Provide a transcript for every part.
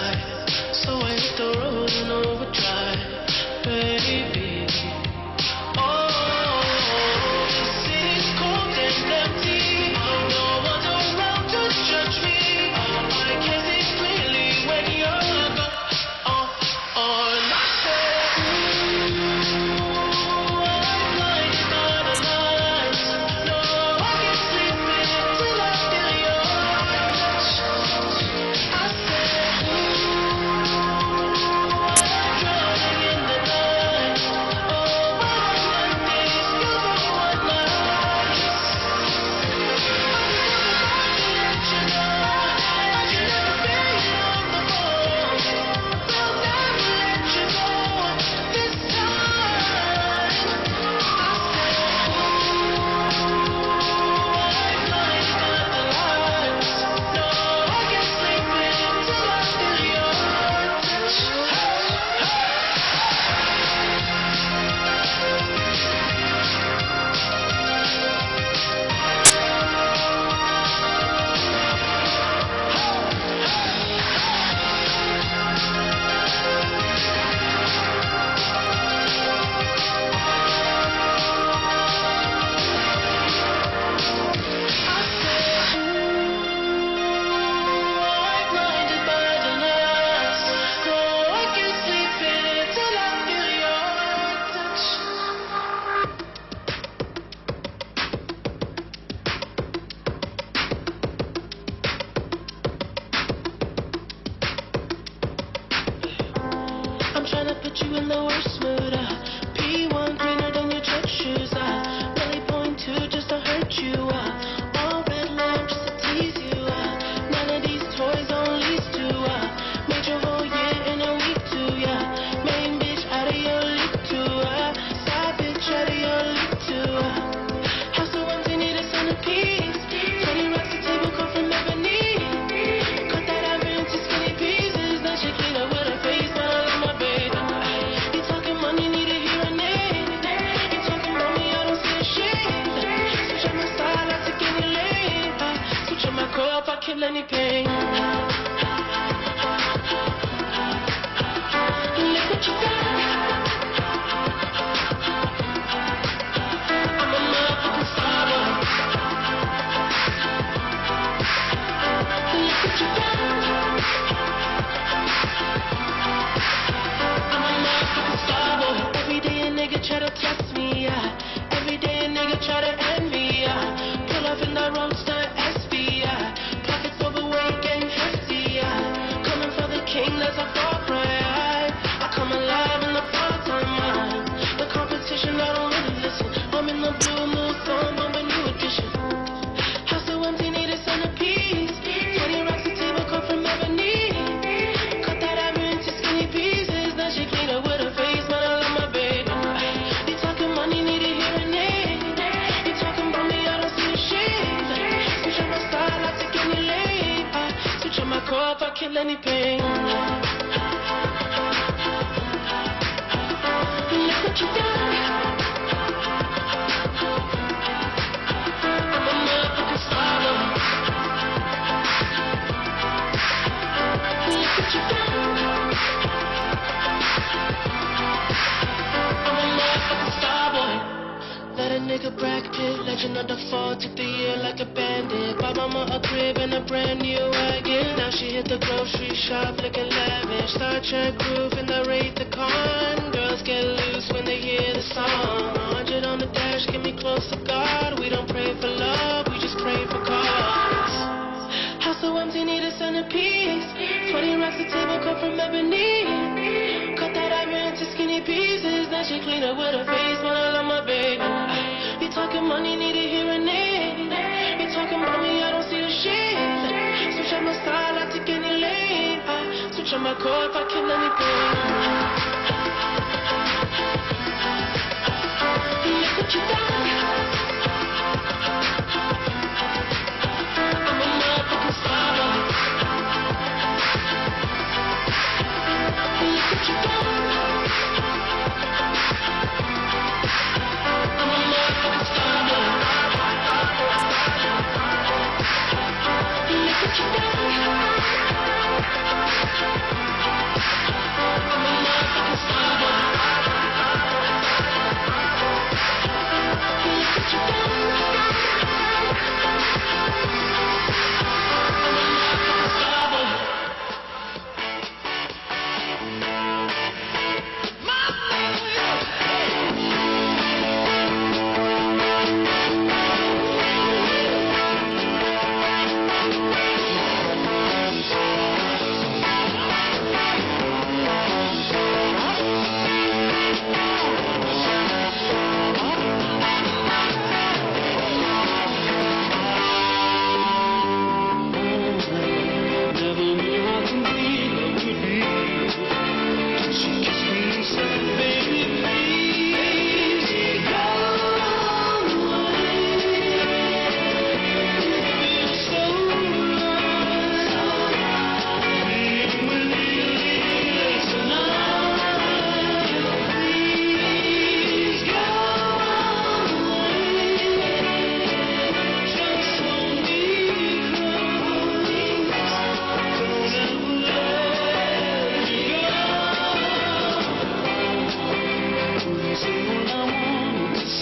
side, so I hit the road in overdrive, baby. Oh, the city's cold and empty, no one's around to judge me. I can see clearly when you're gone. And I said, ooh, I'm blinded by the lights. No, I can't sleep until I feel your touch. I said, ooh, I'm drowning in the night. Oh, when I'm like this, you know what lies. I can never be on the phone. They'll never let you go this time. I said, I'm blinded by the lights. No, I can't sleep until I feel your touch. I said, I'm blinded by the lights. No, I can't sleep until I feel your touch. I'm trying to put you in the worst mood. P1 greener than your church shoes. Really point to just to hurt you. All red lamp just to tease you. None of these toys on lease to. Made your whole year in a week too. Main bitch out of your league too. Side bitch out of your league too. House so empty, need a centerpiece. 20 racks a table come from ebony. Cut that iron into skinny pieces. Then she clean up with her face, but I love my baby. You talking money, need a hearing aid. You talking about me, I don't see a shade. Switch on my style, I take any lane. Switch on my core, I kill any pain. Look what you done. I'm a motherfucking star boy. Look what you done. I'm a motherfucking star boy. Every day a nigga try to test me, Every day a nigga try to end me, Pull up in the roadster SB, Pockets overweight, getting hefty, Coming for the king, that's a far cry. I come alive in the part-time. The competition, I don't really listen. I'm in the blue moon song, I'm a new edition. House so empty, need a centerpiece. 20 racks a table come from ebony. Cut that iron into skinny pieces. Then she clean up with her face, but I love my baby. You talking money, need a hearing aid. You talking about me, I don't see a shade. Switch on my style, I take any lane. Switch on my core, I kill any pain. Look what you done. I'm a motherfucking star boy. Look what you done. I'm a motherfucking star boy. Let a nigga Brad Pitt, legend of the fall, took the year like a bandit. Bought mama a crib and a brand new wagon. Now she hit the grocery shop looking lavish. Star Trek roof in the Wraith the Con. Girls get loose when they hear the song. 100 on the dash, get me close to God. We don't pray for love, we just pray for cause. House so empty, need a centerpiece. 20 racks a table come from ebony. Cut that iron into skinny pieces. Then she clean up with her face, but I love my baby. You talking money, need a hearing aid. You talking about me, I don't see a shade. Switch on my style, I take any lane. Switch on my core, if I kill any pain. Look what you done. I'm a motherfucking star boy. Look what you done. I'm a motherfucking star boy. Look what you done.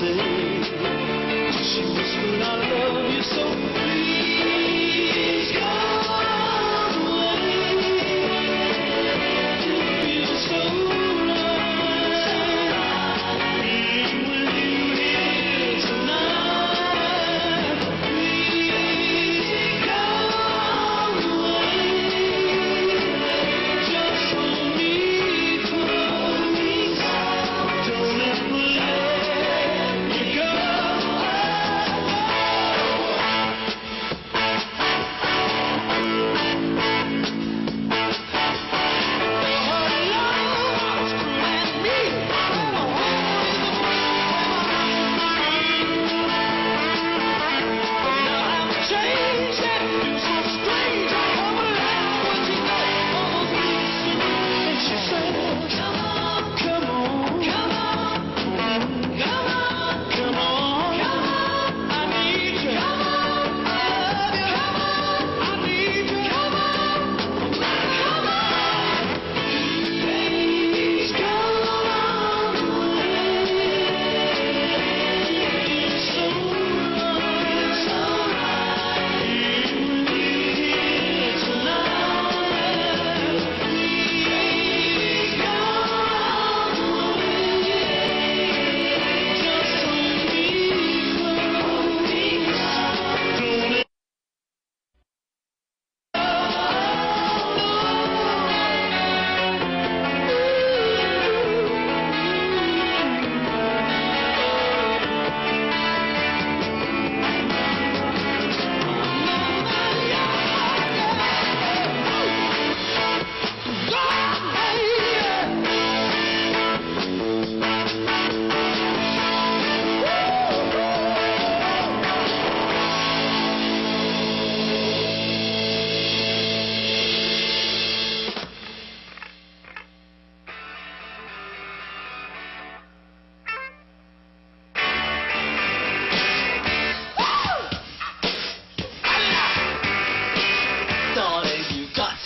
say. She whispered, I love you, so please go away. It feels so right being with you here tonight. Please go away. Just hold me close. Don't ever let me go.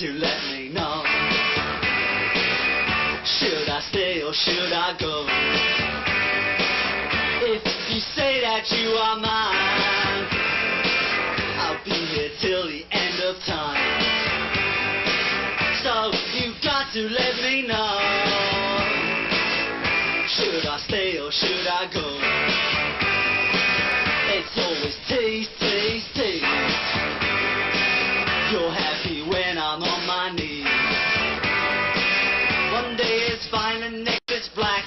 To let me know, should I stay or should I go? If you say that you are mine, I'll be here till the end of time. So you got to let me know, should I stay or should I go? It's always tease, tease, tease. You're happy when I'm on my knees. One day it's fine and next it's black.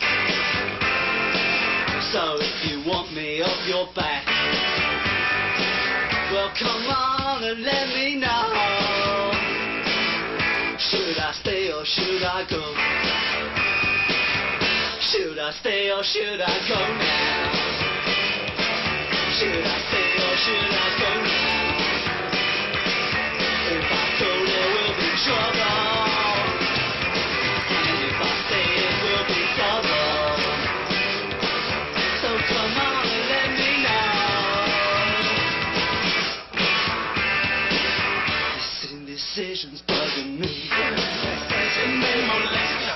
So if you want me off your back, well come on and let me know, should I stay or should I go? Should I stay or should I go now? Should I stay or should I go now? If I go, there will be trouble, and if I stay, it will be double. So come on and let me know. This indecision's bugging me.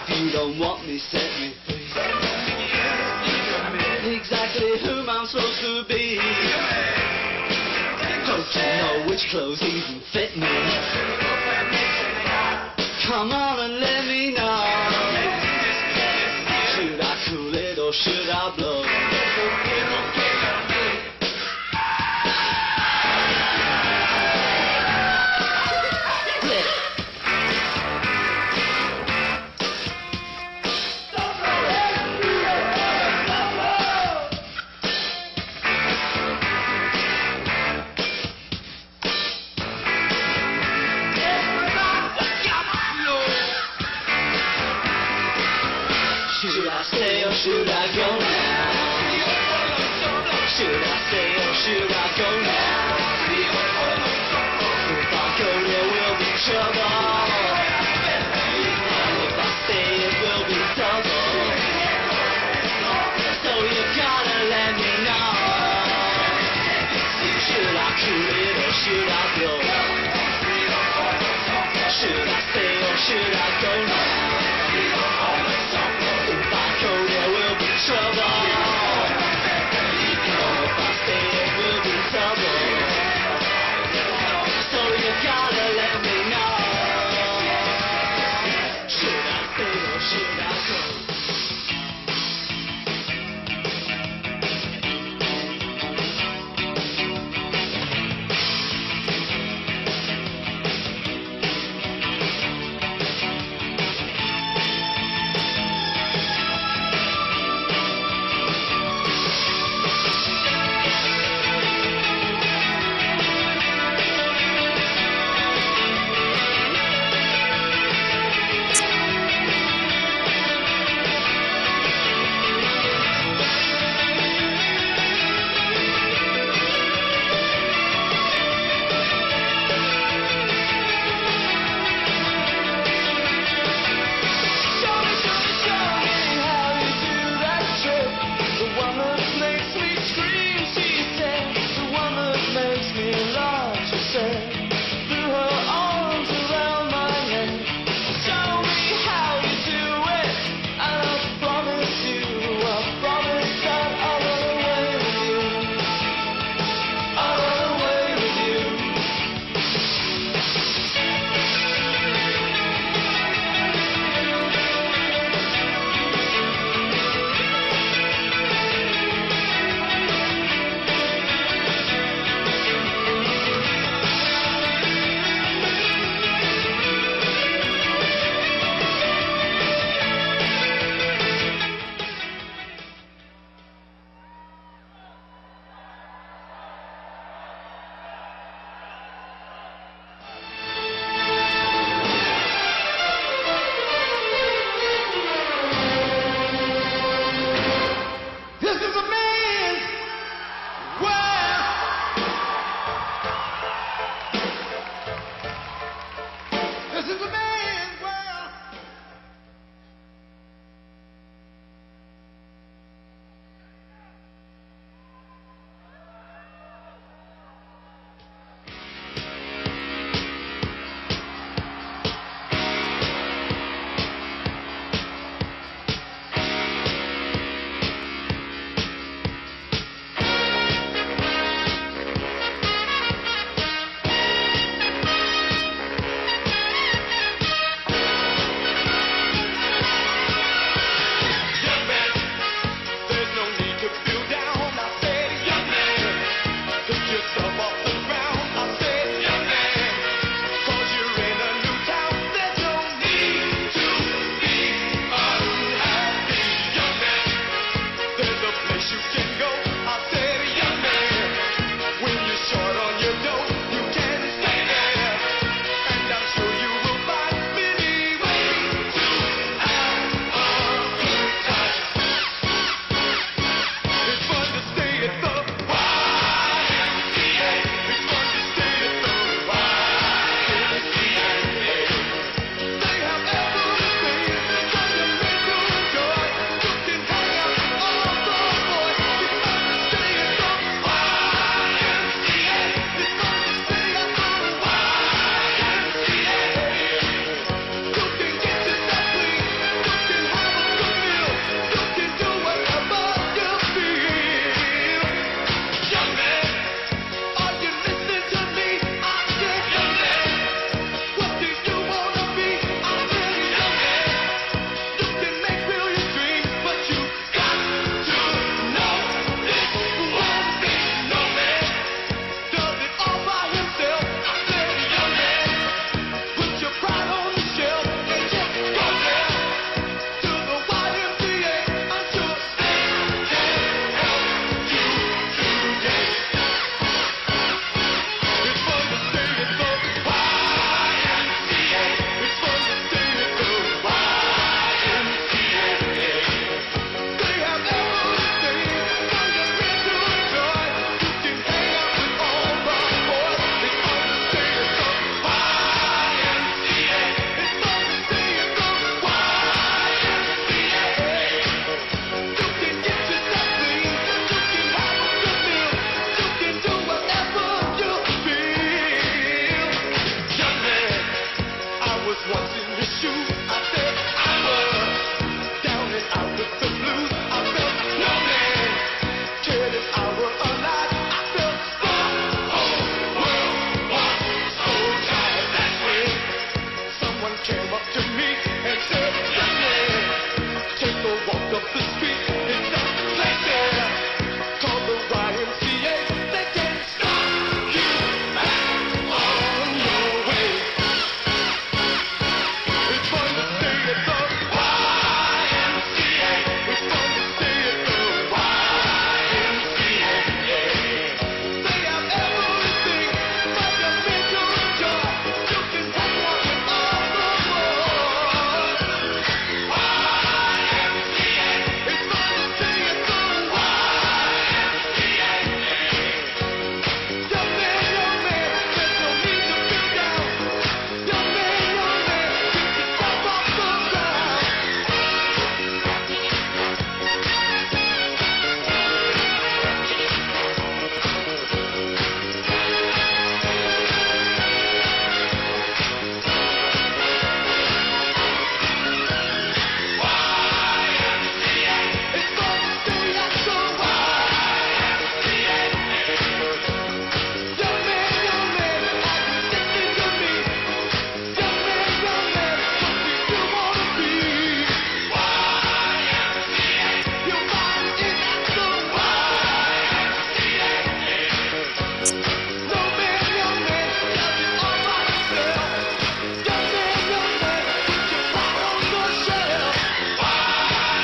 If you don't want me, set me free. Exactly whom I'm supposed to be. Don't you know which clothes even fit me? Come on and let me know, should I cool it or should I blow? Should I stay or should I go now? Should I stay or should I go now? If I go, there will be trouble, and if I stay, it will be double. So you gotta let me know, should I cool it or should I blow? Should I stay or should I go now? If I go, there will be trouble, you can go. I said, young man, when you're short on your dough, you can stay there. And I'm sure you will find many ways to have a good time. It's fun to stay at the YMCA. It's fun to stay at the YMCA. They have everything for your mental joy. You can hang out with all the boys. It's fun to stay at the YMCA. It's fun to stay at the YMCA. You can get yourself clean. You can have a good meal. You can do whatever you feel. Young man, are you listening to me? I said, young man, what do you wanna be? I said, young man, you can make real your dreams, but you got to know this one thing. No man does it all by himself. I said, young man, put your pride on the shelf and just go there to the YMCA. I'm sure they can help you today. It's fun to stay at the YMCA. It's fun to stay at the YMCA. They have everything for your mental joy. You can hang out with all the boys. It's fun to stay at the YMCA. It's fun to stay at the YMCA. You can get yourself clean. You can have a good meal. You can do whatever you feel. Young man, I was once in your shoes. I said I was down and out with the blues. I felt no man cared if I were alive. I felt the whole world was so tired. That's when someone came up to me and said, young man, take a walk up the street. It's a place there called the YMCA. They can stop you back on your way. It's fun to stay at the YMCA. It's fun to stay at the YMCA. They have everything for your mental joy. You can hang out with all the boys. YMCA. It's fun to stay at the YMCA. Young man, there's no need to feel down. Young man, pick yourself off the ground. It's fun to stay at the YMCA. Young man, are you listening to me? Young man, what do you wanna be? YMCA. You'll find it at the YMCA. No man, does it all by himself. Young man, put your pride on the shelf.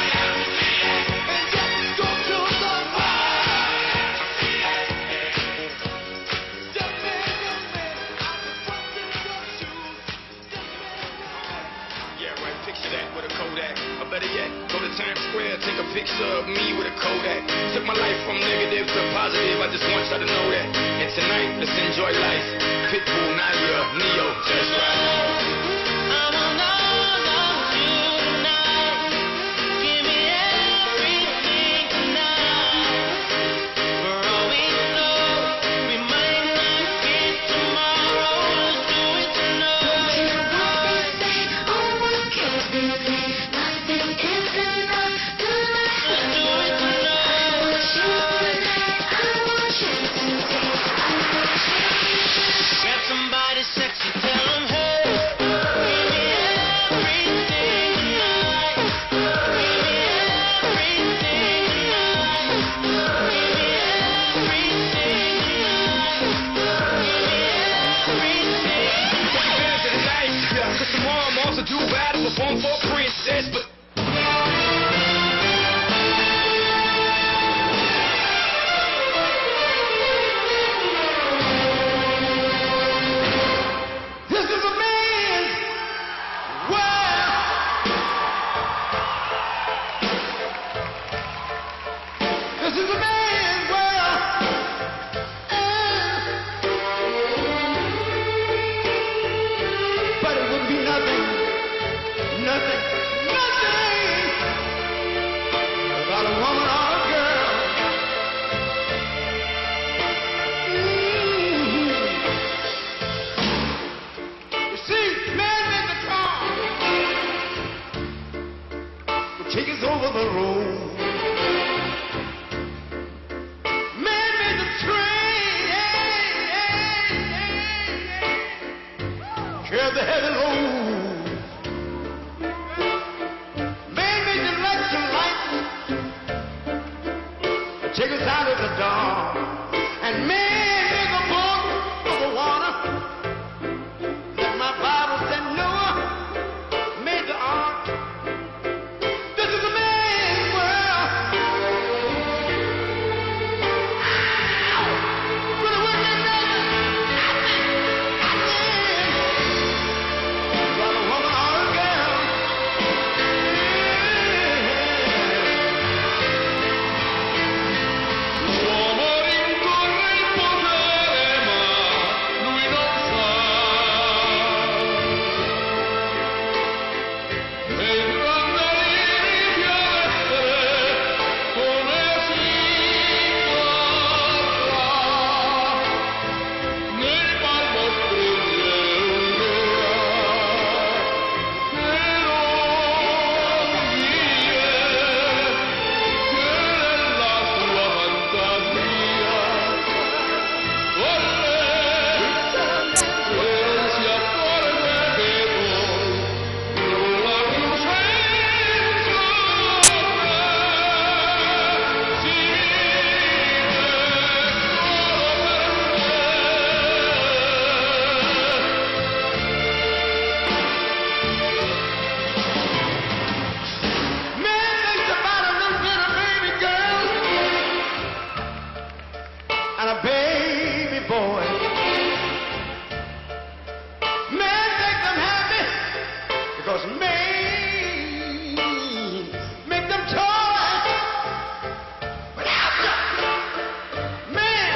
YMCA. And just go to the YMCA. Young man, I was once in your shoes. Yeah, right, picture that with a Kodak. Or better yet, go to Times Square, take a picture of me with a Kodak. Took my life from negative to positive, I just want y'all to know that. And tonight, let's enjoy life. Pitbull, Naya, Neo, just right. I wanna love you tonight. Give me everything tonight. For all we know, we might not get tomorrow. Let's do it tonight. Grab somebody sexy, tell 'em hey. This is a man's world. But it would be nothing without a woman or a girl. You see, man made the car, will take us over the road. Man made the train, carry the heavy load. Take us out of the dark, and man make a boat over water. Like my Bible said, Noah made the ark. This is a man's world. But it wouldn't be nothing without a woman or a girl. And a baby boy. Man make them happy because man make them toy. But after man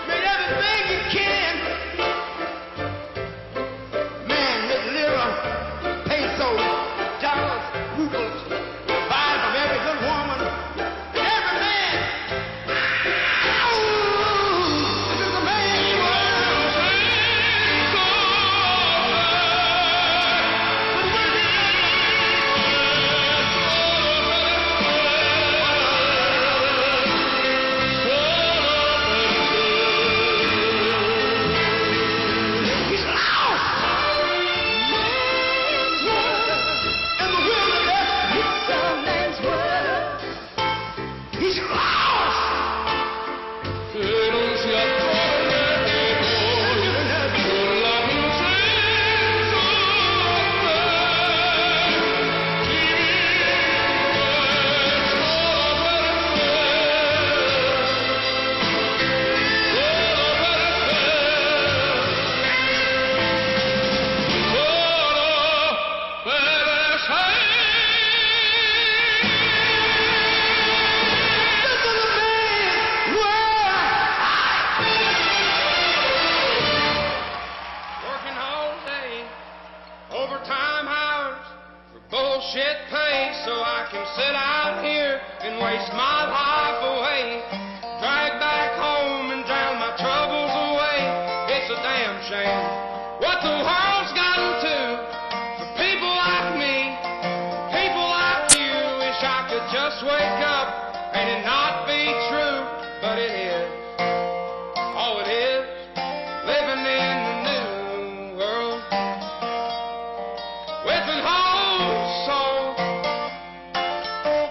made everything he can, man make lira, pesos, dollars, rubles, buy from every good woman. Bullshit pay so I can sit out here and waste my life away. Drag back home and drown my troubles away. It's a damn shame what the world's gotten to for people like me, people like you. Wish I could just wake up and it not be true, but it is. Oh, it is living in the new world with an whole soul.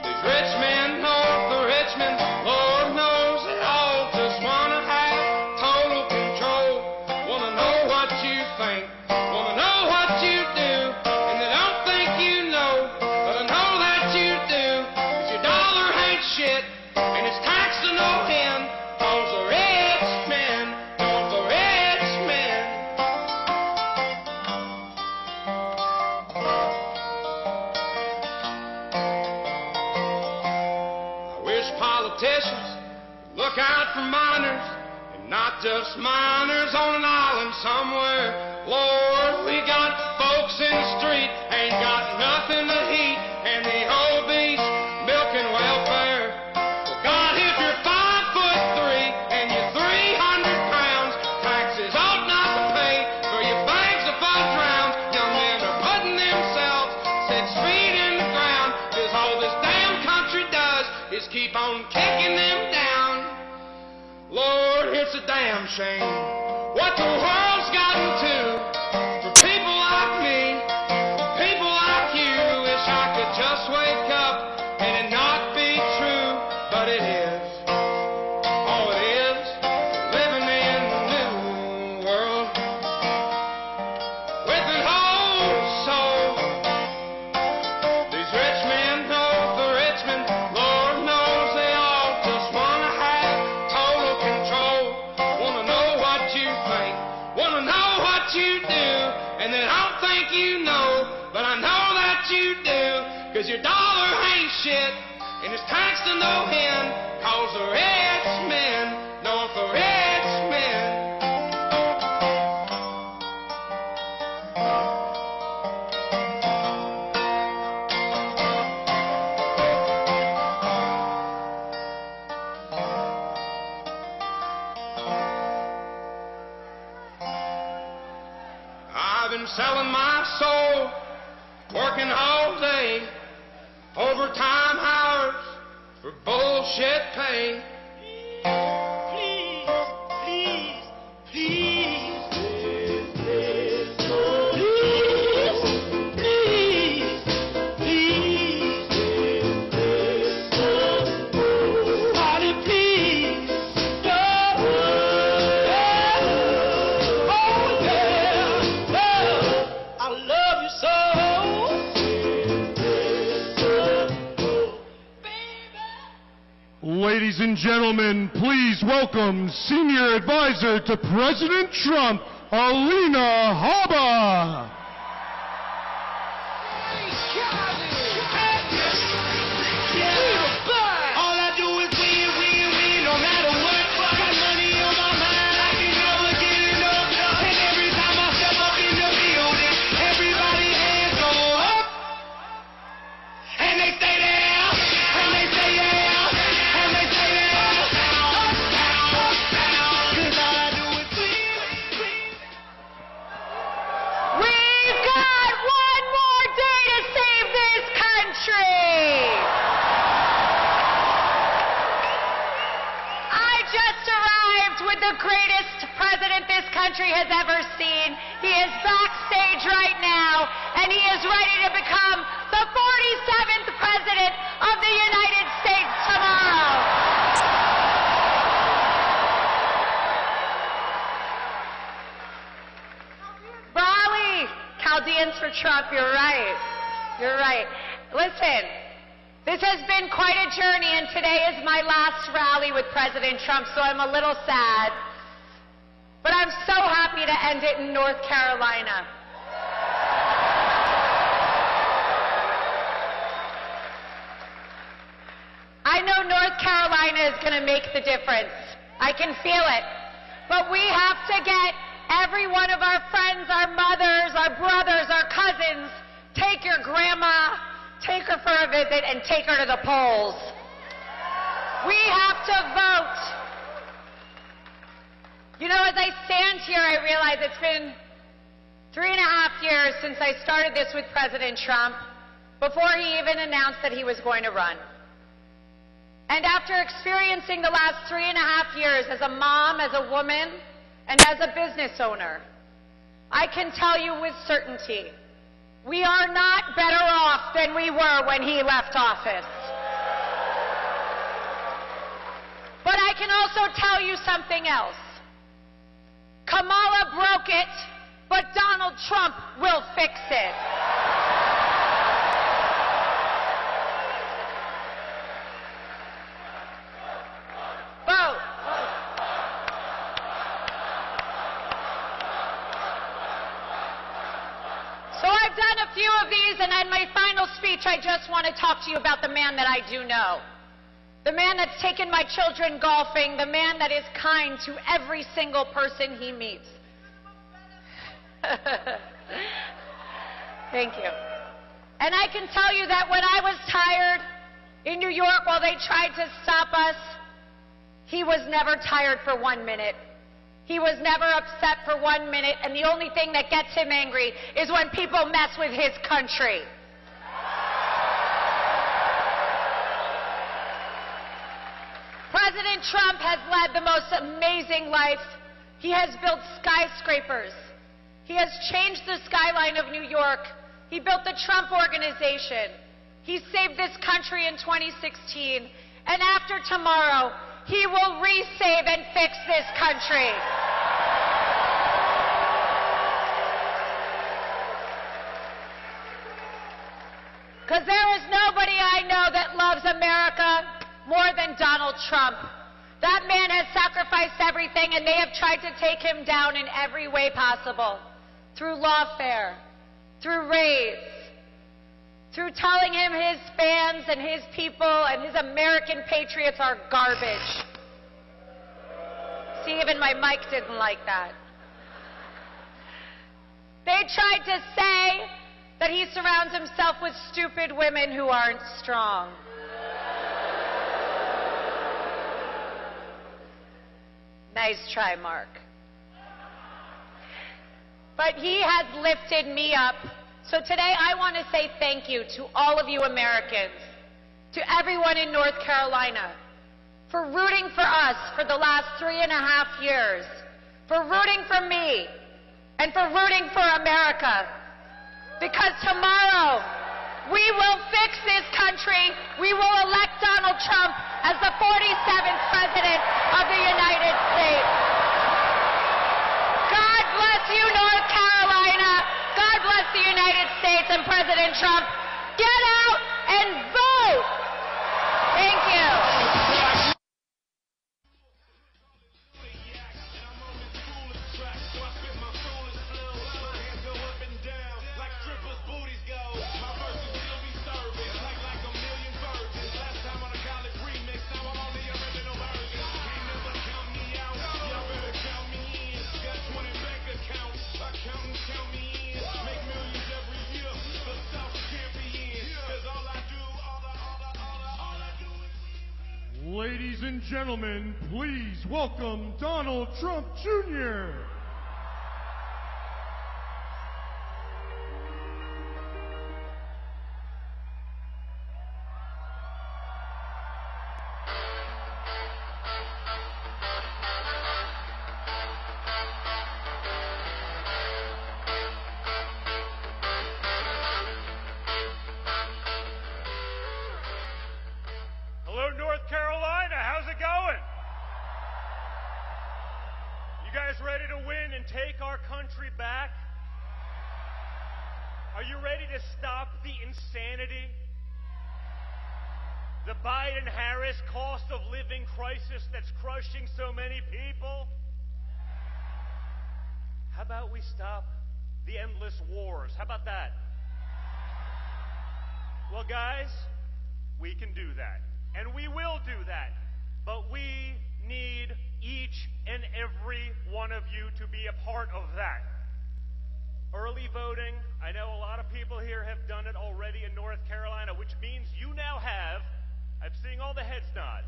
These rich men know the rich men, Lord knows they all just wanna have total control. Wanna know what you think, wanna know what you do, and they don't think you know, but I know that you do. 'Cause your dollar ain't shit, and it's taxed to no end. 'Cause the rich men, 'cause the rich men. I wish politicians politicians. Look out for miners, and not just miners on an island somewhere. Lord, we got folks in the street, ain't got nothing to eat, and the obese milking welfare. Well, God, if you're 5'3" and you're 300 pounds, taxes ought not to pay for your bags of fudge rounds. Young men are putting themselves 6 feet in the ground, 'cause all this damn country does is keep on kicking them down. Lord, it's a damn shame what the world's gotten to for people like me, people like you. Wish I could just wake up and it not be true, but it is. Oh, it is. Living in the new world with an old soul. These rich men know the rich men. Lord knows they all just want to have total control. Want to know what you think, want to know what you do, and they don't think you know, but I know that you do, 'cause your dollar ain't shit, and it's taxed to no end, 'cause the rich men know the rich men. I've been selling my soul, working all day, overtime hours for bullshit pay. Please, please, please, please, please, please, Party, please, oh yeah, I love you so. Ladies and gentlemen, please welcome Senior Advisor to President Trump, Alina Habba. All I do is win, win, win, no matter what. Got money on my mind, I can never get enough. And every time I step up in the building, everybody hands go up. And they stay there, and they say yeah, and they say yeah. 'Cause all I do is win, win. We've got one more day to save this country. I just arrived with the greatest president this country has ever seen. He is backstage right now, and he is ready to become the 47th president of the United States tomorrow. Raleigh, Chaldeans for Trump, you're right. You're right. Listen, this has been quite a journey, and today is my last rally with President Trump, so I'm a little sad. But I'm so happy to end it in North Carolina. I know North Carolina is going to make the difference. I can feel it. But we have to get every one of our friends, our mothers, our brothers, our cousins, take your grandma, take her for a visit, and take her to the polls. We have to vote. You know, as I stand here, I realize it's been 3.5 years since I started this with President Trump, before he even announced that he was going to run. And after experiencing the last 3.5 years as a mom, as a woman, and as a business owner, I can tell you with certainty, we are not better off than we were when he left office. But I can also tell you something else. Kamala broke it, but Donald Trump will fix it. Vote. So I've done a few of these, and in my final speech, I just want to talk to you about the man that I do know. the man that's taken my children golfing, the man that is kind to every single person he meets. Thank you. And I can tell you that when I was tired in New York while they tried to stop us, he was never tired for 1 minute. He was never upset for 1 minute, and the only thing that gets him angry is when people mess with his country. President Trump has led the most amazing life. He has built skyscrapers. He has changed the skyline of New York. He built the Trump Organization. He saved this country in 2016. And after tomorrow, he will resave and fix this country. Because there is nobody I know that loves America more than Donald Trump. That man has sacrificed everything, and they have tried to take him down in every way possible. Through lawfare, through raids, through telling him his fans and his people and his American patriots are garbage. See, even my mic didn't like that. They tried to say that he surrounds himself with stupid women who aren't strong. Nice try, Mark. But he has lifted me up. So today I want to say thank you to all of you Americans, to everyone in North Carolina, for rooting for us for the last 3.5 years, for rooting for me, and for rooting for America. Because tomorrow, we will fix this country. We will elect Donald Trump as the 47th President of the United States. God bless you, North Carolina. God bless the United States and President Trump. Get out and vote. Thank you. Ladies and gentlemen, please welcome Donald Trump Jr. Hello, North Carolina. How's it going? You guys ready to win and take our country back? Are you ready to stop the insanity? The Biden-Harris cost of living crisis that's crushing so many people? How about we stop the endless wars? How about that? Well, guys, we can do that. And we will do that. But we need each and every one of you to be a part of that. Early voting, I know a lot of people here have done it already in North Carolina, which means you now have, I'm seeing all the heads nod,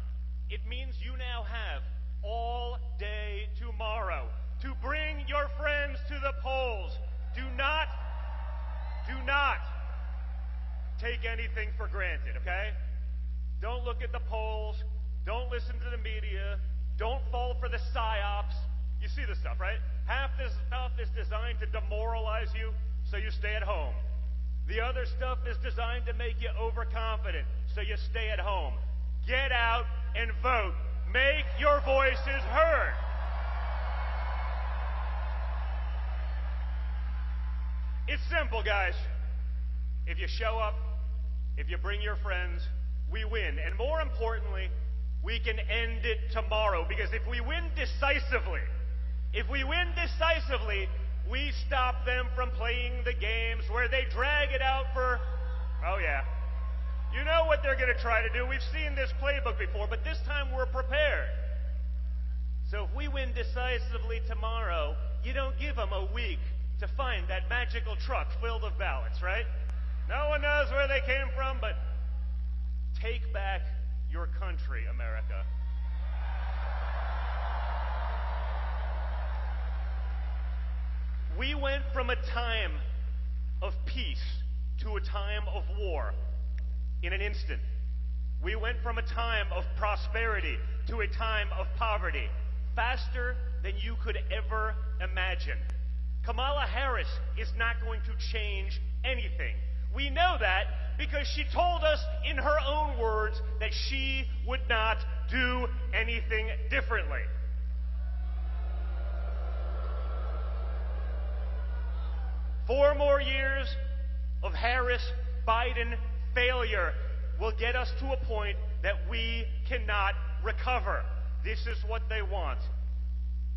it means you now have all day tomorrow to bring your friends to the polls. Do not take anything for granted, okay? Don't look at the polls. Don't listen to the media. Don't fall for the psyops. You see this stuff, right? Half this stuff is designed to demoralize you, so you stay at home. The other stuff is designed to make you overconfident, so you stay at home. Get out and vote. Make your voices heard. It's simple, guys. If you show up, if you bring your friends, we win. And more importantly, we can end it tomorrow. Because if we win decisively, we stop them from playing the games where they drag it out for, oh yeah, You know what they're going to try to do. We've seen this playbook before, but this time we're prepared. So if we win decisively tomorrow, you don't give them a week to find that magical truck filled with ballots, right? No one knows where they came from, but take back your country, America. We went from a time of peace to a time of war in an instant. We went from a time of prosperity to a time of poverty faster than you could ever imagine. Kamala Harris is not going to change anything. We know that because she told us in her own words that she would not do anything differently. Four more years of Harris-Biden failure will get us to a point that we cannot recover. This is what they want.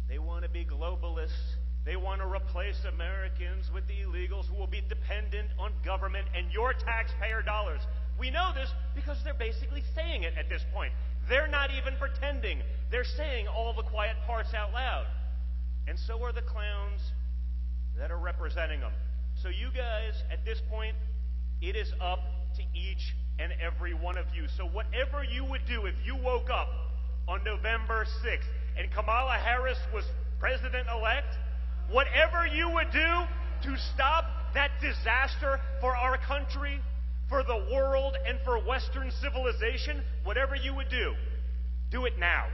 They want to be globalists. They want to replace Americans with the illegals who will be dependent on government and your taxpayer dollars. We know this because they're basically saying it at this point. They're not even pretending. They're saying all the quiet parts out loud. And so are the clowns that are representing them. So you guys, at this point, it is up to each and every one of you. So whatever you would do if you woke up on November 6th and Kamala Harris was president-elect, whatever you would do to stop that disaster for our country, for the world, and for Western civilization, whatever you would do it now.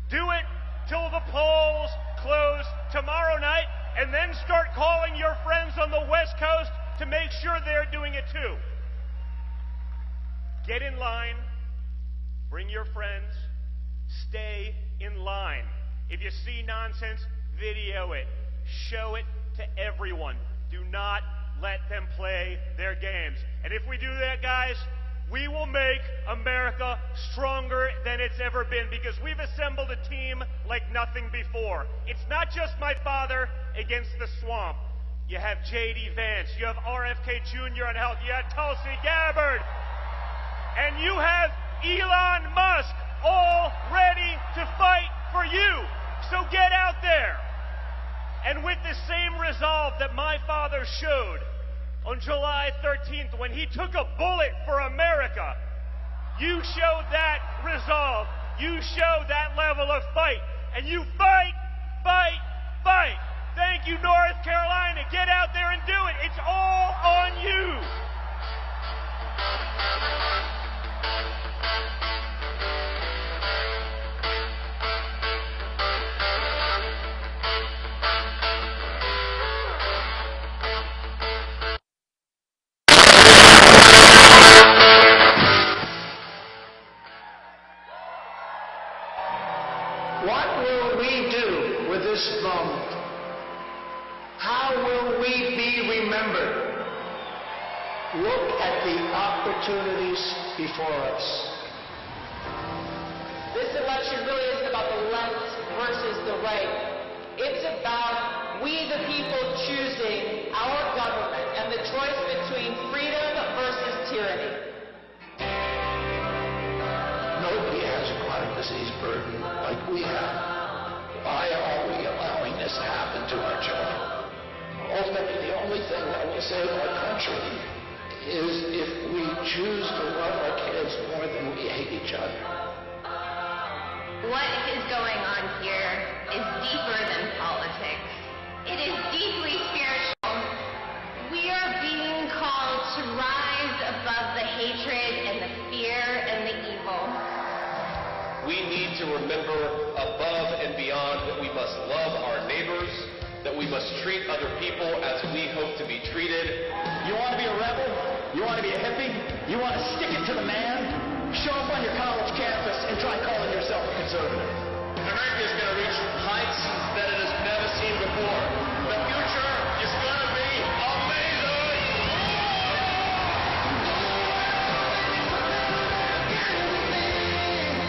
Do it till the polls close tomorrow night, and then start calling your friends on the West Coast to make sure they're doing it too. Get in line. Bring your friends. Stay in line. If you see nonsense, video it. Show it to everyone. Do not let them play their games. And if we do that, guys, we will make America stronger than it's ever been, because we've assembled a team like nothing before. It's not just my father against the swamp. You have J.D. Vance. You have RFK Jr. on health. You have Tulsi Gabbard. And you have Elon Musk all ready to fight for you. So get out there. And with the same resolve that my father showed on July 13th when he took a bullet for America, you showed that resolve. You showed that level of fight. And you fight, fight, fight. Thank you, North Carolina. Get out there and do it. It's all on you. What will we do with this moment? How will we be remembered? Look at the opportunities before us. This election really isn't about the left versus the right. It's about we the people choosing our government and the choice between freedom versus tyranny. Nobody has a chronic disease burden like we have. Why are we allowing this to happen to our children? Ultimately, the only thing that will save our country is if we choose to love our kids more than we hate each other. What is going on here is deeper than politics. It is deeply spiritual. We are being called to rise above the hatred and the fear and the evil. We need to remember above and beyond that we must love our neighbors, that we must treat other people as we hope to be treated. You want to be a rebel? You want to be a hippie? You want to stick it to the man? Show up on your college campus and try calling yourself a conservative. America is going to reach heights that it has never seen before. The future is going to be amazing!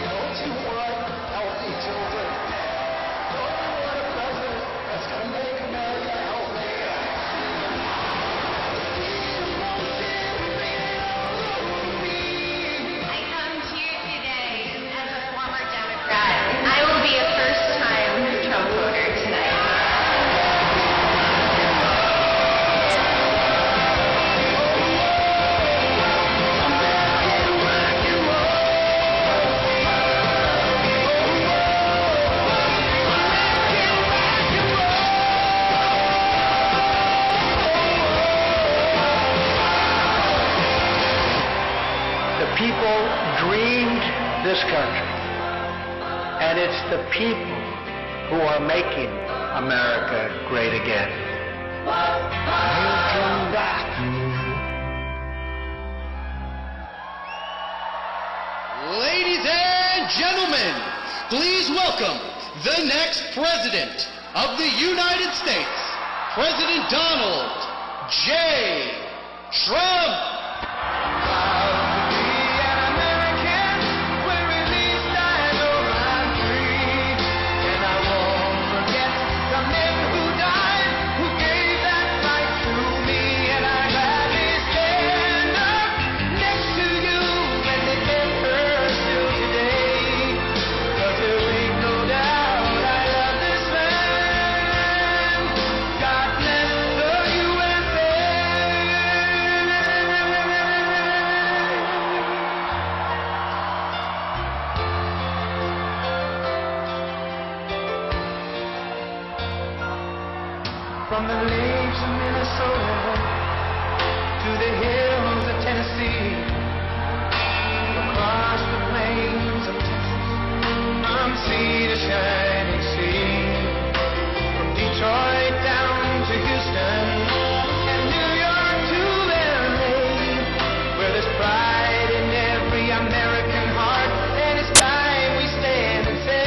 Don't you want healthy children? Don't you want a president that's going to make America healthy? this country. And it's the people who are making America great again. He'll come back. Ladies and gentlemen, please welcome the next President of the United States, President Donald J. Trump. From the lakes of Minnesota to the hills of Tennessee, across the plains of Texas, from sea to shining sea, from Detroit down to Houston and New York to LA, where there's pride in every American heart, and it's time we stand and say,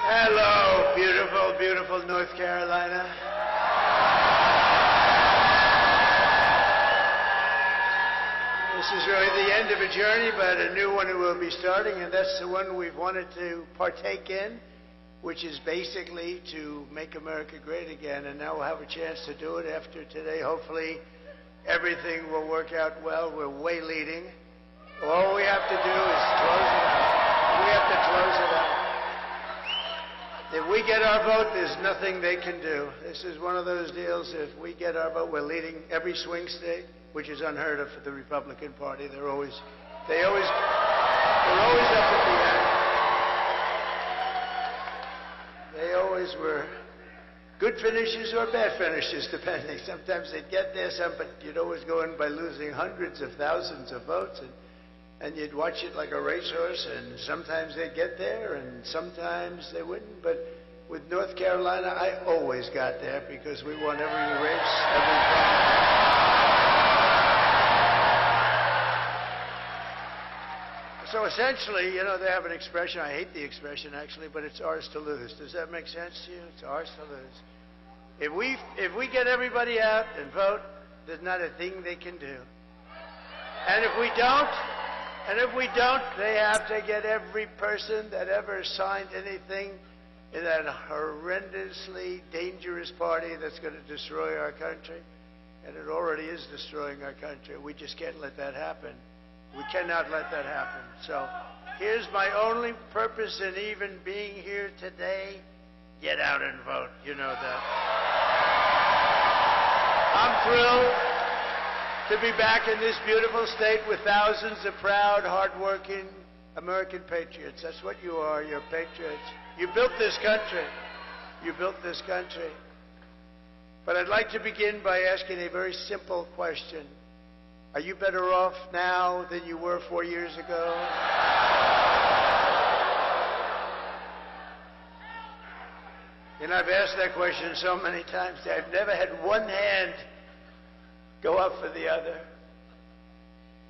Hello, beautiful, beautiful North Carolina. This is really the end of a journey, but a new one will be starting, and that's the one we've wanted to partake in, which is basically to make America great again. And now we'll have a chance to do it after today. Hopefully, everything will work out well. We're way leading. All we have to do is close it out. We have to close it out. If we get our vote, there's nothing they can do. This is one of those deals. If we get our vote, we're leading every swing state, which is unheard of for the Republican Party. They're always up at the end. They always were good finishes or bad finishes, depending. Sometimes they'd get there, but you'd always go in by losing hundreds of thousands of votes, and you'd watch it like a racehorse, and sometimes they'd get there, and sometimes they wouldn't. But with North Carolina, I always got there because we won every race, every primary. So essentially, you know, they have an expression, I hate the expression actually, but it's ours to lose. Does that make sense to you? It's ours to lose. If we get everybody out and vote, there's not a thing they can do. And if we don't, they have to get every person that ever signed anything in that horrendously dangerous party that's going to destroy our country. And it already is destroying our country. We just can't let that happen. We cannot let that happen. So here's my only purpose in even being here today. Get out and vote. You know that. I'm thrilled to be back in this beautiful state with thousands of proud, hardworking American patriots. That's what you are. You're patriots. You built this country. You built this country. But I'd like to begin by asking a very simple question. Are you better off now than you were 4 years ago? And I've asked that question so many times. I've never had one hand go up for the other.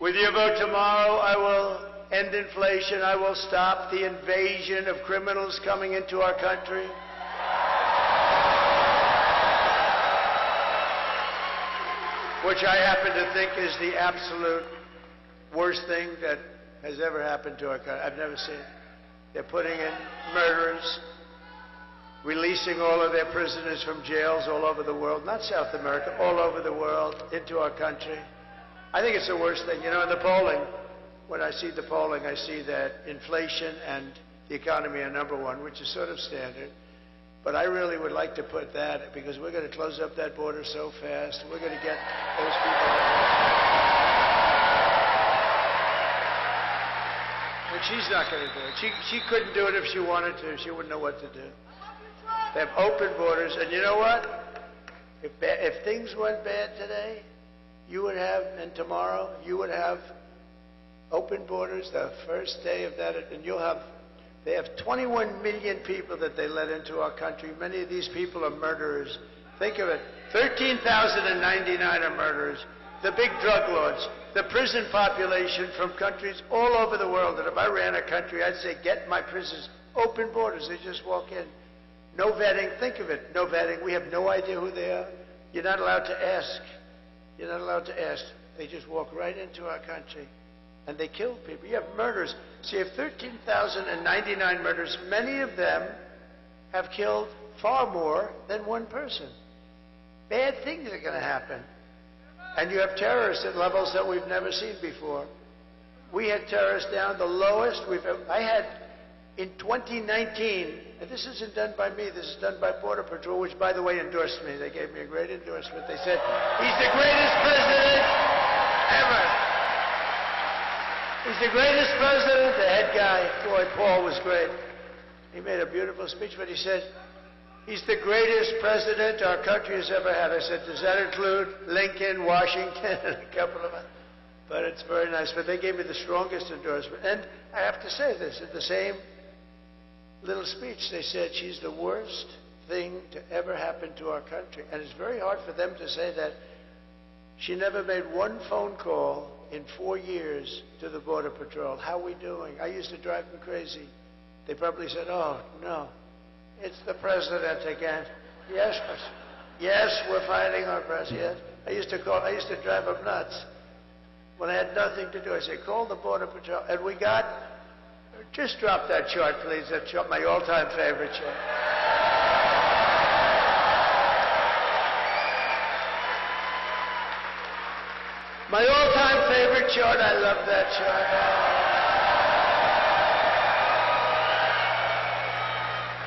With your vote tomorrow, I will end inflation. I will stop the invasion of criminals coming into our country. Which I happen to think is the absolute worst thing that has ever happened to our country. I've never seen it. They're putting in murderers, releasing all of their prisoners from jails all over the world, not South America, all over the world, into our country. I think it's the worst thing. You know, in the polling, when I see the polling, I see that inflation and the economy are number one, which is sort of standard. But I really would like to put that, because we're going to close up that border so fast. We're going to get those people out. And she's not going to do it. She couldn't do it if she wanted to. She wouldn't know what to do. They have open borders. And you know what? If things went bad today, you would have, and tomorrow, you would have open borders the first day of that. And you'll have, they have 21 million people that they let into our country. Many of these people are murderers. Think of it. 13,099 are murderers. The big drug lords. The prison population from countries all over the world. And if I ran a country, I'd say, get my prisons. Open borders. They just walk in. No vetting. Think of it. No vetting. We have no idea who they are. You're not allowed to ask. You're not allowed to ask. They just walk right into our country. And they kill people. You have murders. So you have 13,099 murders. Many of them have killed far more than one person. Bad things are going to happen. And you have terrorists at levels that we've never seen before. We had terrorists down the lowest we've ever. I had in 2019, and this isn't done by me, this is done by Border Patrol, which, by the way, endorsed me. They gave me a great endorsement. They said, he's the greatest president ever. He's the greatest president. The head guy, boy, Paul, was great. He made a beautiful speech, but he said, he's the greatest president our country has ever had. I said, does that include Lincoln, Washington, and a couple of others? But it's very nice. But they gave me the strongest endorsement. And I have to say this, in the same little speech, they said, she's the worst thing to ever happen to our country. And it's very hard for them to say that. She never made one phone call in 4 years to the Border Patrol. How are we doing? I used to drive them crazy. They probably said, oh, no. It's the president again. Yes, we're fighting our president. I used to drive them nuts. When I had nothing to do, I said, call the Border Patrol. And we got, just drop that chart, please. That chart, my all-time favorite chart. My all-time favorite chart. I love that chart.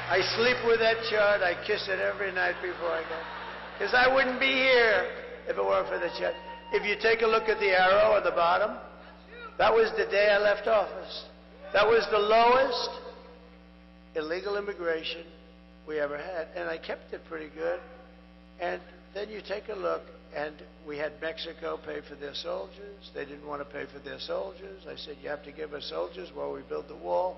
I sleep with that chart. I kiss it every night before I go. Because I wouldn't be here if it weren't for the chart. If you take a look at the arrow at the bottom, that was the day I left office. That was the lowest illegal immigration we ever had. And I kept it pretty good. And then you take a look, and we had Mexico pay for their soldiers. They didn't want to pay for their soldiers. I said, you have to give us soldiers while we build the wall.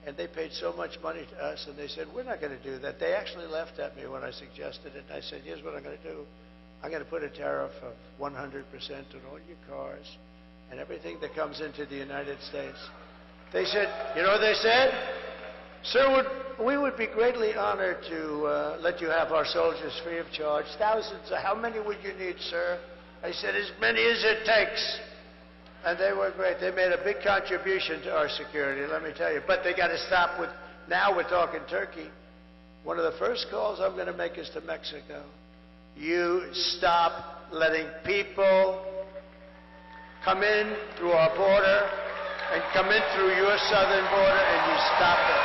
And they paid so much money to us, and they said, we're not going to do that. They actually laughed at me when I suggested it. And I said, here's what I'm going to do. I'm going to put a tariff of 100% on all your cars and everything that comes into the United States. They said, you know what they said? Sir, we would be greatly honored to let you have our soldiers free of charge. Thousands. How many would you need, sir? I said, as many as it takes. And they were great. They made a big contribution to our security, let me tell you. But they got to stop with, now we're talking Turkey. One of the first calls I'm going to make is to Mexico. You stop letting people come in through our border and come in through your southern border, and you stop it.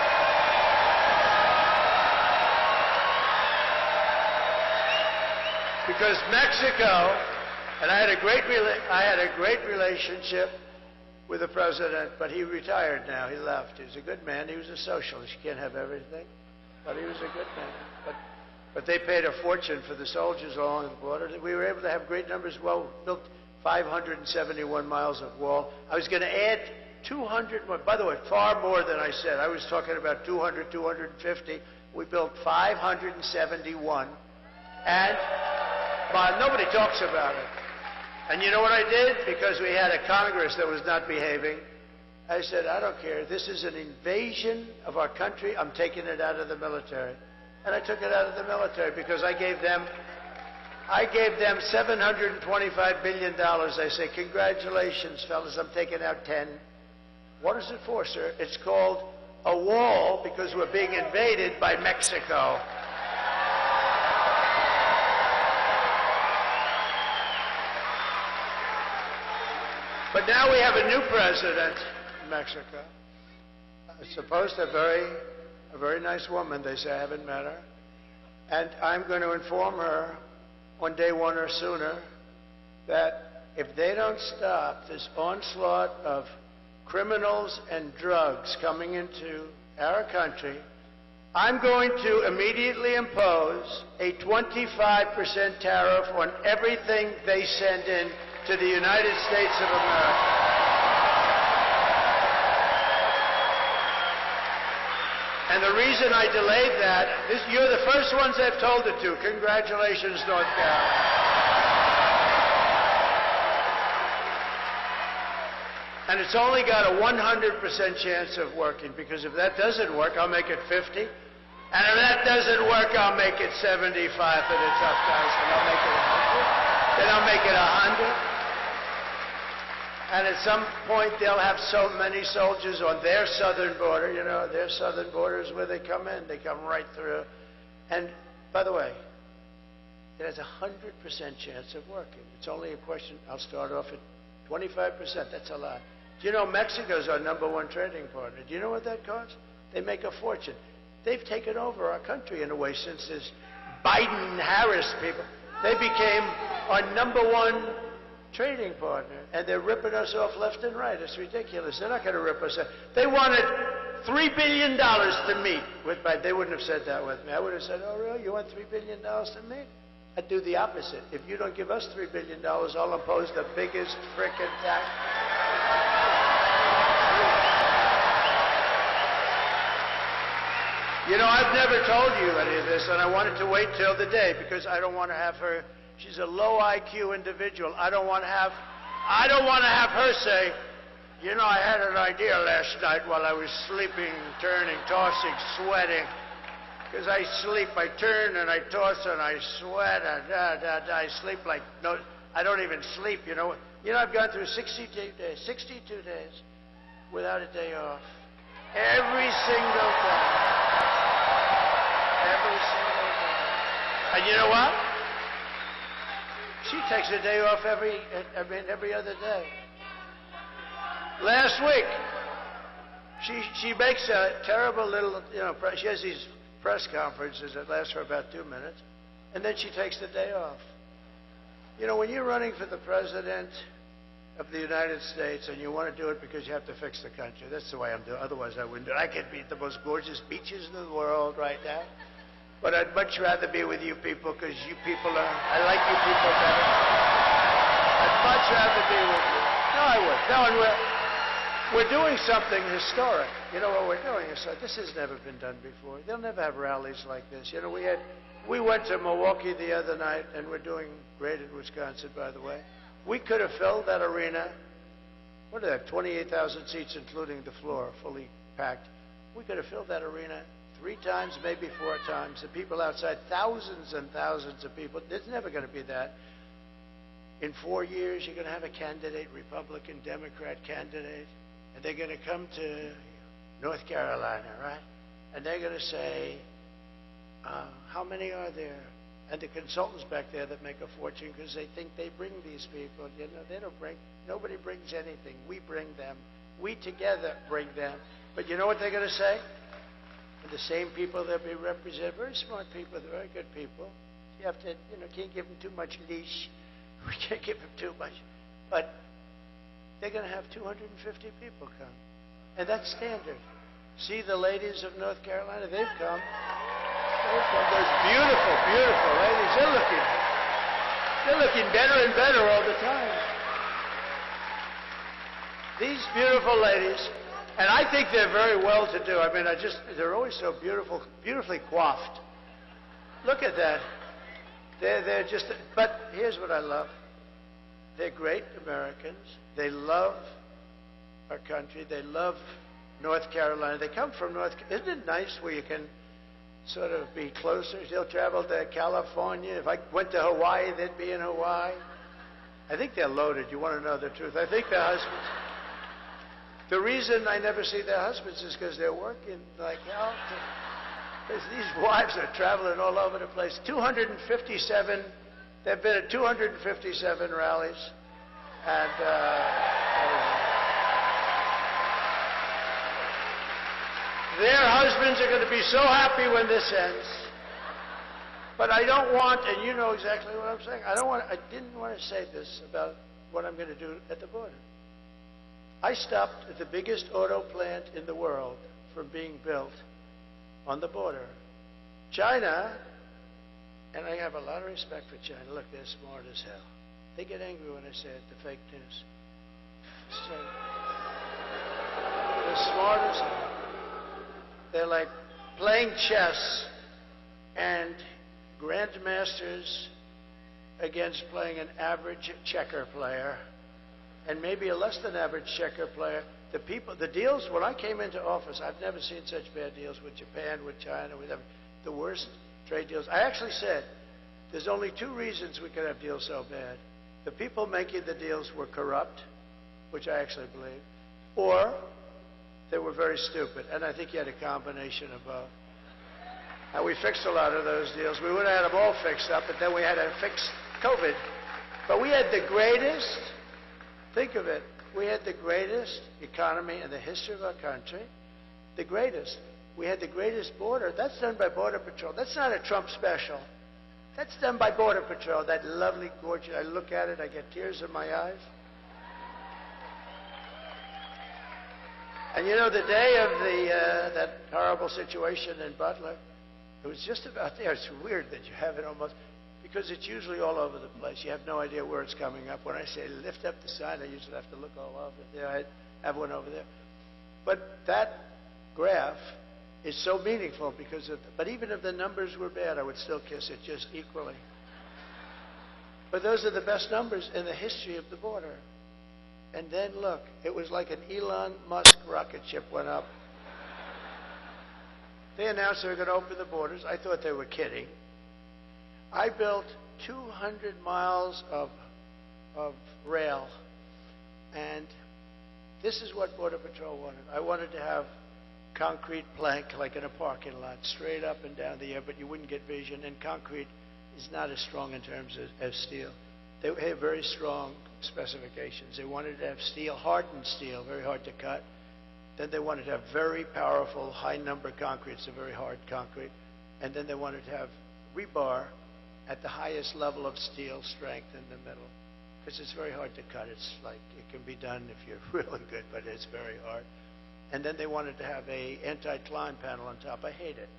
Because Mexico, and I had a great relationship with the president, but he retired now. He left. He was a good man. He was a socialist. You can't have everything, but he was a good man. But they paid a fortune for the soldiers along the border. We were able to have great numbers. Well, built 571 miles of wall. I was going to add 200 more. By the way, far more than I said. I was talking about 200, 250. We built 571. And nobody talks about it. And you know what I did? Because we had a Congress that was not behaving, I said, I don't care. This is an invasion of our country. I'm taking it out of the military. And I took it out of the military because I gave them $725 billion. I say, congratulations, fellas, I'm taking out 10. What is it for, sir? It's called a wall because we're being invaded by Mexico. But now we have a new president in Mexico. It's supposed to be a very nice woman. They say I haven't met her. And I'm going to inform her on day one or sooner that if they don't stop this onslaught of criminals and drugs coming into our country, I'm going to immediately impose a 25% tariff on everything they send in to the United States of America. And the reason I delayed that, you're the first ones I've told it to. Congratulations, North Carolina. And it's only got a 100% chance of working, because if that doesn't work, I'll make it 50. And if that doesn't work, I'll make it 75 for the tough guys. And I'll make it 100. Then I'll make it 100. And at some point, they'll have so many soldiers on their southern border. You know, their southern border is where they come in. They come right through. And, by the way, it has a 100% chance of working. It's only a question. I'll start off at 25%. That's a lot. Do you know Mexico's our #1 trading partner? Do you know what that costs? They make a fortune. They've taken over our country in a way since this Biden-Harris people. They became our #1 trading partner, and they're ripping us off left and right. It's ridiculous. They're not going to rip us off. They wanted $3 billion to meet with Biden. They wouldn't have said that with me. I would have said, oh, really? You want $3 billion to meet? I'd do the opposite. If you don't give us $3 billion, I'll impose the biggest frickin' tax. You know, I've never told you any of this, and I wanted to wait till the day because I don't want to have her. She's a low IQ individual. I don't want to have her say, you know, I had an idea last night while I was sleeping, turning, tossing, sweating. Because I sleep, I turn and I toss and I sweat and I sleep like no, I don't even sleep. You know, I've gone through 62 days without a day off. Every single day. Every single day. And you know what? She takes a day off every other day. Last week, she makes a terrible little, she has these press conferences that last for about 2 minutes, and then she takes the day off. You know, when you're running for the president of the United States and you want to do it because you have to fix the country, that's the way I'm doing it. Otherwise, I wouldn't do it. I could be at the most gorgeous beaches in the world right now. But I'd much rather be with you people because you people I like you people better. I'd much rather be with you. No, I would. No, and we're doing something historic. You know what we're doing? This has never been done before. They'll never have rallies like this. You know, we went to Milwaukee the other night, and we're doing great in Wisconsin, by the way. We could have filled that arena. What do they have? 28,000 seats, including the floor, fully packed. We could have filled that arena 3 times, maybe 4 times. The people outside, thousands and thousands of people. There's never going to be that. In 4 years, you're going to have a candidate, Republican, Democrat candidate, and they're going to come to North Carolina, right? And they're going to say, how many are there? and the consultants back there that make a fortune because they think they bring these people. You know, they don't bring, nobody brings anything. We bring them. We together bring them. But you know what they're going to say? And the same people that we represent, very smart people, very good people. You have to, you know, can't give them too much leash. We can't give them too much. But they're going to have 250 people come. And that's standard. See the ladies of North Carolina? They've come. Those beautiful, beautiful ladies. They're looking better and better all the time. These beautiful ladies, and I think they're very well to do. I mean, they're always so beautiful, beautifully coiffed. Look at that. They're just, but here's what I love. They're great Americans. They love our country. They love North Carolina. They come from isn't it nice where you can sort of be closer? They'll travel to California. If I went to Hawaii, they'd be in Hawaii. I think they're loaded. You want to know the truth? I think their husbands. The reason I never see their husbands is because they're working like hell. These wives are traveling all over the place. 257. They've been at 257 rallies, and their husbands are going to be so happy when this ends. But I don't want, and you know exactly what I'm saying. I didn't want to say this about what I'm going to do at the border. I stopped at the biggest auto plant in the world from being built on the border. China, and I have a lot of respect for China. Look, they're smart as hell. They get angry when I say it, the fake news. So, they're smart as hell. They're like playing chess and grandmasters against playing an average checker player and maybe a less than average checker player. The deals, when I came into office, I've never seen such bad deals with Japan, with China, with the worst trade deals. I actually said, there's only two reasons we could have deals so bad. The people making the deals were corrupt, which I actually believe, or they were very stupid. And I think you had a combination of both. And we fixed a lot of those deals. We would have had them all fixed up, but then we had to fix COVID. But we had the greatest, think of it, we had the greatest economy in the history of our country. The greatest. We had the greatest border. That's done by Border Patrol. That's not a Trump special. That's done by Border Patrol. That lovely, gorgeous, I look at it, I get tears in my eyes. And you know, the day of that horrible situation in Butler, it was just about there. It's weird that you have it almost, because it's usually all over the place. You have no idea where it's coming up. When I say lift up the sign, I usually have to look all over there. I have one over there. But that graph is so meaningful because but even if the numbers were bad, I would still kiss it just equally. But those are the best numbers in the history of the border. And then look, it was like an Elon Musk rocket ship went up. They announced they were going to open the borders. I thought they were kidding. I built 200 miles of rail, and this is what Border Patrol wanted. I wanted to have concrete plank like in a parking lot, straight up and down the air, but you wouldn't get vision, and concrete is not as strong in terms of steel. They had very strong specifications. They wanted to have steel, hardened steel, very hard to cut. Then they wanted to have very powerful, high-number concrete, so very hard concrete. And then they wanted to have rebar at the highest level of steel strength in the middle, because it's very hard to cut. It's like, it can be done if you're really good, but it's very hard. And then they wanted to have a anti-climb panel on top. I hate it.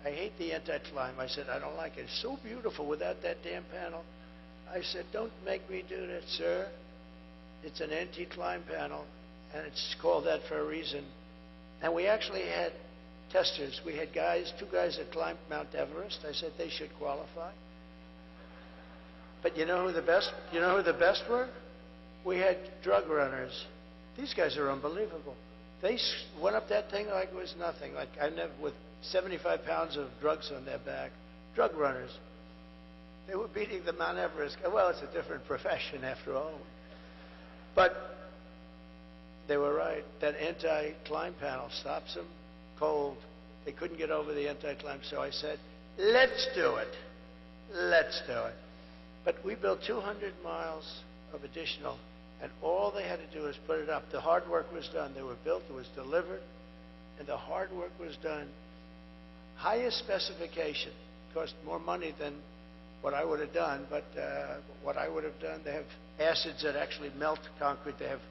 I hate the anti-climb. I said, I don't like it. It's so beautiful without that damn panel. I said, don't make me do that, sir. It's an anti-climb panel, and it's called that for a reason. And we actually had testers. We had two guys that climbed Mount Everest. I said they should qualify. But you know who the best were? We had drug runners. These guys are unbelievable. They went up that thing like it was nothing. Like with 75 pounds of drugs on their back. Drug runners. They were beating the Mount Everest. Well, it's a different profession after all. But they were right. That anti-climb panel stops them cold. They couldn't get over the anti-climb. So I said, let's do it. Let's do it. But we built 200 miles of additional, and all they had to do was put it up. The hard work was done. They were built, it was delivered, and the hard work was done. Highest specification. Cost more money than what I would have done, but what I would have done, they have acids that actually melt concrete. They have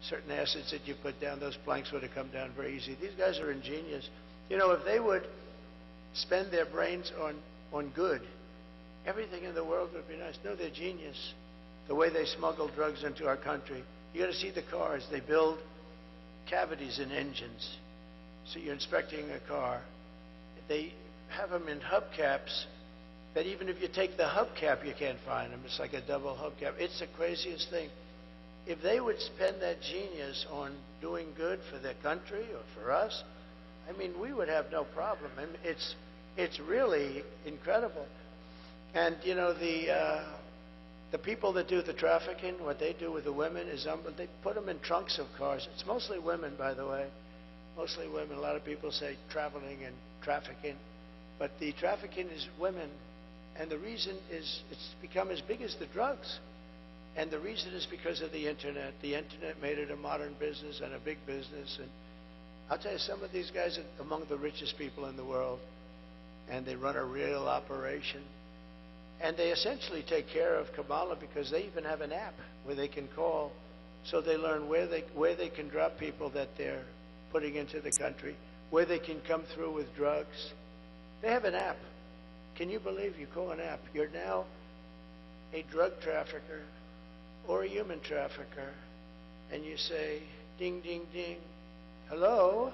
certain acids that you put down. Those planks would have come down very easy. These guys are ingenious. You know, if they would spend their brains on good, everything in the world would be nice. No, they're genius. The way they smuggle drugs into our country. You got to see the cars. They build cavities in engines. So you're inspecting a car. They have them in hubcaps that even if you take the hubcap, you can't find them. It's like a double hubcap. It's the craziest thing. If they would spend that genius on doing good for their country or for us, I mean, we would have no problem. I mean, it's really incredible. And, you know, the people that do the trafficking, what they do with the women is they put them in trunks of cars. It's mostly women, by the way. Mostly women. A lot of people say traveling and trafficking. But the trafficking is women. And the reason is it's become as big as the drugs. And the reason is because of the Internet. The Internet made it a modern business and a big business. And I'll tell you, some of these guys are among the richest people in the world. And they run a real operation. And they essentially take care of Kamala because they even have an app where they can call. So they learn where they can drop people that they're putting into the country, where they can come through with drugs. They have an app. Can you believe you call an app? You're now a drug trafficker or a human trafficker, and you say, ding, ding, ding, hello?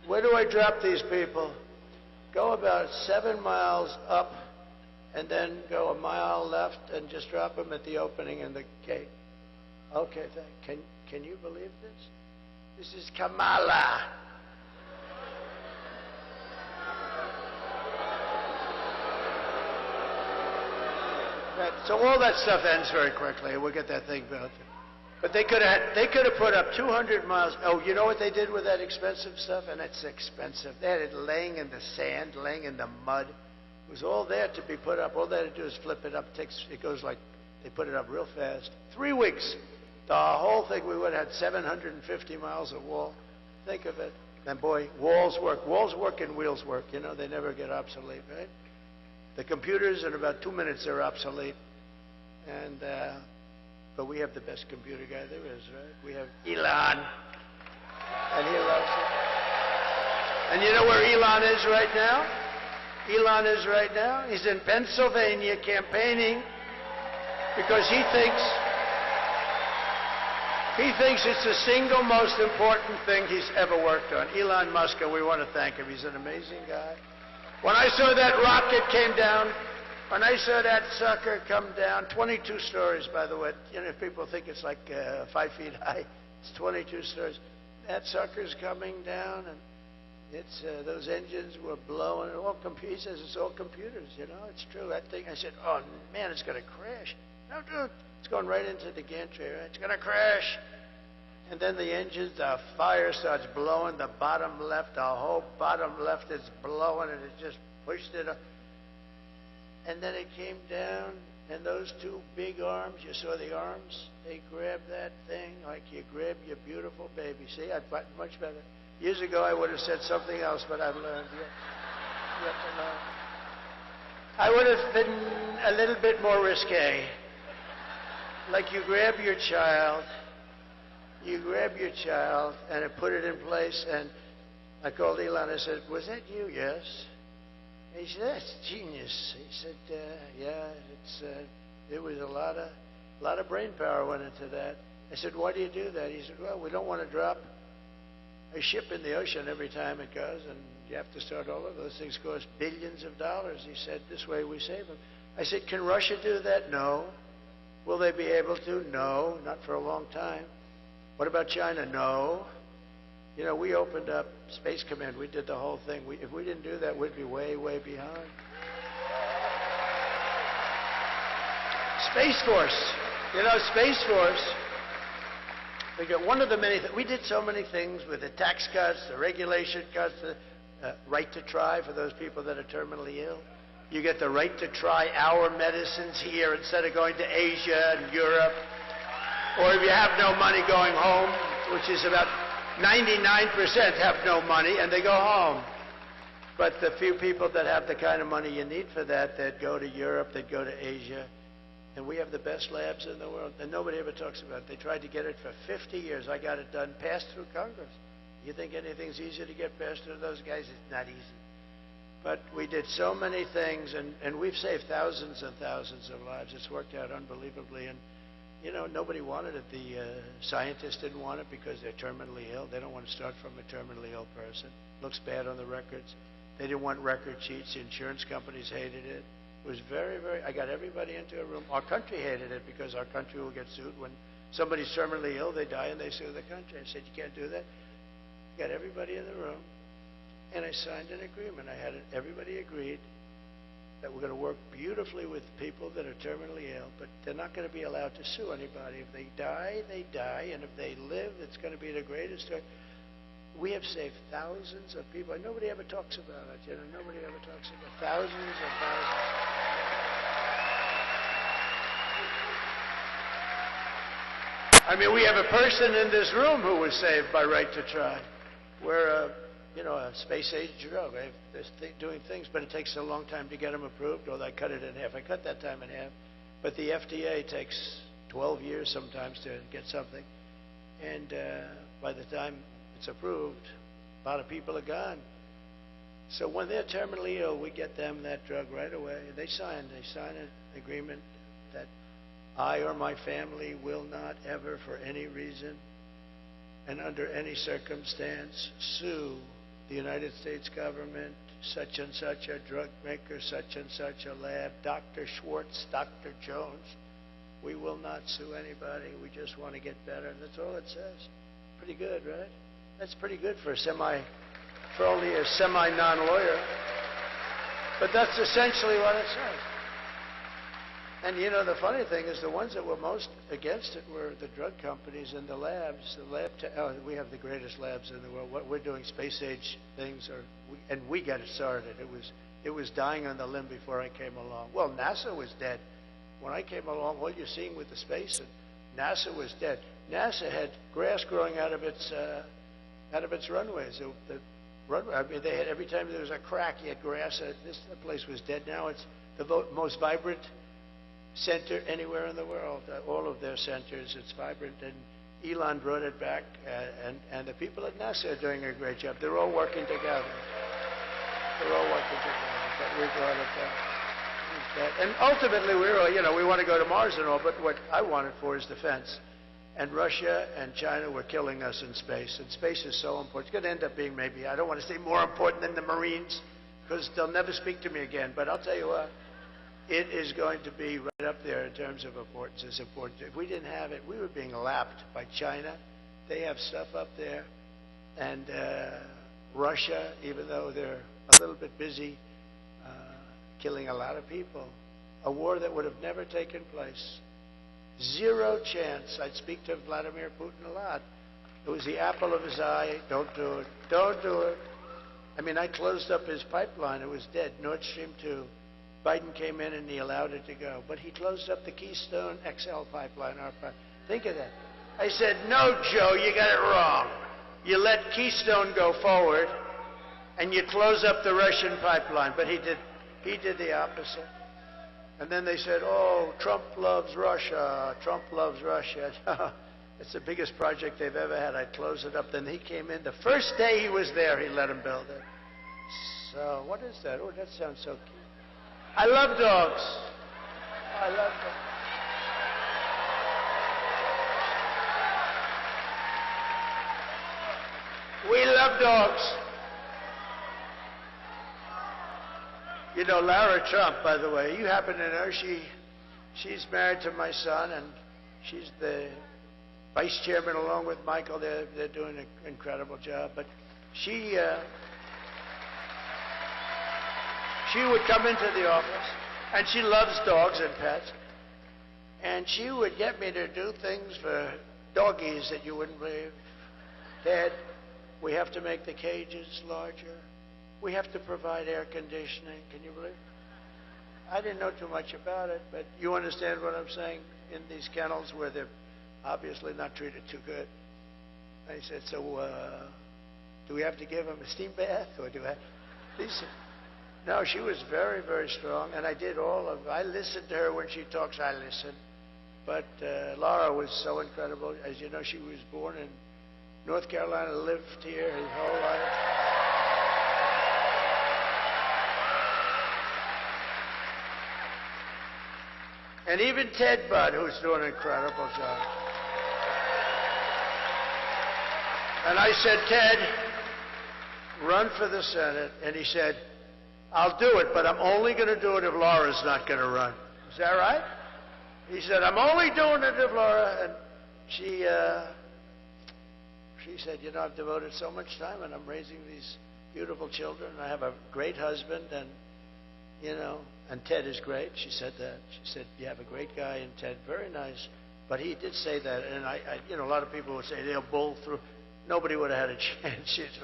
Where do I drop these people? Go about 7 miles up, and then go a mile left and just drop them at the opening in the gate. Okay, can you believe this? This is Kamala. So all that stuff ends very quickly. We'll get that thing built. But they could have put up 200 miles. Oh, you know what they did with that expensive stuff? And it's expensive. They had it laying in the sand, laying in the mud. It was all there to be put up. All they had to do is flip it up. It goes like, they put it up real fast. 3 weeks. The whole thing, we would have had 750 miles of wall. Think of it. And boy, walls work. Walls work and wheels work. You know, they never get obsolete, right? The computers, in about 2 minutes, they're obsolete. And, but we have the best computer guy there is, right? We have Elon. And he loves it. And you know where Elon is right now? Elon is right now. He's in Pennsylvania campaigning because he thinks it's the single most important thing he's ever worked on. Elon Musk, and we want to thank him. He's an amazing guy. When I saw that rocket came down, when I saw that sucker come down, 22 stories, by the way. You know, people think it's like 5 feet high. It's 22 stories. That sucker's coming down, and it's those engines were blowing. He says it's all computers. You know, it's true. That thing. I said, oh man, it's going to crash. No, dude, it's going right into the gantry. Right? It's going to crash. And then the engines, the fire starts blowing. The bottom left, the whole bottom left is blowing, and it just pushed it up. And then it came down, and those two big arms, you saw the arms? They grabbed that thing like you grab your beautiful baby. See, I'd gotten much better. Years ago, I would have said something else, but I've learned. You have to learn. I would have been a little bit more risque. Like you grab your child, and put it in place, and I called Elon. I said, was that you? Yes. He said, that's genius. He said, yeah, there was a lot of brain power went into that. I said, why do you do that? He said, well, we don't want to drop a ship in the ocean every time it goes, and you have to start all over. Those things cost billions of dollars. He said, this way we save them. I said, can Russia do that? No. Will they be able to? No, not for a long time. What about China? No. You know, we opened up Space Command. We did the whole thing. If we didn't do that, we'd be way, way behind. Space Force. You know, Space Force. We got one of the many things. We did so many things with the tax cuts, the regulation cuts, the right to try for those people that are terminally ill. You get the right to try our medicines here instead of going to Asia and Europe. Or if you have no money, going home, which is about 99% have no money, and they go home. But the few people that have the kind of money you need for that, they'd go to Europe, they'd go to Asia. And we have the best labs in the world, and nobody ever talks about it. They tried to get it for 50 years. I got it done, passed through Congress. You think anything's easier to get passed through those guys? It's not easy. But we did so many things, and we've saved thousands and thousands of lives. It's worked out unbelievably. And, you know, nobody wanted it. The scientists didn't want it because they're terminally ill. They don't want to start from a terminally ill person. Looks bad on the records. They didn't want record sheets. The insurance companies hated it. It was very, very, I got everybody into a room. Our country hated it because our country will get sued. When somebody's terminally ill, they die and they sue the country. I said, you can't do that. Got everybody in the room, and I signed an agreement. Everybody agreed that we're going to work beautifully with people that are terminally ill, but they're not going to be allowed to sue anybody. If they die, they die, and if they live, it's going to be the greatest story. We have saved thousands of people, and nobody ever talks about it. You know, nobody ever talks about thousands and thousands. I mean, we have a person in this room who was saved by Right to Try. We're a space-age drug. They're doing things, but it takes a long time to get them approved, or they cut it in half. I cut that time in half. But the FDA takes 12 years sometimes to get something. And by the time it's approved, a lot of people are gone. So when they're terminally ill, we get them that drug right away. They sign an agreement that I or my family will not ever, for any reason and under any circumstance, sue the United States government, such and such a drug maker, such and such a lab, Dr. Schwartz, Dr. Jones. We will not sue anybody. We just want to get better. That's all it says. Pretty good, right? That's pretty good for only a semi-non-lawyer. But that's essentially what it says. And, you know, the funny thing is the ones that were most against it were the drug companies and the labs. We have the greatest labs in the world. What we're doing, space-age things, and we got it started. It was dying on the limb before I came along. Well, NASA was dead. When I came along, all you're seeing with the space, and NASA was dead. NASA had grass growing out of its runways. I mean, they had, every time there was a crack, you had grass. This place was dead. Now it's the most vibrant center anywhere in the world. All of their centers, it's vibrant. And Elon brought it back, and the people at NASA are doing a great job. They're all working together. But we brought it back. And ultimately, we want to go to Mars and all, but what I want it for is defense. And Russia and China were killing us in space. And space is so important. It's going to end up being maybe, I don't want to say more important than the Marines, because they'll never speak to me again. But I'll tell you what, it is going to be right up there in terms of importance. It's important. If we didn't have it, we were being lapped by China. They have stuff up there. And Russia, even though they're a little bit busy killing a lot of people, a war that would have never taken place. Zero chance. I'd speak to Vladimir Putin a lot. It was the apple of his eye. Don't do it. Don't do it. I mean, I closed up his pipeline. It was dead. Nord Stream 2. Biden came in and he allowed it to go. But he closed up the Keystone XL pipeline. Think of that. I said, no, Joe, you got it wrong. You let Keystone go forward and you close up the Russian pipeline. But he did the opposite. And then they said, oh, Trump loves Russia. Trump loves Russia. It's the biggest project they've ever had. I'd close it up. Then he came in. The first day he was there, he let him build it. So what is that? Oh, that sounds so cute. I love dogs. I love dogs. We love dogs. You know, Lara Trump, by the way, you happen to know she's married to my son, and she's the vice chairman along with Michael. They're doing an incredible job. But she would come into the office, and she loves dogs and pets, and she would get me to do things for doggies that you wouldn't believe. Dad, we have to make the cages larger. We have to provide air conditioning. Can you believe? I didn't know too much about it, but you understand what I'm saying? In these kennels where they're obviously not treated too good. I said, so do we have to give them a steam bath, or do I? He said, no, she was very, very strong, and I listened to her when she talks, I listen. But Laura was so incredible. As you know, she was born in North Carolina, lived here her whole life. And even Ted Budd, who's doing an incredible job. And I said, Ted, run for the Senate. And he said, I'll do it, but I'm only going to do it if Laura's not going to run. Is that right? He said, I'm only doing it if Laura. And she said, you know, I've devoted so much time, and I'm raising these beautiful children. And I have a great husband, and, you know, and Ted is great. She said that. She said, you have a great guy, and Ted, very nice. But he did say that, and you know, a lot of people would say they'll bull through. Nobody would have had a chance. She's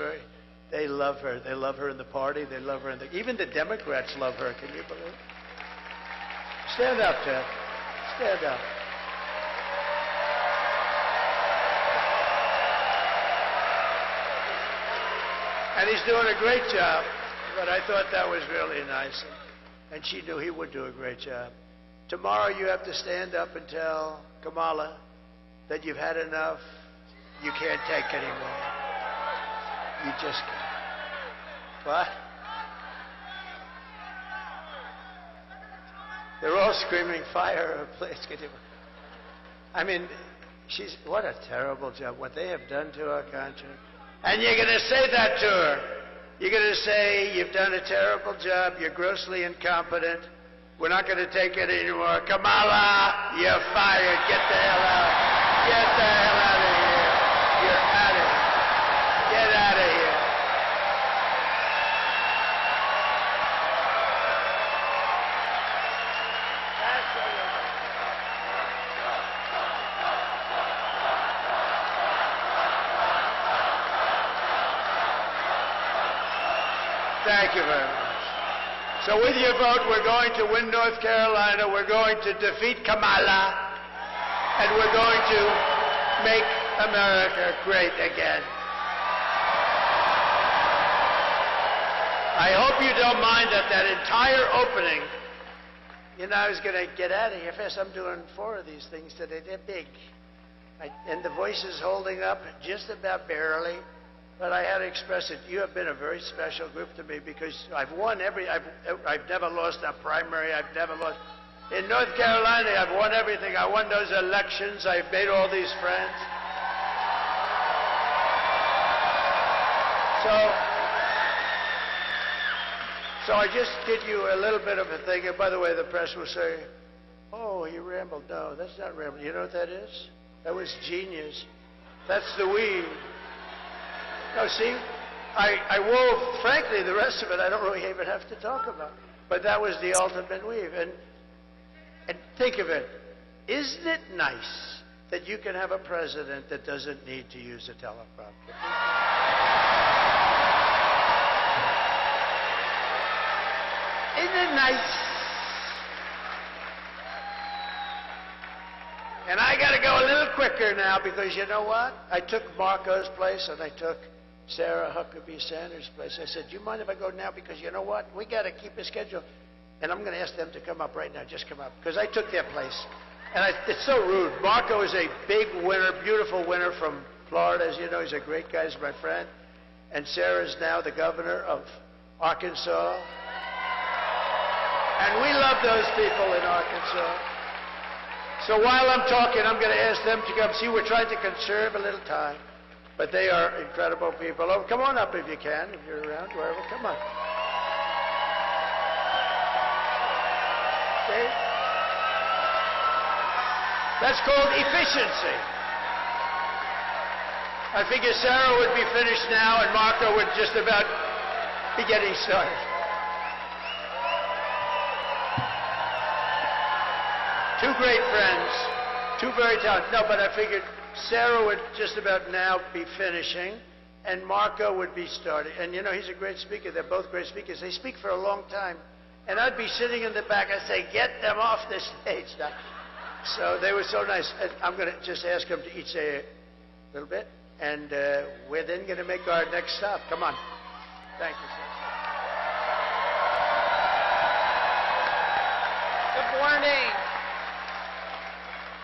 they love her. They love her in the party. They love her even the Democrats love her. Can you believe it? Stand up, Ted. Stand up. And he's doing a great job, but I thought that was really nice. And she knew he would do a great job. Tomorrow you have to stand up and tell Kamala that you've had enough. You can't take anymore. You just can't. What? They're all screaming, fire her, please. I mean, what a terrible job, what they have done to our country. And you're going to say that to her. You're going to say, you've done a terrible job, you're grossly incompetent, we're not going to take it anymore. Kamala, you're fired. Get the hell out. Get the hell out of here. You're out of here. Get out of here. Thank you very much. So with your vote, we're going to win North Carolina, we're going to defeat Kamala, and we're going to make America great again. I hope you don't mind that entire opening, you know, I was going to get out of here fast. I'm doing 4 of these things today. They're big. And the voice is holding up just about barely. But I had to express it. You have been a very special group to me because I've won I've never lost a primary. I've never lost. In North Carolina, I've won everything. I won those elections. I've made all these friends. So I just give you a little bit of a thing. And by the way, the press will say, oh, he rambled. No, that's not rambling. You know what that is? That was genius. That's the weed. No, see, I wove, frankly, the rest of it I don't really even have to talk about. But that was the ultimate weave. And think of it. Isn't it nice that you can have a president that doesn't need to use a teleprompter? Isn't it nice? And I got to go a little quicker now because you know what? I took Marco's place and I took Sarah Huckabee Sanders' place. I said, do you mind if I go now? Because you know what? We got to keep a schedule. And I'm going to ask them to come up right now. Just come up. Because I took their place. And it's so rude. Marco is a big winner, beautiful winner from Florida. As you know, he's a great guy. He's my friend. And Sarah's now the governor of Arkansas. And we love those people in Arkansas. So while I'm talking, I'm going to ask them to come. See, we're trying to conserve a little time. But they are incredible people. Oh, come on up if you can, if you're around, wherever. Come on. See? That's called efficiency. I figure Sarah would be finished now and Marco would just about be getting started. Two great friends, two very talented. No, but I figured Sarah would just about now be finishing, and Marco would be starting. And you know, he's a great speaker. They're both great speakers. They speak for a long time. And I'd be sitting in the back. I'd say, get them off the stage now. So they were so nice. And I'm going to just ask them to each say a little bit. And we're then going to make our next stop. Come on. Thank you, sir. Good morning.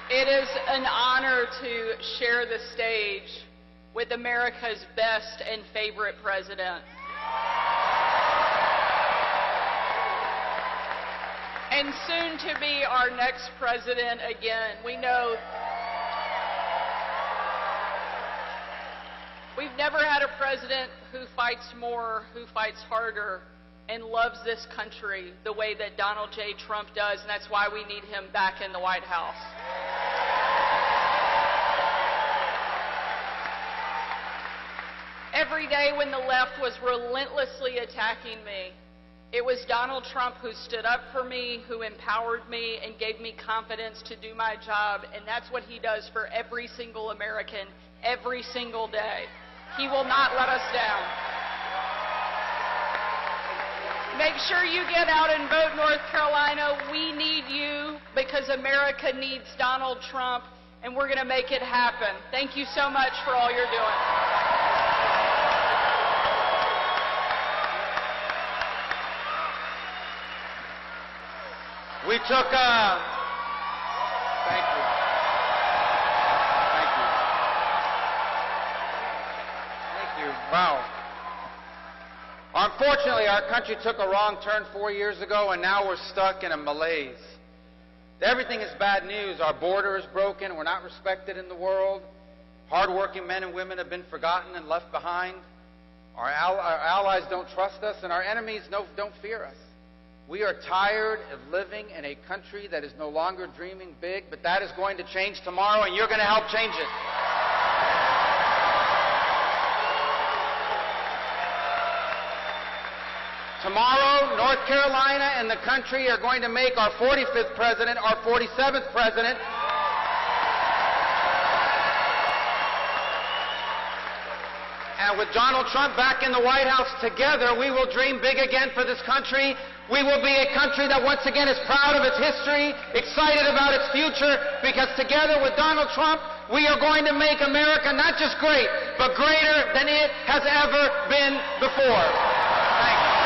It is an honor to share the stage with America's best and favorite president. And soon to be our next president again. We know we've never had a president who fights more, who fights harder, and loves this country the way that Donald J. Trump does, and that's why we need him back in the White House. Every day when the left was relentlessly attacking me, it was Donald Trump who stood up for me, who empowered me, and gave me confidence to do my job, and that's what he does for every single American, every single day. He will not let us down. Make sure you get out and vote, North Carolina. We need you because America needs Donald Trump, and we're going to make it happen. Thank you so much for all you're doing. We took thank you. Thank you. Thank you. Wow. Unfortunately, our country took a wrong turn 4 years ago, and now we're stuck in a malaise. Everything is bad news. Our border is broken. We're not respected in the world. Hardworking men and women have been forgotten and left behind. Our allies don't trust us, and our enemies don't fear us. We are tired of living in a country that is no longer dreaming big, but that is going to change tomorrow, and you're going to help change it. Tomorrow, North Carolina and the country are going to make our 45th president our 47th president. And with Donald Trump back in the White House, together we will dream big again for this country. We will be a country that once again is proud of its history, excited about its future, because together with Donald Trump, we are going to make America not just great, but greater than it has ever been before. Thank you.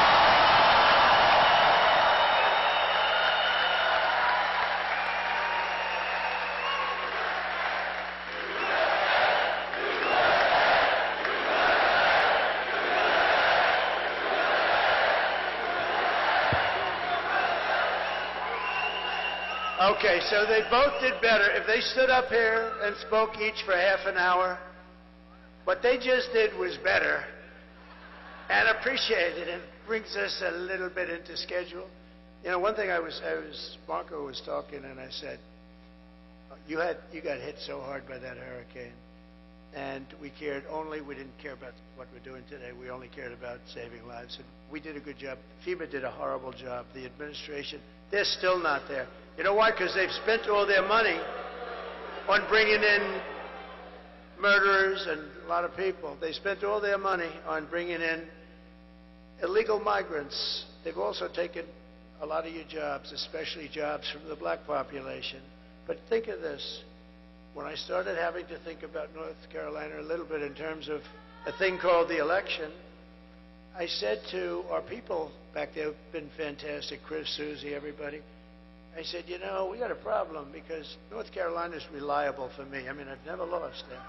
Okay, so they both did better. If they stood up here and spoke each for half an hour, what they just did was better and appreciated and brings us a little bit into schedule. You know, one thing Marco was talking and I said, you got hit so hard by that hurricane, and we didn't care about what we're doing today. We only cared about saving lives, and we did a good job. FEMA did a horrible job. The administration, they're still not there. You know why? Because they've spent all their money on bringing in murderers and a lot of people. They spent all their money on bringing in illegal migrants. They've also taken a lot of your jobs, especially jobs from the black population. But think of this. When I started having to think about North Carolina a little bit in terms of a thing called the election, I said to our people back there who've been fantastic, Chris, Susie, everybody, I said, you know, we got a problem because North Carolina's reliable for me. I mean, I've never lost there.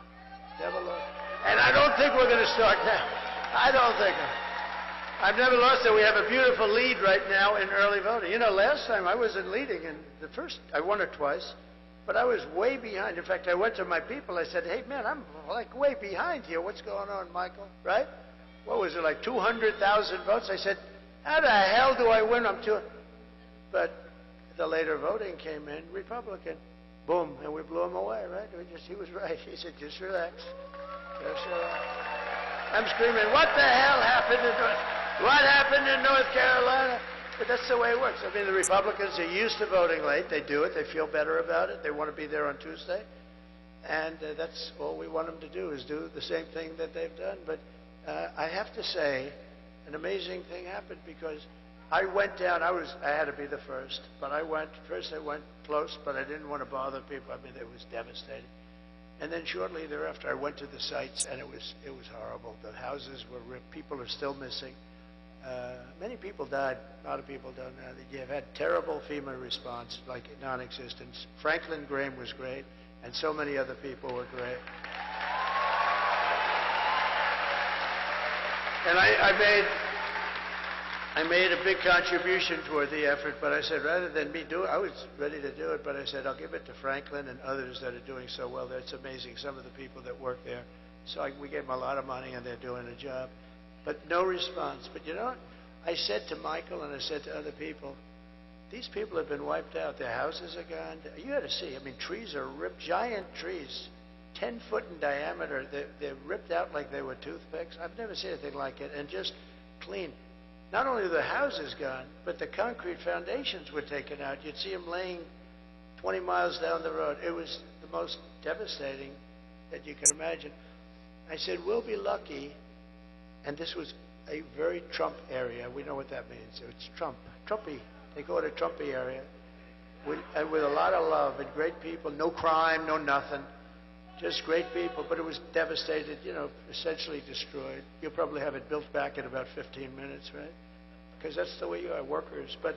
Never lost. And I don't think we're going to start now. I don't think. I've never lost there. We have a beautiful lead right now in early voting. You know, last time I wasn't leading, and I won it twice, but I was way behind. In fact, I went to my people. I said, hey, man, I'm like way behind here. What's going on, Michael? Right? What was it, like 200,000 votes? I said, how the hell do I win? But the later voting came in, Republican. Boom, and we blew him away, right? He was right. He said, just relax. Just relax. I'm screaming, what the hell happened in North Carolina? But that's the way it works. I mean, the Republicans are used to voting late. They do it. They feel better about it. They want to be there on Tuesday. And that's all we want them to do, is do the same thing that they've done. But I have to say, an amazing thing happened, because I went down. I had to be the first, but I went close, but I didn't want to bother people. I mean, it was devastating. And then shortly thereafter, I went to the sites, and it was horrible. The houses were ripped. People are still missing. Many people died. A lot of people don't know. You've had terrible FEMA response, like non-existent. Franklin Graham was great, and so many other people were great. And I made a big contribution toward the effort, but I said rather than me do it, I was ready to do it, but I said I'll give it to Franklin and others that are doing so well. It's amazing, some of the people that work there. So we gave them a lot of money, and they're doing a job. But no response. But you know what? I said to Michael and I said to other people, these people have been wiped out. Their houses are gone. You got to see. I mean, trees are ripped, giant trees, 10 foot in diameter. They're ripped out like they were toothpicks. I've never seen anything like it. And just clean. Not only are the houses gone, but the concrete foundations were taken out. You'd see them laying 20 miles down the road. It was the most devastating that you can imagine. I said, we'll be lucky. And this was a very Trump area. We know what that means. It's Trump. Trumpy. They call it a Trumpy area. And with a lot of love and great people. No crime, no nothing. Just great people. But it was devastated, you know, essentially destroyed. You'll probably have it built back in about 15 minutes, right? Because that's the way you are, workers. But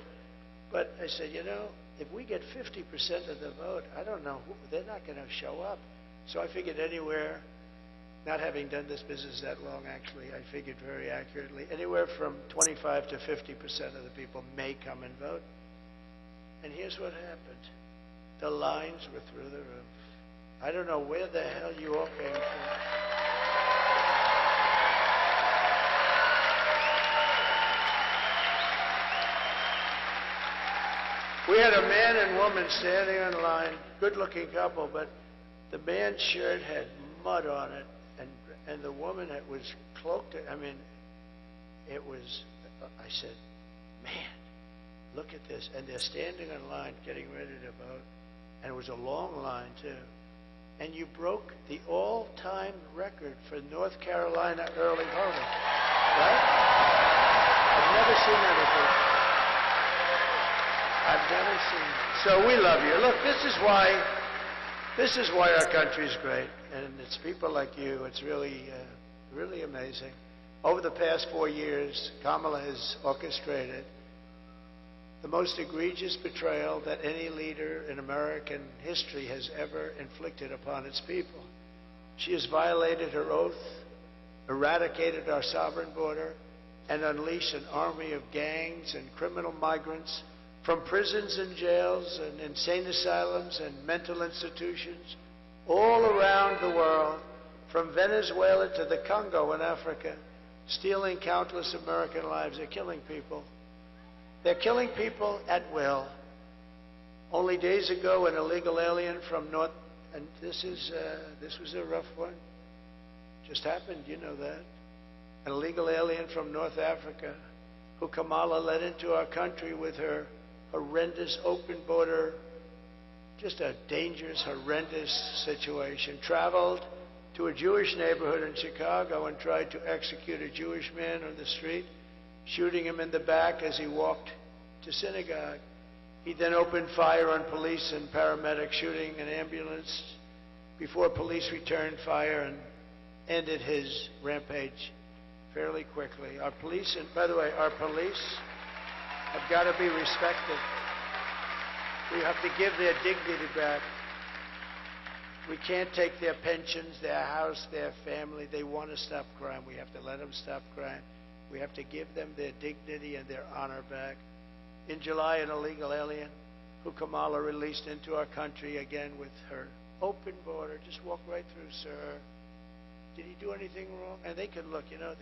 I said, you know, if we get 50% of the vote, I don't know, they're not going to show up. So I figured anywhere, not having done this business that long, actually, I figured very accurately, anywhere from 25 to 50% of the people may come and vote. And here's what happened. The lines were through the roof. I don't know where the hell you all came from. We had a man and woman standing in line, good-looking couple, but the man's shirt had mud on it, and the woman, it was cloaked. I mean, it was, I said, man, look at this. And they're standing in line getting ready to vote. And it was a long line, too. And you broke the all-time record for North Carolina early voting. Right? I've never seen anything. I've never seen it. So we love you. Look, this is why our country's great. And it's people like you. It's really, really amazing. Over the past 4 years, Kamala has orchestrated the most egregious betrayal that any leader in American history has ever inflicted upon its people. She has violated her oath, eradicated our sovereign border, and unleashed an army of gangs and criminal migrants from prisons and jails and insane asylums and mental institutions all around the world, from Venezuela to the Congo in Africa, stealing countless American lives. They're killing people. They're killing people at will. Only days ago, an illegal alien from North, and this was a rough one. Just happened, you know that. An illegal alien from North Africa, who Kamala let into our country with her horrendous open border, just a dangerous, horrendous situation, traveled to a Jewish neighborhood in Chicago and tried to execute a Jewish man on the street, shooting him in the back as he walked to synagogue. He then opened fire on police and paramedics, shooting an ambulance before police returned fire and ended his rampage fairly quickly. Our police, and by the way, our police have got to be respected. We have to give their dignity back. We can't take their pensions, their house, their family. They want to stop crime. We have to let them stop crime. We have to give them their dignity and their honor back. In July, an illegal alien who Kamala released into our country again with her open border, just walk right through, sir. Did he do anything wrong? And they could look, you know,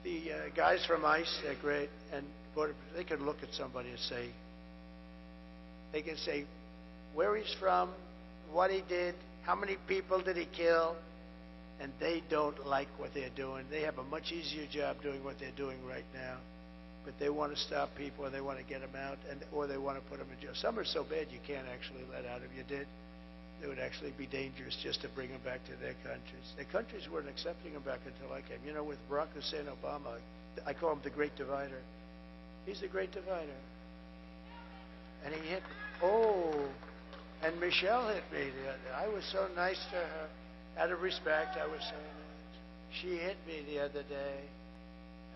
the guys from ICE, they're great, and they could look at somebody and say, they can say where he's from, what he did, how many people did he kill, and they don't like what they're doing. They have a much easier job doing what they're doing right now, but they want to stop people and they want to get them out, or they want to put them in jail. Some are so bad you can't actually let out. If you did, it would actually be dangerous just to bring them back to their countries. Their countries weren't accepting them back until I came. You know, with Barack Hussein Obama, I call him the Great Divider. He's the great divider. And he hit me. Oh, and Michelle hit me the other day. I was so nice to her. Out of respect, I was so nice. She hit me the other day.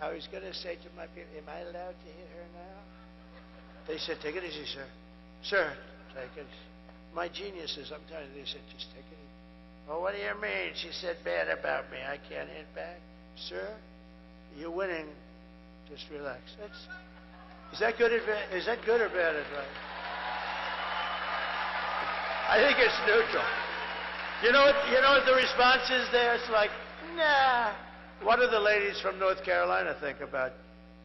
I was going to say to my people, am I allowed to hit her now? They said, take it easy, sir. Sir, take it. My geniuses, I'm telling you, they said, just take it easy. Well, what do you mean? She said bad about me. I can't hit back. Sir, you're winning. Just relax. Is that good or bad advice? I think it's neutral. You know what the response is there? It's like, nah. What do the ladies from North Carolina think about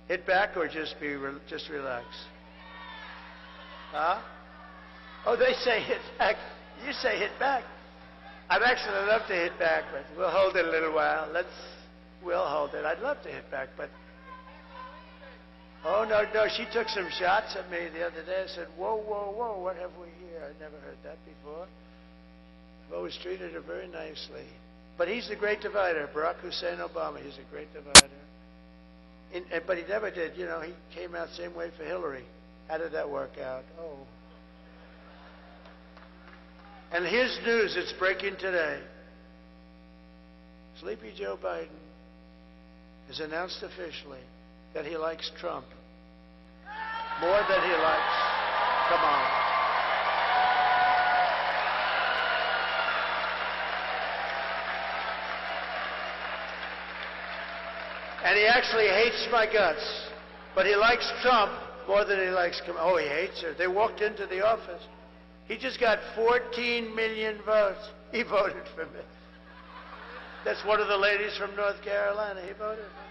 hit back or just relax? Huh? Oh, they say hit back. You say hit back. I'd actually love to hit back, but we'll hold it a little while. We'll hold it. I'd love to hit back, but oh no, she took some shots at me the other day. I said, whoa, what have we here? I'd never heard that before. I've always treated her very nicely. But he's the great divider, Barack Hussein Obama. He's a great divider. But he never did. You know, he came out the same way for Hillary. How did that work out? Oh. And here's news. It's breaking today. Sleepy Joe Biden has announced officially that he likes Trump more than he likes Kamala. And he actually hates my guts. But he likes Trump more than he likes Kamala. Oh, he hates her. They walked into the office. He just got 14 million votes. He voted for me. That's one of the ladies from North Carolina. He voted for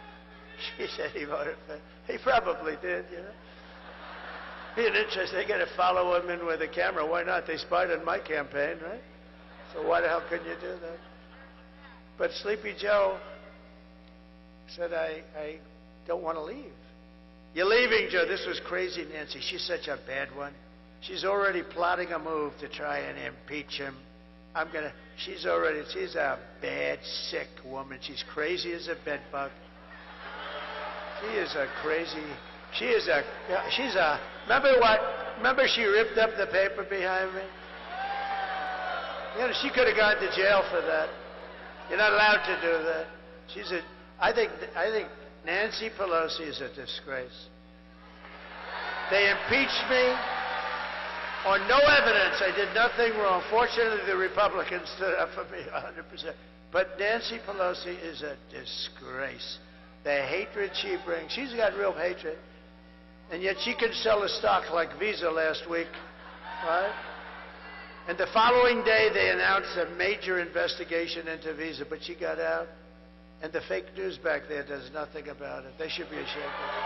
me. She said he voted for me. He probably did, you know. Being interesting, they got to follow him in with a camera. Why not? They spied on my campaign, right? So why the hell couldn't you do that? But Sleepy Joe said, I don't want to leave. You're leaving, Joe. This was crazy, Nancy. She's such a bad one. She's already plotting a move to try and impeach him. She's a bad, sick woman. She's crazy as a bedbug. Remember she ripped up the paper behind me? You know, she could have gone to jail for that. You're not allowed to do that. I think Nancy Pelosi is a disgrace. They impeached me on no evidence. I did nothing wrong. Fortunately, the Republicans stood up for me 100%. But Nancy Pelosi is a disgrace. The hatred she brings. She's got real hatred. And yet she can sell a stock like Visa last week. Right? And the following day, they announced a major investigation into Visa, but she got out. And the fake news back there does nothing about it. They should be ashamed of it.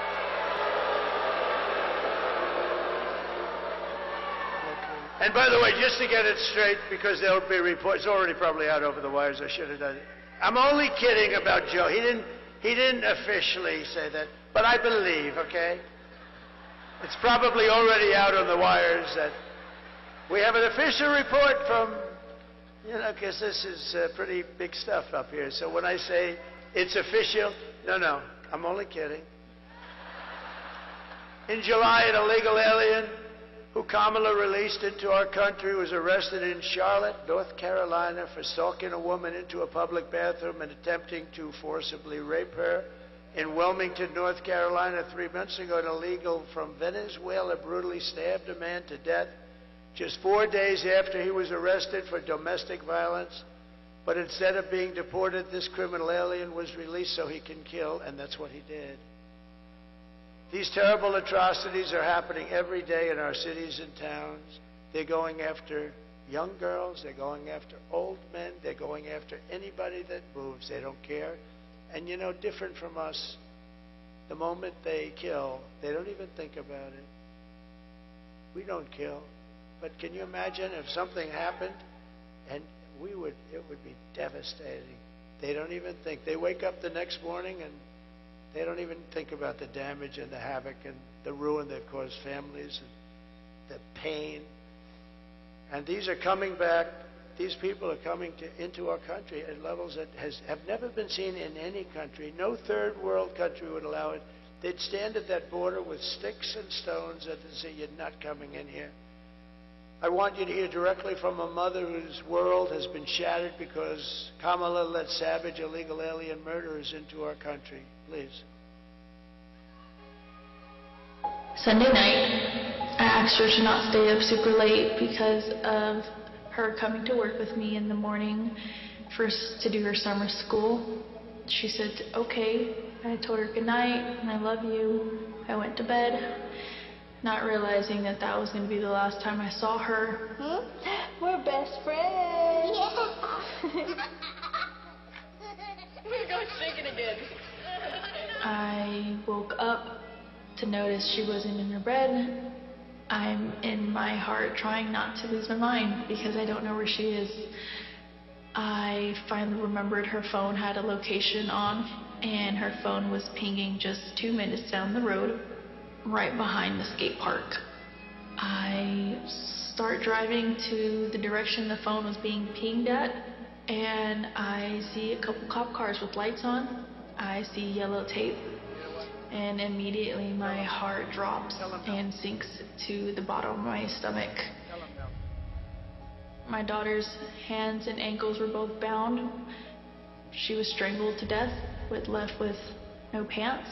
And by the way, just to get it straight, because there'll be reports, it's already probably out over the wires, I should have done it. I'm only kidding about Joe. He didn't officially say that, but I believe, okay? It's probably already out on the wires that we have an official report from, you know, because this is pretty big stuff up here. So when I say it's official, no, I'm only kidding. In July, an illegal alien who Kamala released into our country was arrested in Charlotte, North Carolina, for stalking a woman into a public bathroom and attempting to forcibly rape her. In Wilmington, North Carolina, 3 months ago, an illegal from Venezuela brutally stabbed a man to death just 4 days after he was arrested for domestic violence. But instead of being deported, this criminal alien was released so he can kill, and that's what he did. These terrible atrocities are happening every day in our cities and towns. They're going after young girls. They're going after old men. They're going after anybody that moves. They don't care. And, you know, different from us, the moment they kill, they don't even think about it. We don't kill. But can you imagine if something happened and it would be devastating. They don't even think. They wake up the next morning and they don't even think about the damage and the havoc and the ruin they've caused families and the pain. And these are coming back. These people are coming into our country at levels that have never been seen in any country. No third world country would allow it. they'd stand at that border with sticks and stones and say, "You're not coming in here." I want you to hear directly from a mother whose world has been shattered because Kamala let savage illegal alien murderers into our country. Please. Sunday night, I asked her to not stay up super late because of her coming to work with me in the morning to do her summer school. She said, okay. I told her good night and I love you. I went to bed, not realizing that that was going to be the last time I saw her. We're best friends. Yeah. We're going shaking again. I woke up to notice she wasn't in her bed. I'm in my heart trying not to lose my mind because I don't know where she is. I finally remembered her phone had a location on, and her phone was pinging just 2 minutes down the road, right behind the skate park. I start driving to the direction the phone was being pinged at, and I see a couple cop cars with lights on. I see yellow tape, and immediately my heart drops and sinks to the bottom of my stomach. My daughter's hands and ankles were both bound. She was strangled to death, left with no pants.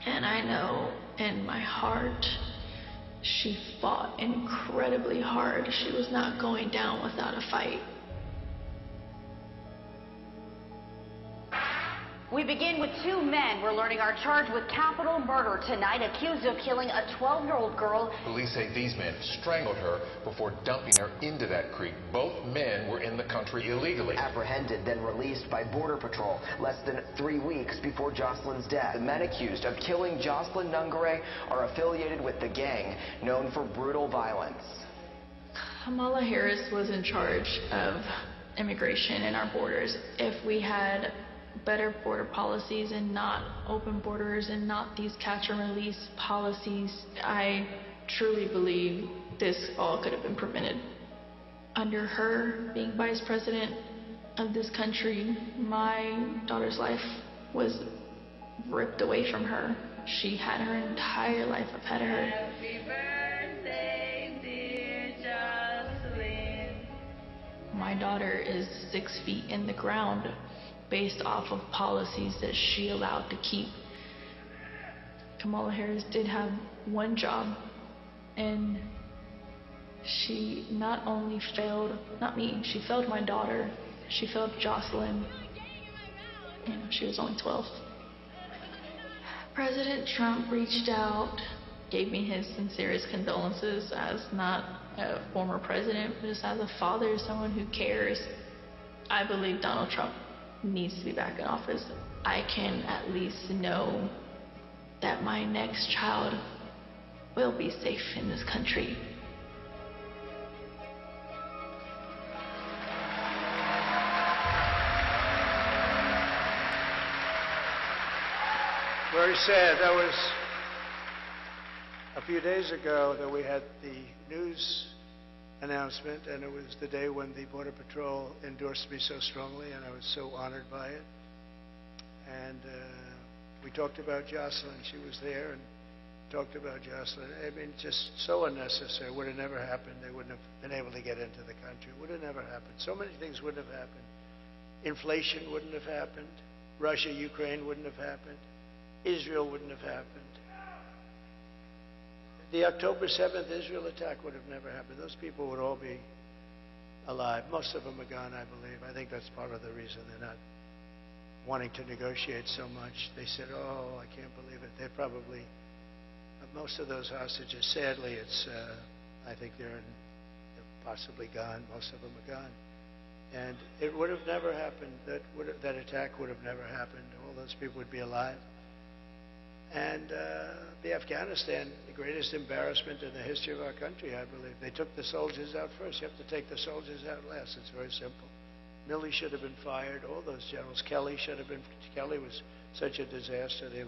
And I know in my heart she fought incredibly hard. She was not going down without a fight. We begin with two men we're learning are charged with capital murder tonight, accused of killing a 12-year-old girl. Police say these men strangled her before dumping her into that creek. Both men were in the country illegally. Apprehended, then released by Border Patrol less than 3 weeks before Jocelyn's death. The men accused of killing Jocelyn Nungare are affiliated with the gang known for brutal violence. Kamala Harris was in charge of immigration in our borders. If we had better border policies and not open borders and not these catch and release policies, I truly believe this all could have been prevented. Under her being vice president of this country, my daughter's life was ripped away from her. She had her entire life ahead of her. Happy birthday, dear Jocelyn. My daughter is 6 feet in the ground based off of policies that she allowed to keep. Kamala Harris did have one job, and she not only failed, not me, she failed my daughter, she failed Jocelyn. You know, she was only 12. President Trump reached out, gave me his sincerest condolences as not a former president, but just as a father, someone who cares. I believe Donald Trump needs to be back in office. I can at least know that my next child will be safe in this country. Very sad. That was a few days ago that we had the news announcement, and it was the day when the Border Patrol endorsed me so strongly, and I was so honored by it. And we talked about Jocelyn. She was there and talked about Jocelyn. I mean, just so unnecessary. Would have never happened. They wouldn't have been able to get into the country. Would have never happened. So many things wouldn't have happened. Inflation wouldn't have happened. Russia, Ukraine wouldn't have happened. Israel wouldn't have happened. The October 7th Israel attack would have never happened. Those people would all be alive. Most of them are gone, I believe. I think that's part of the reason they're not wanting to negotiate so much. They said, oh, I can't believe it. They're probably, most of those hostages, sadly, I think they're possibly gone. Most of them are gone. And it would have never happened. That attack would have never happened. All those people would be alive. And the Afghanistan, the greatest embarrassment in the history of our country, I believe. They took the soldiers out first. You have to take the soldiers out last. It's very simple. Milley should have been fired. All those generals. Kelly should have been. Kelly was such a disaster. They,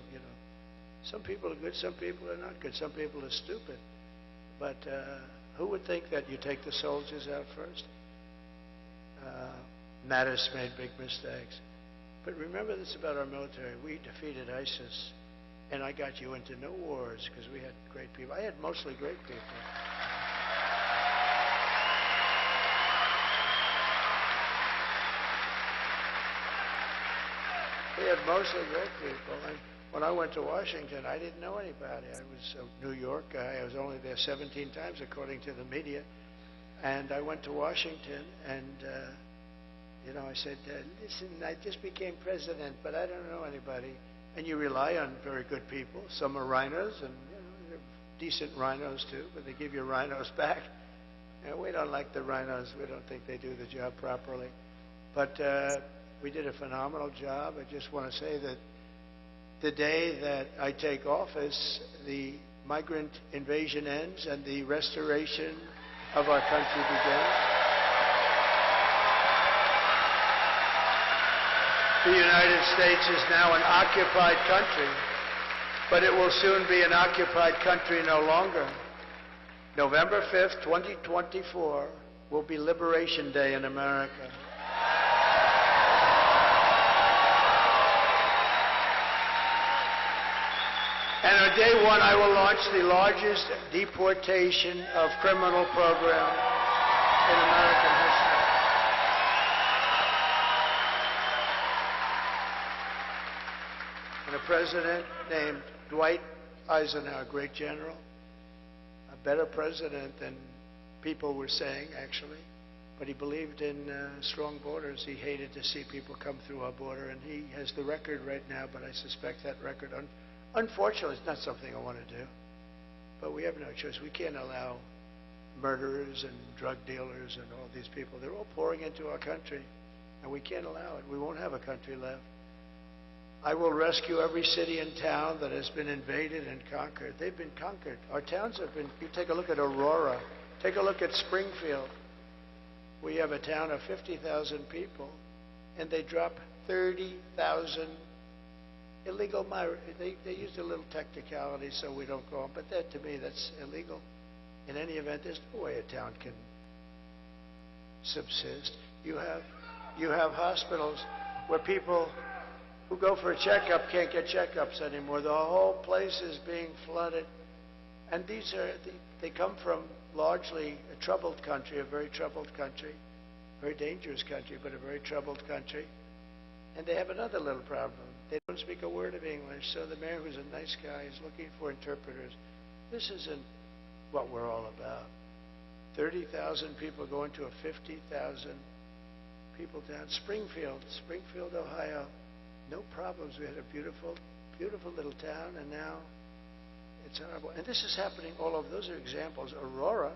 some people are good. Some people are not good. Some people are stupid. But who would think that you take the soldiers out first? Mattis made big mistakes. But remember this about our military. We defeated ISIS, and I got you into no wars because we had great people. I had mostly great people. We had mostly great people. And when I went to Washington, I didn't know anybody. I was a New York guy. I was only there 17 times, according to the media. And I went to Washington, and I said, listen, I just became president, but I don't know anybody. And you rely on very good people. Some are rhinos, and they're decent rhinos too, but they give you rhinos back. We don't like the rhinos. We don't think they do the job properly. But we did a phenomenal job. I just want to say that the day that I take office, the migrant invasion ends and the restoration of our country begins. The United States is now an occupied country, but it will soon be an occupied country no longer. November 5th, 2024 will be Liberation Day in America. And on day one, I will launch the largest deportation of criminal program in American history. And a president named Dwight Eisenhower, great general, a better president than people were saying, actually. But he believed in strong borders. He hated to see people come through our border, and he has the record right now, but I suspect that record, unfortunately, it's not something I want to do. But we have no choice. We can't allow murderers and drug dealers and all these people. They're all pouring into our country, and we can't allow it. We won't have a country left. I will rescue every city and town that has been invaded and conquered. They've been conquered. Our towns have been, you take a look at Aurora, take a look at Springfield. We have a town of 50,000 people, and they drop 30,000 illegal migrants. They used a little technicality so we don't go on, but that, to me, that's illegal. In any event, there's no way a town can subsist. You have hospitals where people who go for a checkup can't get checkups anymore. The whole place is being flooded. And they come from largely a troubled country, a very troubled country, very dangerous country, but a very troubled country. And they have another little problem. They don't speak a word of English, so the mayor, who's a nice guy, is looking for interpreters. This isn't what we're all about. 30,000 people going to a 50,000 people town. Springfield, Ohio. No problems. We had a beautiful, beautiful little town, and now it's horrible. And this is happening all over. Those are examples. Aurora,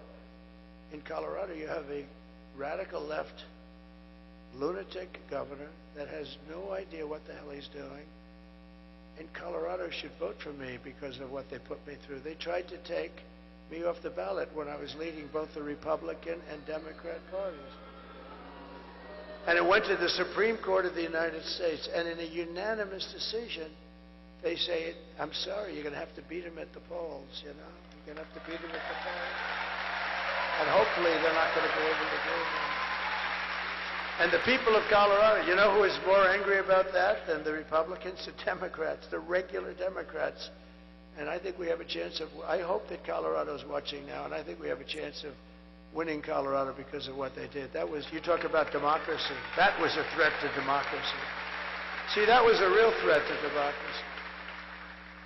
in Colorado, you have a radical left lunatic governor that has no idea what the hell he's doing. And Colorado should vote for me because of what they put me through. They tried to take me off the ballot when I was leading both the Republican and Democrat parties. And it went to the Supreme Court of the United States, and in a unanimous decision, they say, I'm sorry, you're going to have to beat them at the polls, You're going to have to beat them at the polls. And hopefully they're not going to be able to do that. And the people of Colorado, you know who is more angry about that than the Republicans? The Democrats, the regular Democrats. And I think we have a chance of, I hope that Colorado's watching now, and I think we have a chance of winning Colorado because of what they did. That was, you talk about democracy. That was a threat to democracy. See, that was a real threat to democracy.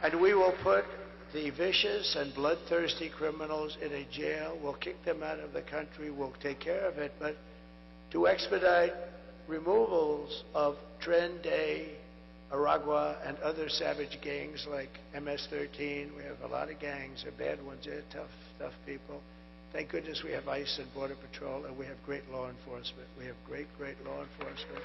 And we will put the vicious and bloodthirsty criminals in a jail. We'll kick them out of the country. We'll take care of it. But to expedite removals of Tren Day, Aragua, and other savage gangs like MS-13, we have a lot of gangs. They're bad ones. They're tough people. Thank goodness we have ICE and Border Patrol, and we have great law enforcement. We have great law enforcement.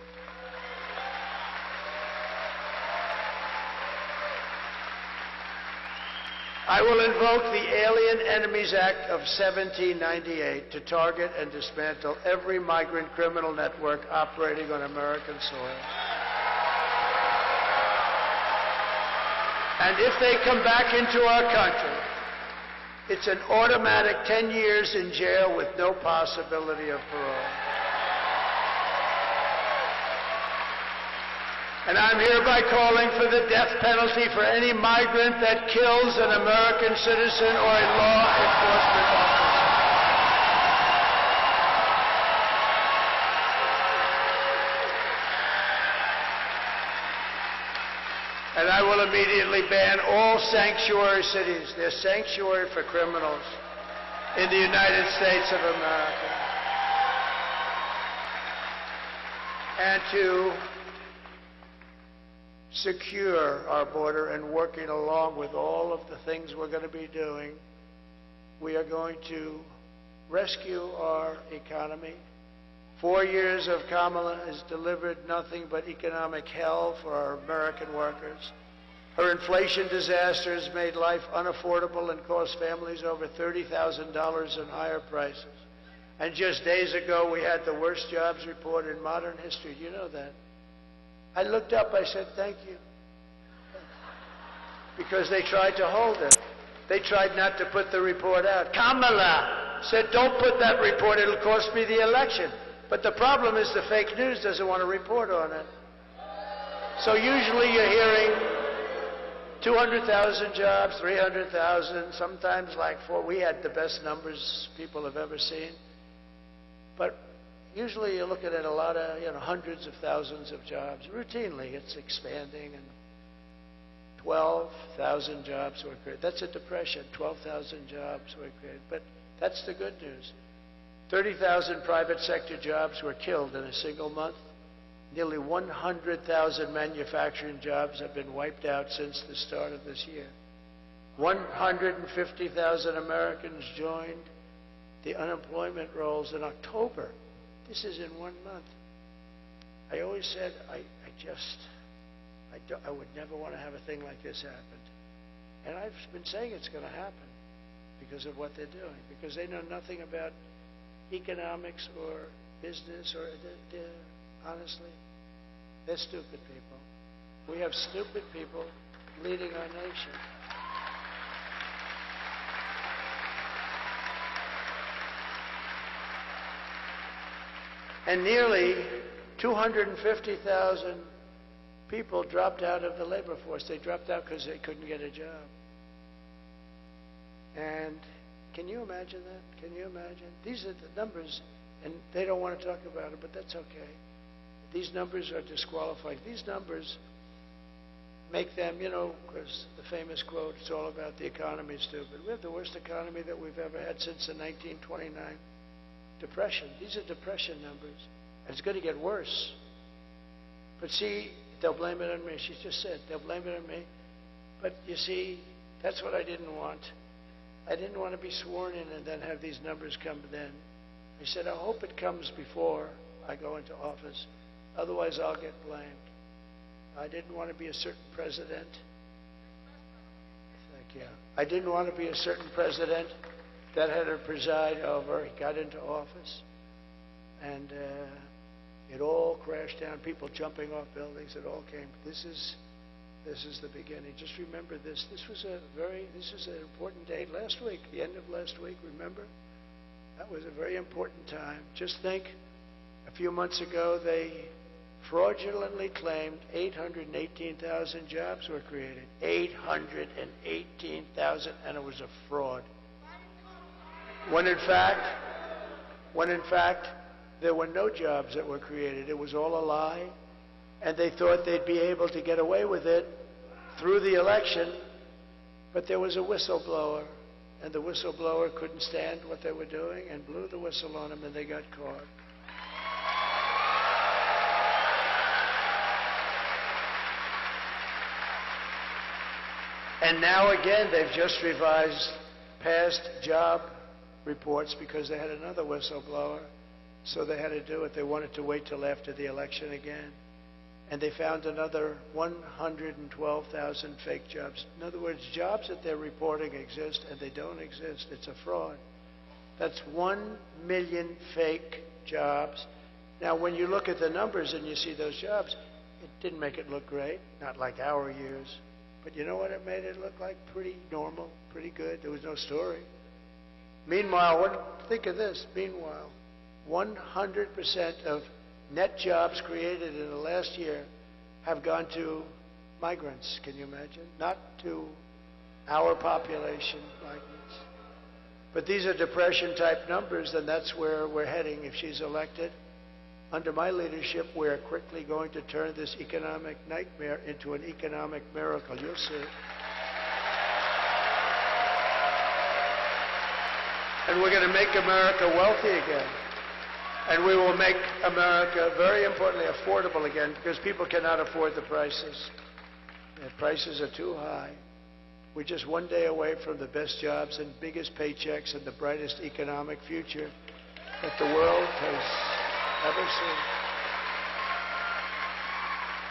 I will invoke the Alien Enemies Act of 1798 to target and dismantle every migrant criminal network operating on American soil. And if they come back into our country, it's an automatic 10 years in jail with no possibility of parole. And I'm hereby calling for the death penalty for any migrant that kills an American citizen or a law enforcement officer. And I will immediately ban all sanctuary cities. They're sanctuary for criminals in the United States of America. And to secure our border and working along with all of the things we're going to be doing, we are going to rescue our economy. 4 years of Kamala has delivered nothing but economic hell for our American workers. Her inflation disaster has made life unaffordable and cost families over $30,000 in higher prices. And just days ago, we had the worst jobs report in modern history. Do you know that? I looked up, I said, thank you. Because they tried to hold it. They tried not to put the report out. Kamala said, don't put that report, it'll cost me the election. But the problem is the fake news doesn't want to report on it. So usually you're hearing 200,000 jobs, 300,000, sometimes like 4. We had the best numbers people have ever seen. But usually you're looking at a lot of, hundreds of thousands of jobs. Routinely it's expanding, and 12,000 jobs were created. That's a depression. 12,000 jobs were created. But that's the good news. 30,000 private sector jobs were killed in a single month. Nearly 100,000 manufacturing jobs have been wiped out since the start of this year. 150,000 Americans joined the unemployment rolls in October. This is in 1 month. I always said I would never want to have a thing like this happen. And I've been saying it's going to happen because of what they're doing, because they know nothing about economics or business, or honestly, they're stupid people. We have stupid people leading our nation. And nearly 250,000 people dropped out of the labor force. They dropped out because they couldn't get a job. And can you imagine that? Can you imagine? These are the numbers, and they don't want to talk about it, but that's okay. These numbers are disqualifying. These numbers make them, because the famous quote, it's all about the economy, stupid. We have the worst economy that we've ever had since the 1929 Depression. These are depression numbers. And it's going to get worse. But see, they'll blame it on me. She just said, they'll blame it on me. But you see, that's what I didn't want. I didn't want to be sworn in and then have these numbers come then. I said, I hope it comes before I go into office. Otherwise, I'll get blamed. I didn't want to be a certain president. Thank you. I didn't want to be a certain president that had to preside over. He got into office, and it all crashed down. People jumping off buildings. It all came. This is the beginning. Just remember this. This was an important date last week. The end of last week. Remember, that was a very important time. Just think, a few months ago they fraudulently claimed 818,000 jobs were created. 818,000, and it was a fraud. When in fact, there were no jobs that were created. It was all a lie, and they thought they'd be able to get away with it through the election, but there was a whistleblower, and the whistleblower couldn't stand what they were doing and blew the whistle on them, and they got caught. And now again, they've just revised past job reports because they had another whistleblower, so they had to do it. They wanted to wait till after the election again. And they found another 112,000 fake jobs. In other words, jobs that they're reporting exist, and they don't exist. It's a fraud. That's 1 million fake jobs. Now, when you look at the numbers and you see those jobs, it didn't make it look great, not like our years. But you know what it made it look like? Pretty normal, pretty good. There was no story. Meanwhile, think of this. Meanwhile, 100% of net jobs created in the last year have gone to migrants. Can you imagine? Not to our population, migrants. But these are depression-type numbers, and that's where we're heading if she's elected. Under my leadership, we're quickly going to turn this economic nightmare into an economic miracle. You'll see. And we're going to make America wealthy again. And we will make America, very importantly, affordable again, because people cannot afford the prices. The prices are too high. We're just one day away from the best jobs and biggest paychecks and the brightest economic future that the world has ever seen.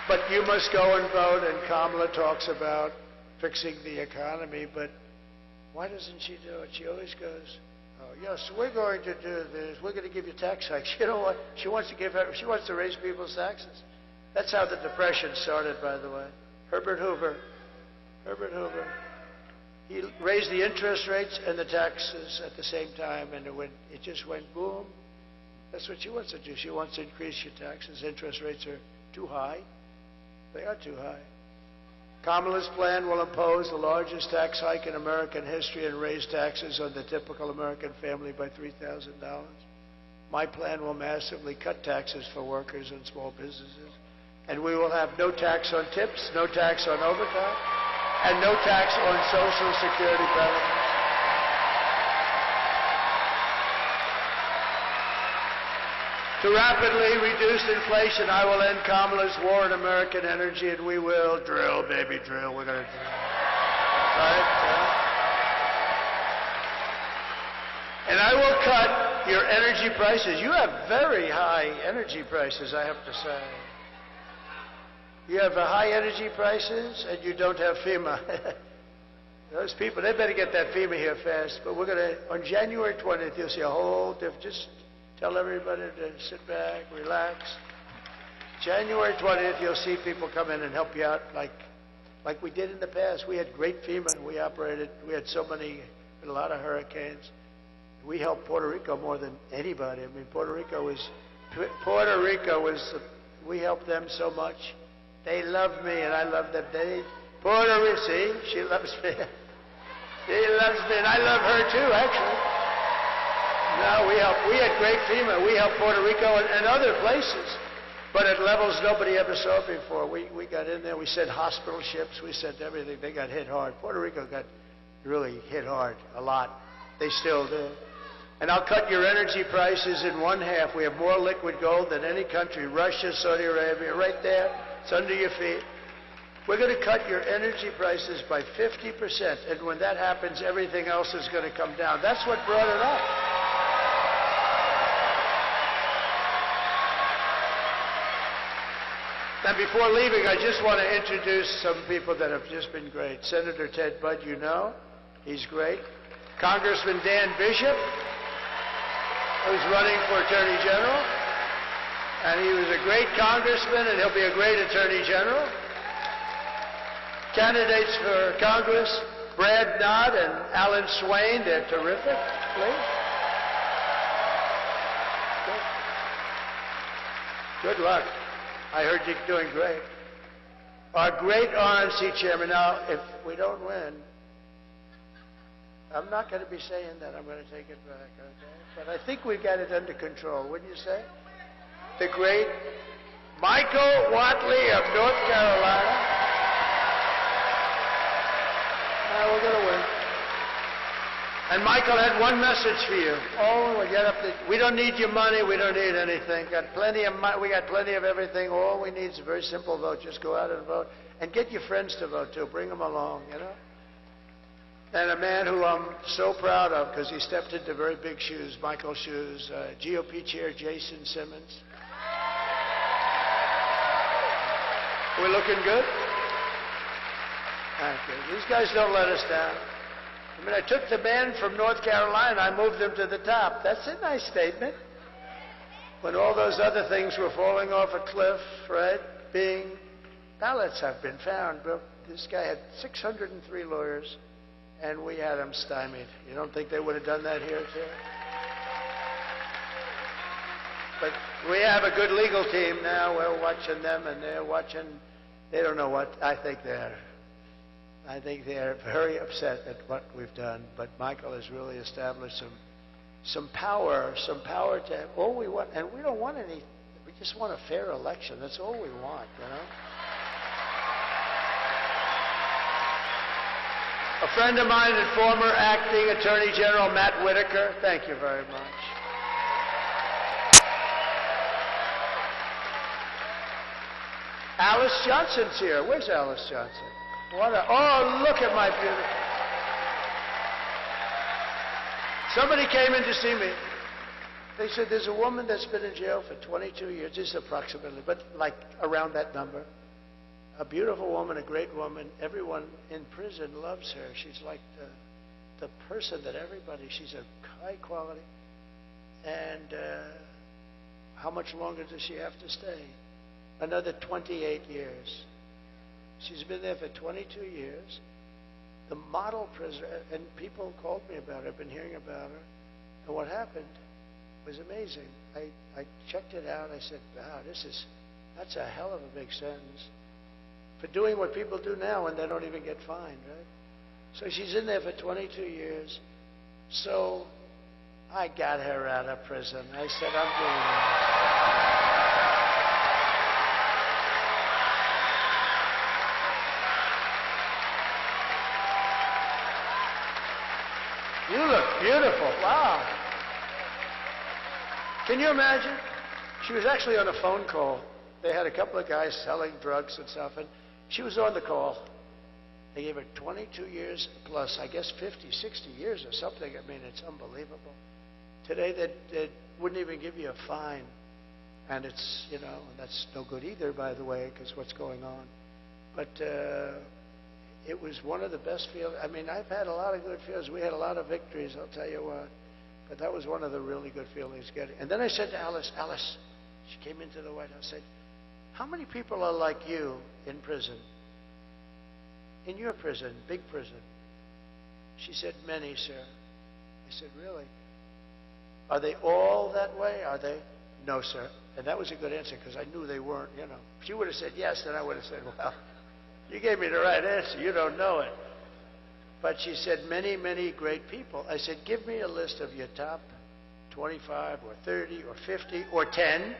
But you must go and vote, and Kamala talks about fixing the economy, but why doesn't she do it? She always goes, oh, yes, we're going to do this. We're going to give you tax hikes. You know what? She wants to raise people's taxes. That's how the Depression started, by the way. Herbert Hoover. He raised the interest rates and the taxes at the same time, and it just went boom. That's what she wants to do. She wants to increase your taxes. Interest rates are too high. They are too high. Kamala's plan will impose the largest tax hike in American history and raise taxes on the typical American family by $3,000. My plan will massively cut taxes for workers and small businesses. And we will have no tax on tips, no tax on overtime, and no tax on Social Security benefits. To rapidly reduce inflation, I will end Kamala's war on American energy, and we will drill, baby, drill. We're going to drill. Right? And I will cut your energy prices. You have very high energy prices, I have to say. You have high energy prices, and you don't have FEMA. Those people, they better get that FEMA here fast. But we're going to, on January 20th, you'll see a whole different, just tell everybody to sit back, relax. January 20th, you'll see people come in and help you out like we did in the past. We had great FEMA. We had so many, a lot of hurricanes. We helped Puerto Rico more than anybody. I mean, Puerto Rico was, we helped them so much. They love me, and I love them. Puerto Rico, see, she loves me. She loves me, and I love her too, actually. No, we had great FEMA. We helped Puerto Rico and other places, but at levels nobody ever saw before. We got in there. We sent hospital ships. We sent everything. They got hit hard. Puerto Rico got really hit hard, a lot. They still do. And I'll cut your energy prices in one half. We have more liquid gold than any country. Russia, Saudi Arabia, right there. It's under your feet. We're going to cut your energy prices by 50%. And when that happens, everything else is going to come down. That's what brought it up. Now, before leaving, I just want to introduce some people that have just been great. Senator Ted Budd, you know. He's great. Congressman Dan Bishop, who's running for Attorney General. And he was a great congressman, and he'll be a great Attorney General. Candidates for Congress, Brad Knott and Alan Swain, they're terrific. Please. Good luck. I heard you're doing great. Our great RNC chairman. Now, if we don't win, I'm not going to be saying that. I'm going to take it back, okay? But I think we got it under control, wouldn't you say? The great Michael Whatley of North Carolina. Now we're going to win. And Michael had one message for you. Oh, we don't need your money. We don't need anything. We got plenty of everything. All we need is a very simple vote. Just go out and vote. And get your friends to vote, too. Bring them along, you know. And a man who I'm so proud of because he stepped into very big shoes, Michael's shoes, GOP Chair Jason Simmons. We're looking good? Thank you. These guys don't let us down. I mean, I took the man from North Carolina, I moved him to the top. That's a nice statement. When all those other things were falling off a cliff, right? Ballots have been found. But this guy had 603 lawyers, and we had him stymied. You don't think they would have done that here, too? But we have a good legal team now. We're watching them, and they're watching They don't know what I think they're very upset at what we've done. But Michael has really established some power to all we want, and we don't want any. We just want a fair election. That's all we want, you know. A friend of mine and former acting Attorney General Matt Whitaker. Thank you very much. Alice Johnson's here. Where's Alice Johnson? Oh, look at my beautiful. Somebody came in to see me. They said, there's a woman that's been in jail for 22 years. This is approximately, but like around that number. A beautiful woman, a great woman. Everyone in prison loves her. She's like the person that everybody, she's a high quality. And how much longer does she have to stay? Another 28 years. She's been there for 22 years. The model prisoner, and people called me about her, I've been hearing about her. And what happened was amazing. I checked it out. I said, wow, that's a hell of a big sentence for doing what people do now and they don't even get fined, right? So she's in there for 22 years. So I got her out of prison. I said, I'm doing it. You look beautiful. Wow. Can you imagine? She was actually on a phone call. They had a couple of guys selling drugs and stuff, and she was on the call. They gave her 22 years plus, I guess 50, 60 years or something. I mean, it's unbelievable. Today, they wouldn't even give you a fine. And it's, you know, and that's no good either, by the way, because what's going on. But it was one of the best feelings. I mean, I've had a lot of good feelings. We had a lot of victories, I'll tell you what. But that was one of the really good feelings getting. And then I said to Alice, she came into the White House, said, how many people are like you in prison? In your prison, big prison. She said, many, sir. I said, really? Are they all that way? Are they? No, sir. And that was a good answer because I knew they weren't, you know. If she would have said yes, then I would have said, well, you gave me the right answer. You don't know it. But she said, many, many great people. I said, give me a list of your top 25 or 30 or 50 or 10,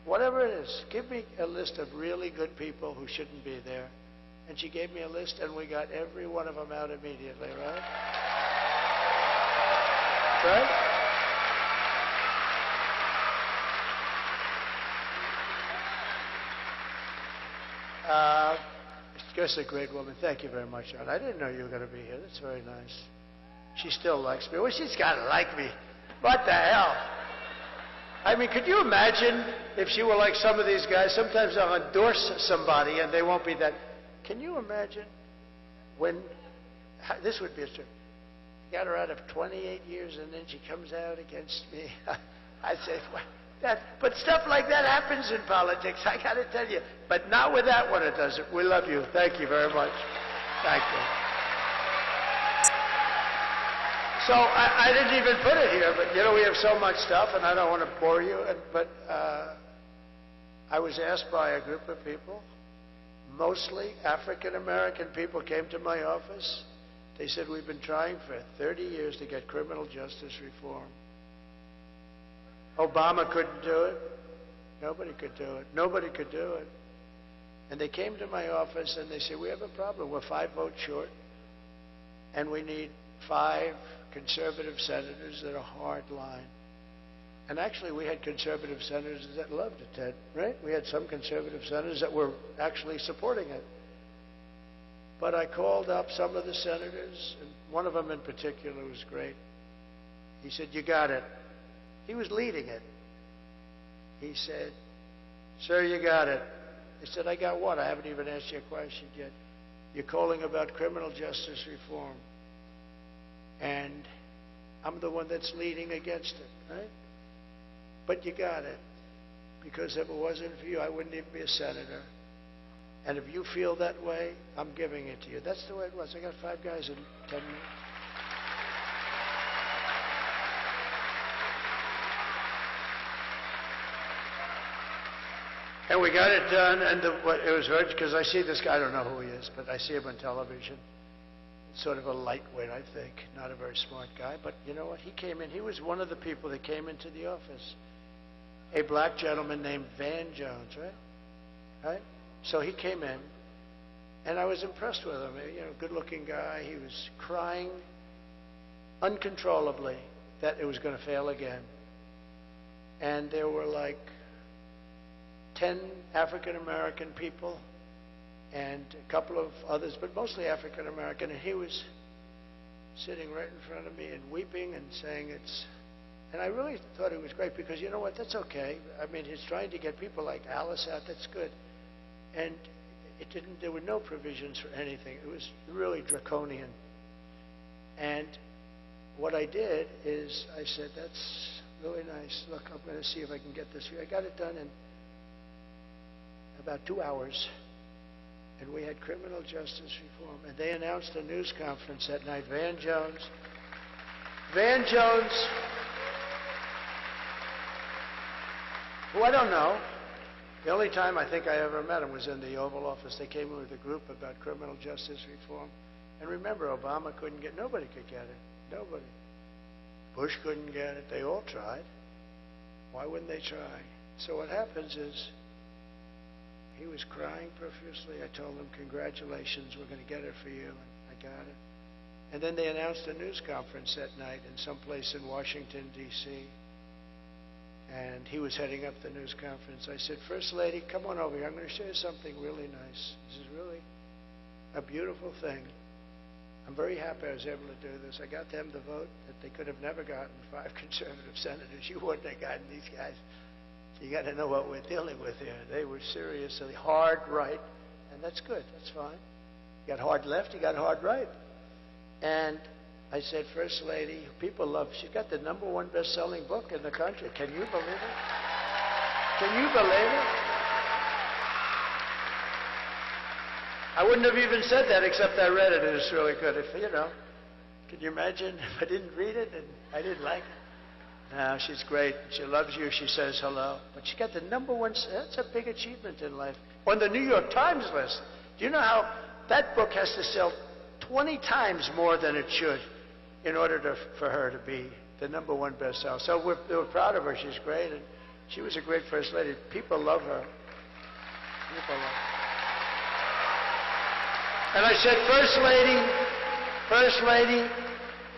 whatever it is. Give me a list of really good people who shouldn't be there. And she gave me a list, and we got every one of them out immediately, right? Right? She's a great woman. Thank you very much, John. I didn't know you were going to be here. That's very nice. She still likes me. Well, she's got to like me. What the hell? I mean, could you imagine if she were like some of these guys? Sometimes they'll endorse somebody and they won't be that. Can you imagine when, this would be a story. Got her out of 28 years and then she comes out against me. I'd say, but stuff like that happens in politics, I got to tell you. But not with that one, it doesn't. We love you. Thank you very much. Thank you. So I didn't even put it here, but you know, we have so much stuff and I don't want to bore you. But I was asked by a group of people, mostly African-American people came to my office. They said, we've been trying for 30 years to get criminal justice reform. Obama couldn't do it. Nobody could do it. Nobody could do it. And they came to my office and they said, we have a problem. We're 5 votes short. And we need 5 conservative senators that are hard line. And actually, we had conservative senators that loved it, Ted, right? We had some conservative senators that were actually supporting it. But I called up some of the senators, and one of them in particular was great. He said, you got it. He was leading it. He said, sir, you got it. I said, I got what? I haven't even asked you a question yet. You're calling about criminal justice reform. And I'm the one that's leading against it, right? But you got it. Because if it wasn't for you, I wouldn't even be a senator. And if you feel that way, I'm giving it to you. That's the way it was. I got 5 guys in 10 minutes. And we got it done, and it was very, because I see this guy, I don't know who he is, but I see him on television. Sort of a lightweight, I think, not a very smart guy, but you know what? He came in, he was one of the people that came into the office. A black gentleman named Van Jones, right? Right? So he came in, and I was impressed with him. You know, good-looking guy. He was crying uncontrollably that it was going to fail again. And there were like 10 African-American people and a couple of others, but mostly African-American, and he was sitting right in front of me and weeping and saying it's... And I really thought it was great because, you know what, that's okay. I mean, he's trying to get people like Alice out, that's good. And it didn't, there were no provisions for anything. It was really draconian. And what I did is I said, that's really nice. Look, I'm going to see if I can get this here. I got it done in about 2 hours. And we had criminal justice reform. And they announced a news conference that night. Van Jones, who I don't know. The only time I think I ever met him was in the Oval Office. They came in with a group about criminal justice reform. And remember, Obama couldn't get, nobody could get it. Nobody. Bush couldn't get it. They all tried. Why wouldn't they try? So what happens is, he was crying profusely. I told him, congratulations, we're going to get it for you. And I got it. And then they announced a news conference that night in some place in Washington, D.C. And he was heading up the news conference. I said, First Lady, come on over here. I'm going to show you something really nice. This is really a beautiful thing. I'm very happy I was able to do this. I got them to vote that they could have never gotten 5 conservative senators. You wouldn't have gotten these guys. You got to know what we're dealing with here. They were seriously hard right, and that's good. That's fine. You got hard left, you got hard right. And I said, First Lady, people love, she's got the #1 best-selling book in the country. Can you believe it? Can you believe it? I wouldn't have even said that except I read it, and it's really good. If, you know, can you imagine if I didn't read it and I didn't like it? No, she's great. She loves you. She says hello. But she got the #1. That's a big achievement in life. On the New York Times list. Do you know how that book has to sell 20 times more than it should in order for her to be the #1 bestseller? So we're proud of her. She's great. And she was a great First Lady. People love her. People love her. And I said, First Lady,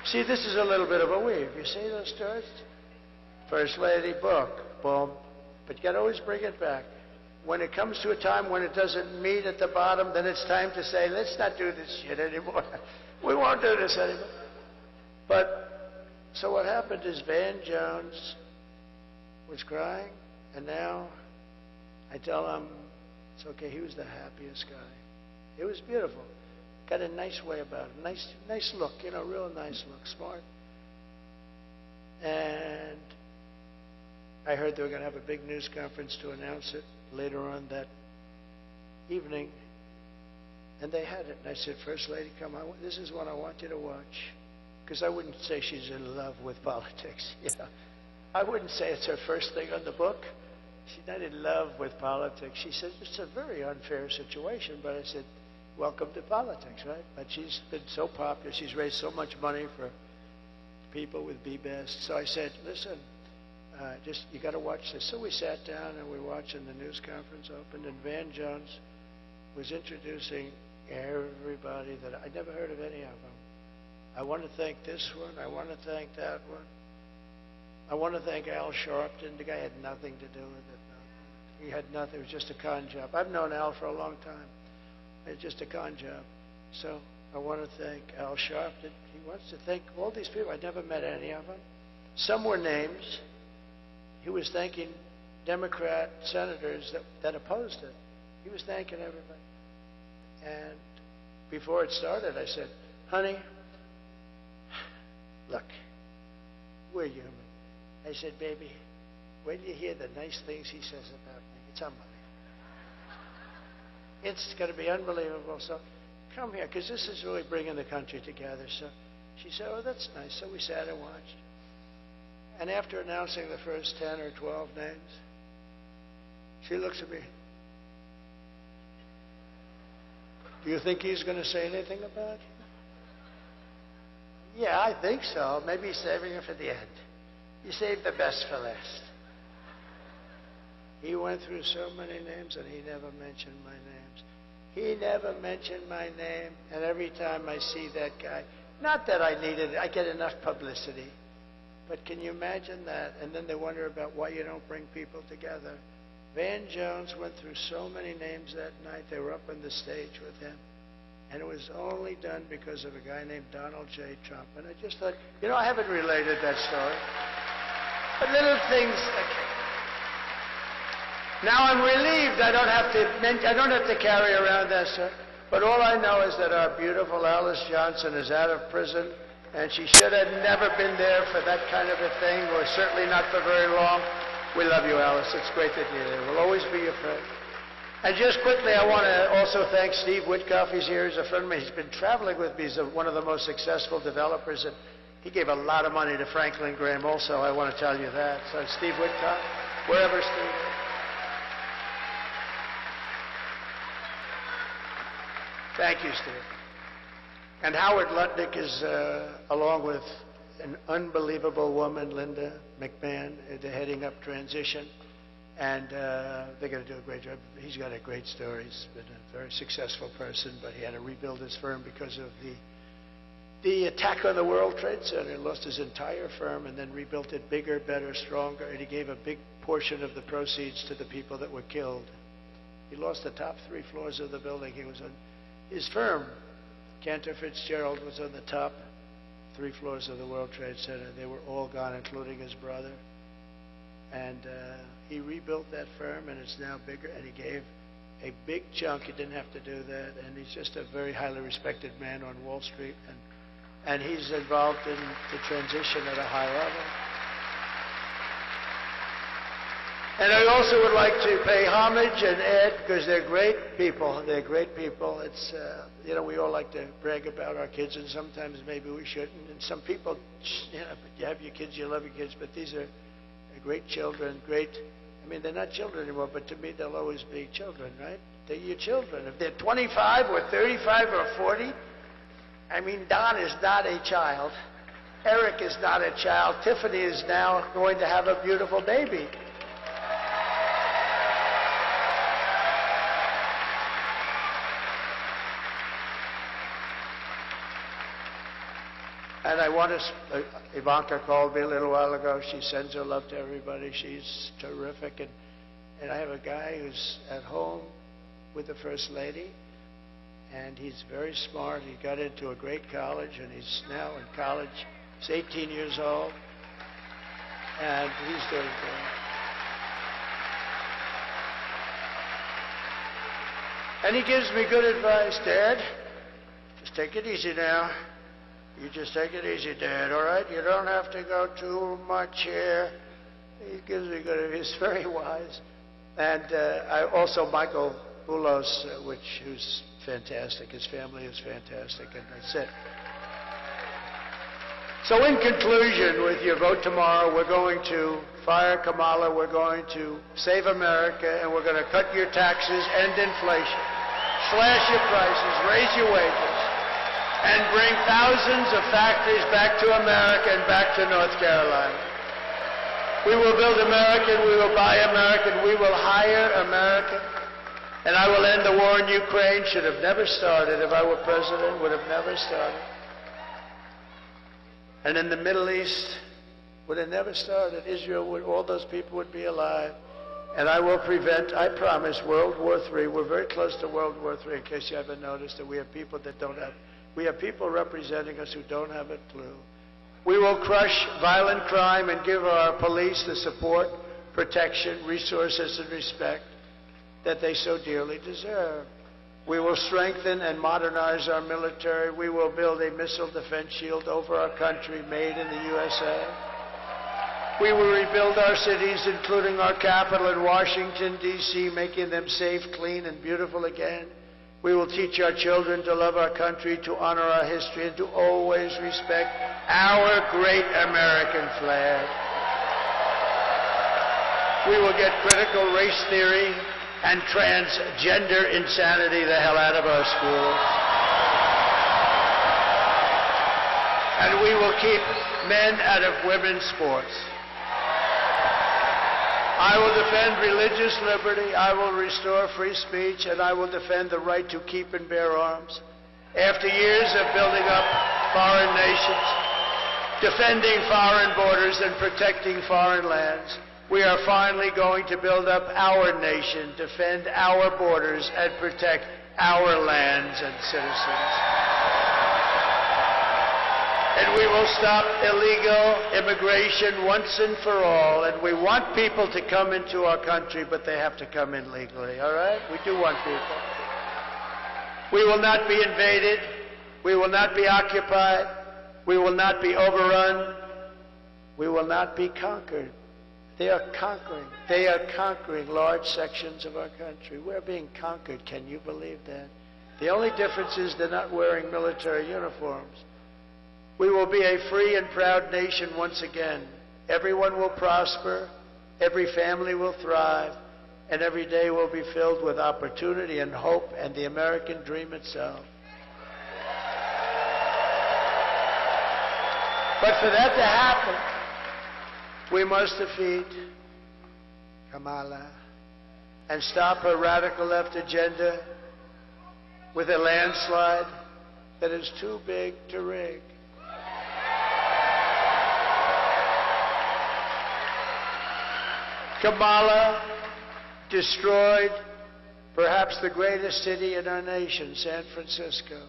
see, this is a little bit of a weave. You see those stars? First Lady, book, boom. But you got to always bring it back. When it comes to a time when it doesn't meet at the bottom, then it's time to say, let's not do this shit anymore. We won't do this anymore. But, so what happened is Van Jones was crying, and now I tell him, it's okay, he was the happiest guy. It was beautiful. Got a nice way about him. Nice look, you know, real nice look, smart. And I heard they were going to have a big news conference to announce it later on that evening. And they had it. And I said, First Lady, come on. This is what I want you to watch. Because I wouldn't say she's in love with politics. You know? I wouldn't say it's her first thing on the book. She's not in love with politics. She said, it's a very unfair situation. But I said, welcome to politics, right? But she's been so popular. She's raised so much money for people with Be-Best. So I said, listen, you got to watch this. So we sat down and we watched, and the news conference opened, and Van Jones was introducing everybody that I never heard of any of them. I want to thank this one. I want to thank that one. I want to thank Al Sharpton. The guy had nothing to do with it. He had nothing. It was just a con job. I've known Al for a long time. It's just a con job. So I want to thank Al Sharpton. He wants to thank all these people. I never met any of them. Some were names. He was thanking Democrat senators that opposed it. He was thanking everybody. And before it started, I said, honey, look, we're human. I said, baby, when you hear the nice things he says about me, it's unbelievable. It's going to be unbelievable. So come here, because this is really bringing the country together. So she said, oh, that's nice. So we sat and watched. And after announcing the first 10 or 12 names, she looks at me. Do you think he's going to say anything about you? Yeah, I think so. Maybe he's saving it for the end. You save the best for last. He went through so many names, and he never mentioned my names. He never mentioned my name, and every time I see that guy, not that I needed it, I get enough publicity. But can you imagine that? And then they wonder about why you don't bring people together. Van Jones went through so many names that night. They were up on the stage with him. And it was only done because of a guy named Donald J. Trump. And I just thought, you know, I haven't related that story. But little things. Now I'm relieved I don't have to carry around that stuff. But all I know is that our beautiful Alice Johnson is out of prison. And she should have never been there for that kind of a thing, or certainly not for very long. We love you, Alice. It's great that you're there. We'll always be your friend. And just quickly, I want to also thank Steve Witkoff. He's here. He's a friend of mine. He's been traveling with me. He's one of the most successful developers. And he gave a lot of money to Franklin Graham also. I want to tell you that. So Steve Witkoff, wherever Steve is. Thank you, Steve. And Howard Lutnick is, along with an unbelievable woman, Linda McMahon, they're heading up transition. And they're going to do a great job. He's got a great story. He's been a very successful person, but he had to rebuild his firm because of the attack on the World Trade Center. He lost his entire firm and then rebuilt it bigger, better, stronger. And he gave a big portion of the proceeds to the people that were killed. He lost the top 3 floors of the building. He was on his firm. Cantor Fitzgerald was on the top 3 floors of the World Trade Center. They were all gone, including his brother. And he rebuilt that firm, and it's now bigger, and he gave a big chunk. He didn't have to do that, and he's just a very highly respected man on Wall Street, and he's involved in the transition at a high level. And I also would like to pay homage and add, because they're great people. They're great people. It's, you know, we all like to brag about our kids, and sometimes maybe we shouldn't. And some people, you know, you have your kids, you love your kids, but these are great children, great. I mean, they're not children anymore, but to me, they'll always be children, right? They're your children. If they're 25 or 35 or 40, I mean, Don is not a child. Eric is not a child. Tiffany is now going to have a beautiful baby. And I want to, Ivanka called me a little while ago. She sends her love to everybody. She's terrific. And I have a guy who's at home with the First Lady, and he's very smart. He got into a great college, and he's now in college. He's 18 years old, and he's doing great. And he gives me good advice. Dad, just take it easy now. You just take it easy, Dad, all right? You don't have to go too much here. He gives me good advice. He's very wise. And I also Michael Boulos, who's fantastic. His family is fantastic, and that's it. So in conclusion, with your vote tomorrow, we're going to fire Kamala, we're going to save America, and we're going to cut your taxes, end inflation, slash your prices, raise your wages, and bring thousands of factories back to America and back to North Carolina. We will build American, we will buy American, we will hire American, and I will end the war in Ukraine. Should have never started. If I were president, would have never started. And in the Middle East, would have never started. Israel, all those people would be alive. And I will prevent, I promise, World War III. We're very close to World War III, in case you haven't noticed, that we have people that don't have. We have people representing us who don't have a clue. We will crush violent crime and give our police the support, protection, resources, and respect that they so dearly deserve. We will strengthen and modernize our military. We will build a missile defense shield over our country made in the USA. We will rebuild our cities, including our capital in Washington, D.C., making them safe, clean, and beautiful again. We will teach our children to love our country, to honor our history, and to always respect our great American flag. We will get critical race theory and transgender insanity the hell out of our schools. And we will keep men out of women's sports. I will defend religious liberty, I will restore free speech, and I will defend the right to keep and bear arms. After years of building up foreign nations, defending foreign borders and protecting foreign lands, we are finally going to build up our nation, defend our borders, and protect our lands and citizens. And we will stop illegal immigration once and for all. And we want people to come into our country, but they have to come in legally, all right? We do want people. We will not be invaded. We will not be occupied. We will not be overrun. We will not be conquered. They are conquering. They are conquering large sections of our country. We're being conquered. Can you believe that? The only difference is they're not wearing military uniforms. We will be a free and proud nation once again. Everyone will prosper, every family will thrive, and every day will be filled with opportunity and hope and the American dream itself. But for that to happen, we must defeat Kamala and stop her radical left agenda with a landslide that is too big to rig. Kamala destroyed perhaps the greatest city in our nation, San Francisco.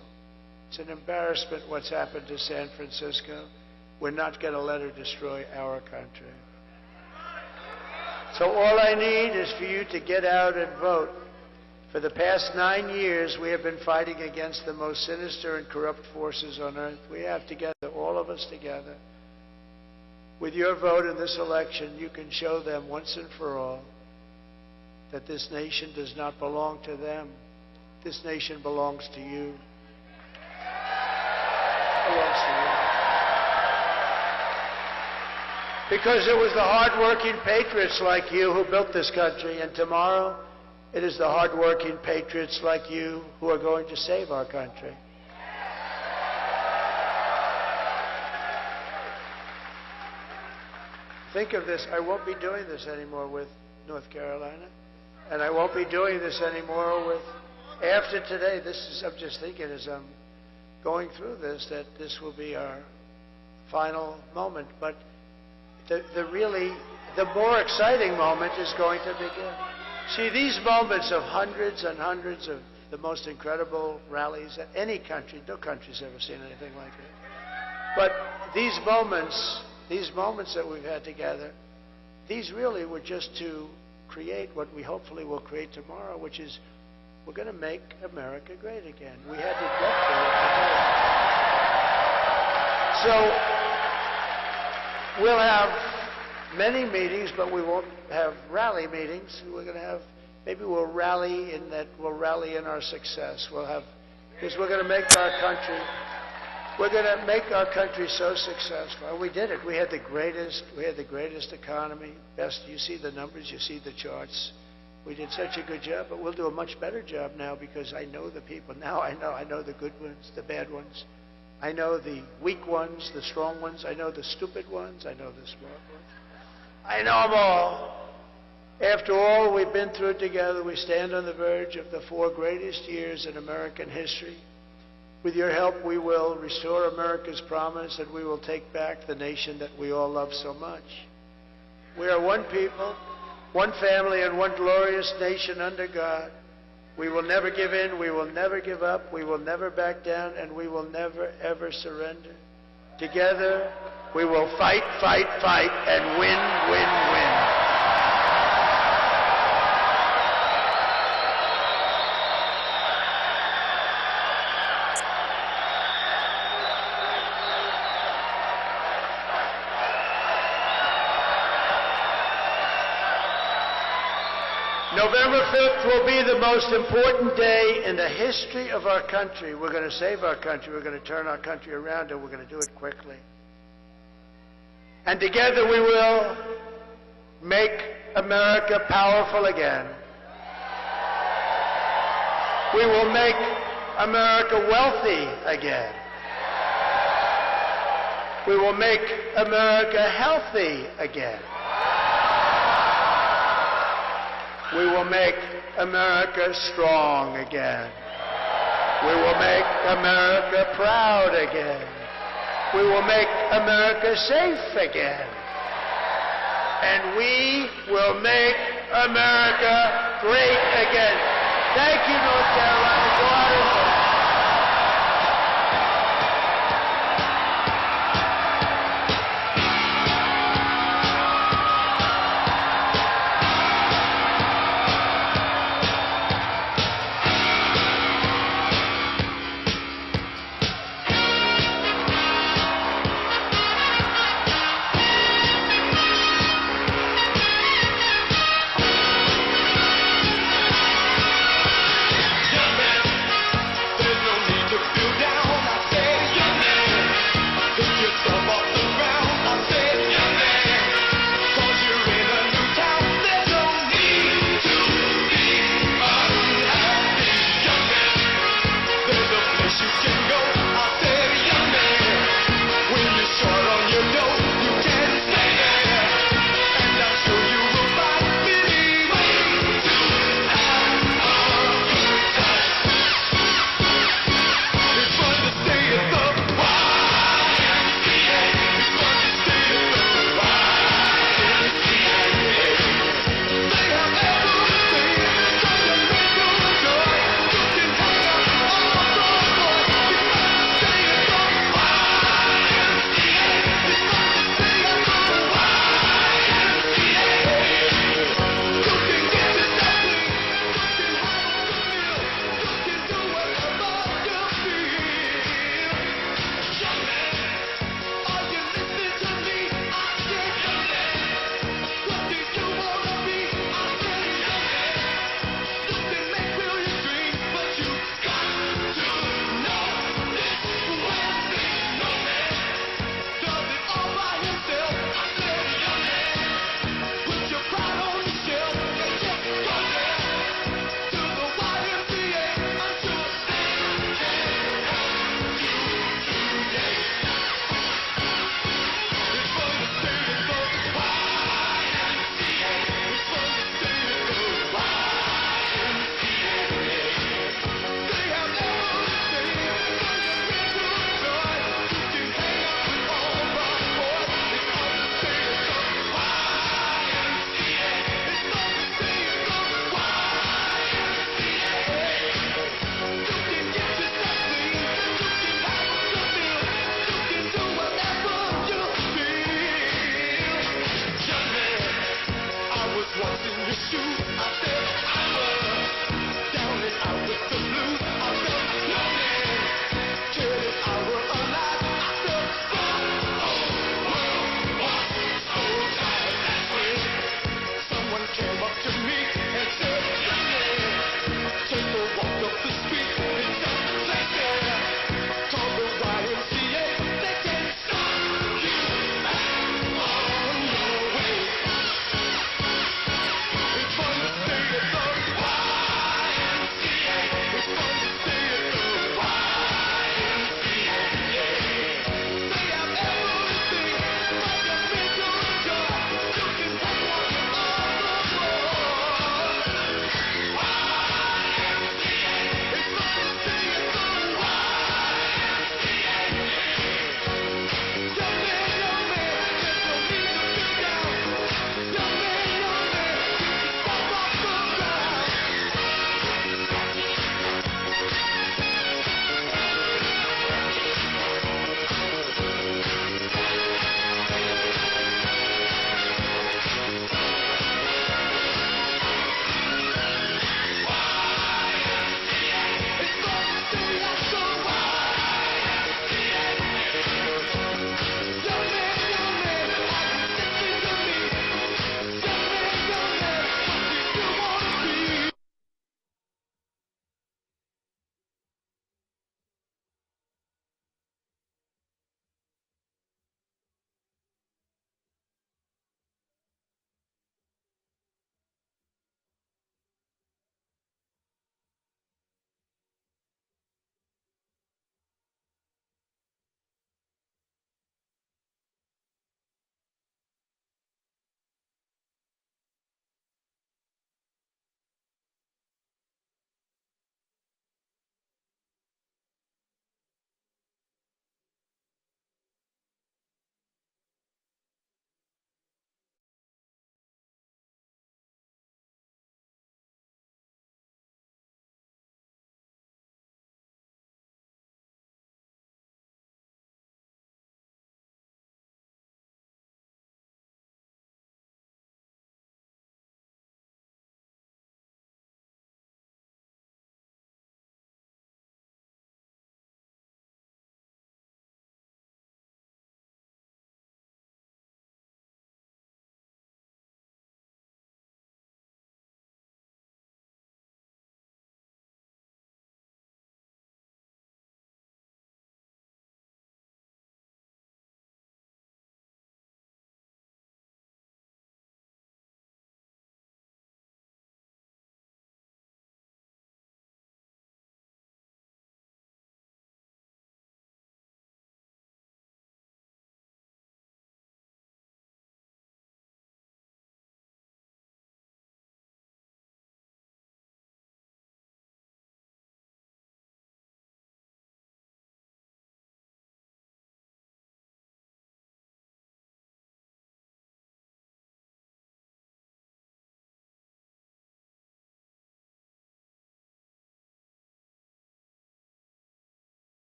It's an embarrassment what's happened to San Francisco. We're not going to let her destroy our country. So all I need is for you to get out and vote. For the past 9 years, we have been fighting against the most sinister and corrupt forces on earth. We have together, all of us together. With your vote in this election, you can show them once and for all that this nation does not belong to them. This nation belongs to you. It belongs to you. Because it was the hard-working patriots like you who built this country, and tomorrow it is the hard-working patriots like you who are going to save our country. Think of this, I won't be doing this anymore with North Carolina, and I won't be doing this anymore with, after today, I'm just thinking as I'm going through this, that this will be our final moment, but the more exciting moment is going to begin. See, these moments of hundreds and hundreds of the most incredible rallies that any country, no country's ever seen anything like it, but these moments that we've had together, these really were just to create what we hopefully will create tomorrow, which is we're going to make America great again. We had to get there. So we'll have many meetings, but we won't have rally meetings. We're going to have, maybe we'll rally in our success. Because we're going to make our country. We're going to make our country so successful. And we did it. We had the greatest economy. Best. You see the numbers. You see the charts. We did such a good job, but we'll do a much better job now because I know the people. Now I know the good ones, the bad ones. I know the weak ones, the strong ones. I know the stupid ones. I know the smart ones. I know them all. After all we've been through together, we stand on the verge of the 4 greatest years in American history. With your help, we will restore America's promise and we will take back the nation that we all love so much. We are one people, one family, and one glorious nation under God. We will never give in, we will never give up, we will never back down, and we will never, ever surrender. Together, we will fight, fight, fight, and win, win, win. November 5th will be the most important day in the history of our country. We're going to save our country. We're going to turn our country around, and we're going to do it quickly. And together we will make America powerful again. We will make America wealthy again. We will make America healthy again. We will make America strong again. We will make America proud again. We will make America safe again. And we will make America great again. Thank you, North Carolina. Go out and vote.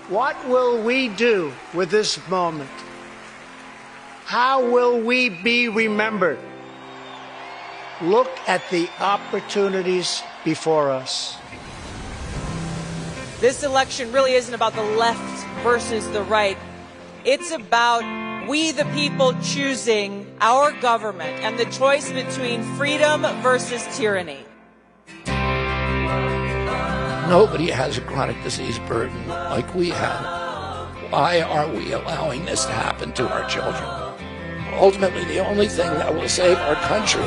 What will we do with this moment? How will we be remembered? Look at the opportunities before us. This election really isn't about the left versus the right. It's about we the people choosing our government and the choice between freedom versus tyranny. Nobody has a chronic disease burden like we have. Why are we allowing this to happen to our children? Ultimately, the only thing that will save our country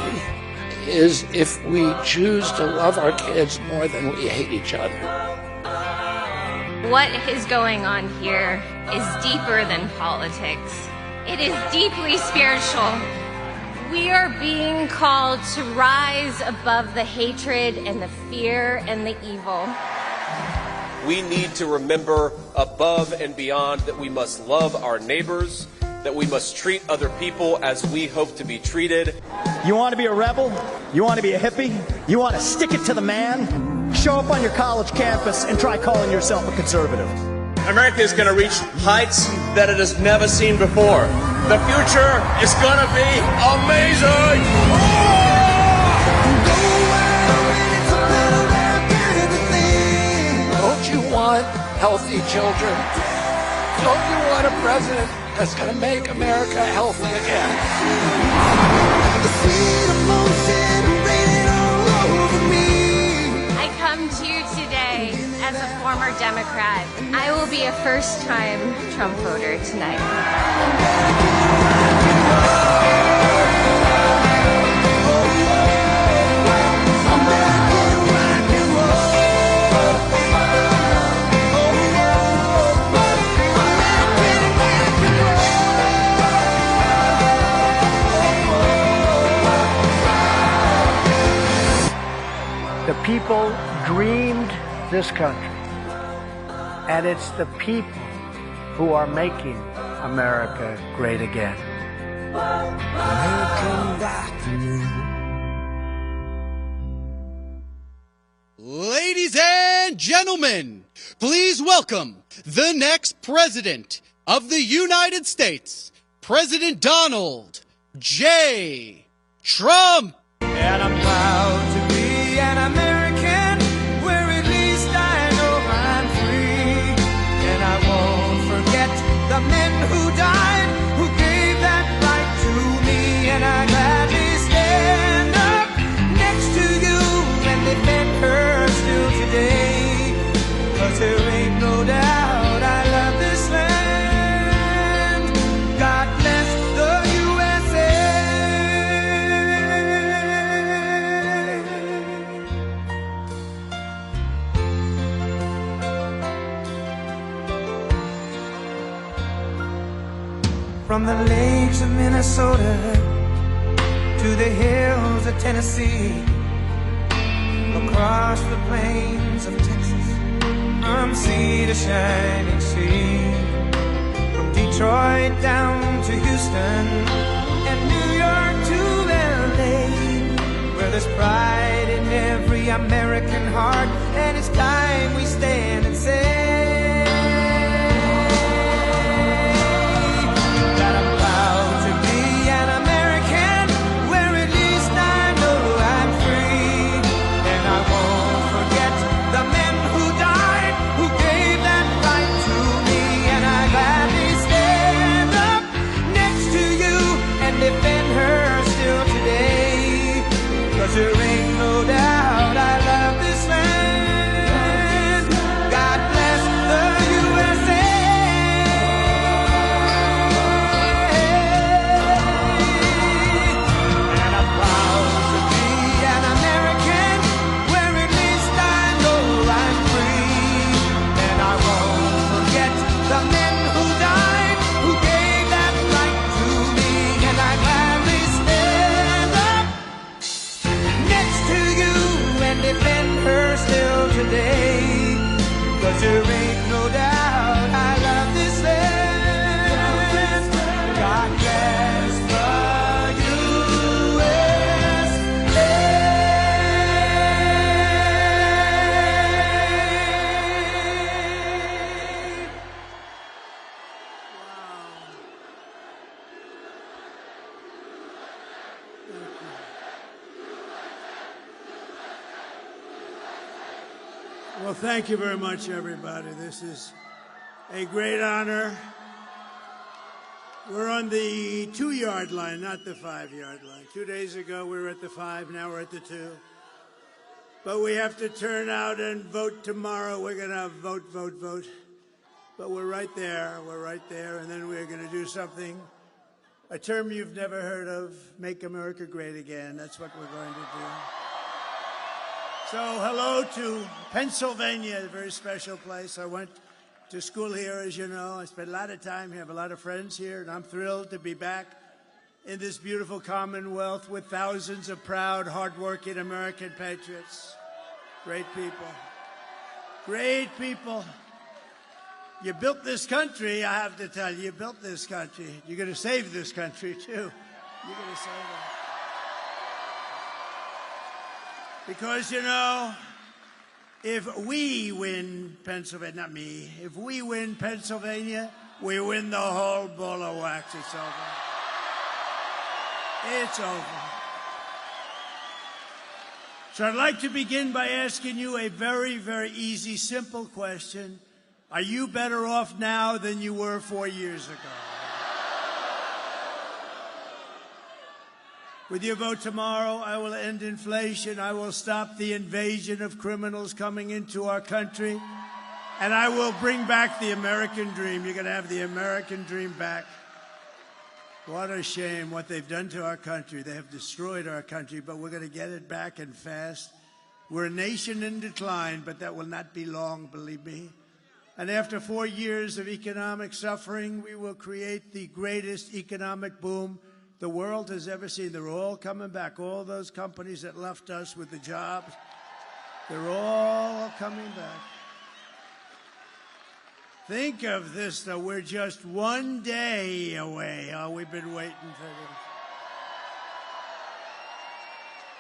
is if we choose to love our kids more than we hate each other. What is going on here is deeper than politics. It is deeply spiritual. We are being called to rise above the hatred and the fear and the evil. We need to remember above and beyond that we must love our neighbors, that we must treat other people as we hope to be treated. You want to be a rebel? You want to be a hippie? You want to stick it to the man? Show up on your college campus and try calling yourself a conservative. America is going to reach heights that it has never seen before. The future is going to be amazing! Don't you want healthy children? Don't you want a president that's going to make America healthy again? I come to you today as a former Democrat. I will be a first-time Trump voter tonight. The people dreamed this country, and it's the people who are making America great again. Ladies and gentlemen, please welcome the next president of the United States, President Donald J. Trump. And I'm proud to be an American, where at least I know I'm free. And I won't forget the men who died, who gave that right to me. And I gladly stand up next to you and defend her still today. 'Cause there ain't no doubt I love this land. God bless the USA. From the lakes of Minnesota to the hills of Tennessee, across the plains of Texas, from sea to shining sea, from Detroit down to Houston and New York to LA, where there's pride in every American heart, and it's time we stand and say that I'm proud to be an American, where at least I know I'm free. And I won't forget the men who died, who gave that right to me. And I gladly stand up next to you and defend her still today. 'Cause there ain't no doubt I love this land. God bless the USA. And I'm proud to be an American, where at least I know I'm free. And I won't forget the men who died, who gave that right to me. And I gladly stand up next to you and defend her still today. 'Cause there ain't no doubt I love this land. God bless the USA. Well, thank you very much, everybody. This is a great honor. We're on the 2-yard line, not the 5-yard line. 2 days ago, we were at the 5, now we're at the 2. But we have to turn out and vote tomorrow. We're going to vote. But we're right there, and then we're going to do something, a term you've never heard of, make America great again. That's what we're going to do. So hello to Pennsylvania, a very special place. I went to school here, as you know. I spent a lot of time here, have a lot of friends here, and I'm thrilled to be back in this beautiful Commonwealth with thousands of proud, hardworking American patriots. Great people. Great people. You built this country, I have to tell you. You built this country. You're going to save this country, too. You're going to save it. Because, you know, if we win Pennsylvania, not me, if we win Pennsylvania, we win the whole ball of wax. It's over. It's over. So I'd like to begin by asking you a very, very easy, simple question. Are you better off now than you were 4 years ago? With your vote tomorrow, I will end inflation. I will stop the invasion of criminals coming into our country. And I will bring back the American dream. You're going to have the American dream back. What a shame what they've done to our country. They have destroyed our country, but we're going to get it back and fast. We're a nation in decline, but that will not be long, believe me. And after 4 years of economic suffering, we will create the greatest economic boom the world has ever seen. They're all coming back. All those companies that left us with the jobs, they're all coming back. Think of this, though. We're just 1 day away. Oh, we've been waiting for this.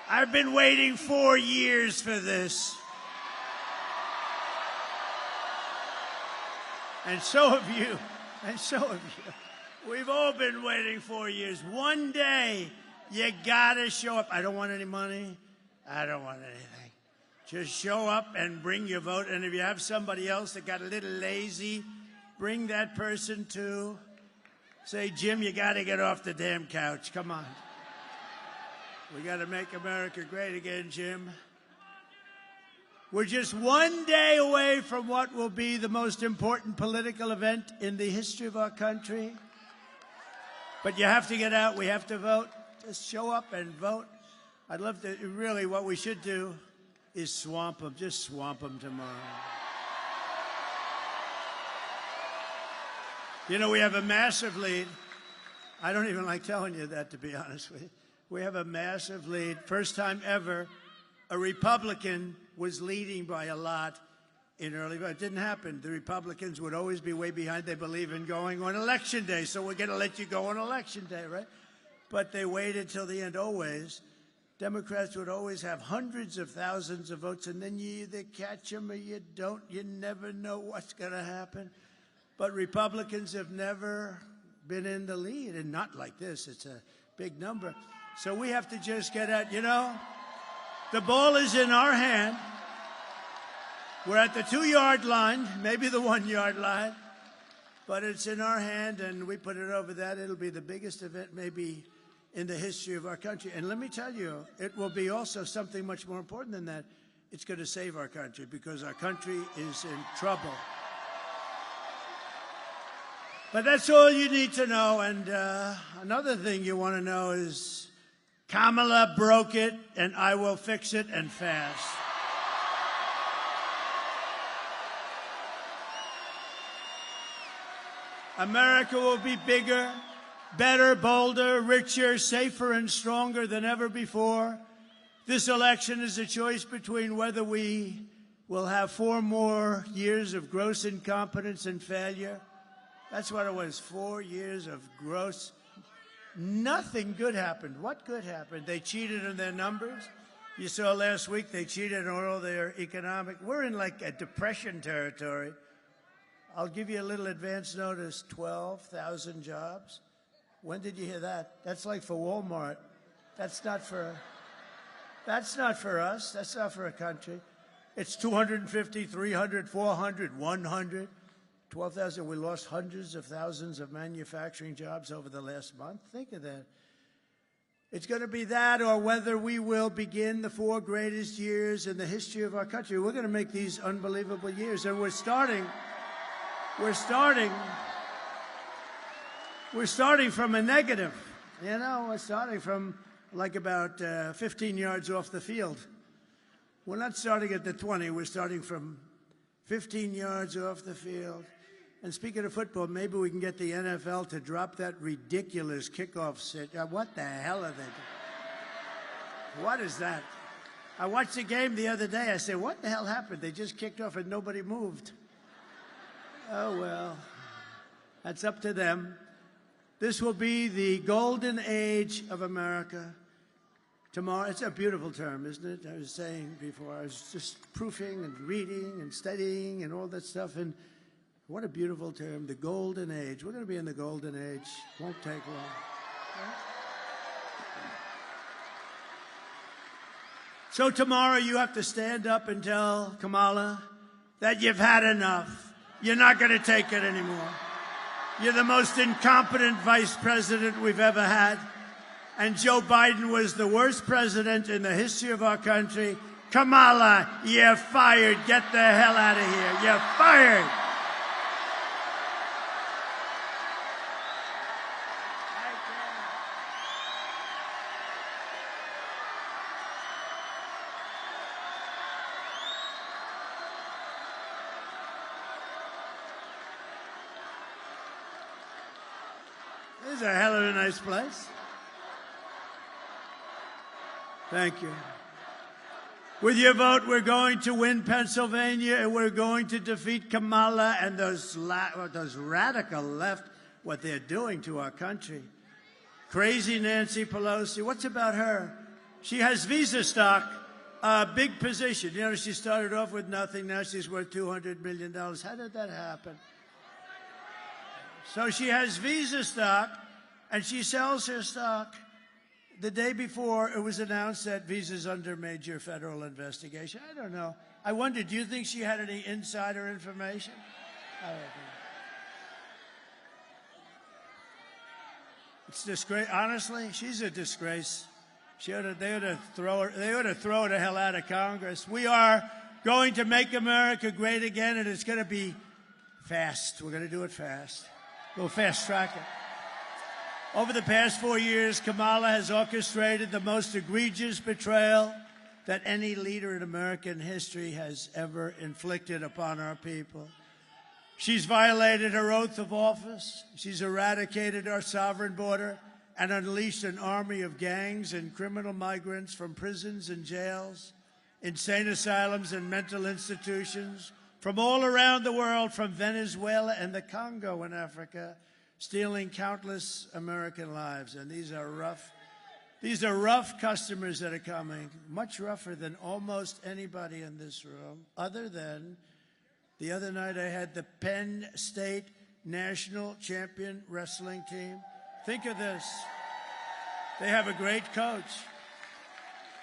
I've been waiting 4 years for this. And so have you. And so have you. We've all been waiting 4 years. 1 day, you gotta show up. I don't want any money. I don't want anything. Just show up and bring your vote. And if you have somebody else that got a little lazy, bring that person too. Say, Jim, you gotta get off the damn couch. Come on. We gotta make America great again, Jim. We're just 1 day away from what will be the most important political event in the history of our country. But you have to get out. We have to vote. Just show up and vote. I'd love to, really, what we should do is swamp them. Just swamp them tomorrow. You know, we have a massive lead. I don't even like telling you that, to be honest with you. We have a massive lead. First time ever, a Republican was leading by a lot in early vote. It didn't happen. The Republicans would always be way behind. They believe in going on Election Day, so we're going to let you go on Election Day, right? But they waited till the end always. Democrats would always have hundreds of thousands of votes, and then you either catch them or you don't. You never know what's going to happen. But Republicans have never been in the lead, and not like this. It's a big number. So we have to just get out. You know, the ball is in our hand. We're at the 2-yard line, maybe the 1-yard line, but it's in our hand, and we put it over that. It'll be the biggest event maybe in the history of our country. And let me tell you, it will be also something much more important than that. It's going to save our country, because our country is in trouble. But that's all you need to know. And another thing you want to know is Kamala broke it, and I will fix it, and fast. America will be bigger, better, bolder, richer, safer, and stronger than ever before. This election is a choice between whether we will have 4 more years of gross incompetence and failure. That's what it was, 4 years of gross. Nothing good happened. What good happened? They cheated on their numbers. You saw last week they cheated on all their economic. We're in like a depression territory. I'll give you a little advance notice, 12,000 jobs. When did you hear that? That's like for Walmart. That's not for us. That's not for a country. It's 250, 300, 400, 100, 12,000. We lost hundreds of thousands of manufacturing jobs over the last month. Think of that. It's going to be that, or whether we will begin the 4 greatest years in the history of our country. We're going to make these unbelievable years, and we're starting from a negative. You know, we're starting from like about 15 yards off the field. We're not starting at the 20. We're starting from 15 yards off the field. And speaking of football, maybe we can get the NFL to drop that ridiculous kickoff sit. What the hell are they doing? What is that? I watched the game the other day. I said, what the hell happened? They just kicked off and nobody moved. Oh, well, that's up to them. This will be the golden age of America. Tomorrow, it's a beautiful term, isn't it? I was saying before, I was just proofing and reading and studying and all that stuff, and what a beautiful term, the golden age. We're going to be in the golden age. Won't take long. So tomorrow you have to stand up and tell Kamala that you've had enough. You're not going to take it anymore. You're the most incompetent vice president we've ever had. And Joe Biden was the worst president in the history of our country. Kamala, you're fired. Get the hell out of here. You're fired. This is a hell of a nice place. Thank you. With your vote, we're going to win Pennsylvania, and we're going to defeat Kamala and those radical left, what they're doing to our country. Crazy Nancy Pelosi. What's about her? She has visa stock, a big position. You know, she started off with nothing. Now she's worth $200 million. How did that happen? So she has visa stock, and she sells her stock. The day before, it was announced that Visa's under major federal investigation. I don't know. I wonder, do you think she had any insider information? I don't know. It's disgrace. Honestly, she's a disgrace. They ought to throw her the hell out of Congress. We are going to make America great again, and it's going to be fast. We're going to do it fast. We'll fast track it. Over the past 4 years, Kamala has orchestrated the most egregious betrayal that any leader in American history has ever inflicted upon our people. She's violated her oath of office. She's eradicated our sovereign border and unleashed an army of gangs and criminal migrants from prisons and jails, insane asylums and mental institutions, from all around the world, from Venezuela and the Congo in Africa, stealing countless American lives. And these are rough customers that are coming, much rougher than almost anybody in this room, other than the other night I had the Penn State national champion wrestling team. Think of this. They have a great coach.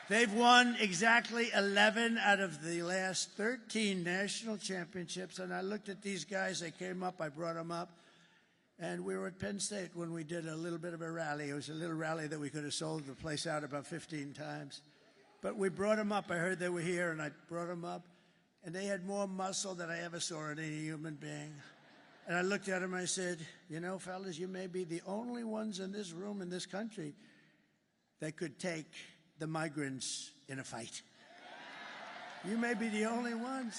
They've won exactly 11 out of the last 13 national championships. And I looked at these guys. They came up. I brought them up. And we were at Penn State when we did a little bit of a rally. It was a little rally that we could have sold the place out about 15 times. But we brought them up. I heard they were here, and I brought them up. And they had more muscle than I ever saw in any human being. And I looked at them and I said, you know, fellas, you may be the only ones in this room, in this country, that could take the migrants in a fight. You may be the only ones.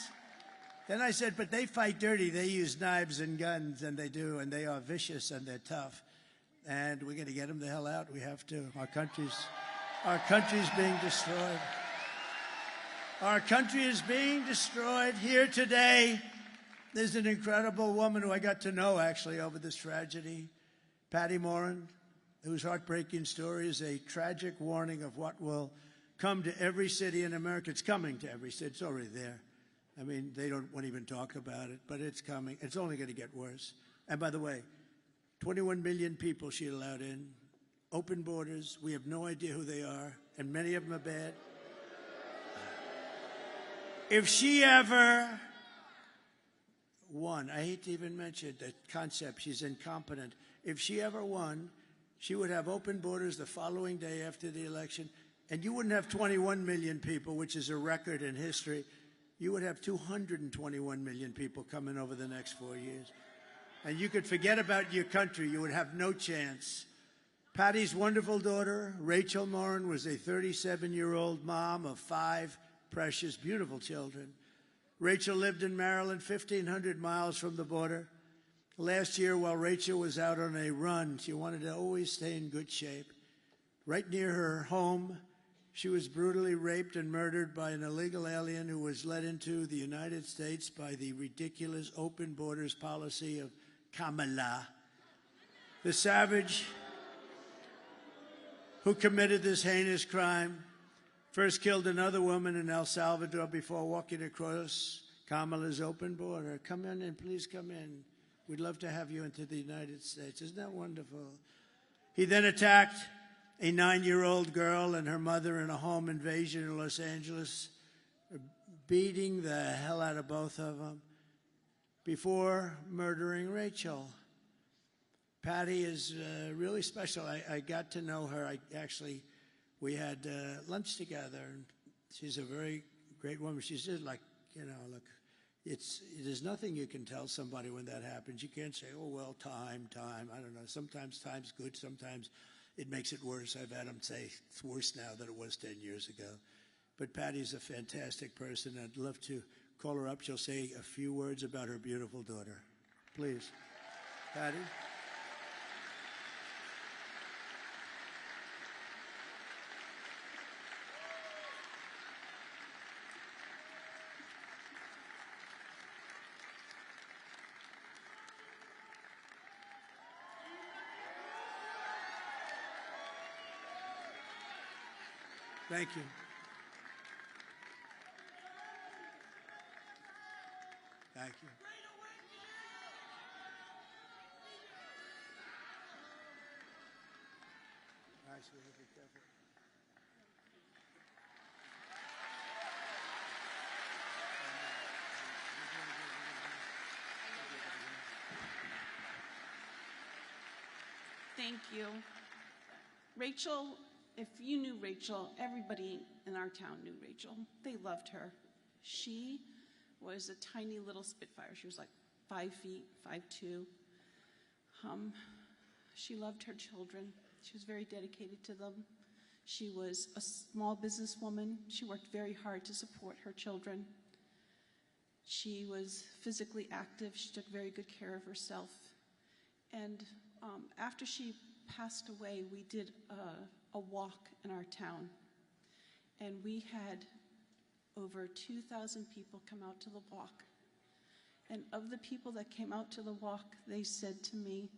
Then I said, but they fight dirty. They use knives and guns, and they do, and they are vicious, and they're tough. And we're going to get them the hell out. We have to. Our country's being destroyed. Our country is being destroyed. Here today, there's an incredible woman who I got to know, actually, over this tragedy, Patty Morin, whose heartbreaking story is a tragic warning of what will come to every city in America. It's coming to every city. It's already there. I mean, they won't even talk about it, but it's coming. It's only going to get worse. And by the way, 21 million people she allowed in, open borders. We have no idea who they are, and many of them are bad. If she ever won, I hate to even mention the concept, she's incompetent. If she ever won, she would have open borders the following day after the election, and you wouldn't have 21 million people, which is a record in history. You would have 221 million people coming over the next 4 years. And you could forget about your country. You would have no chance. Patty's wonderful daughter, Rachel Morin, was a 37-year-old mom of 5 precious, beautiful children. Rachel lived in Maryland, 1,500 miles from the border. Last year, while Rachel was out on a run, she wanted to always stay in good shape. Right near her home, she was brutally raped and murdered by an illegal alien who was led into the United States by the ridiculous open borders policy of Kamala. The savage who committed this heinous crime first killed another woman in El Salvador before walking across Kamala's open border. Come in and please come in. We'd love to have you into the United States. Isn't that wonderful? He then attacked a 9-year-old girl and her mother in a home invasion in Los Angeles, beating the hell out of both of them before murdering Rachel. Patty is really special. I got to know her. We had lunch together, and she's a very great woman. She said, like, look, there's nothing you can tell somebody when that happens. You can't say, oh, well, time. I don't know. Sometimes time's good. Sometimes it makes it worse. I've had them say it's worse now than it was 10 years ago. But Patty's a fantastic person. I'd love to call her up. She'll say a few words about her beautiful daughter. Please. Patty? Thank you. Thank you. Actually, be careful. Thank you. Rachel, if you knew Rachel, everybody in our town knew Rachel. They loved her. She was a tiny little Spitfire. She was like 5 feet, 5'2". She loved her children. She was very dedicated to them. She was a small businesswoman. She worked very hard to support her children. She was physically active. She took very good care of herself. And after she passed away, we did a walk in our town. And we had over 2,000 people come out to the walk. And of the people that came out to the walk, they said to me,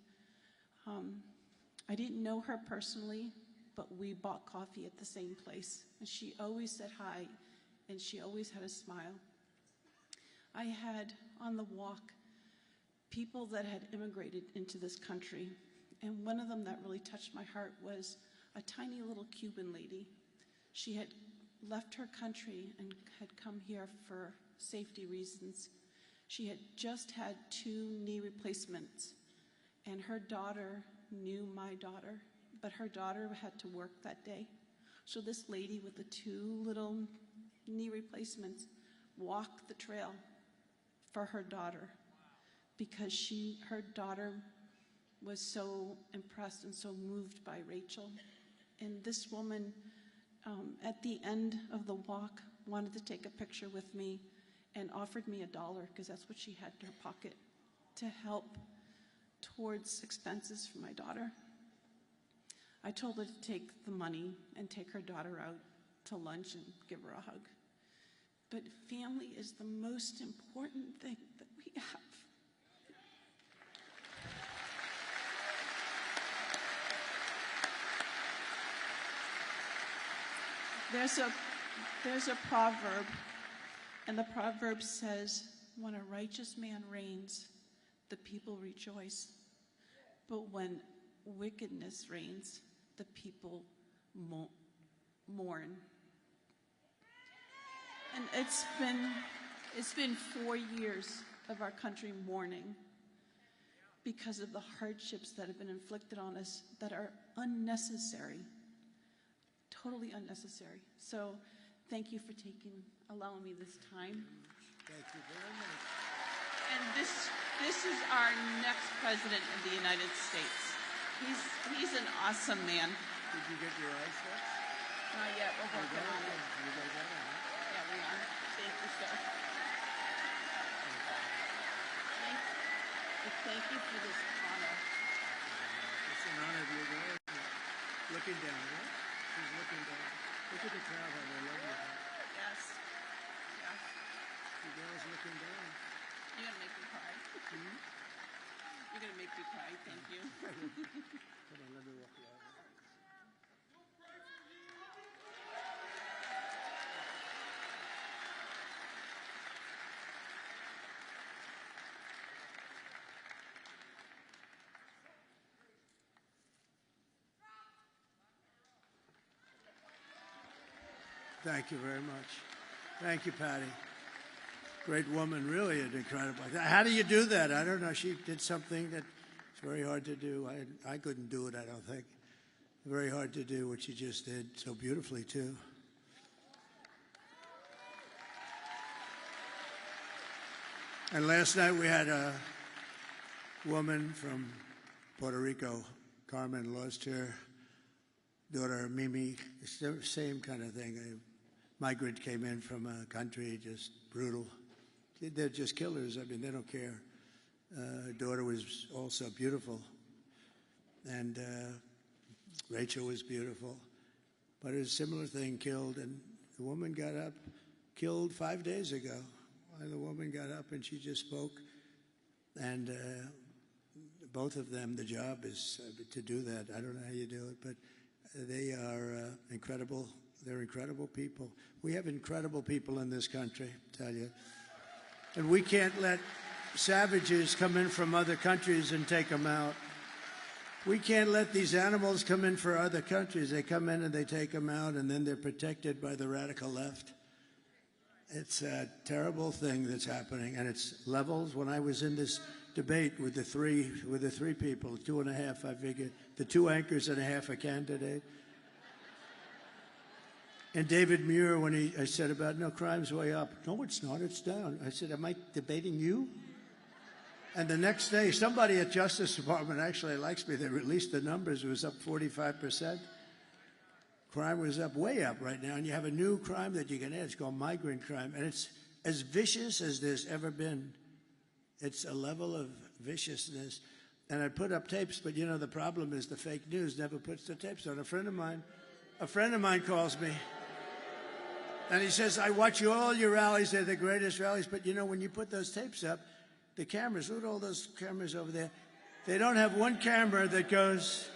I didn't know her personally, but we bought coffee at the same place. And she always said hi, and she always had a smile. I had on the walk people that had immigrated into this country. And one of them that really touched my heart was a tiny little Cuban lady. She had left her country and had come here for safety reasons. She had just had 2 knee replacements, and her daughter knew my daughter, but her daughter had to work that day. So this lady with the 2 little knee replacements walked the trail for her daughter because her daughter was so impressed and so moved by Rachel. And this woman, at the end of the walk, wanted to take a picture with me and offered me $1, because that's what she had in her pocket, to help towards expenses for my daughter. I told her to take the money and take her daughter out to lunch and give her a hug. But family is the most important thing that we have. There's a proverb, and the proverb says, when a righteous man reigns, the people rejoice. But when wickedness reigns, the people mourn. And it's been 4 years of our country mourning because of the hardships that have been inflicted on us that are unnecessary, totally unnecessary. So thank you for allowing me this time. Thank you very much. And this is our next president of the United States. He's an awesome man. Did you get your eyes fixed? Not yet. We're working on it. You got that on, huh? Yeah, we are. Thank you, sir. Thank you for this honor. It's an honor to be there. Looking down, right? She's looking down. Look at the crowd, how they love you. Yes. Yes. The girl's looking down. You're going to make me cry. You're going to make me cry. Thank you. Come on, let me walk you over. Thank you very much. Thank you, Patty. Great woman, really an incredible. How do you do that? I don't know. She did something that's very hard to do. I couldn't do it, I don't think. Very hard to do what she just did so beautifully, too. And last night we had a woman from Puerto Rico, Carmen, lost her daughter, Mimi. It's the same kind of thing. A migrant came in from a country, just brutal. They're just killers. I mean, they don't care. Her daughter was also beautiful. And Rachel was beautiful. But a similar thing killed, and the woman got up, killed 5 days ago. And the woman got up and she just spoke. And both of them, the job is to do that. I don't know how you do it, but they are incredible. They're incredible people. We have incredible people in this country, I tell you. And we can't let savages come in from other countries and take them out. We can't let these animals come in for other countries. They come in and they take them out, and then they're protected by the radical left. It's a terrible thing that's happening, and it's levels. When I was in this debate with the three people, 2.5, I figured, the 2 anchors and a half a candidate. And David Muir, when I said about, no, crime's way up. No, it's not, it's down. I said, am I debating you? And the next day, somebody at Justice Department actually likes me. They released the numbers. It was up 45%. Crime was up, way up right now. And you have a new crime that you can add. It's called migrant crime. And it's as vicious as there's ever been. It's a level of viciousness. And I put up tapes, but you know, the problem is the fake news never puts the tapes on. A friend of mine calls me. And he says, I watch all your rallies. They're the greatest rallies. But you know, when you put those tapes up, the cameras, look at all those cameras over there. They don't have one camera that goes,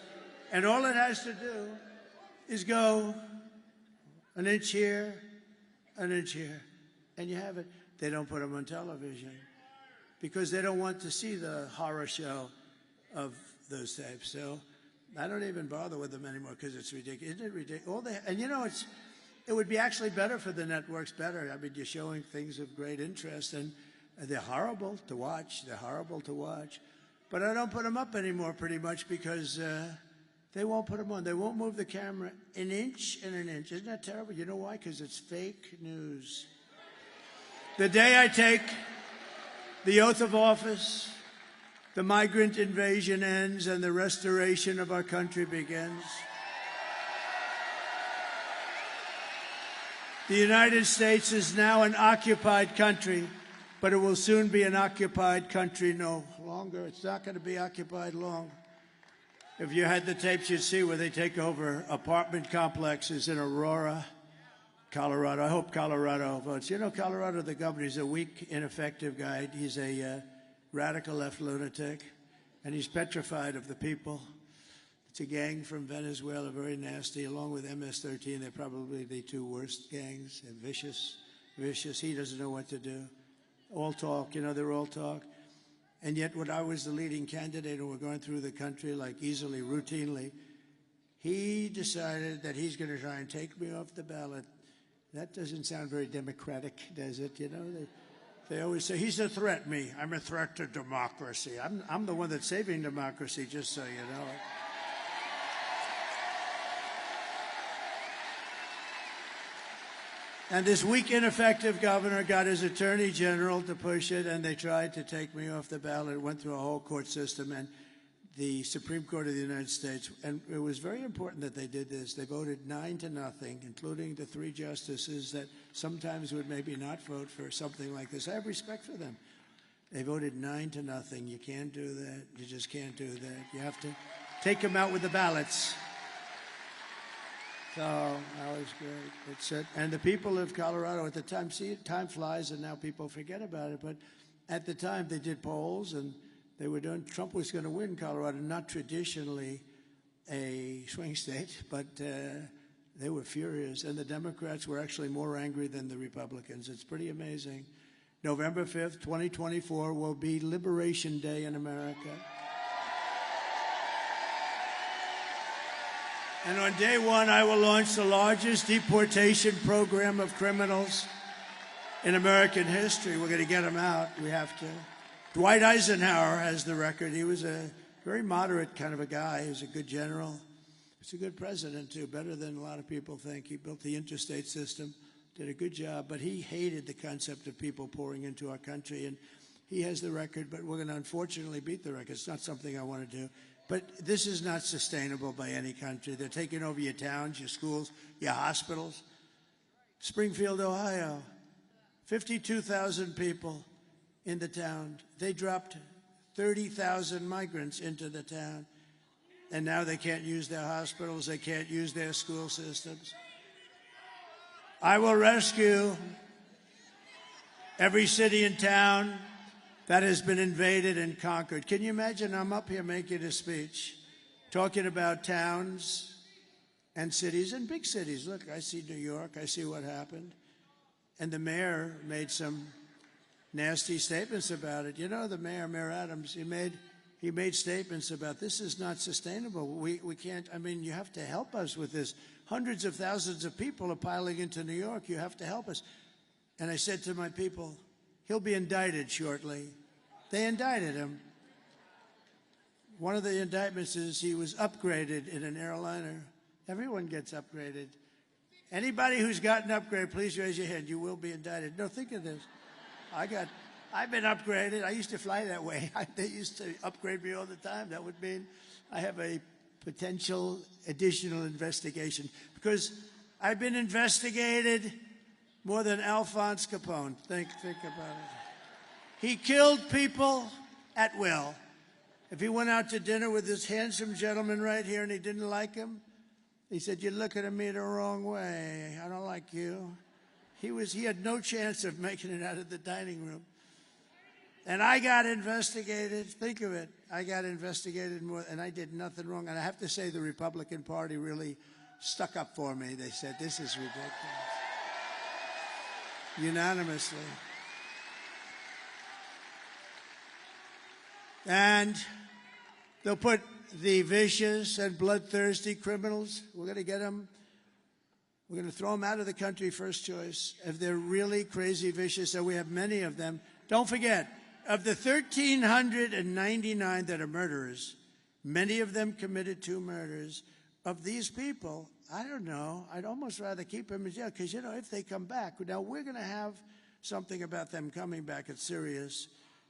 and all it has to do is go an inch here, an inch here, and you have it. They don't put them on television because they don't want to see the horror show of those tapes. So I don't even bother with them anymore because it's ridiculous. Isn't it ridiculous? And you know, it would be actually better for the networks, better. I mean, you're showing things of great interest, and they're horrible to watch. They're horrible to watch. But I don't put them up anymore pretty much because they won't put them on. They won't move the camera an inch and an inch. Isn't that terrible? You know why? Because it's fake news. The day I take the oath of office, the migrant invasion ends and the restoration of our country begins. The United States is now an occupied country, but it will soon be an occupied country no longer. It's not going to be occupied long. If you had the tapes, you'd see where they take over apartment complexes in Aurora, Colorado. I hope Colorado votes. You know, Colorado, the governor, is a weak, ineffective guy. He's a radical left lunatic, and he's petrified of the people. It's a gang from Venezuela, very nasty, along with MS-13. They're probably the 2 worst gangs. They're vicious, vicious. He doesn't know what to do. All talk, you know, they're all talk. And yet when I was the leading candidate and we're going through the country like easily, routinely, he decided that he's going to try and take me off the ballot That doesn't sound very democratic, does it? You know, they always say, he's a threat, me. I'm a threat to democracy. I'm the one that's saving democracy, just so you know. And this weak, ineffective governor got his attorney general to push it, and they tried to take me off the ballot. It went through a whole court system, and the Supreme Court of the United States, and it was very important that they did this. They voted 9-0, including the 3 justices that sometimes would maybe not vote for something like this. I have respect for them. They voted 9-0. You can't do that. You just can't do that. You have to take them out with the ballots. So that was great. It's it. And the people of Colorado at the time, see, time flies and now people forget about it, but at the time they did polls and they were doing, Trump was going to win Colorado, not traditionally a swing state, but they were furious. And the Democrats were actually more angry than the Republicans. It's pretty amazing. November 5th, 2024 will be Liberation Day in America. And on day 1, I will launch the largest deportation program of criminals in American history. We're going to get them out. We have to. Dwight Eisenhower has the record. He was a very moderate kind of a guy. He was a good general. He's a good president, too, better than a lot of people think. He built the interstate system, did a good job, but he hated the concept of people pouring into our country. And he has the record, but we're going to unfortunately beat the record. It's not something I want to do. But this is not sustainable by any country. They're taking over your towns, your schools, your hospitals. Springfield, Ohio, 52,000 people in the town. They dropped 30,000 migrants into the town. And now they can't use their hospitals. They can't use their school systems. I will rescue every city and town that has been invaded and conquered. Can you imagine? I'm up here making a speech, talking about towns and cities and big cities. Look, I see New York. I see what happened. And the mayor made some nasty statements about it. You know, the mayor, Mayor Adams, he made statements about this is not sustainable. We can't, I mean, you have to help us with this. Hundreds of thousands of people are piling into New York. You have to help us. And I said to my people, he'll be indicted shortly. They indicted him. One of the indictments is he was upgraded in an airliner. Everyone gets upgraded. Anybody who's gotten upgraded, please raise your hand. You will be indicted. No, think of this. I've been upgraded. I used to fly that way. They used to upgrade me all the time. That would mean I have a potential additional investigation because I've been investigated more than Alphonse Capone. Think about it. He killed people at will. If he went out to dinner with this handsome gentleman right here and he didn't like him, he said, "You're looking at me the wrong way. I don't like you." He had no chance of making it out of the dining room. And I got investigated. Think of it. I got investigated more, and I did nothing wrong. And I have to say the Republican Party really stuck up for me. They said, this is ridiculous. Unanimously. And they'll put the vicious and bloodthirsty criminals, we're going to get them, we're going to throw them out of the country, first choice. If they're really crazy vicious, and we have many of them, don't forget, of the 1,399 that are murderers, many of them committed 2 murders. Of these people, I don't know, I'd almost rather keep them in jail because, you know, if they come back, now we're going to have something about them coming back. It's serious,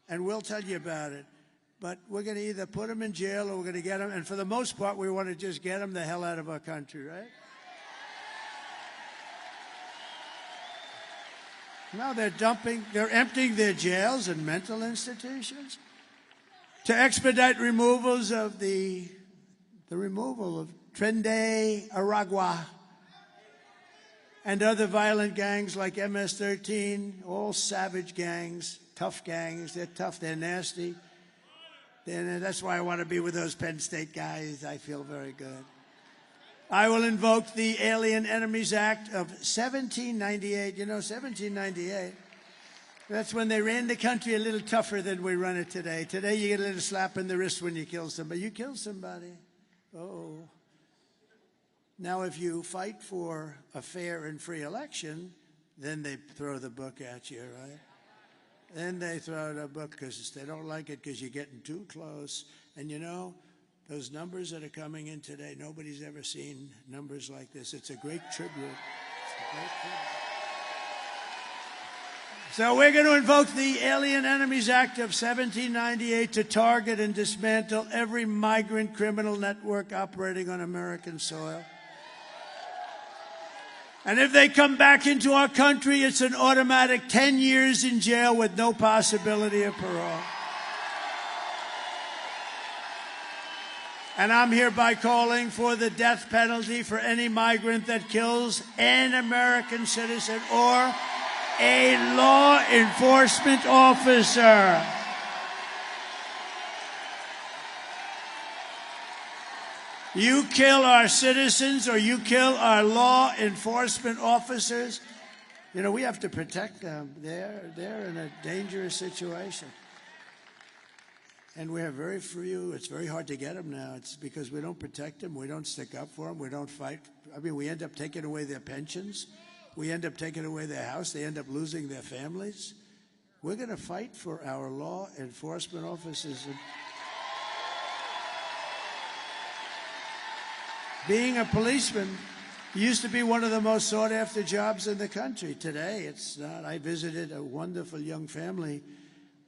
and we'll tell you about it. But we're going to either put them in jail or we're going to get them. And for the most part, we want to just get them the hell out of our country, right? No, they're emptying their jails and mental institutions to expedite removals of the removal of Trende Aragua and other violent gangs like MS-13, all savage gangs, tough gangs. They're tough, they're nasty. That's why I want to be with those Penn State guys. I feel very good. I will invoke the Alien Enemies Act of 1798. You know, 1798, that's when they ran the country a little tougher than we run it today. Today you get a little slap in the wrist when you kill somebody. You kill somebody. Oh. Now, if you fight for a fair and free election, then they throw the book at you, right? Then they throw the book because they don't like it because you're getting too close. And you know, those numbers that are coming in today, nobody's ever seen numbers like this. It's a great tribute. It's a great tribute. So we're going to invoke the Alien Enemies Act of 1798 to target and dismantle every migrant criminal network operating on American soil. And if they come back into our country, it's an automatic 10 years in jail with no possibility of parole. And I'm hereby calling for the death penalty for any migrant that kills an American citizen or a law enforcement officer. You kill our citizens or you kill our law enforcement officers, you know, we have to protect them. They're in a dangerous situation. And we have very few. It's very hard to get them now. It's because we don't protect them. We don't stick up for them. We don't fight. I mean, we end up taking away their pensions. We end up taking away their house. They end up losing their families. We're going to fight for our law enforcement officers. And being a policeman used to be one of the most sought-after jobs in the country. Today, it's not. I visited a wonderful young family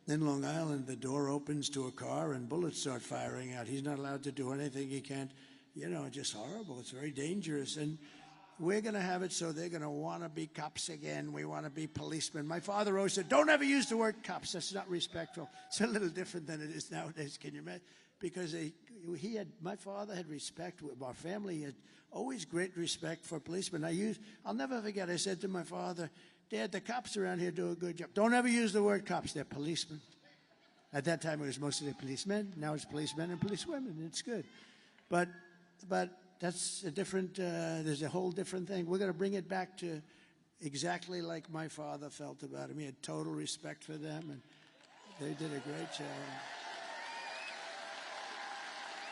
in Long Island. The door opens to a car and bullets start firing out. He's not allowed to do anything. He can't, you know, just horrible. It's very dangerous. And we're going to have it so they're going to want to be cops again. We want to be policemen. My father always said, don't ever use the word cops. That's not respectful. It's a little different than it is nowadays. Can you imagine? Because my father had respect. Our family had always great respect for policemen. I'll never forget, I said to my father, Dad, the cops around here do a good job. Don't ever use the word cops. They're policemen. At that time, it was mostly policemen. Now it's policemen and policewomen. It's good. But that's a different, there's a whole different thing. We're going to bring it back to exactly like my father felt about him. He had total respect for them, and they did a great job.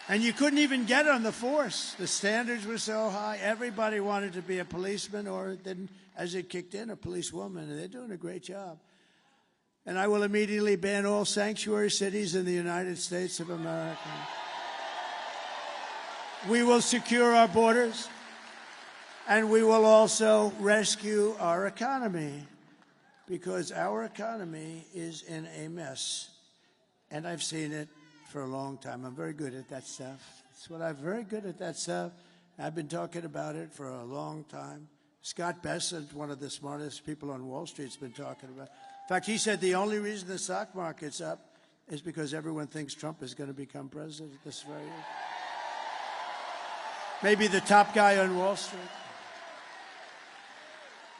And you couldn't even get on the force. The standards were so high. Everybody wanted to be a policeman or then, as it kicked in, a policewoman. And they're doing a great job. And I will immediately ban all sanctuary cities in the United States of America. We will secure our borders. And we will also rescue our economy. Because our economy is in a mess. And I've seen it for a long time. I'm very good at that stuff. I'm very good at that stuff. I've been talking about it for a long time. Scott Bessent, one of the smartest people on Wall Street, has been talking about it. In fact, he said the only reason the stock market's up is because everyone thinks Trump is going to become president this very year. Maybe the top guy on Wall Street.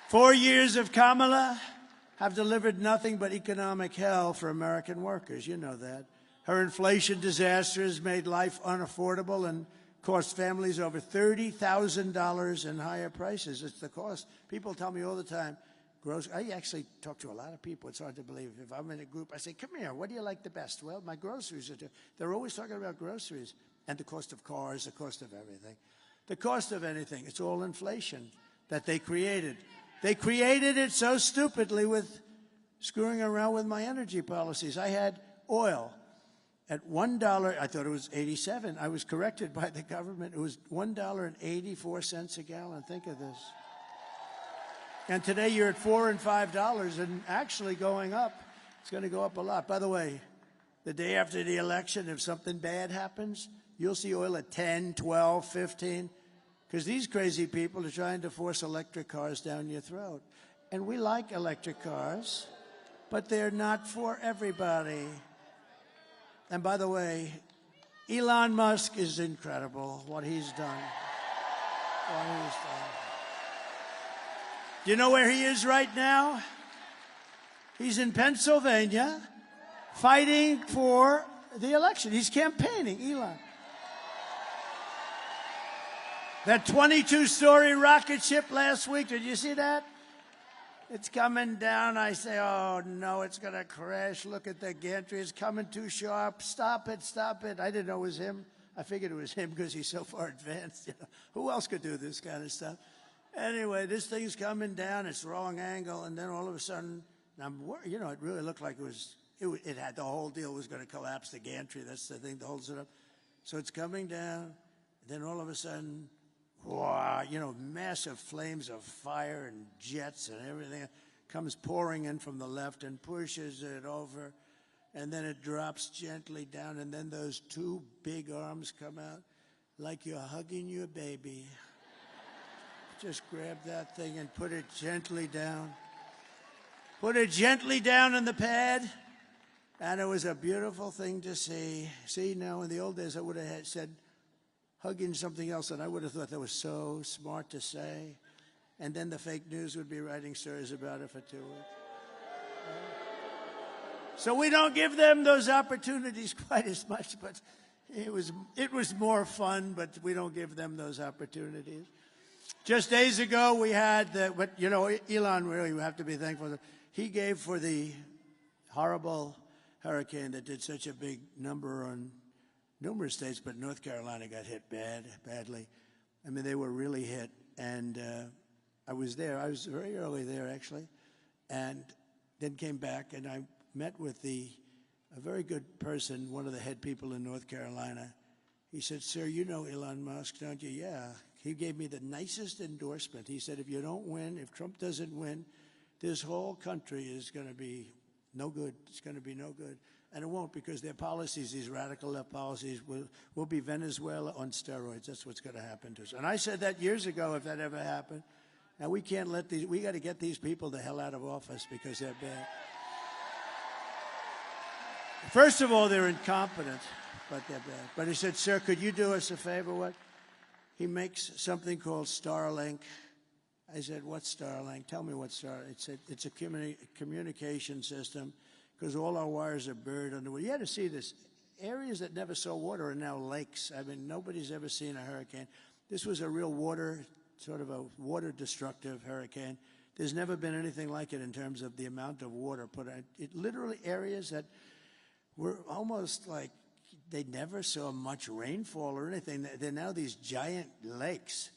4 years of Kamala have delivered nothing but economic hell for American workers. You know that. Her inflation disaster has made life unaffordable and cost families over $30,000 in higher prices. It's the cost. People tell me all the time, I actually talk to a lot of people. It's hard to believe. If I'm in a group, I say, come here, what do you like the best? Well, my groceries are they're always talking about groceries and the cost of cars, the cost of everything. The cost of anything. It's all inflation that they created. They created it so stupidly with screwing around with my energy policies. I had oil at $1, I thought it was 87. I was corrected by the government. It was $1.84 a gallon. Think of this. And today you're at $4 and $5 and actually going up. It's going to go up a lot. By the way, the day after the election, if something bad happens, you'll see oil at 10, 12, 15, because these crazy people are trying to force electric cars down your throat. And we like electric cars, but they're not for everybody. And by the way, Elon Musk is incredible, what he's done. What he's done. Do you know where he is right now? He's in Pennsylvania fighting for the election. He's campaigning, Elon. That 22-story rocket ship last week, did you see that? It's coming down. I say, oh, no, it's going to crash. Look at the gantry. It's coming too sharp. Stop it, stop it. I didn't know it was him. I figured it was him because he's so far advanced. You know? Who else could do this kind of stuff? Anyway, this thing's coming down. It's wrong angle, and then all of a sudden, you know, it really looked like it had the whole deal was going to collapse. The gantry, that's the thing that holds it up. So it's coming down, and then all of a sudden, wow, you know, massive flames of fire and jets and everything comes pouring in from the left and pushes it over, and then it drops gently down, and then those two big arms come out like you're hugging your baby. Just grab that thing and put it gently down. Put it gently down in the pad, and it was a beautiful thing to see. See, now in the old days I would have said hugging something else, and I would have thought that was so smart to say. And then the fake news would be writing stories about it for 2 weeks. So we don't give them those opportunities quite as much, but it was more fun, but we don't give them those opportunities. Just days ago, we had but you know, Elon, really, we have to be thankful. He gave for the horrible hurricane that did such a big number on numerous states, but North Carolina got hit badly. I mean, they were really hit, and I was there. I was very early there, actually, and then came back, and I met with a very good person, one of the head people in North Carolina. He said, "Sir, you know Elon Musk, don't you?" "Yeah." He gave me the nicest endorsement. He said, "If you don't win, if Trump doesn't win, this whole country is going to be no good. It's going to be no good." And it won't, because their policies, these radical left policies, will be Venezuela on steroids. That's what's going to happen to us. And I said that years ago, if that ever happened. Now, we can't let we got to get these people the hell out of office because they're bad. First of all, they're incompetent, but they're bad. But he said, "Sir, could you do us a favor?" What? He makes something called Starlink. I said, "What's Starlink? Tell me what Starlink." It's a communication system, because all our wires are buried underwater. You had to see this. Areas that never saw water are now lakes. I mean, nobody's ever seen a hurricane. This was a real sort of a water-destructive hurricane. There's never been anything like it in terms of the amount of water put out. It literally areas that were almost like they never saw much rainfall or anything. They're now these giant lakes.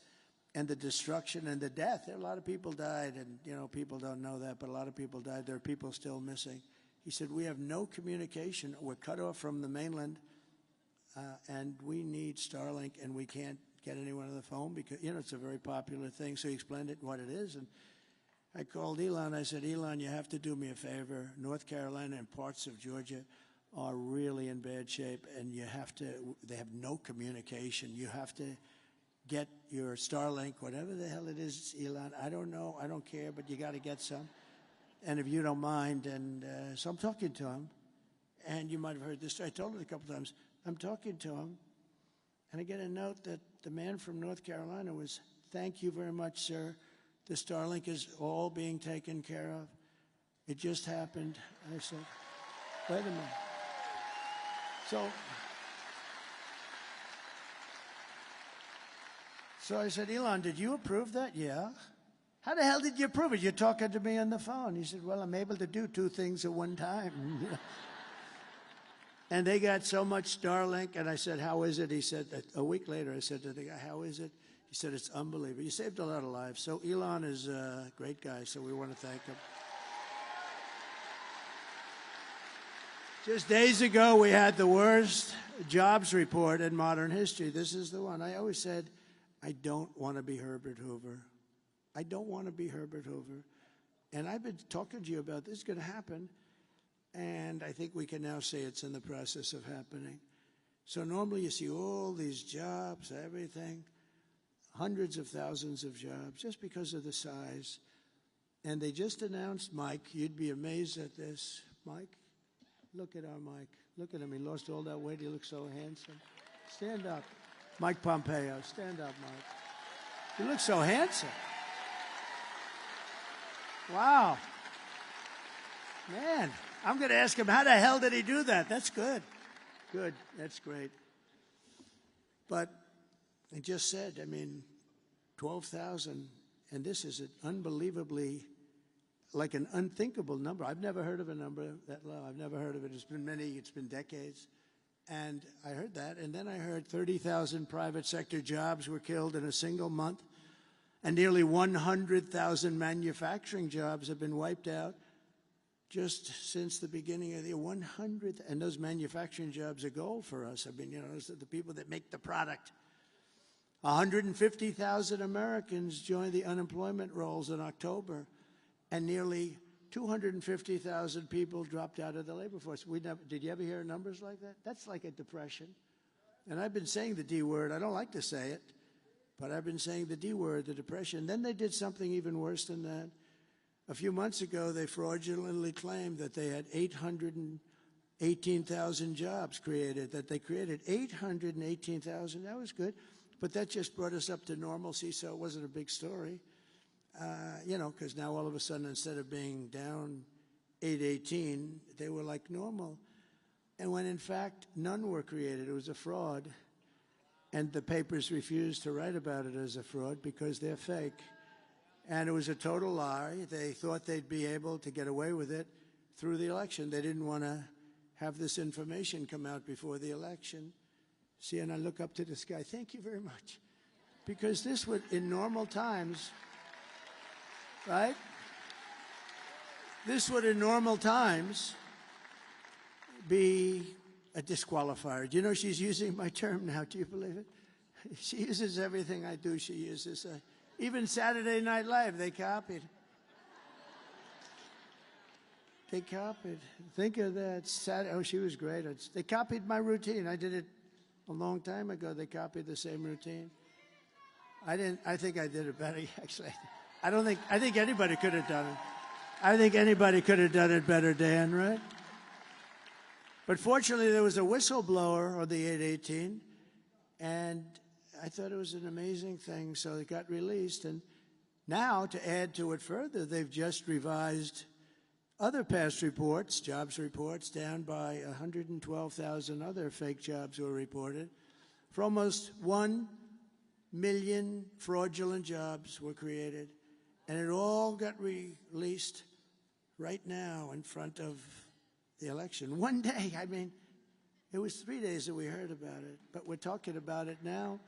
And the destruction and the death. A lot of people died, and, you know, people don't know that, but a lot of people died. There are people still missing. He said, "We have no communication. We're cut off from the mainland, and we need Starlink, and we can't get anyone on the phone because, you know, it's a very popular thing." So he explained it, what it is, and I called Elon. I said, "Elon, you have to do me a favor. North Carolina and parts of Georgia are really in bad shape, and they have no communication. You have to get your Starlink, whatever the hell it is, Elon. I don't know. I don't care, but you got to get some. And if you don't mind." And so I'm talking to him. And you might have heard this. I told it a couple times. I'm talking to him. And I get a note that the man from North Carolina was, "Thank you very much, sir. The Starlink is all being taken care of. It just happened." I said, "Wait a minute." So I said, "Elon, did you approve that?" "Yeah." "How the hell did you approve it? You're talking to me on the phone." He said, "Well, I'm able to do two things at one time." And they got so much Starlink, and I said, "How is it?" He said, a week later, I said to the guy, "How is it?" He said, "It's unbelievable. You saved a lot of lives." So Elon is a great guy, so we want to thank him. Just days ago, we had the worst jobs report in modern history. This is the one. I always said, I don't want to be Herbert Hoover. I don't want to be Herbert Hoover. And I've been talking to you about this is going to happen. And I think we can now say it's in the process of happening. So normally you see all these jobs, everything, hundreds of thousands of jobs, just because of the size. And they just announced Mike. You'd be amazed at this. Mike, look at our Mike. Look at him. He lost all that weight. He looks so handsome. Stand up. Mike Pompeo. Stand up, Mike. You look so handsome. Wow. Man, I'm going to ask him, how the hell did he do that? That's good. Good. That's great. But I just said, 12,000, and this is an unbelievably, like an unthinkable number. I've never heard of a number that low. I've never heard of it. It's been decades. And I heard that, and then I heard 30,000 private sector jobs were killed in a single month, and nearly 100,000 manufacturing jobs have been wiped out just since the beginning of the year. 100, and those manufacturing jobs are gold for us. I mean, you know, those are the people that make the product. 150,000 Americans joined the unemployment rolls in October, and nearly 250,000 people dropped out of the labor force. Did you ever hear numbers like that? That's like a depression. And I've been saying the D word. I don't like to say it, but I've been saying the D word, the depression. Then they did something even worse than that. A few months ago, they fraudulently claimed that they had 818,000 jobs created, that they created 818,000. That was good, but that just brought us up to normalcy, so it wasn't a big story. You know, because now all of a sudden, instead of being down 818, they were like normal. And when in fact, none were created. It was a fraud. And the papers refused to write about it as a fraud because they're fake. And it was a total lie. They thought they'd be able to get away with it through the election. They didn't want to have this information come out before the election. See, and I look up to this guy. Thank you very much. Because this would, in normal times, right? This would, in normal times, be a disqualifier. Do you know she's using my term now? Do you believe it? She uses everything I do. She uses even Saturday Night Live. They copied. They copied. Think of that. Oh, she was great. They copied my routine. I did it a long time ago. They copied the same routine. I think I did it better, actually. I think anybody could have done it. I think anybody could have done it better, Dan, right? But fortunately, there was a whistleblower on the 818, and I thought it was an amazing thing, so it got released. And now, to add to it further, they've just revised other past reports, jobs reports, down by 112,000 other fake jobs were reported. For almost 1 million fraudulent jobs were created. And it all got released right now in front of the election. One day, I mean, it was 3 days that we heard about it, but we're talking about it now.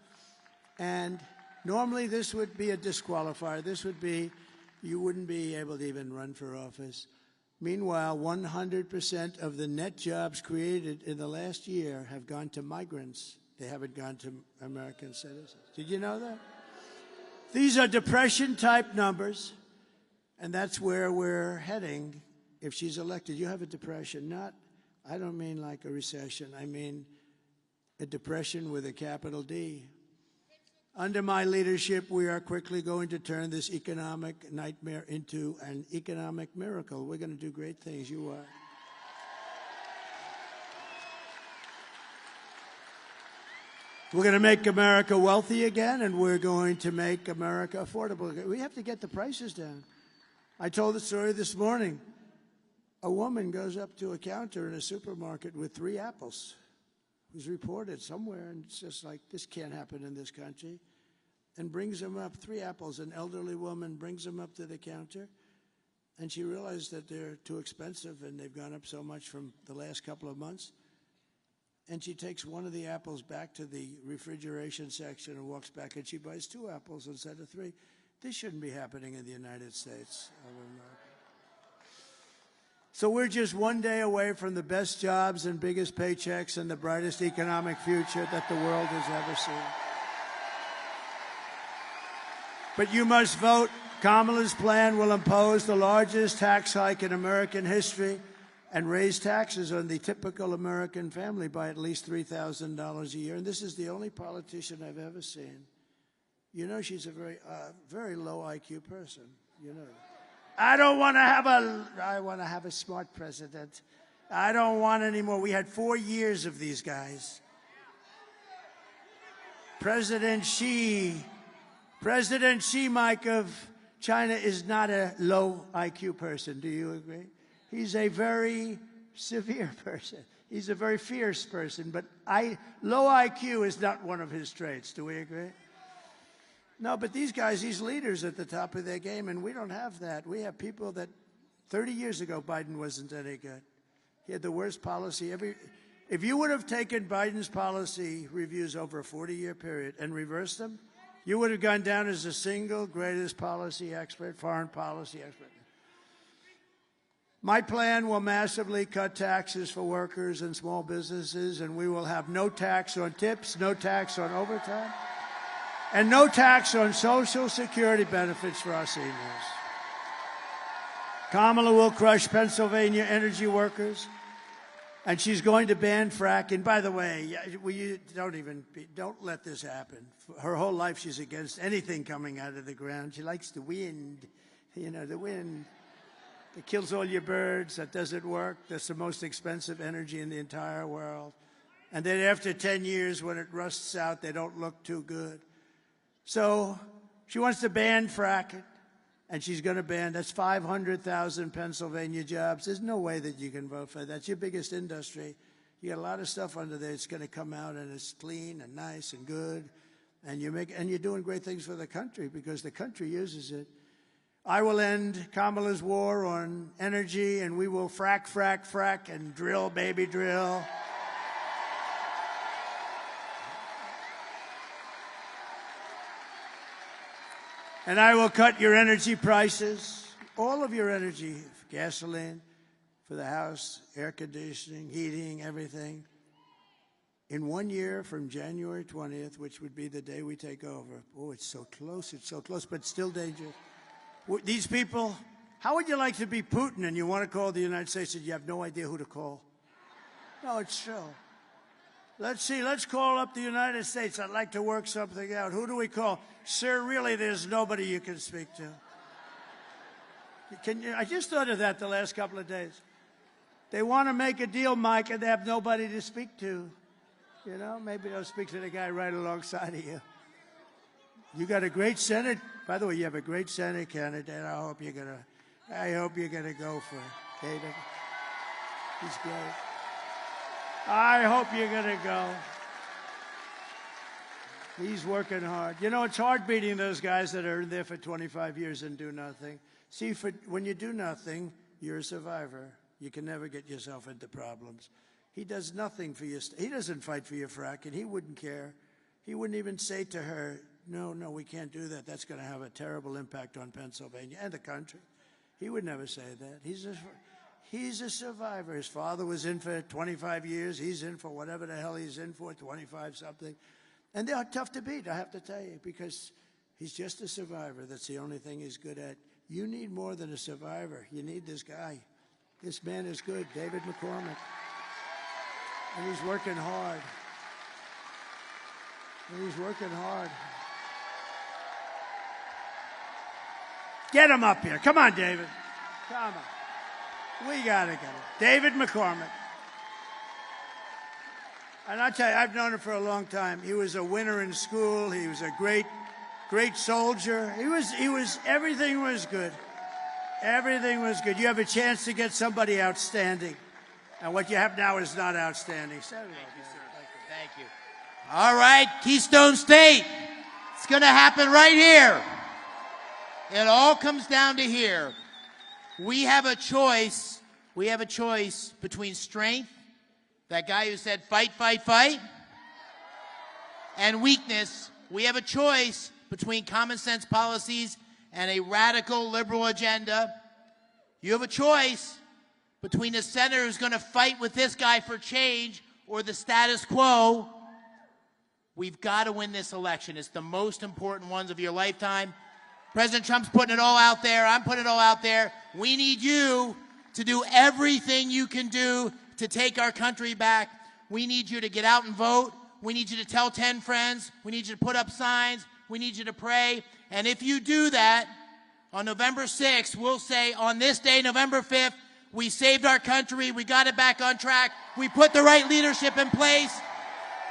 And normally this would be a disqualifier. This would be, you wouldn't be able to even run for office. Meanwhile, 100% of the net jobs created in the last year have gone to migrants. They haven't gone to American citizens. Did you know that? These are depression-type numbers, and that's where we're heading if she's elected. You have a depression, I don't mean like a recession. I mean a depression with a capital D. Under my leadership, we are quickly going to turn this economic nightmare into an economic miracle. We're going to do great things. You are. We're going to make America wealthy again, and we're going to make America affordable again. We have to get the prices down. I told the story this morning. A woman goes up to a counter in a supermarket with 3 apples. It was reported somewhere, and it's just like, this can't happen in this country, and brings them up, 3 apples. An elderly woman brings them up to the counter, and she realized that they're too expensive, and they've gone up so much from the last couple of months. And she takes one of the apples back to the refrigeration section and walks back, and she buys 2 apples instead of 3. This shouldn't be happening in the United States of America. So we're just one day away from the best jobs and biggest paychecks and the brightest economic future that the world has ever seen. But you must vote. Kamala's plan will impose the largest tax hike in American history and raise taxes on the typical American family by at least $3,000 a year. And this is the only politician I've ever seen. You know, she's a very low IQ person. You know. I want to have a smart president. I don't want any more. We had 4 years of these guys. President Xi, Mike, of China is not a low IQ person. Do you agree? He's a very severe person. He's a very fierce person, but low IQ is not one of his traits. Do we agree? No, but these guys, these leaders at the top of their game, and we don't have that. We have people that 30 years ago, Biden wasn't any good. He had the worst policy. If you would have taken Biden's policy reviews over a 40-year period and reversed them, you would have gone down as the single greatest policy expert, foreign policy expert. My plan will massively cut taxes for workers and small businesses, and we will have no tax on tips, no tax on overtime, and no tax on Social Security benefits for our seniors. Kamala will crush Pennsylvania energy workers, and she's going to ban fracking. By the way, don't let this happen. Her whole life she's against anything coming out of the ground. She likes the wind, the wind. It kills all your birds. That doesn't work. That's the most expensive energy in the entire world. And then after 10 years, when it rusts out, they don't look too good. So she wants to ban fracking, and she's going to ban. That's 500,000 Pennsylvania jobs. There's no way that you can vote for that. That's your biggest industry. You got a lot of stuff under there. It's going to come out, and it's clean and nice and good. And you're doing great things for the country because the country uses it. I will end Kamala's war on energy, and we will frack, frack, frack, and drill, baby, drill. And I will cut your energy prices, all of your energy, gasoline, for the house, air conditioning, heating, everything, in 1 year from January 20th, which would be the day we take over. Oh, it's so close, but still dangerous. These people, how would you like to be Putin and you want to call the United States and you have no idea who to call? No, it's true. Let's see, let's call up the United States. I'd like to work something out. Who do we call? Sir, really, there's nobody you can speak to. I just thought of that the last couple of days. They want to make a deal, Mike, and they have nobody to speak to. Maybe they'll speak to the guy right alongside of you. You got a great Senate. By the way, you have a great Senate candidate. I hope you're gonna go for it, David. He's great. I hope you're gonna go. He's working hard. It's hard beating those guys that are in there for 25 years and do nothing. See, when you do nothing, you're a survivor. You can never get yourself into problems. He does nothing for you. He doesn't fight for your fracking. He wouldn't care. He wouldn't even say to her, no, we can't do that. That's going to have a terrible impact on Pennsylvania and the country. He would never say that. He's a survivor. His father was in for 25 years. He's in for whatever the hell he's in for, 25-something. And they're tough to beat, I have to tell you, because he's just a survivor. That's the only thing he's good at. You need more than a survivor. You need this guy. This man is good, David McCormick. And he's working hard. Get him up here. Come on, David. Come on. We got to get him. David McCormick. And I tell you, I've known him for a long time. He was a winner in school. He was a great soldier. Everything was good. Everything was good. You have a chance to get somebody outstanding. And what you have now is not outstanding. Thank you, sir. Thank you. All right, Keystone State. It's going to happen right here. It all comes down to here. We have a choice. We have a choice between strength, that guy who said fight, fight, fight, and weakness. We have a choice between common sense policies and a radical liberal agenda. You have a choice between a senator who's going to fight with this guy for change or the status quo. We've got to win this election. It's the most important ones of your lifetime. President Trump's putting it all out there. I'm putting it all out there. We need you to do everything you can do to take our country back. We need you to get out and vote. We need you to tell 10 friends. We need you to put up signs. We need you to pray. And if you do that, on November 6th, we'll say on this day, November 5th, we saved our country. We got it back on track. We put the right leadership in place.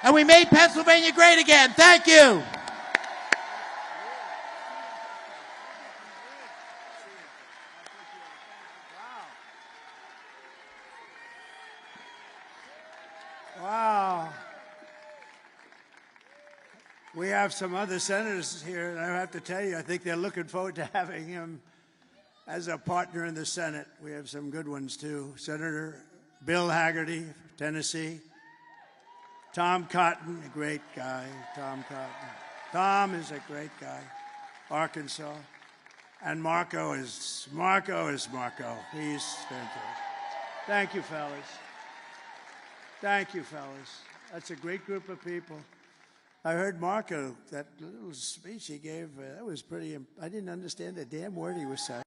And we made Pennsylvania great again. Thank you. Wow. We have some other senators here, and I have to tell you, I think they're looking forward to having him as a partner in the Senate. We have some good ones, too. Senator Bill Hagerty, Tennessee. Tom Cotton, a great guy. Tom Cotton. Tom is a great guy. Arkansas. And Marco is Marco. He's fantastic. Thank you, fellas. Thank you, fellas. That's a great group of people. I heard Marco, that little speech he gave, that was pretty, I didn't understand a damn word he was saying.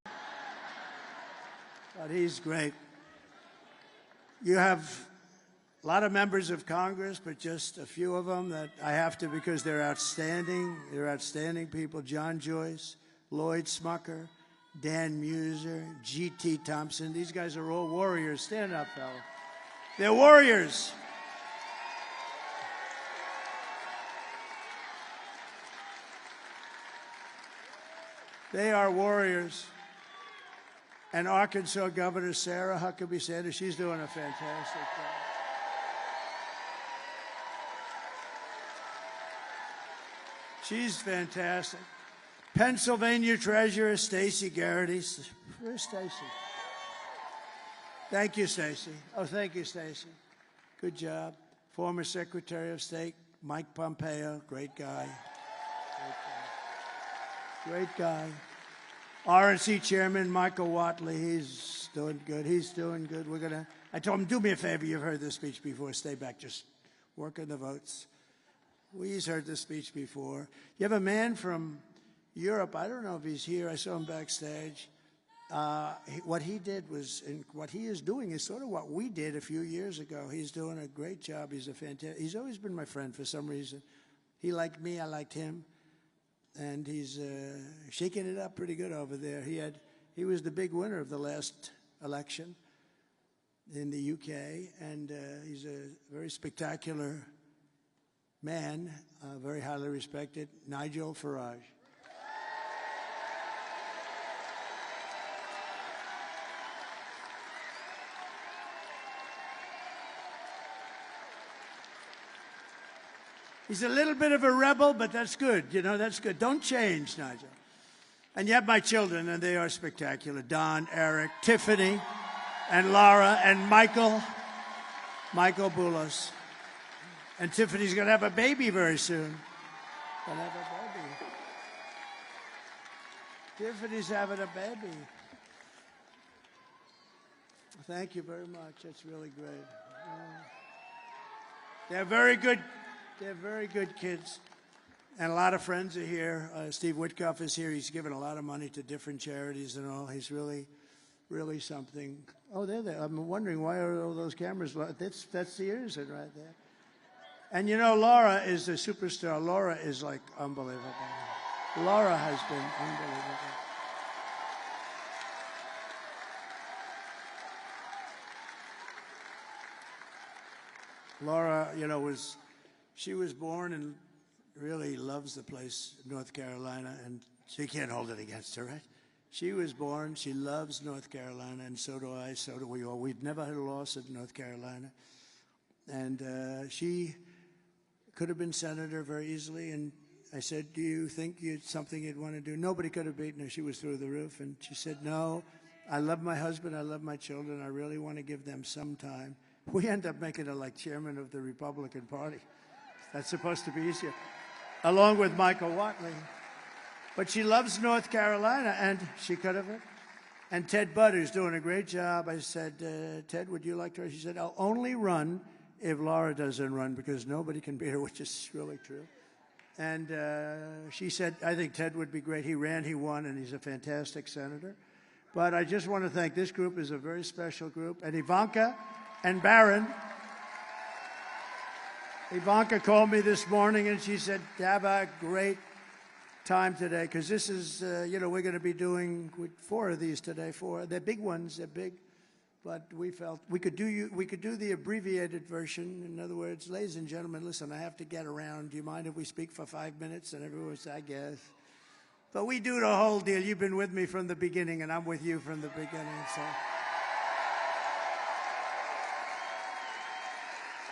But he's great. You have a lot of members of Congress, but just a few of them that I have to, because they're outstanding. They're outstanding people. John Joyce, Lloyd Smucker, Dan Muser, G.T. Thompson. These guys are all warriors. Stand up, fella. They're warriors. They are warriors. And Arkansas Governor Sarah Huckabee Sanders, she's doing a fantastic job. She's fantastic. Pennsylvania Treasurer Stacey Garrity. Where's Stacey? Thank you, Stacey. Oh, thank you, Stacey. Good job. Former Secretary of State Mike Pompeo, great guy. Great guy. RNC Chairman Michael Watley, he's doing good. He's doing good. I told him, do me a favor. You've heard this speech before. Stay back. Just work on the votes. We've heard this speech before. You have a man from Europe. I don't know if he's here. I saw him backstage. What he did was, and what he is doing is sort of what we did a few years ago. He's doing a great job. He's always been my friend for some reason. He liked me. I liked him. And he's shaking it up pretty good over there. He was the big winner of the last election in the UK, and he's a very spectacular man, very highly respected, Nigel Farage. He's a little bit of a rebel, but that's good. You know, that's good. Don't change, Nigel. And you have my children, and they are spectacular. Don, Eric, Tiffany, and Laura, and Michael Boulos. And Tiffany's going to have a baby very soon. Going to have a baby. Tiffany's having a baby. Thank you very much. That's really great. They're very good. They're very good kids. And a lot of friends are here. Steve Witkoff is here. He's given a lot of money to different charities and all. He's really, really something. Oh, they're there. I'm wondering, why are all those cameras? That's the Anderson right there. And you know, Laura is a superstar. Laura is like unbelievable. Laura has been unbelievable. Laura, you know, she was born and really loves the place, North Carolina, and she can't hold it against her, right? She was born, she loves North Carolina, and so do I, so do we all. We've never had a loss at North Carolina. And she could have been senator very easily, and I said, do you think it's something you'd want to do? Nobody could have beaten her. She was through the roof, and she said, no, I love my husband, I love my children, I really want to give them some time. We end up making her like chairman of the Republican Party. That's supposed to be easier, along with Michael Watley. But she loves North Carolina, and she could have it. And Ted Budd, who's doing a great job. I said, Ted, would you like to? She said, I'll only run if Laura doesn't run, because nobody can beat her, which is really true. And she said, I think Ted would be great. He ran, he won, and he's a fantastic senator. But I just want to thank this group. Is a very special group. And Ivanka and Barron. Ivanka called me this morning, and she said, have a great time today, because this is, you know, we're going to be doing 4 of these today. 4. They're big ones. They're big. But we felt we could do the abbreviated version. In other words, ladies and gentlemen, listen, I have to get around. Do you mind if we speak for 5 minutes? And everyone said, I guess. But we do the whole deal. You've been with me from the beginning, and I'm with you from the beginning. So.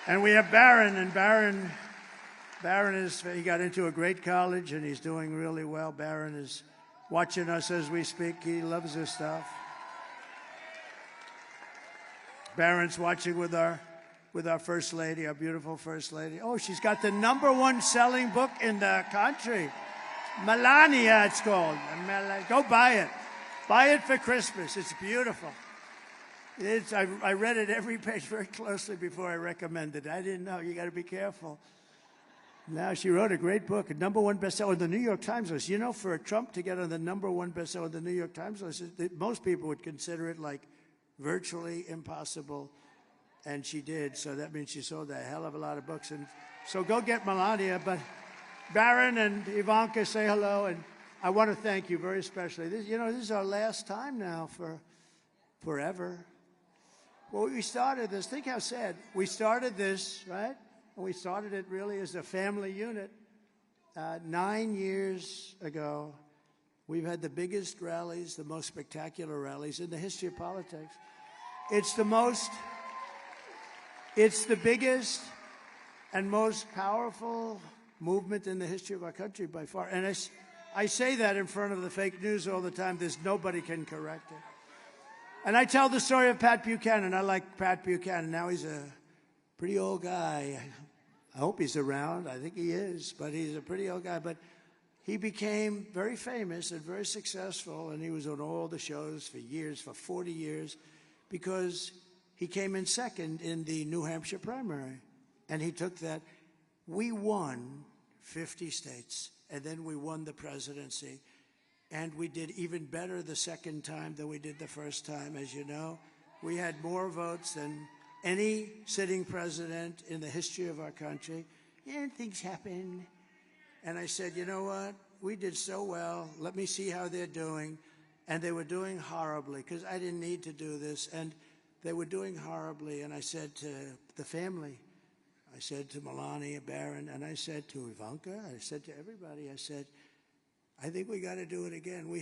And we have Barron, and Barron he got into a great college, and he's doing really well. Barron is watching us as we speak. He loves this stuff. Barron's watching with our with our First Lady, our beautiful First Lady. Oh, she's got the #1 selling book in the country. Melania, it's called. Go buy it. Buy it for Christmas. It's beautiful. I read it every page very closely before I recommended it. I didn't know. You got to be careful. Now, she wrote a great book, a #1 bestseller on the New York Times list. You know, for a Trump to get on the #1 bestseller on the New York Times list, most people would consider it like virtually impossible. And she did, so that means she sold a hell of a lot of books. And so go get Melania. But Barron and Ivanka, say hello. And I want to thank you very especially. This is our last time now for forever. Well, we started this. Think how sad. We started this, right? And we started it really as a family unit 9 years ago. We've had the biggest rallies, the most spectacular rallies in the history of politics. It's the biggest and most powerful movement in the history of our country by far. And I say that in front of the fake news all the time. Nobody can correct it. And I tell the story of Pat Buchanan. I like Pat Buchanan. Now he's a pretty old guy. I hope he's around. I think he is, but he's a pretty old guy. But he became very famous and very successful, and he was on all the shows for years, for 40 years, because he came in second in the New Hampshire primary. And he took that. We won 50 states, and then we won the presidency. And we did even better the second time than we did the first time, as you know. We had more votes than any sitting president in the history of our country. And things happened. And I said, you know what? We did so well. Let me see how they're doing. And they were doing horribly, because I didn't need to do this. And they were doing horribly. And I said to the family, I said to Melania, Barron, and I said to Ivanka, I said to everybody, I said, I think we got to do it again. We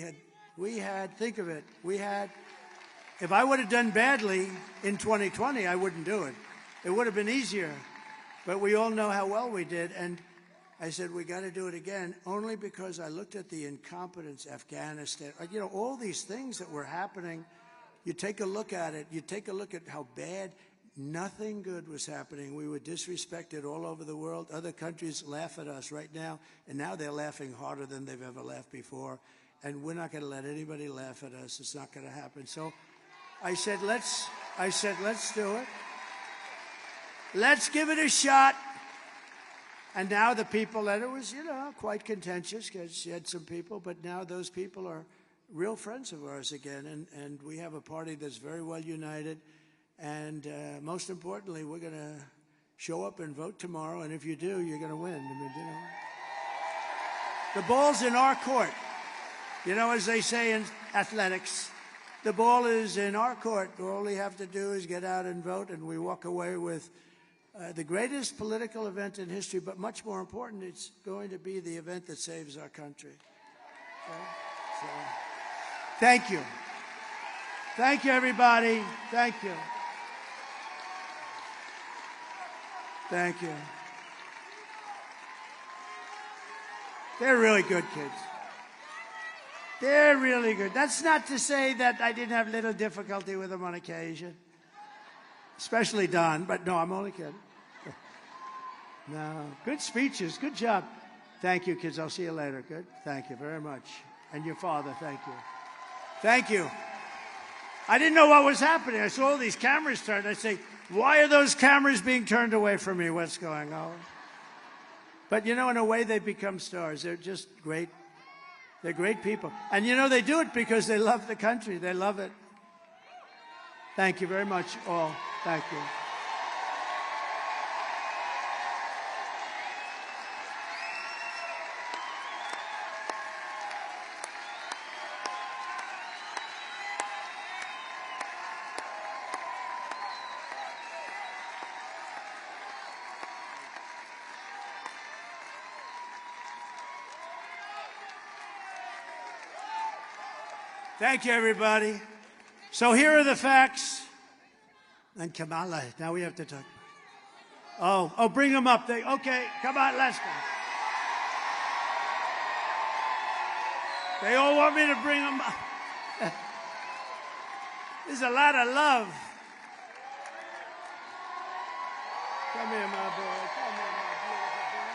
had, think of it, if I would have done badly in 2020, I wouldn't do it. It would have been easier. But we all know how well we did. And I said, we got to do it again, only because I looked at the incompetence, Afghanistan, all these things that were happening. You take a look at it. You take a look at how bad. Nothing good was happening. We were disrespected all over the world. Other countries laugh at us right now, and now they're laughing harder than they've ever laughed before. And we're not going to let anybody laugh at us. It's not going to happen. So I said, let's do it. Let's give it a shot. And now the people, and it was, quite contentious because she had some people, but now those people are real friends of ours again. And we have a party that's very well united. And most importantly, we're going to show up and vote tomorrow. And if you do, you're going to win. The ball's in our court. As they say in athletics, the ball is in our court. All we have to do is get out and vote, and we walk away with the greatest political event in history. But much more important, it's going to be the event that saves our country. Okay? So, thank you. Thank you, everybody. Thank you. Thank you. They're really good kids. They're really good. That's not to say that I didn't have little difficulty with them on occasion. Especially Don, but no, I'm only kidding. No, good speeches. Good job. Thank you, kids. I'll see you later. Good. Thank you very much. And your father, thank you. Thank you. I didn't know what was happening. I saw all these cameras turned. I say, why are those cameras being turned away from me? What's going on? But, in a way, they've become stars. They're just great. They're great people. And, they do it because they love the country. They love it. Thank you very much, all. Thank you. Thank you, everybody. So here are the facts. And Kamala, now we have to talk. Oh, bring them up. Okay, come on, let's go. They all want me to bring them up. There's a lot of love. Come here, my boy. Come here, my beautiful boy.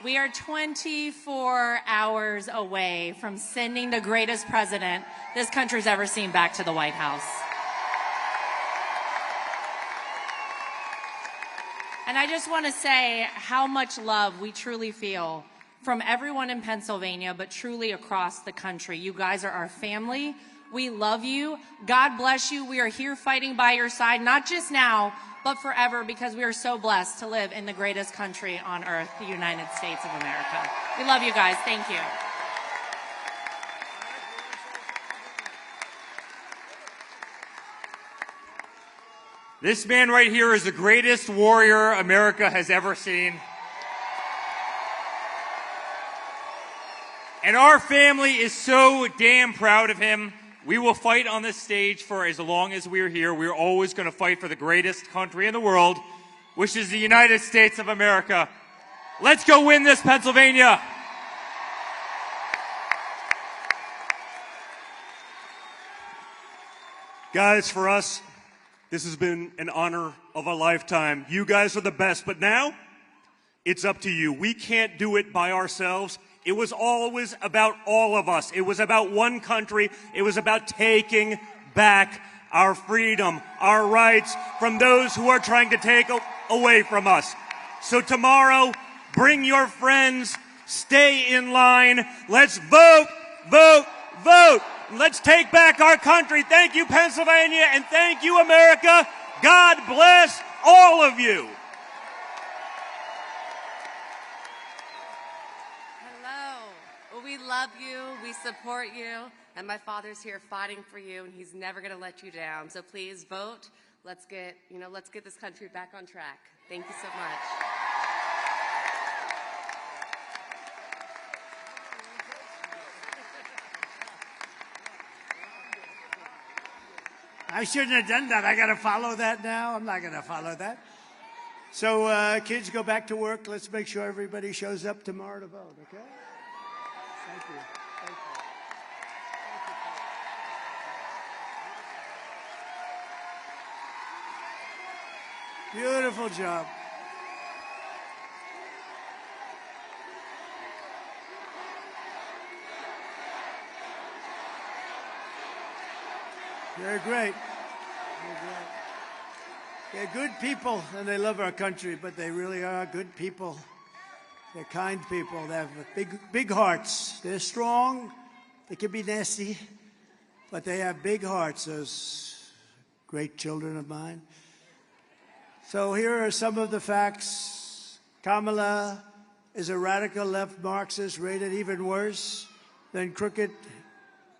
We are 24 hours away from sending the greatest president this country's ever seen back to the White House. And I just want to say how much love we truly feel from everyone in Pennsylvania, but truly across the country. You guys are our family. We love you. God bless you. We are here fighting by your side, not just now, but forever, because we are so blessed to live in the greatest country on earth, the United States of America. We love you guys. Thank you. This man right here is the greatest warrior America has ever seen. And our family is so damn proud of him. We will fight on this stage for as long as we're here. We're always going to fight for the greatest country in the world, which is the United States of America. Let's go win this, Pennsylvania. Guys, for us, this has been an honor of a lifetime. You guys are the best, but now it's up to you. We can't do it by ourselves. It was always about all of us. It was about one country. It was about taking back our freedom, our rights from those who are trying to take away from us. So tomorrow, bring your friends, stay in line. Let's vote, vote, vote. Let's take back our country. Thank you, Pennsylvania, and thank you, America. God bless all of you. We love you, we support you, and my father's here fighting for you, and he's never going to let you down. So please vote. Let's get this country back on track. Thank you so much. I shouldn't have done that. I got to follow that now. I'm not going to follow that. So kids, go back to work. Let's make sure everybody shows up tomorrow to vote, okay? Thank you. Thank you. Beautiful job. They're great. They're great. They're good people, and they love our country, but they really are good people. They're kind people. They have big hearts. They're strong. They can be nasty, but they have big hearts, those great children of mine. So here are some of the facts. Kamala is a radical left Marxist rated even worse than crooked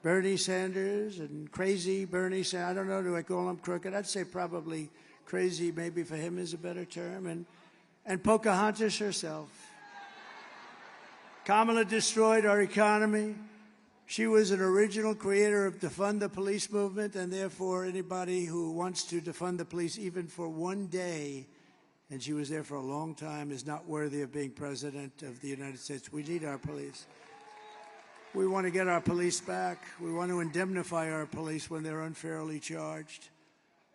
Bernie Sanders and crazy Bernie Sanders. I don't know, do I call him crooked? I'd say probably crazy, maybe for him is a better term. And Pocahontas herself. Kamala destroyed our economy. She was an original creator of defund the police movement, and therefore anybody who wants to defund the police even for one day, and she was there for a long time, is not worthy of being president of the United States. We need our police. We want to get our police back. We want to indemnify our police when they're unfairly charged.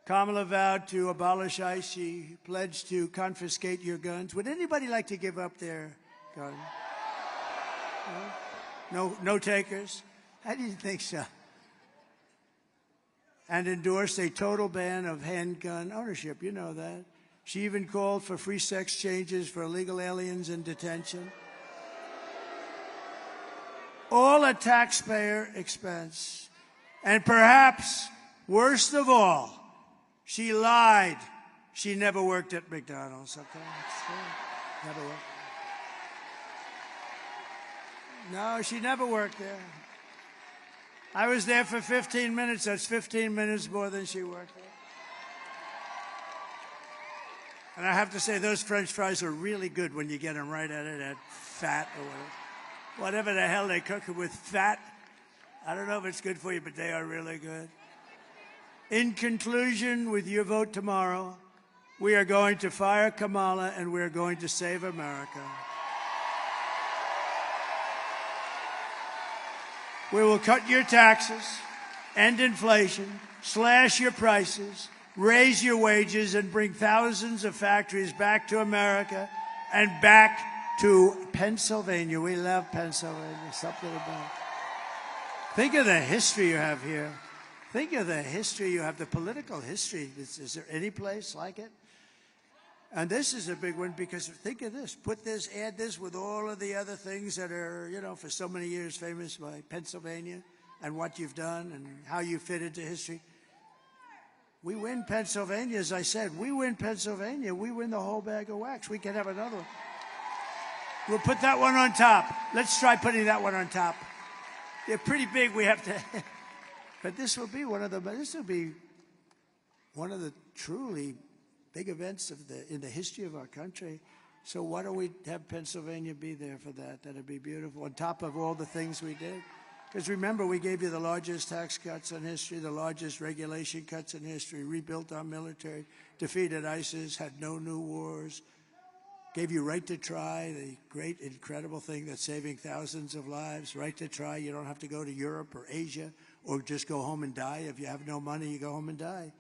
Kamala vowed to abolish ICE. She pledged to confiscate your guns. Would anybody like to give up their gun? No takers? I didn't think so. And endorsed a total ban of handgun ownership. You know that. She even called for free sex changes for illegal aliens in detention. All at taxpayer expense. And perhaps, worst of all, she lied. She never worked at McDonald's. Okay? Never worked. No, she never worked there. I was there for 15 minutes. That's 15 minutes more than she worked there. And I have to say, those French fries are really good when you get them right out of that fat or whatever the hell they cook it with, fat. I don't know if it's good for you, but they are really good. In conclusion, with your vote tomorrow, we are going to fire Kamala and we are going to save America. We will cut your taxes, end inflation, slash your prices, raise your wages, and bring thousands of factories back to America and back to Pennsylvania. We love Pennsylvania. Something about it. Think of the history you have here. Think of the history you have, the political history. Is there any place like it? And this is a big one because think of this. Put this, add this with all of the other things that are, you know, for so many years famous by Pennsylvania and what you've done and how you fit into history. We win Pennsylvania, as I said. We win Pennsylvania. We win the whole bag of wax. We can have another one. We'll put that one on top. Let's try putting that one on top. They're pretty big. We have to... But this will be one of the truly big events in the history of our country. So why don't we have Pennsylvania be there for that? That'd be beautiful. On top of all the things we did. Because remember, we gave you the largest tax cuts in history, the largest regulation cuts in history, rebuilt our military, defeated ISIS, had no new wars, gave you right to try, the great, incredible thing that's saving thousands of lives, right to try. You don't have to go to Europe or Asia or just go home and die. If you have no money, you go home and die.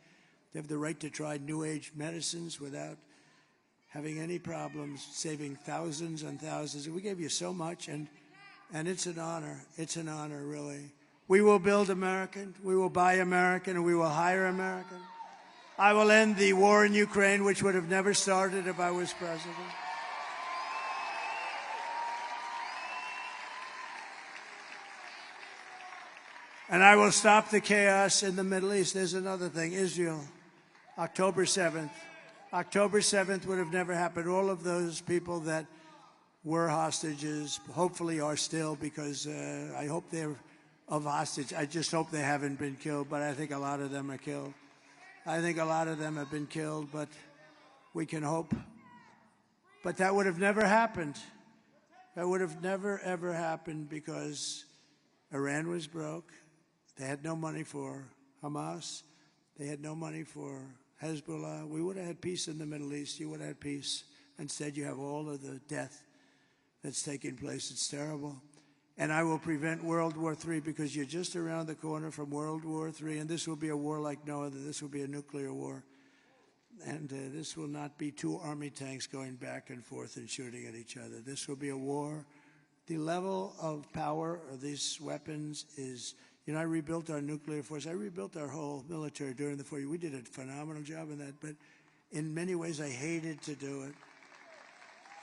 They have the right to try new age medicines without having any problems, saving thousands and thousands. We gave you so much, and it's an honor. It's an honor, really. We will build American, we will buy American, and we will hire American. I will end the war in Ukraine, which would have never started if I was president. And I will stop the chaos in the Middle East. There's another thing, Israel, October 7th. October 7th would have never happened. All of those people that were hostages, hopefully are still, because I hope they're of hostage. I just hope they haven't been killed, but I think a lot of them are killed. I think a lot of them have been killed, but we can hope. But that would have never happened. That would have never, ever happened because Iran was broke. They had no money for Hamas. They had no money for Hezbollah. We would have had peace in the Middle East. You would have had peace. Instead, you have all of the death that's taking place. It's terrible. And I will prevent World War III because you're just around the corner from World War III, and this will be a war like no other. This will be a nuclear war. And this will not be two army tanks going back and forth and shooting at each other. This will be a war. The level of power of these weapons is, you know, I rebuilt our nuclear force. I rebuilt our whole military during the 40 years. We did a phenomenal job in that, but in many ways I hated to do it.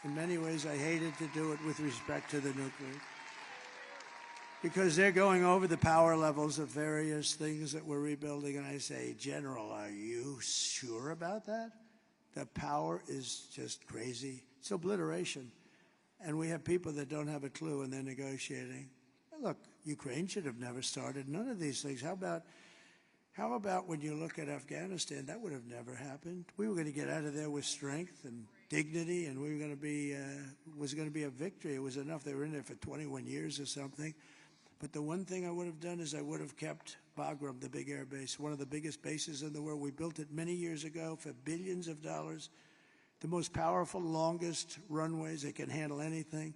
In many ways I hated to do it with respect to the nuclear. Because they're going over the power levels of various things that we're rebuilding. And I say, General, are you sure about that? The power is just crazy. It's obliteration. And we have people that don't have a clue and they're negotiating. Look, Ukraine should have never started none of these things. How about when you look at Afghanistan? That would have never happened. We were going to get out of there with strength and dignity, and we were going to be, was going to be a victory. It was enough. They were in there for 21 years or something. But the one thing I would have done is I would have kept Bagram, the big air base, one of the biggest bases in the world. We built it many years ago for billions of dollars. The most powerful, longest runways that can handle anything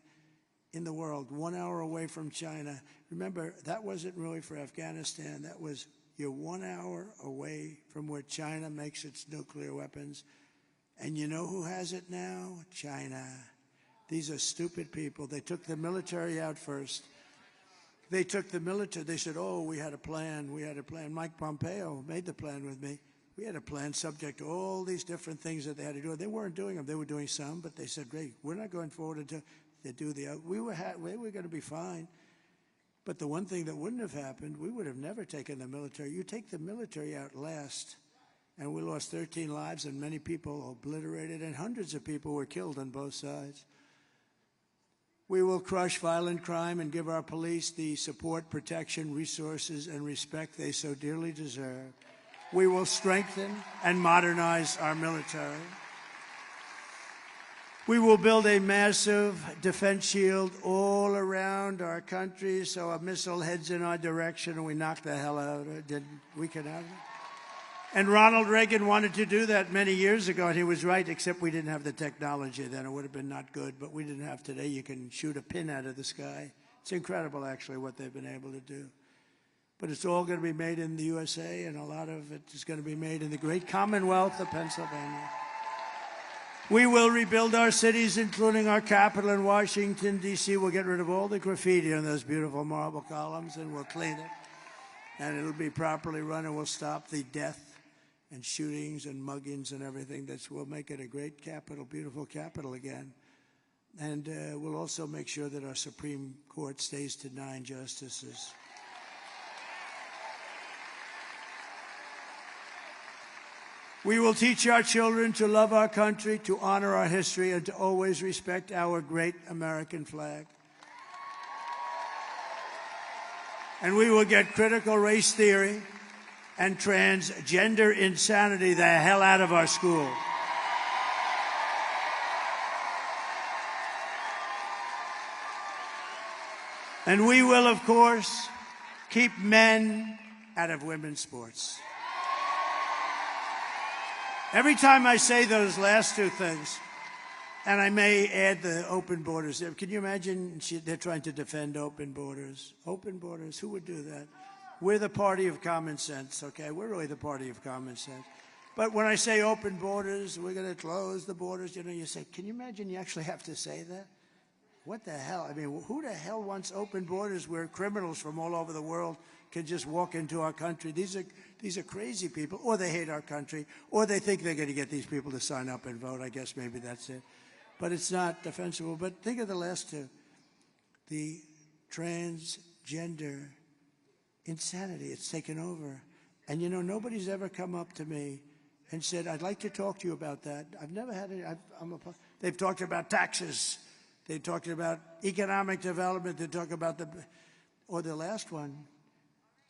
in the world, 1 hour away from China. Remember, that wasn't really for Afghanistan. That was, you're 1 hour away from where China makes its nuclear weapons. And you know who has it now? China. These are stupid people. They took the military out first. They took the military. They said, oh, we had a plan. We had a plan. Mike Pompeo made the plan with me. We had a plan subject to all these different things that they had to do. They weren't doing them. They were doing some, but they said, great, we're not going forward until they do the other. We were going to be fine. But the one thing that wouldn't have happened, we would have never taken the military. You take the military out last, and we lost 13 lives and many people obliterated, and hundreds of people were killed on both sides. We will crush violent crime and give our police the support, protection, resources, and respect they so dearly deserve. We will strengthen and modernize our military. We will build a massive defense shield all around our country so a missile heads in our direction and we knock the hell out of it. We can have it. And Ronald Reagan wanted to do that many years ago, and he was right, except we didn't have the technology then. It would have been not good, but we didn't have today. You can shoot a pin out of the sky. It's incredible, actually, what they've been able to do. But it's all going to be made in the USA, and a lot of it is going to be made in the great Commonwealth of Pennsylvania. We will rebuild our cities, including our capital in Washington, D.C. We'll get rid of all the graffiti on those beautiful marble columns, and we'll clean it. And it'll be properly run, and we'll stop the death and shootings and muggings and everything. We'll make it a great capital, beautiful capital again. And we'll also make sure that our Supreme Court stays to 9 justices. We will teach our children to love our country, to honor our history, and to always respect our great American flag. And we will get critical race theory and transgender insanity the hell out of our school. And we will, of course, keep men out of women's sports. Every time I say those last two things, and I may add the open borders. Can you imagine they're trying to defend open borders? Open borders, who would do that? We're the party of common sense, okay? We're really the party of common sense. But when I say open borders, we're going to close the borders, you say, can you imagine you actually have to say that? What the hell? I mean, who the hell wants open borders where criminals from all over the world can just walk into our country? These are crazy people, or they hate our country, or they think they're going to get these people to sign up and vote. I guess maybe that's it. But it's not defensible. But think of the last two. The transgender insanity. It's taken over. And, nobody's ever come up to me and said, I'd like to talk to you about that. I've never had it. They've talked about taxes. They talked about economic development. They talk about the last one,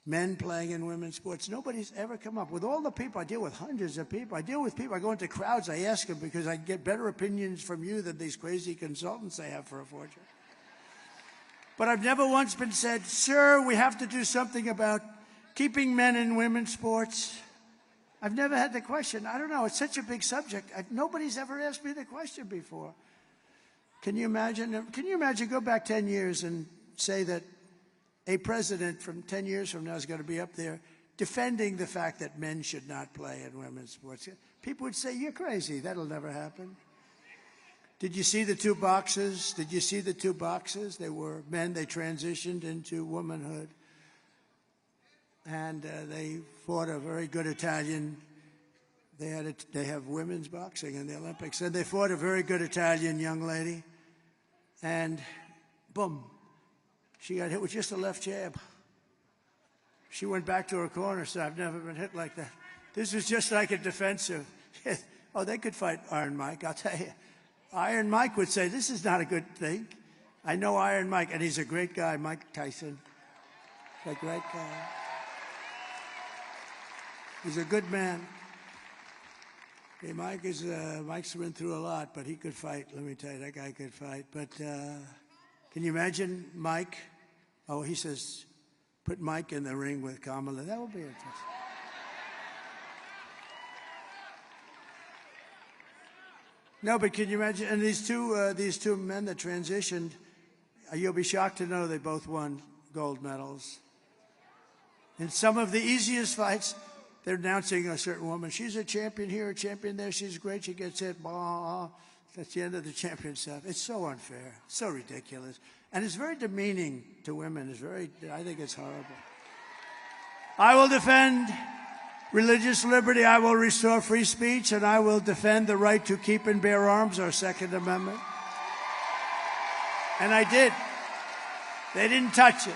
men playing in women's sports. Nobody's ever come up. With all the people, I deal with hundreds of people. I deal with people. I go into crowds. I ask them because I get better opinions from you than these crazy consultants they have for a fortune. But I've never once been said, sir, we have to do something about keeping men in women's sports. I've never had the question. I don't know. It's such a big subject. Nobody's ever asked me the question before. Can you imagine? Go back 10 years and say that a president from 10 years from now is going to be up there defending the fact that men should not play in women's sports. People would say, you're crazy. That'll never happen. Did you see the two boxes? Did you see the two boxes? They were men. They transitioned into womanhood. And they fought a very good Italian. They have women's boxing in the Olympics. And they fought a very good Italian young lady. And boom, she got hit with just a left jab. She went back to her corner, said, I've never been hit like that. This was just like a defensive. Oh, they could fight Iron Mike, I'll tell you. Iron Mike would say, this is not a good thing. I know Iron Mike, and he's a great guy, Mike Tyson. He's a great guy. He's a good man. Hey, Mike's been through a lot, but he could fight. Let me tell you, that guy could fight. But can you imagine Mike? Oh, he says, put Mike in the ring with Kamala. That would be interesting. No, but can you imagine? And these two men that transitioned, you'll be shocked to know they both won gold medals. In some of the easiest fights, they're announcing a certain woman. She's a champion here, a champion there. She's great. She gets hit. Blah. That's the end of the champion stuff. It's so unfair. So ridiculous. And it's very demeaning to women. I think it's horrible. I will defend religious liberty. I will restore free speech. And I will defend the right to keep and bear arms, our Second Amendment. And I did. They didn't touch it.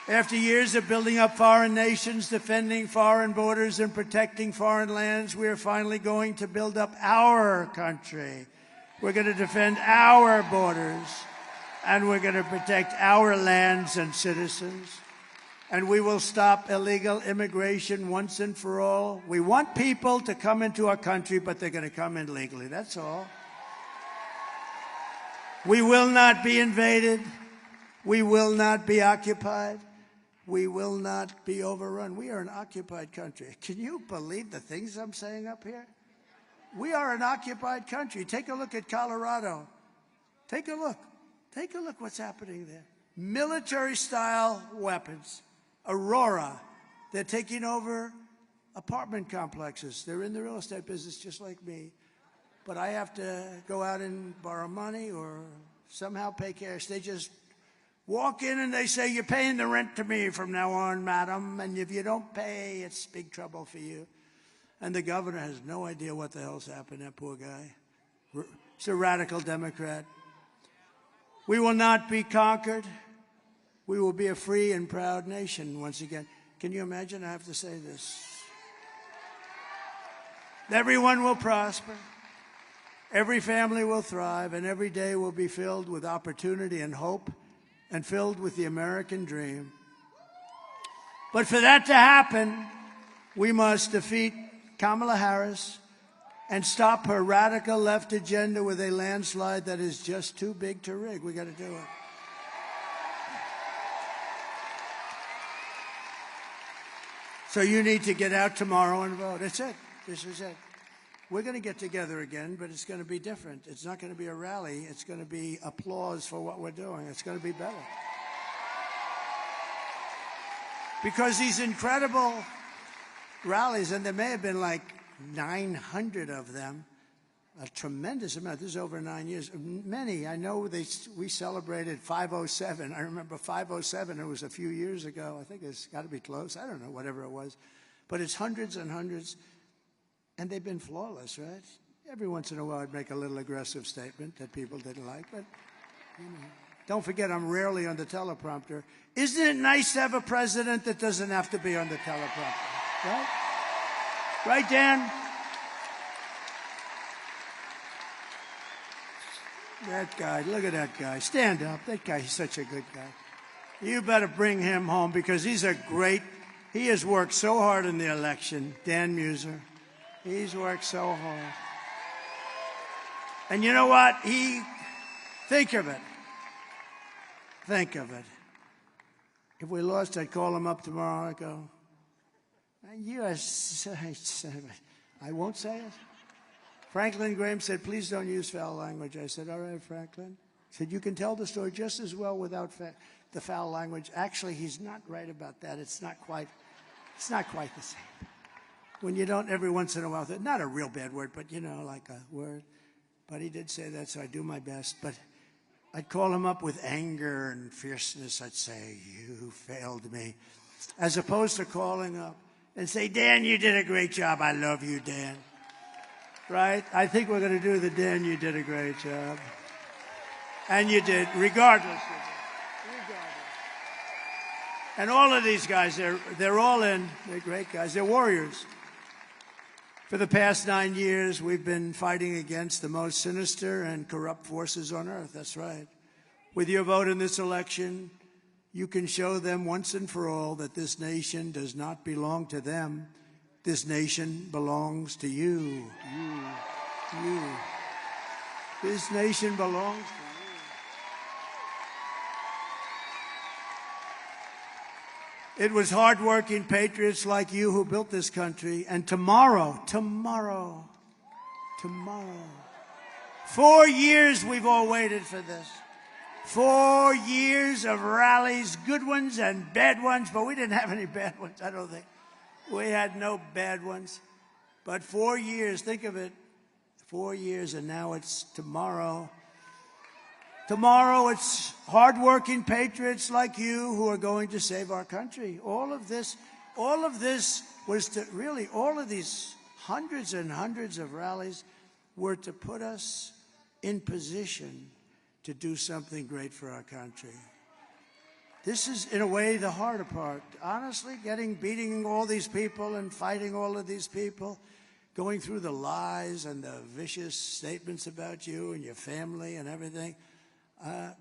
After years of building up foreign nations, defending foreign borders, and protecting foreign lands, we are finally going to build up our country. We're going to defend our borders, and we're going to protect our lands and citizens. And we will stop illegal immigration once and for all. We want people to come into our country, but they're going to come in legally. That's all. We will not be invaded. We will not be occupied. We will not be overrun. We are an occupied country. Can you believe the things I'm saying up here? We are an occupied country. Take a look at Colorado. Take a look. Take a look what's happening there. Military-style weapons. Aurora. They're taking over apartment complexes. They're in the real estate business just like me. But I have to go out and borrow money or somehow pay cash. They just walk in and they say, you're paying the rent to me from now on, madam. And if you don't pay, it's big trouble for you. And the governor has no idea what the hell's happened, that poor guy. He's a radical Democrat. We will not be conquered. We will be a free and proud nation once again. Can you imagine? I have to say this. Everyone will prosper. Every family will thrive, and every day will be filled with opportunity and hope and filled with the American dream. But for that to happen, we must defeat Kamala Harris and stop her radical left agenda with a landslide that is just too big to rig. We got to do it. So you need to get out tomorrow and vote. That's it. This is it. We're going to get together again, but it's going to be different. It's not going to be a rally. It's going to be applause for what we're doing. It's going to be better. Because these incredible rallies, and there may have been like 900 of them, a tremendous amount. This is over 9 years. Many, I know we celebrated 507. I remember 507, it was a few years ago. I think it's got to be close. I don't know, whatever it was. But it's hundreds and hundreds, and they've been flawless, right? Every once in a while I'd make a little aggressive statement that people didn't like, but you know. Don't forget, I'm rarely on the teleprompter. Isn't it nice to have a president that doesn't have to be on the teleprompter, right? Right, Dan? That guy, look at that guy. Stand up. That guy, he's such a good guy. You better bring him home because he has worked so hard in the election, Dan Muser. He's worked so hard. And you know what? Think of it. Think of it. If we lost, I'd call him up tomorrow. I'd go, I won't say it. Franklin Graham said, please don't use foul language. I said, all right, Franklin. He said, you can tell the story just as well without the foul language. Actually, he's not right about that. It's not quite the same. When you don't every once in a while, not a real bad word, but you know, like a word. But he did say that, so I do my best. But I'd call him up with anger and fierceness. I'd say, you failed me. As opposed to calling up and say, Dan, you did a great job. I love you, Dan. Right? I think we're going to do the Dan, you did a great job. And you did, regardless. And all of these guys, they're all in. They're great guys. They're warriors. For the past 9 years, we've been fighting against the most sinister and corrupt forces on earth. That's right. With your vote in this election, you can show them once and for all that this nation does not belong to them. This nation belongs to you. You. This nation belongs to you. It was hardworking patriots like you who built this country. And tomorrow, 4 years we've all waited for this. 4 years of rallies, good ones and bad ones, but we didn't have any bad ones, I don't think. We had no bad ones. But 4 years, think of it, 4 years, and now it's tomorrow. Tomorrow it's hardworking patriots like you who are going to save our country. All of this was to really, all of these hundreds and hundreds of rallies were to put us in position to do something great for our country. This is, in a way, the harder part. Honestly, beating all these people and fighting all of these people, going through the lies and the vicious statements about you and your family and everything.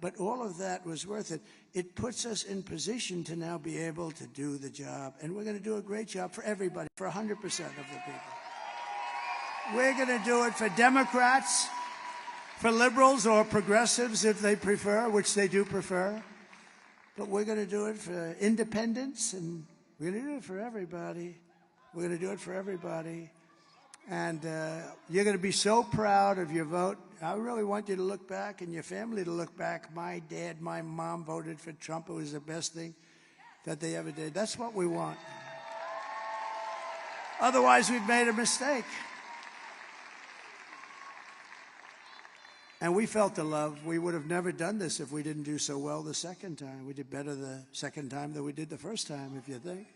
But all of that was worth it. It puts us in position to now be able to do the job. And we're going to do a great job for everybody, for 100% of the people. We're going to do it for Democrats. for liberals or progressives if they prefer, which they do prefer. But we're going to do it for independents, and we're going to do it for everybody. We're going to do it for everybody. And you're going to be so proud of your vote. I really want you to look back and your family to look back. My dad, my mom voted for Trump. It was the best thing that they ever did. That's what we want. Otherwise, we've made a mistake. And we felt the love. We would have never done this if we didn't do so well the second time. We did better the second time than we did the first time, if you think.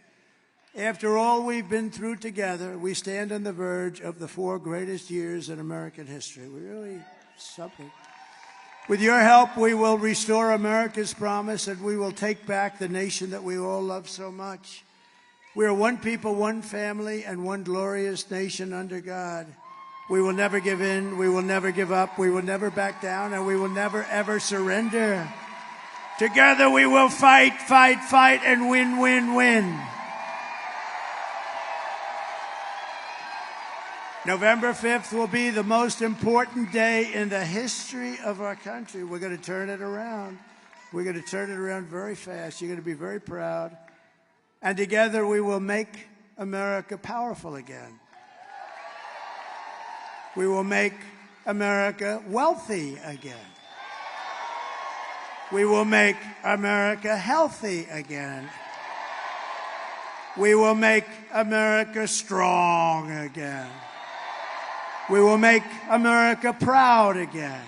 After all we've been through together, we stand on the verge of the 4 greatest years in American history. We're really something. With your help, we will restore America's promise, and we will take back the nation that we all love so much. We are one people, one family, and one glorious nation under God. We will never give in, we will never give up, we will never back down, and we will never, ever surrender. Together we will fight, fight, fight, and win, win, win. November 5th will be the most important day in the history of our country. We're going to turn it around. We're going to turn it around very fast. You're going to be very proud. And together we will make America powerful again. We will make America wealthy again. We will make America healthy again. We will make America strong again. We will make America proud again.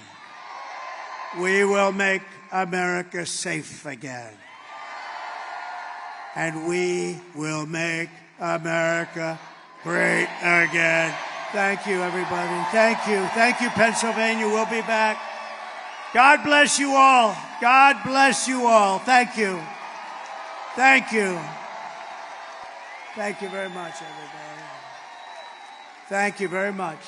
We will make America safe again. And we will make America great again. Thank you, everybody. Thank you. Thank you, Pennsylvania. We'll be back. God bless you all. God bless you all. Thank you. Thank you. Thank you very much, everybody. Thank you very much.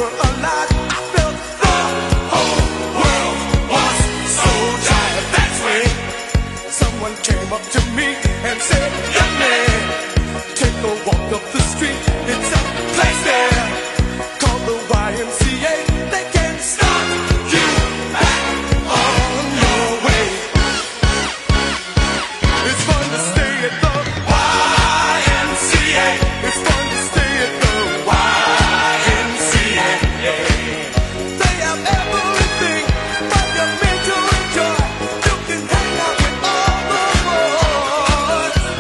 Alive, I felt came up to me and said, young man, take a walk up the street. It's a place there called the YMCA. They can start you back on your way. It's fun to stay at the YMCA. It's fun to stay at the YMCA. They have everything but you're meant to enjoy. You can hang out with all the boys.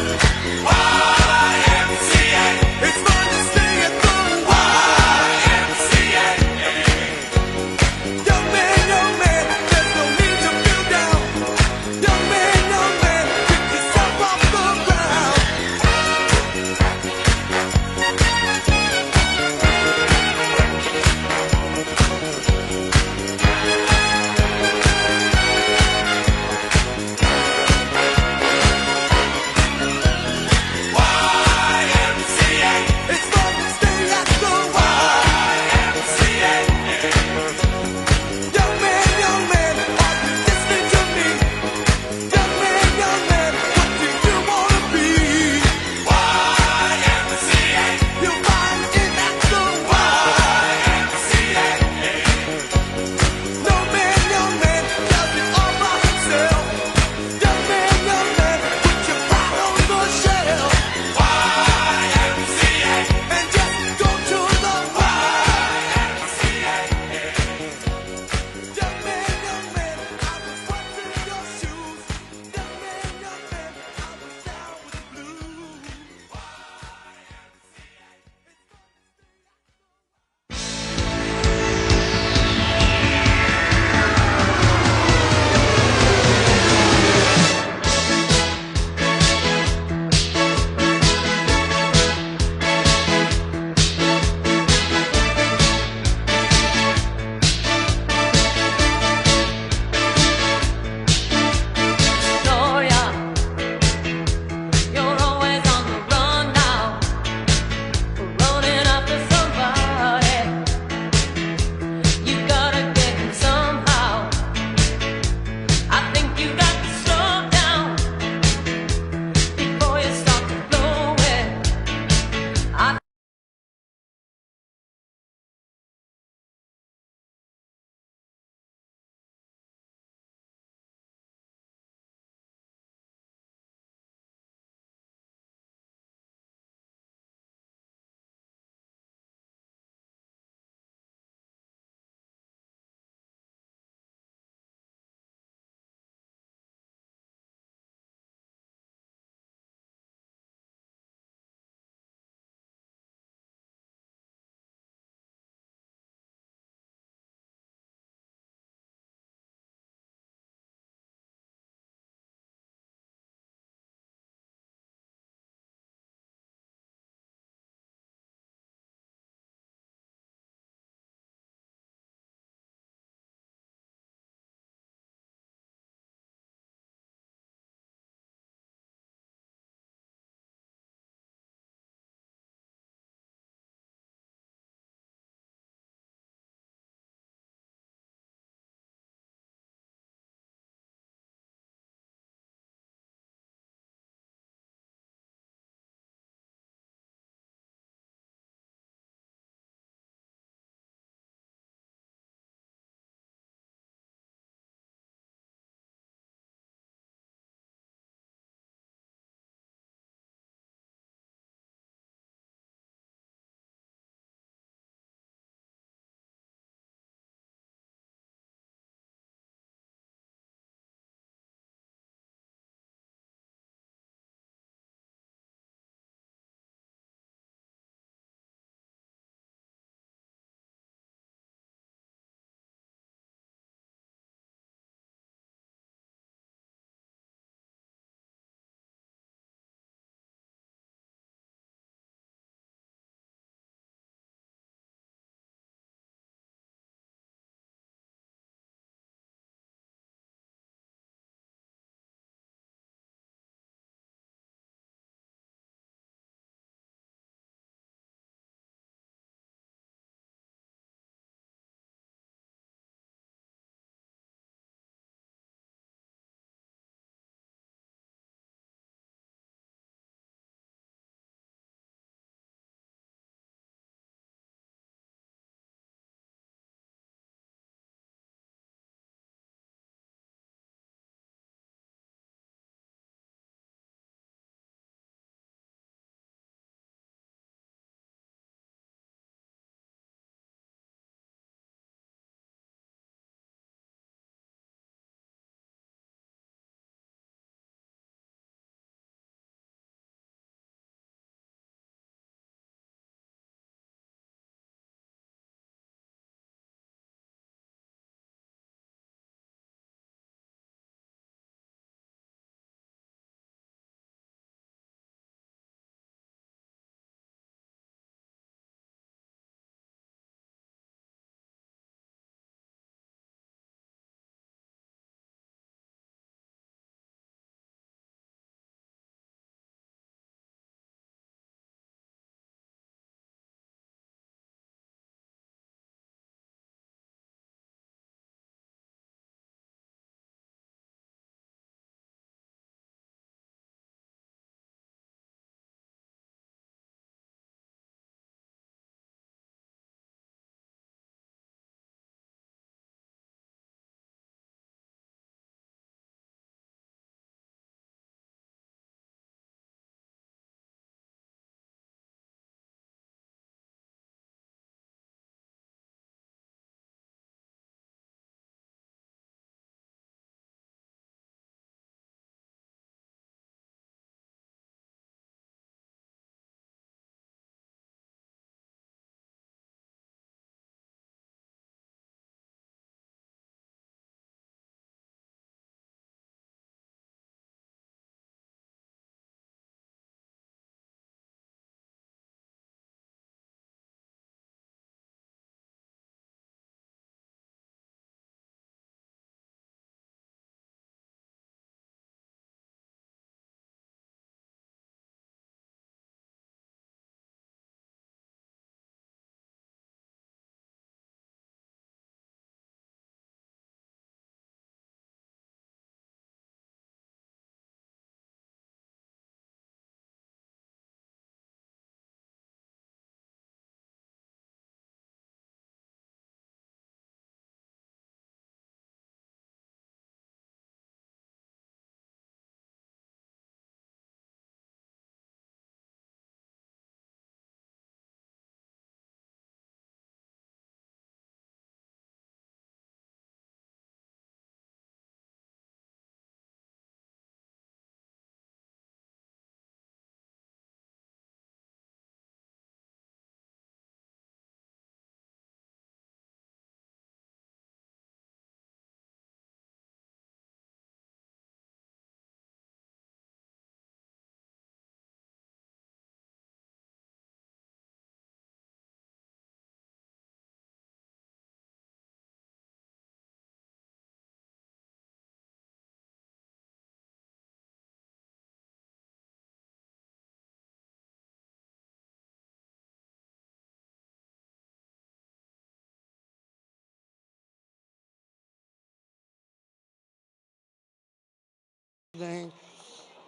And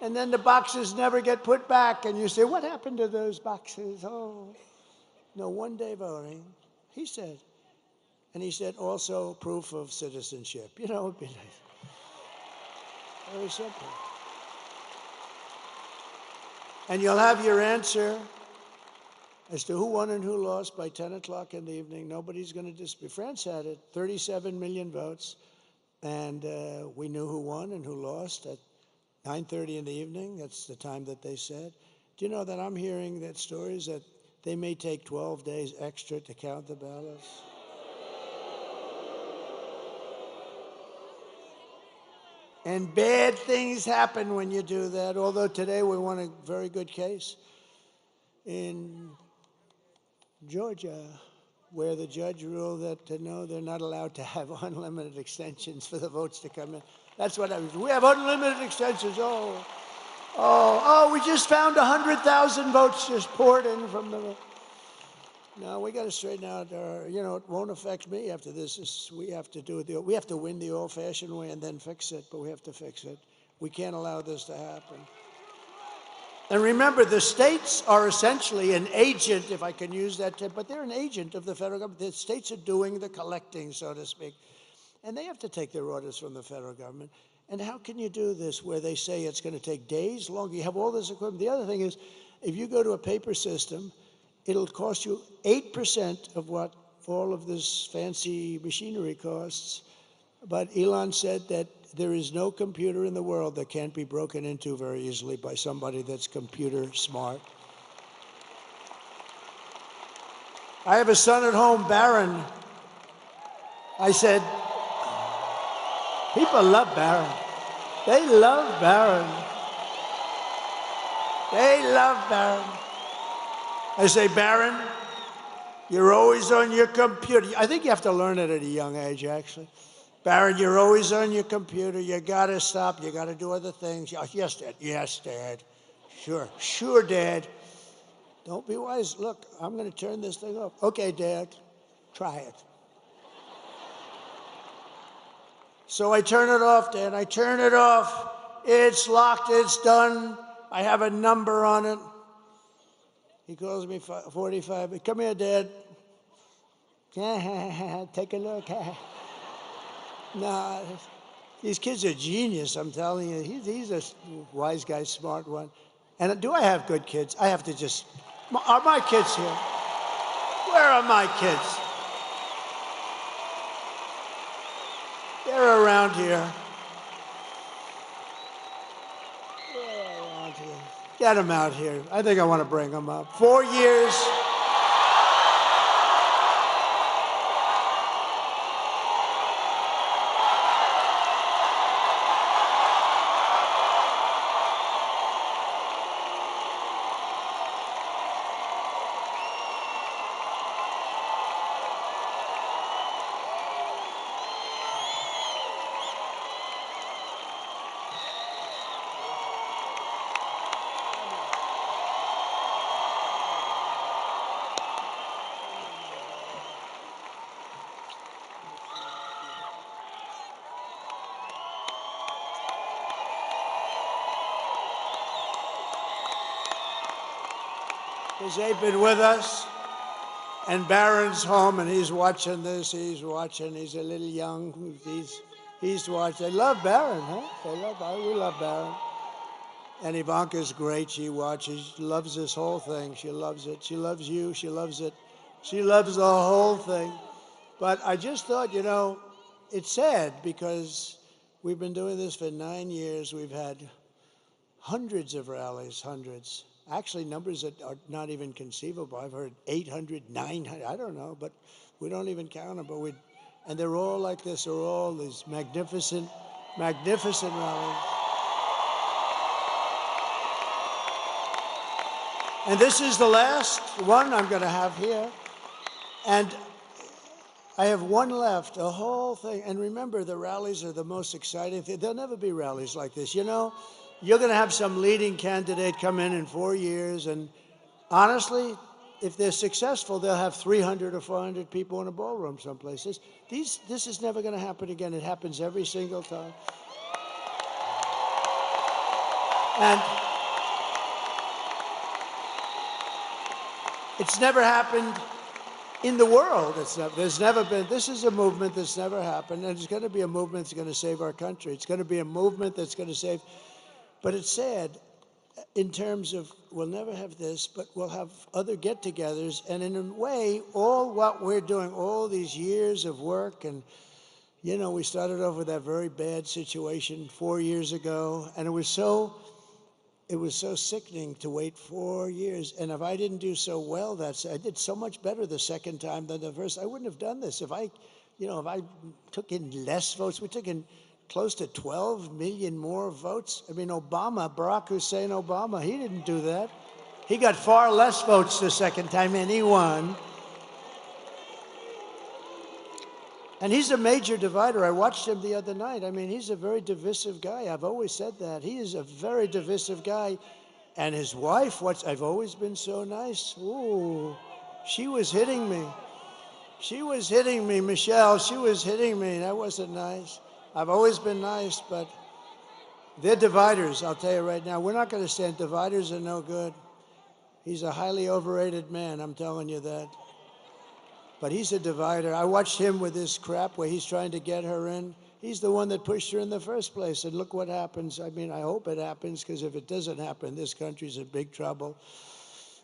then the boxes never get put back, and you say, what happened to those boxes? Oh, no, one-day voting, he said. And he said, also proof of citizenship. You know, it'd be nice. Very simple. And you'll have your answer as to who won and who lost by 10 o'clock in the evening. Nobody's going to dispute. France had it, 37 million votes, and we knew who won and who lost at 9:30 in the evening. That's the time that they said. Do you know that I'm hearing that stories that they may take 12 days extra to count the ballots? And bad things happen when you do that, although today we won a very good case in Georgia, where the judge ruled that no, they're not allowed to have unlimited extensions for the votes to come in. That's what I was. We have unlimited extensions. We just found 100,000 votes just poured in from the. No, we got to straighten out our. You know, it won't affect me after this. We have to do it. We have to win the old-fashioned way and then fix it. But we have to fix it. We can't allow this to happen. And remember, the states are essentially an agent, if I can use that term, but they're an agent of the federal government. The states are doing the collecting, so to speak. And they have to take their orders from the federal government. And how can you do this where they say it's going to take days longer? You have all this equipment. The other thing is, if you go to a paper system, it'll cost you 8% of what all of this fancy machinery costs. But Elon said that there is no computer in the world that can't be broken into very easily by somebody that's computer smart. I have a son at home, Barron. I said, people love Barron. They love Barron. They love Barron. I say, Barron, you're always on your computer. I think you have to learn it at a young age, actually. Barron, you're always on your computer. You got to stop. You got to do other things. Yes, Dad. Yes, Dad. Sure. Sure, Dad. Don't be wise. Look, I'm going to turn this thing off. Okay, Dad. Try it. So I turn it off, Dad. I turn it off. It's locked. It's done. I have a number on it. He calls me 45. Come here, Dad. Take a look. No, these kids are genius, I'm telling you. He's a wise guy, smart one. And do I have good kids? I have to just... Are my kids here? Where are my kids? They're around here. They're around here. Get them out here. I think I want to bring them up. 4 years. Because they've been with us, and Barron's home, and he's watching this. He's watching. He's a little young. He's watching. They love Barron, huh? They love. We love Barron. And Ivanka's great. She watches. She loves this whole thing. She loves it. She loves you. She loves it. She loves the whole thing. But I just thought, you know, it's sad because we've been doing this for 9 years. We've had hundreds of rallies, hundreds. Actually, numbers that are not even conceivable. I've heard 800, 900, I don't know, but we don't even count them. But and they're all like this. They're all these magnificent, magnificent rallies. And this is the last one I'm going to have here. And I have one left, a whole thing. And remember, the rallies are the most exciting thing. There'll never be rallies like this. You know, you're going to have some leading candidate come in 4 years. And honestly, if they're successful, they'll have 300 or 400 people in a ballroom someplace. This is never going to happen again. It happens every single time. And it's never happened in the world. There's never been, this is a movement that's never happened, and it's going to be a movement that's going to save our country. It's going to be a movement that's going to save, but it's sad in terms of we'll never have this, but we'll have other get-togethers, and in a way, all what we're doing, all these years of work, and you know, we started off with that very bad situation 4 years ago, and it was so sickening to wait 4 years. And if I didn't do so well, I did so much better the second time than the first. I wouldn't have done this if I took in less votes. We took in close to 12 million more votes. I mean, Barack Hussein Obama, he didn't do that. He got far less votes the second time, and he won. And he's a major divider. I watched him the other night. I mean, he's a very divisive guy. I've always said that. He is a very divisive guy. And his wife, I've always been so nice. Ooh, she was hitting me. She was hitting me, Michelle. She was hitting me. That wasn't nice. I've always been nice, but they're dividers, I'll tell you right now. We're not going to stand. Dividers are no good. He's a highly overrated man, I'm telling you that. But he's a divider. I watched him with this crap where he's trying to get her in. He's the one that pushed her in the first place. And look what happens. I mean, I hope it happens, because if it doesn't happen, this country's in big trouble.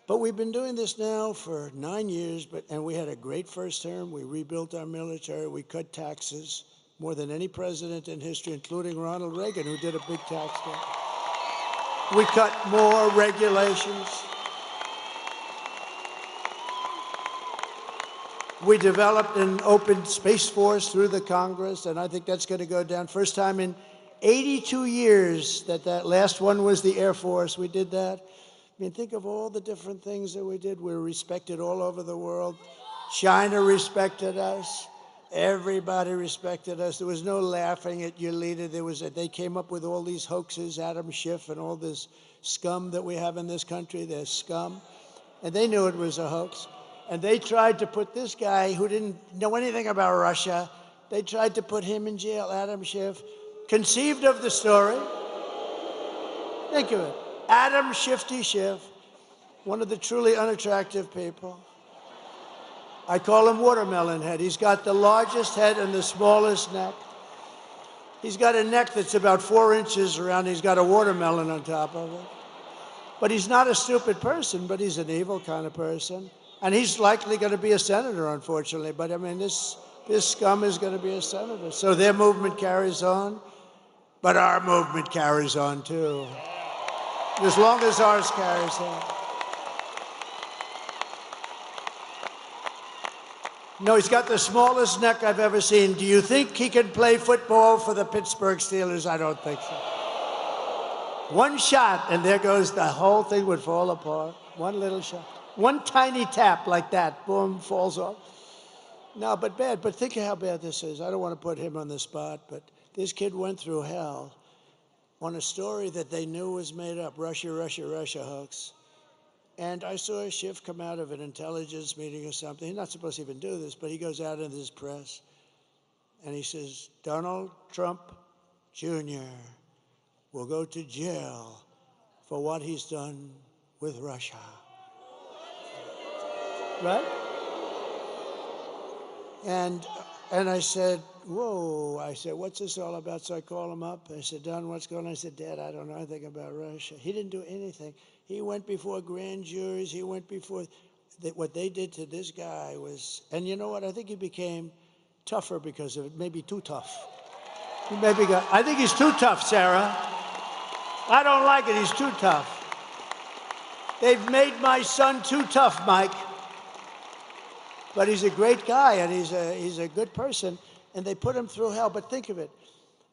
But we've been doing this now for 9 years, and we had a great first term. We rebuilt our military. We cut taxes more than any president in history, including Ronald Reagan, who did a big tax cut. We cut more regulations. We developed an open space force through the Congress, and I think that's going to go down. First time in 82 years that last one was the Air Force. We did that. I mean, think of all the different things that we did. We were respected all over the world. China respected us. Everybody respected us. There was no laughing at your leader. They came up with all these hoaxes, Adam Schiff and all this scum that we have in this country. They're scum. And they knew it was a hoax. And they tried to put this guy who didn't know anything about Russia, they tried to put him in jail, Adam Schiff, conceived of the story. Think of it. Adam Shifty Schiff, one of the truly unattractive people. I call him Watermelon Head. He's got the largest head and the smallest neck. He's got a neck that's about 4 inches around. He's got a watermelon on top of it. But he's not a stupid person, but he's an evil kind of person. And he's likely going to be a senator, unfortunately. But I mean, this scum is going to be a senator. So their movement carries on, but our movement carries on too. As long as ours carries on. No, he's got the smallest neck I've ever seen. Do you think he can play football for the Pittsburgh Steelers? I don't think so. One shot, and there goes the whole thing would fall apart. One little shot. One tiny tap like that, boom, falls off. No, but bad. But think of how bad this is. I don't want to put him on the spot, but this kid went through hell on a story that they knew was made up, Russia, Russia, Russia hoax. And I saw Schiff come out of an intelligence meeting or something. He's not supposed to even do this, but he goes out into his press, and he says, Donald Trump Jr. will go to jail for what he's done with Russia. Right? And I said, whoa. I said, what's this all about? So I call him up. I said, Don, what's going on? I said, Dad, I don't know anything about Russia. He didn't do anything. He went before grand juries. He went before what they did to this guy was, and you know what? I think he became tougher because of it, maybe too tough. He maybe I think he's too tough, Sarah. I don't like it. He's too tough. They've made my son too tough, Mike. But he's a great guy, and he's a good person, and they put him through hell. But think of it.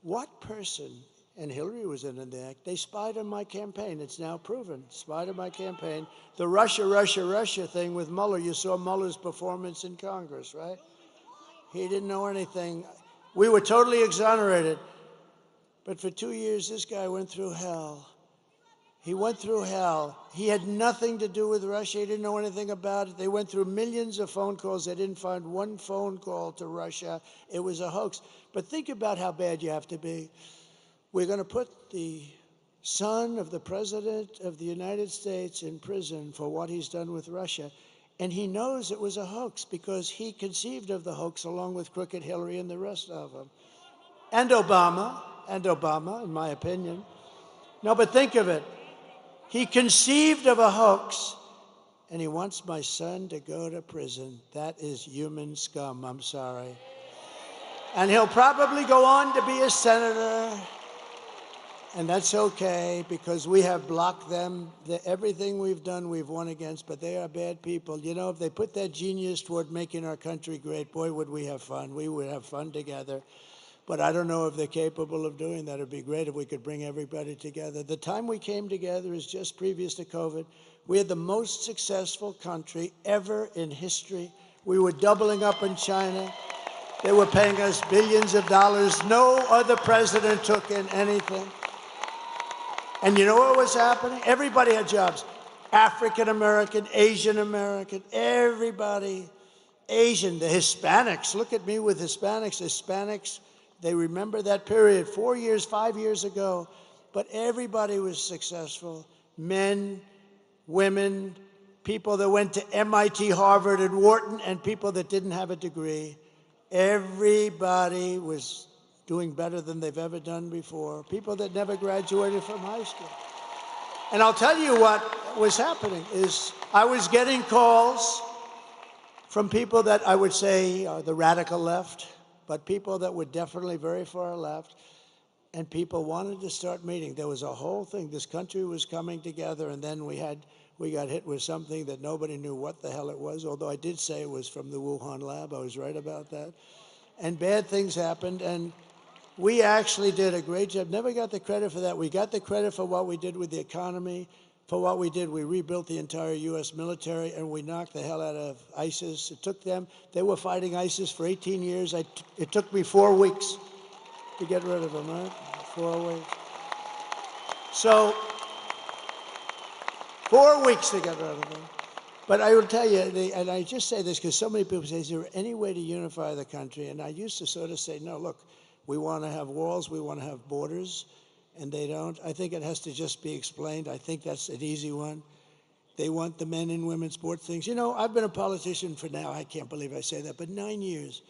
What person, and Hillary was in the act, they spied on my campaign. It's now proven. Spied on my campaign. The Russia, Russia, Russia thing with Mueller, you saw Mueller's performance in Congress, right? He didn't know anything. We were totally exonerated. But for 2 years, this guy went through hell. He went through hell. He had nothing to do with Russia. He didn't know anything about it. They went through millions of phone calls. They didn't find one phone call to Russia. It was a hoax. But think about how bad you have to be. We're going to put the son of the President of the United States, in prison for what he's done with Russia. And he knows it was a hoax because he conceived of the hoax along with Crooked Hillary and the rest of them. And Obama, in my opinion. No, but think of it. He conceived of a hoax, and he wants my son to go to prison. That is human scum, I'm sorry. And he'll probably go on to be a senator, and that's okay, because we have blocked them. Everything we've done, we've won against, but they are bad people. You know, if they put that genius toward making our country great, boy, would we have fun. We would have fun together. But I don't know if they're capable of doing that. It'd be great if we could bring everybody together. The time we came together is just previous to COVID. We had the most successful country ever in history. We were doubling up in China. They were paying us billions of dollars. No other president took in anything. And you know what was happening? Everybody had jobs. African American, Asian American, everybody. Asian, the Hispanics. Look at me with Hispanics. Hispanics, they remember that period 4 years, 5 years ago. But everybody was successful. Men, women, people that went to MIT, Harvard, and Wharton, and people that didn't have a degree. Everybody was doing better than they've ever done before. People that never graduated from high school. And I'll tell you what was happening is I was getting calls from people that I would say are the radical left, but people that were definitely very far left, and people wanted to start meeting. There was a whole thing. This country was coming together, and then we got hit with something that nobody knew what the hell it was, although I did say it was from the Wuhan lab. I was right about that. And bad things happened, and we actually did a great job. Never got the credit for that. We got the credit for what we did with the economy. For what we did, we rebuilt the entire U.S. military, and we knocked the hell out of ISIS. It took them, they were fighting ISIS for 18 years. It took me 4 weeks to get rid of them, right? 4 weeks. So, 4 weeks to get rid of them. But I will tell you, and I just say this because so many people say, is there any way to unify the country? And I used to sort of say, no, look, we want to have walls, we want to have borders, and they don't. I think it has to just be explained. I think that's an easy one. They want the men and women sports things. You know, I've been a politician for now, I can't believe I say that, but 9 years.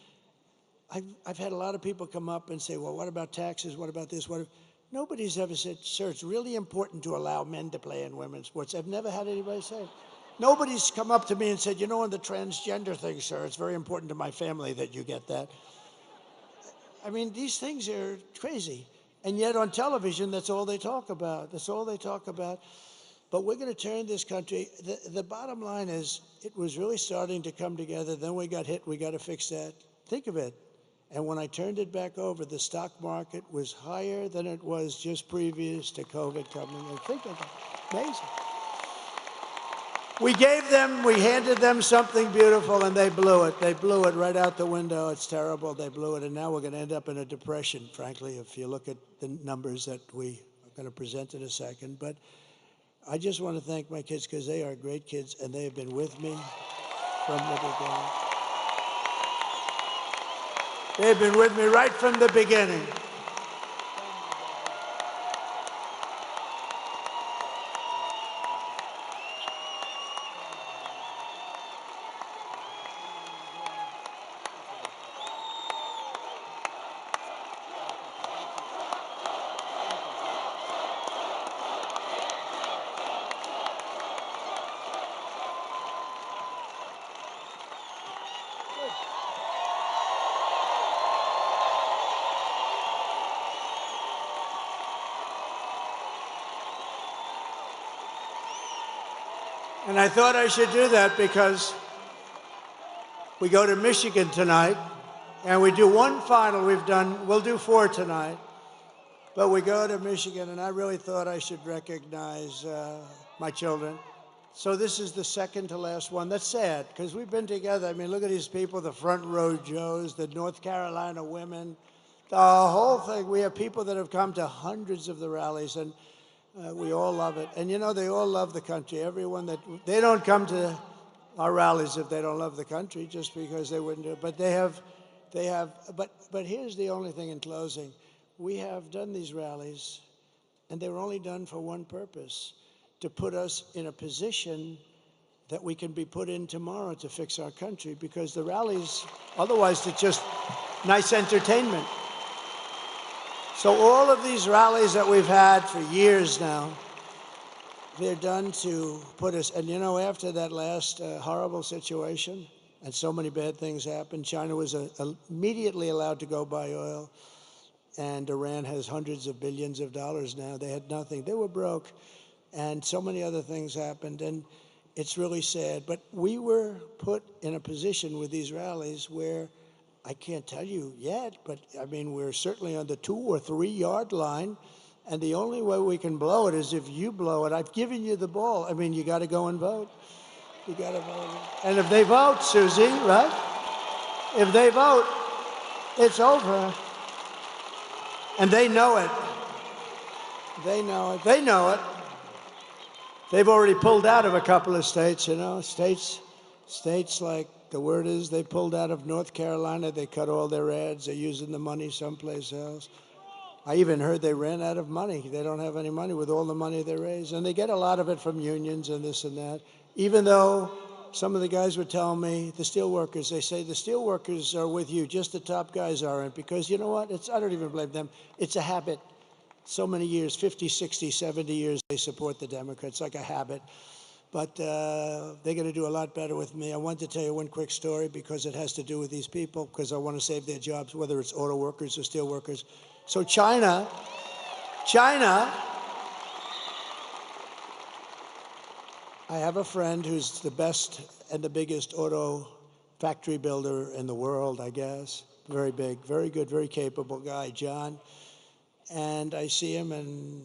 I've had a lot of people come up and say, well, what about taxes? What about this? Nobody's ever said, sir, it's really important to allow men to play in women's sports. I've never had anybody say it. Nobody's come up to me and said, you know, on the transgender thing, sir, it's very important to my family that you get that. I mean, these things are crazy. And yet on television, that's all they talk about. That's all they talk about. But we're going to turn this country. The bottom line is it was really starting to come together. Then we got hit. We got to fix that. Think of it. And when I turned it back over, the stock market was higher than it was just previous to COVID coming in. Think of it. Amazing. We handed them something beautiful, and they blew it. They blew it right out the window. It's terrible. They blew it, and now we're going to end up in a depression, frankly, if you look at the numbers that we are going to present in a second. But I just want to thank my kids because they are great kids, and they have been with me from the beginning. They've been with me right from the beginning. And I thought I should do that because we go to Michigan tonight, and we do one final. We'll do 4 tonight, but we go to Michigan, and I really thought I should recognize my children. So this is the second to last one. That's sad, because we've been together. I mean, look at these people, the front row Joes, the North Carolina women, the whole thing. We have people that have come to hundreds of the rallies, and we all love it. And you know, they all love the country. Everyone they don't come to our rallies if they don't love the country, just because they wouldn't do it. But but here's the only thing in closing. We have done these rallies, And they were only done for one purpose, to put us in a position that we can be put in tomorrow to fix our country, because the rallies, otherwise it's just nice entertainment. So all of these rallies that we've had for years now, they're done to put us, and you know, after that last horrible situation, and so many bad things happened, China was immediately allowed to go buy oil, and Iran has hundreds of billions of dollars now. They had nothing. They were broke, and so many other things happened, and it's really sad. But we were put in a position with these rallies where, I can't tell you yet, but I mean, we're certainly on the 2 or 3 yard line, and the only way we can blow it is if you blow it. I've given you the ball. I mean, you got to go and vote. You got to vote. And if they vote, Susie, right? If they vote, it's over. And they know it. They know it. They know it. They've already pulled out of a couple of states, you know, states like, the word is they pulled out of North Carolina. They cut all their ads. They're using the money someplace else. I even heard they ran out of money. They don't have any money with all the money they raise. And they get a lot of it from unions and this and that. Even though some of the guys were telling me, the steelworkers, they say the steelworkers are with you, just the top guys aren't. Because you know what? I don't even blame them. It's a habit. So many years, 50, 60, 70 years, they support the Democrats, like a habit. But they're going to do a lot better with me. I want to tell you one quick story because it has to do with these people, because I want to save their jobs, whether it's auto workers or steel workers. So China, I have a friend who's the best and the biggest auto factory builder in the world, I guess. Very big, very good, very capable guy, John. And I see him, and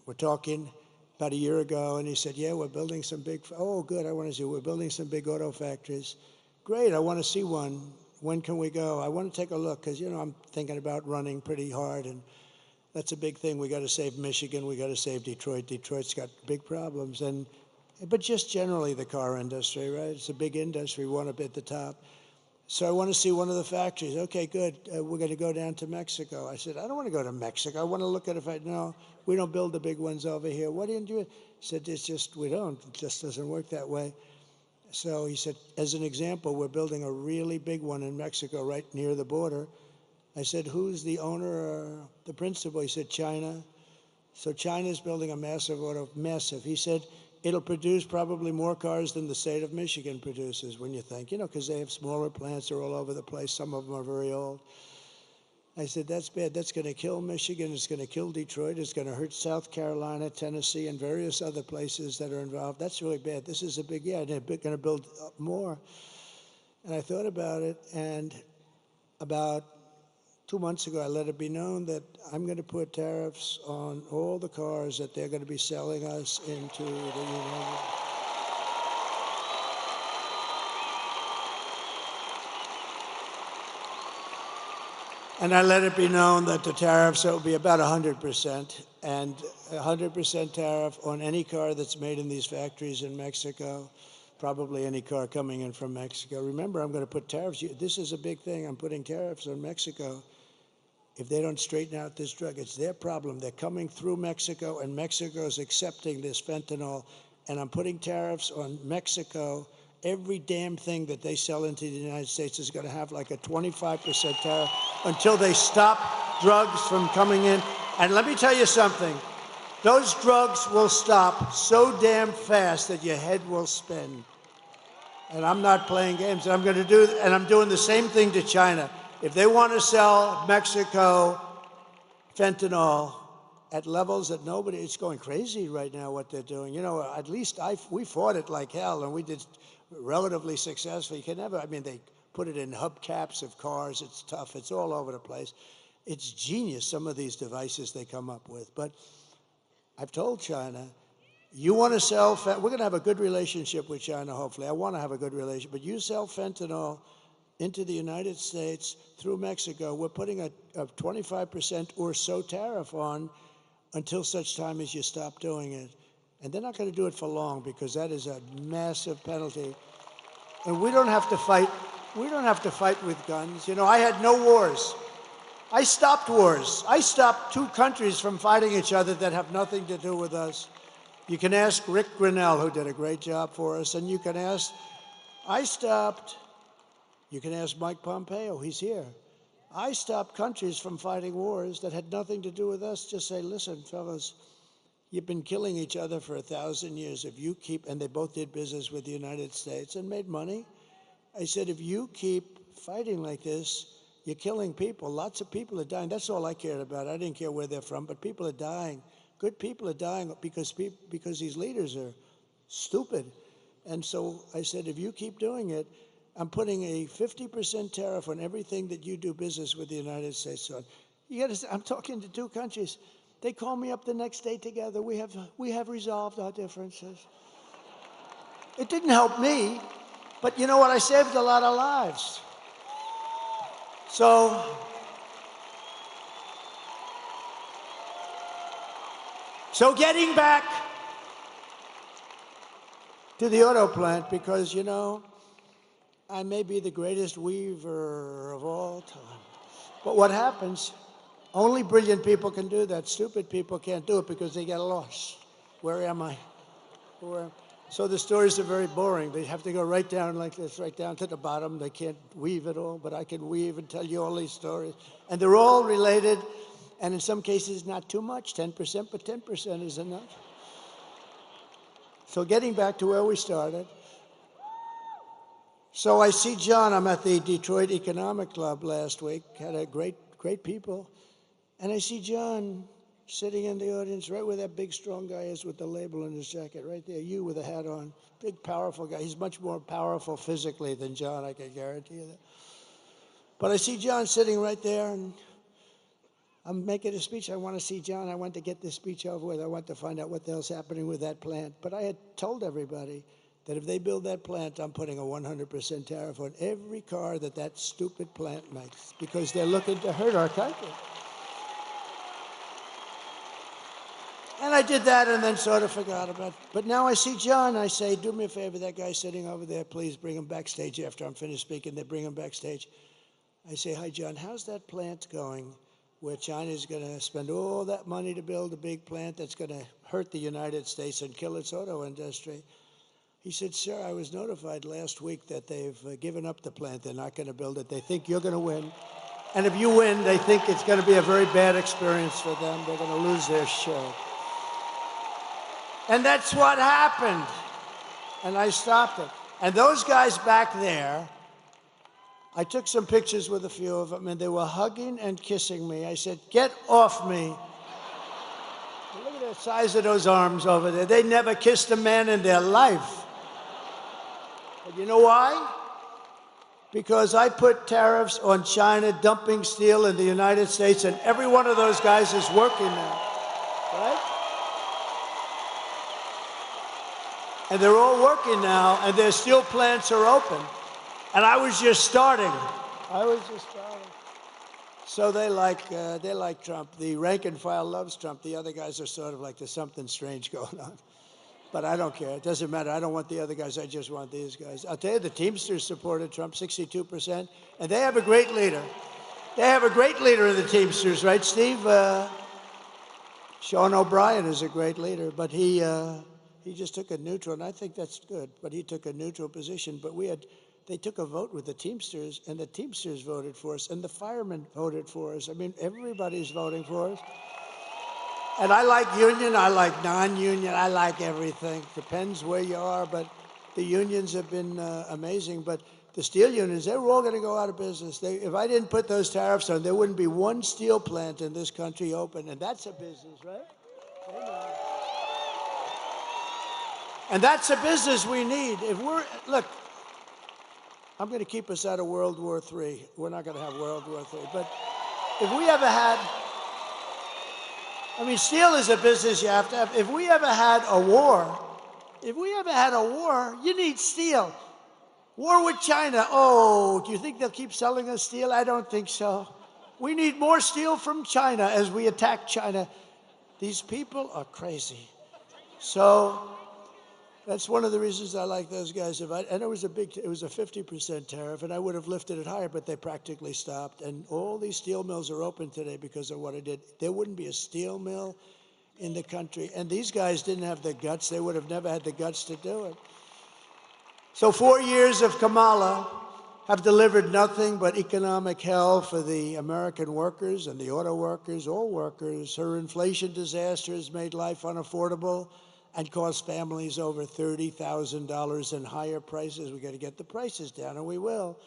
we're talking about a year ago, and he said, yeah, we're building some big, oh, good, I want to see, we're building some big auto factories. Great, I want to see one. When can we go? I want to take a look, because, you know, I'm thinking about running pretty hard, and that's a big thing. We got to save Michigan. We got to save Detroit. Detroit's got big problems. But just generally the car industry, right? It's a big industry. We want to be at the top. So I want to see one of the factories. Okay, good. We're going to go down to Mexico. I said, I don't want to go to Mexico. I want to look at it. No, we don't build the big ones over here. What do you do? He said, it's just, we don't. It just doesn't work that way. So he said, as an example, we're building a really big one in Mexico right near the border. I said, who's the owner or the principal? He said, China. So China's building a massive auto, massive. He said, it'll produce probably more cars than the state of Michigan produces, when you think, you know, because they have smaller plants. They're all over the place. Some of them are very old. I said, that's bad. That's going to kill Michigan. It's going to kill Detroit. It's going to hurt South Carolina, Tennessee, and various other places that are involved. That's really bad. This is a big, yeah, they're going to build more. And I thought about it, and about 2 months ago, I let it be known that I'm going to put tariffs on all the cars that they're going to be selling us into the United States. And I let it be known that the tariffs will be about 100%, and 100% tariff on any car that's made in these factories in Mexico, probably any car coming in from Mexico. Remember, I'm going to put tariffs. This is a big thing. I'm putting tariffs on Mexico. If they don't straighten out this drug, it's their problem. They're coming through Mexico, and Mexico's accepting this fentanyl. And I'm putting tariffs on Mexico. Every damn thing that they sell into the United States is going to have like a 25% tariff until they stop drugs from coming in. And let me tell you something. Those drugs will stop so damn fast that your head will spin. And I'm not playing games. And I'm going to do, and I'm doing the same thing to China. If they want to sell Mexico fentanyl at levels that nobody, it's going crazy right now what they're doing. You know, at least we fought it like hell, and we did relatively successfully. You can never, I mean, they put it in hubcaps of cars. It's tough. It's all over the place. It's genius, some of these devices they come up with. But I've told China, you want to sell, we're going to have a good relationship with China, hopefully. I want to have a good relationship. But you sell fentanyl into the United States through Mexico, we're putting a 25% or so tariff on until such time as you stop doing it. And they're not going to do it for long, because that is a massive penalty. And we don't have to fight. We don't have to fight with guns. You know, I had no wars. I stopped wars. I stopped two countries from fighting each other that have nothing to do with us. You can ask Rick Grinnell, who did a great job for us, and you can ask, you can ask Mike Pompeo, he's here. I stopped countries from fighting wars that had nothing to do with us. Just say, listen, fellas, you've been killing each other for 1,000 years. If you keep, and they both did business with the United States and made money. I said, if you keep fighting like this, you're killing people. Lots of people are dying. That's all I cared about. I didn't care where they're from, but people are dying. Good people are dying because these leaders are stupid. And so I said, if you keep doing it, I'm putting a 50% tariff on everything that you do business with the United States on. I'm talking to two countries. They call me up the next day together. We have resolved our differences. It didn't help me, but you know what? I saved a lot of lives. So getting back to the auto plant, because, you know, I may be the greatest weaver of all time. But what happens, only brilliant people can do that. Stupid people can't do it because they get lost. Where am I? So the stories are very boring. They have to go right down like this, right down to the bottom. They can't weave it all, but I can weave and tell you all these stories. And they're all related, and in some cases, not too much, 10%, but 10% is enough. So getting back to where we started. So I see John. I'm at the Detroit Economic Club last week. Had a great people. And I see John sitting in the audience right where that big, strong guy is with the label on his jacket, right there. You with a hat on. Big, powerful guy. He's much more powerful physically than John, I can guarantee you that. But I see John sitting right there, and I'm making a speech. I want to see John. I want to get this speech over with. I want to find out what the hell's happening with that plant. But I had told everybody that if they build that plant, I'm putting a 100% tariff on every car that stupid plant makes, because they're looking to hurt our country. And I did that and then sort of forgot about it. But now I see John. I say, do me a favor, that guy sitting over there, please bring him backstage after I'm finished speaking. They bring him backstage. I say, hi, John, how's that plant going where China's going to spend all that money to build a big plant that's going to hurt the United States and kill its auto industry? He said, sir, I was notified last week that they've given up the plant. They're not going to build it. They think you're going to win. And if you win, they think it's going to be a very bad experience for them. They're going to lose their show. And that's what happened. And I stopped it. And those guys back there, I took some pictures with a few of them, and they were hugging and kissing me. I said, get off me. Look at the size of those arms over there. They never kissed a man in their life. But you know why? Because I put tariffs on China dumping steel in the United States, and every one of those guys is working now, right? And they're all working now, and their steel plants are open. And I was just starting. So they like Trump. The rank and file loves Trump. The other guys are sort of like, there's something strange going on. But I don't care. It doesn't matter. I don't want the other guys. I just want these guys. I'll tell you, the Teamsters supported Trump, 62%. And they have a great leader. They have a great leader in the Teamsters, right, Steve? Sean O'Brien is a great leader, but he just took a neutral, and I think that's good. But he took a neutral position. But they took a vote with the Teamsters, and the Teamsters voted for us, and the firemen voted for us. I mean, everybody's voting for us. And I like union, I like non-union, I like everything. Depends where you are, but the unions have been amazing. But the steel unions, they were all going to go out of business. If I didn't put those tariffs on, there wouldn't be one steel plant in this country open, and that's a business, right? And that's a business we need. Look, I'm going to keep us out of World War III. We're not going to have World War III. But if we ever had, steel is a business you have to have. If we ever had a war, you need steel. War with China. Oh, do you think they'll keep selling us steel? I don't think so. We need more steel from China as we attack China. These people are crazy. So That's one of the reasons I like those guys. And it was a 50% tariff, and I would have lifted it higher, but they practically stopped. And all these steel mills are open today because of what I did. There wouldn't be a steel mill in the country. And these guys didn't have the guts. They would have never had the guts to do it. So 4 years of Kamala have delivered nothing but economic hell for the American workers and the auto workers, all workers. Her inflation disaster has made life unaffordable and cost families over $30,000 in higher prices. We got to get the prices down, and we will.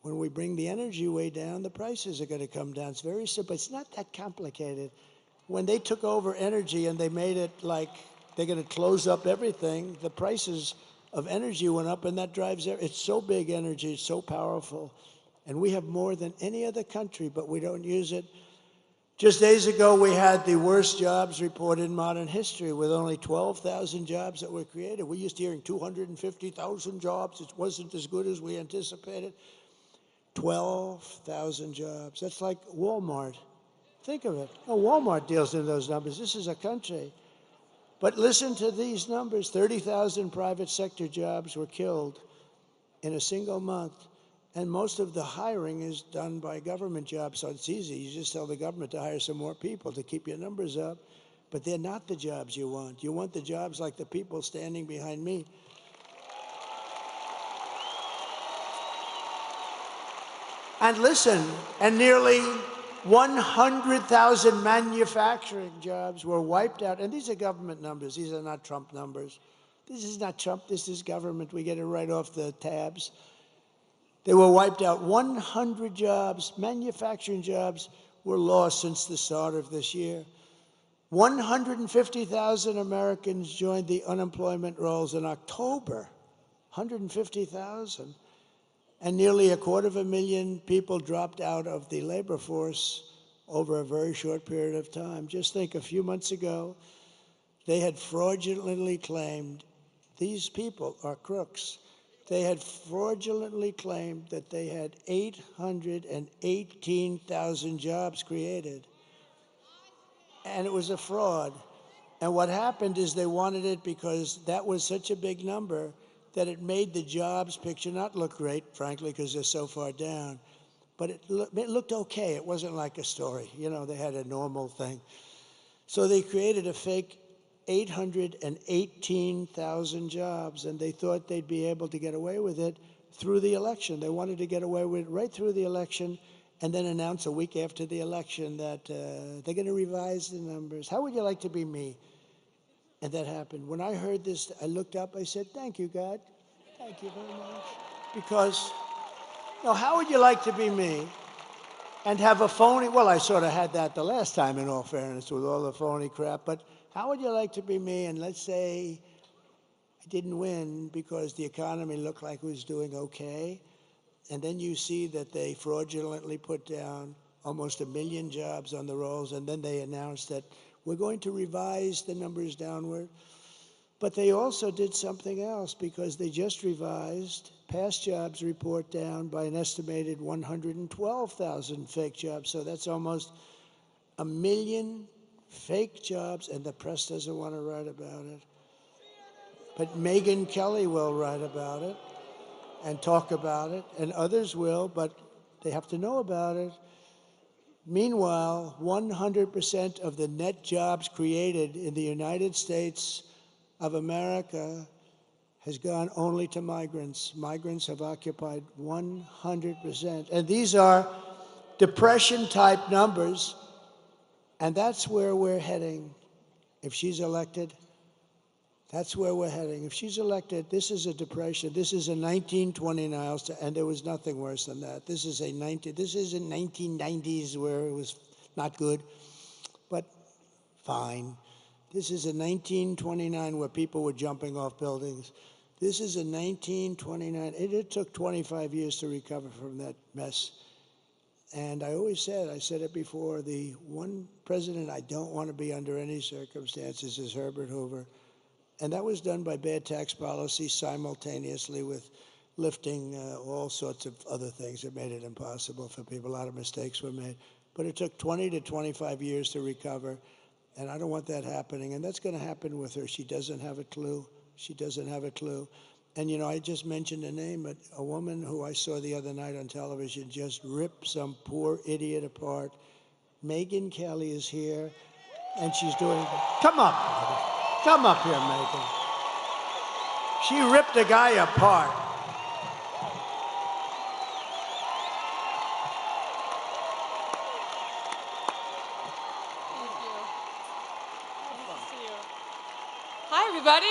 When we bring the energy way down, the prices are going to come down. It's very simple. It's not that complicated. When they took over energy and they made it like they're going to close up everything, the prices of energy went up, and that drives it. It's so big, energy, it's so powerful. And we have more than any other country, but we don't use it. Just days ago, we had the worst jobs report in modern history with only 12,000 jobs that were created. We're used to hearing 250,000 jobs. It wasn't as good as we anticipated. 12,000 jobs. That's like Walmart. Think of it. No, Walmart deals in those numbers. This is a country. But listen to these numbers. 30,000 private sector jobs were killed in a single month. And most of the hiring is done by government jobs, so it's easy. You just tell the government to hire some more people to keep your numbers up. But they're not the jobs you want. You want the jobs like the people standing behind me. And listen, and nearly 100,000 manufacturing jobs were wiped out. And these are government numbers. These are not Trump numbers. This is not Trump. This is government. We get it right off the tabs. They were wiped out. 100 jobs, manufacturing jobs, were lost since the start of this year. 150,000 Americans joined the unemployment rolls in October. 150,000. And nearly 250,000 people dropped out of the labor force over a very short period of time. Just think, a few months ago, they had fraudulently claimed, these people are crooks, they had fraudulently claimed that they had 818,000 jobs created. And it was a fraud. And what happened is they wanted it because that was such a big number that it made the jobs picture not look great, frankly, because they're so far down. But it looked okay. It wasn't like a story. You know, they had a normal thing. So they created a fake 818,000 jobs, and they thought they'd be able to get away with it through the election. They wanted to get away with it right through the election and then announce a week after the election that they're going to revise the numbers. How would you like to be me? And that happened. When I heard this, I looked up, I said, thank you, God. Thank you very much. Because, you know, how would you like to be me and have a phony, well, I sort of had that the last time, in all fairness, with all the phony crap, but how would you like to be me and let's say I didn't win because the economy looked like it was doing okay, and then you see that they fraudulently put down almost 1 million jobs on the rolls, and then they announced that we're going to revise the numbers downward. But they also did something else because they just revised past jobs report down by an estimated 112,000 fake jobs. So that's almost 1 million fake jobs, and the press doesn't want to write about it. But Megyn Kelly will write about it and talk about it, and others will, but they have to know about it. Meanwhile, 100% of the net jobs created in the United States of America has gone only to migrants. Migrants have occupied 100%. And these are depression-type numbers, and that's where we're heading. If she's elected, that's where we're heading. If she's elected, this is a depression. This is a 1929, and there was nothing worse than that. This is in 1990s where it was not good, but fine. This is a 1929 where people were jumping off buildings. This is a 1929. It took 25 years to recover from that mess. And I always said, I said it before, the one president I don't want to be under any circumstances is Herbert Hoover. And that was done by bad tax policy simultaneously with lifting all sorts of other things that made it impossible for people. A lot of mistakes were made. But it took 20 to 25 years to recover. And I don't want that happening. And that's going to happen with her. She doesn't have a clue. She doesn't have a clue. And, you know, I just mentioned a name, but a woman who I saw the other night on television just ripped some poor idiot apart. Megyn Kelly is here, and she's doing, come up here, Megyn. She ripped a guy apart. Hi, everybody.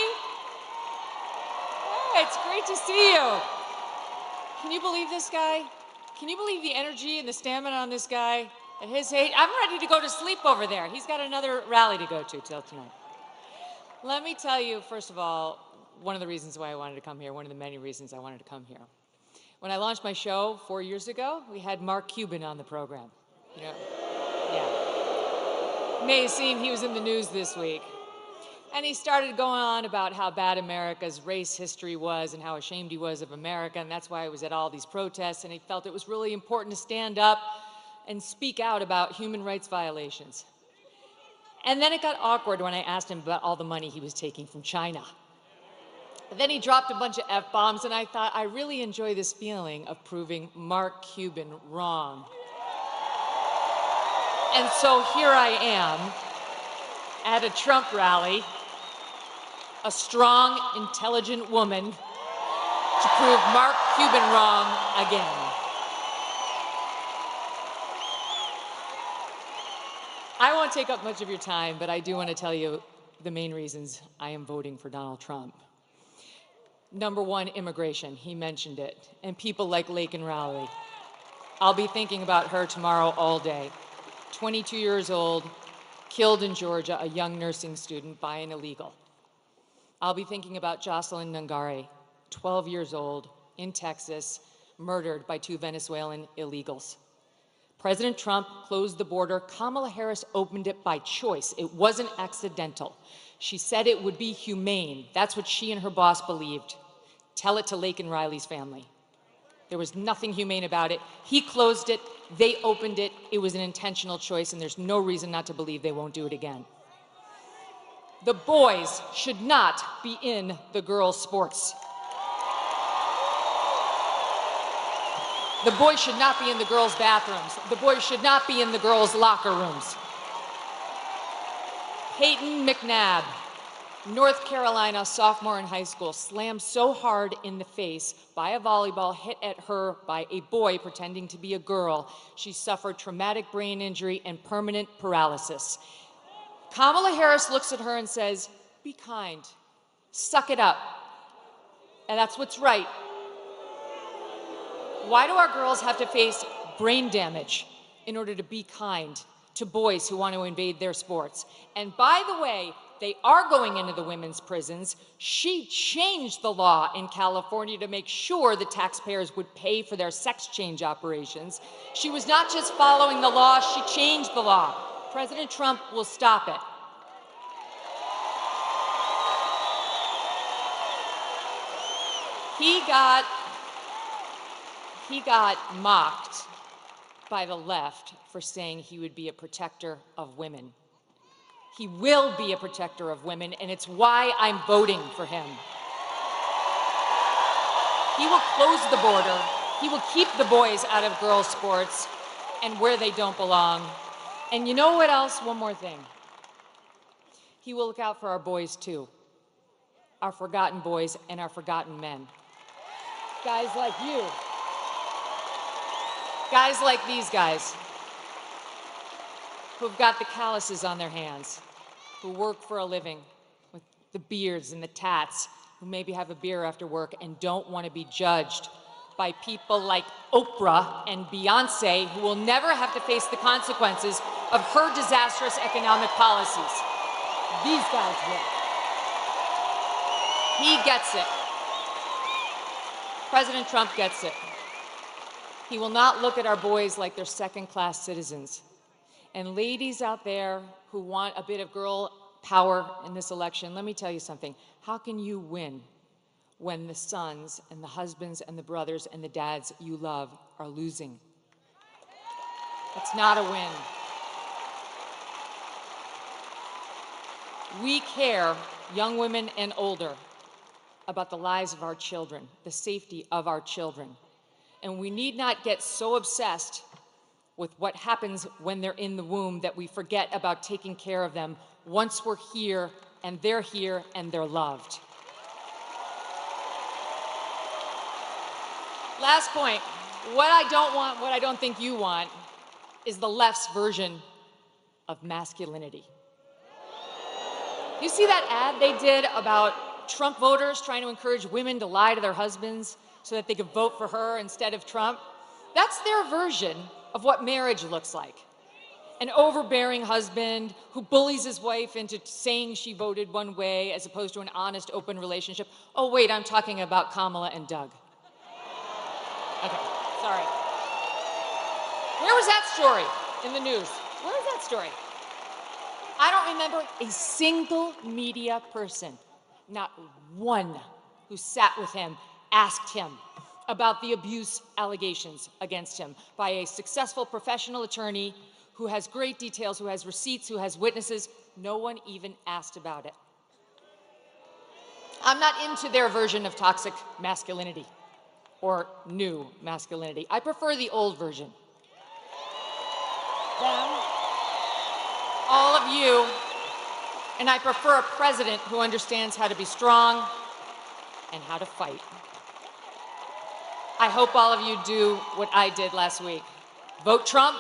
Hey, it's great to see you. Can you believe this guy? Can you believe the energy and the stamina on this guy? At his age, I'm ready to go to sleep over there. He's got another rally to go to till tonight. Let me tell you, first of all, one of the reasons why I wanted to come here, one of the many reasons I wanted to come here. When I launched my show 4 years ago, we had Mark Cuban on the program. You know, yeah. May seem he was in the news this week. And he started going on about how bad America's race history was and how ashamed he was of America, and that's why he was at all these protests, and he felt it was really important to stand up and speak out about human rights violations. And then it got awkward when I asked him about all the money he was taking from China. And then he dropped a bunch of F-bombs, and I thought, I really enjoy this feeling of proving Mark Cuban wrong. And so here I am at a Trump rally, a strong, intelligent woman to prove Mark Cuban wrong again. I won't take up much of your time, but I do want to tell you the main reasons I am voting for Donald Trump. Number one, immigration. He mentioned it. And people like Laken Riley. I'll be thinking about her tomorrow all day. 22 years old, killed in Georgia, a young nursing student by an illegal. I'll be thinking about Jocelyn Nungare, 12 years old, in Texas, murdered by 2 Venezuelan illegals. President Trump closed the border. Kamala Harris opened it by choice. It wasn't accidental. She said it would be humane. That's what she and her boss believed. Tell it to Laken Riley's family. There was nothing humane about it. He closed it. They opened it. It was an intentional choice, and there's no reason not to believe they won't do it again. The boys should not be in the girls' sports. The boys should not be in the girls' bathrooms. The boys should not be in the girls' locker rooms. Peyton McNabb, North Carolina sophomore in high school, slammed so hard in the face by a volleyball hit at her by a boy pretending to be a girl, she suffered traumatic brain injury and permanent paralysis. Kamala Harris looks at her and says, be kind, suck it up. And that's what's right. Why do our girls have to face brain damage in order to be kind to boys who want to invade their sports? And by the way, they are going into the women's prisons. She changed the law in California to make sure the taxpayers would pay for their sex change operations. She was not just following the law, she changed the law. President Trump will stop it. He got mocked by the left for saying he would be a protector of women. He will be a protector of women, and it's why I'm voting for him. He will close the border. He will keep the boys out of girls' sports and where they don't belong. And you know what else? One more thing. He will look out for our boys, too. Our forgotten boys and our forgotten men. Guys like you. Guys like these guys who've got the calluses on their hands, who work for a living with the beards and the tats, who maybe have a beer after work and don't want to be judged by people like Oprah and Beyonce, who will never have to face the consequences of her disastrous economic policies. These guys will. He gets it. President Trump gets it. He will not look at our boys like they're second-class citizens. And ladies out there who want a bit of girl power in this election, let me tell you something. How can you win when the sons and the husbands and the brothers and the dads you love are losing? It's not a win. We care, young women and older, about the lives of our children, the safety of our children. And we need not get so obsessed with what happens when they're in the womb that we forget about taking care of them once we're here and they're loved. Last point, what I don't want, what I don't think you want, is the left's version of masculinity. You see that ad they did about Trump voters trying to encourage women to lie to their husbands so that they could vote for her instead of Trump? That's their version of what marriage looks like. An overbearing husband who bullies his wife into saying she voted one way as opposed to an honest, open relationship. Oh, wait, I'm talking about Kamala and Doug. Okay, sorry. Where was that story in the news? Where is that story? I don't remember a single media person, not one, who sat with him, asked him about the abuse allegations against him by a successful professional attorney who has great details, who has receipts, who has witnesses. No one even asked about it. I'm not into their version of toxic masculinity or new masculinity. I prefer the old version. Them, all of you, and I prefer a president who understands how to be strong and how to fight. I hope all of you do what I did last week. Vote Trump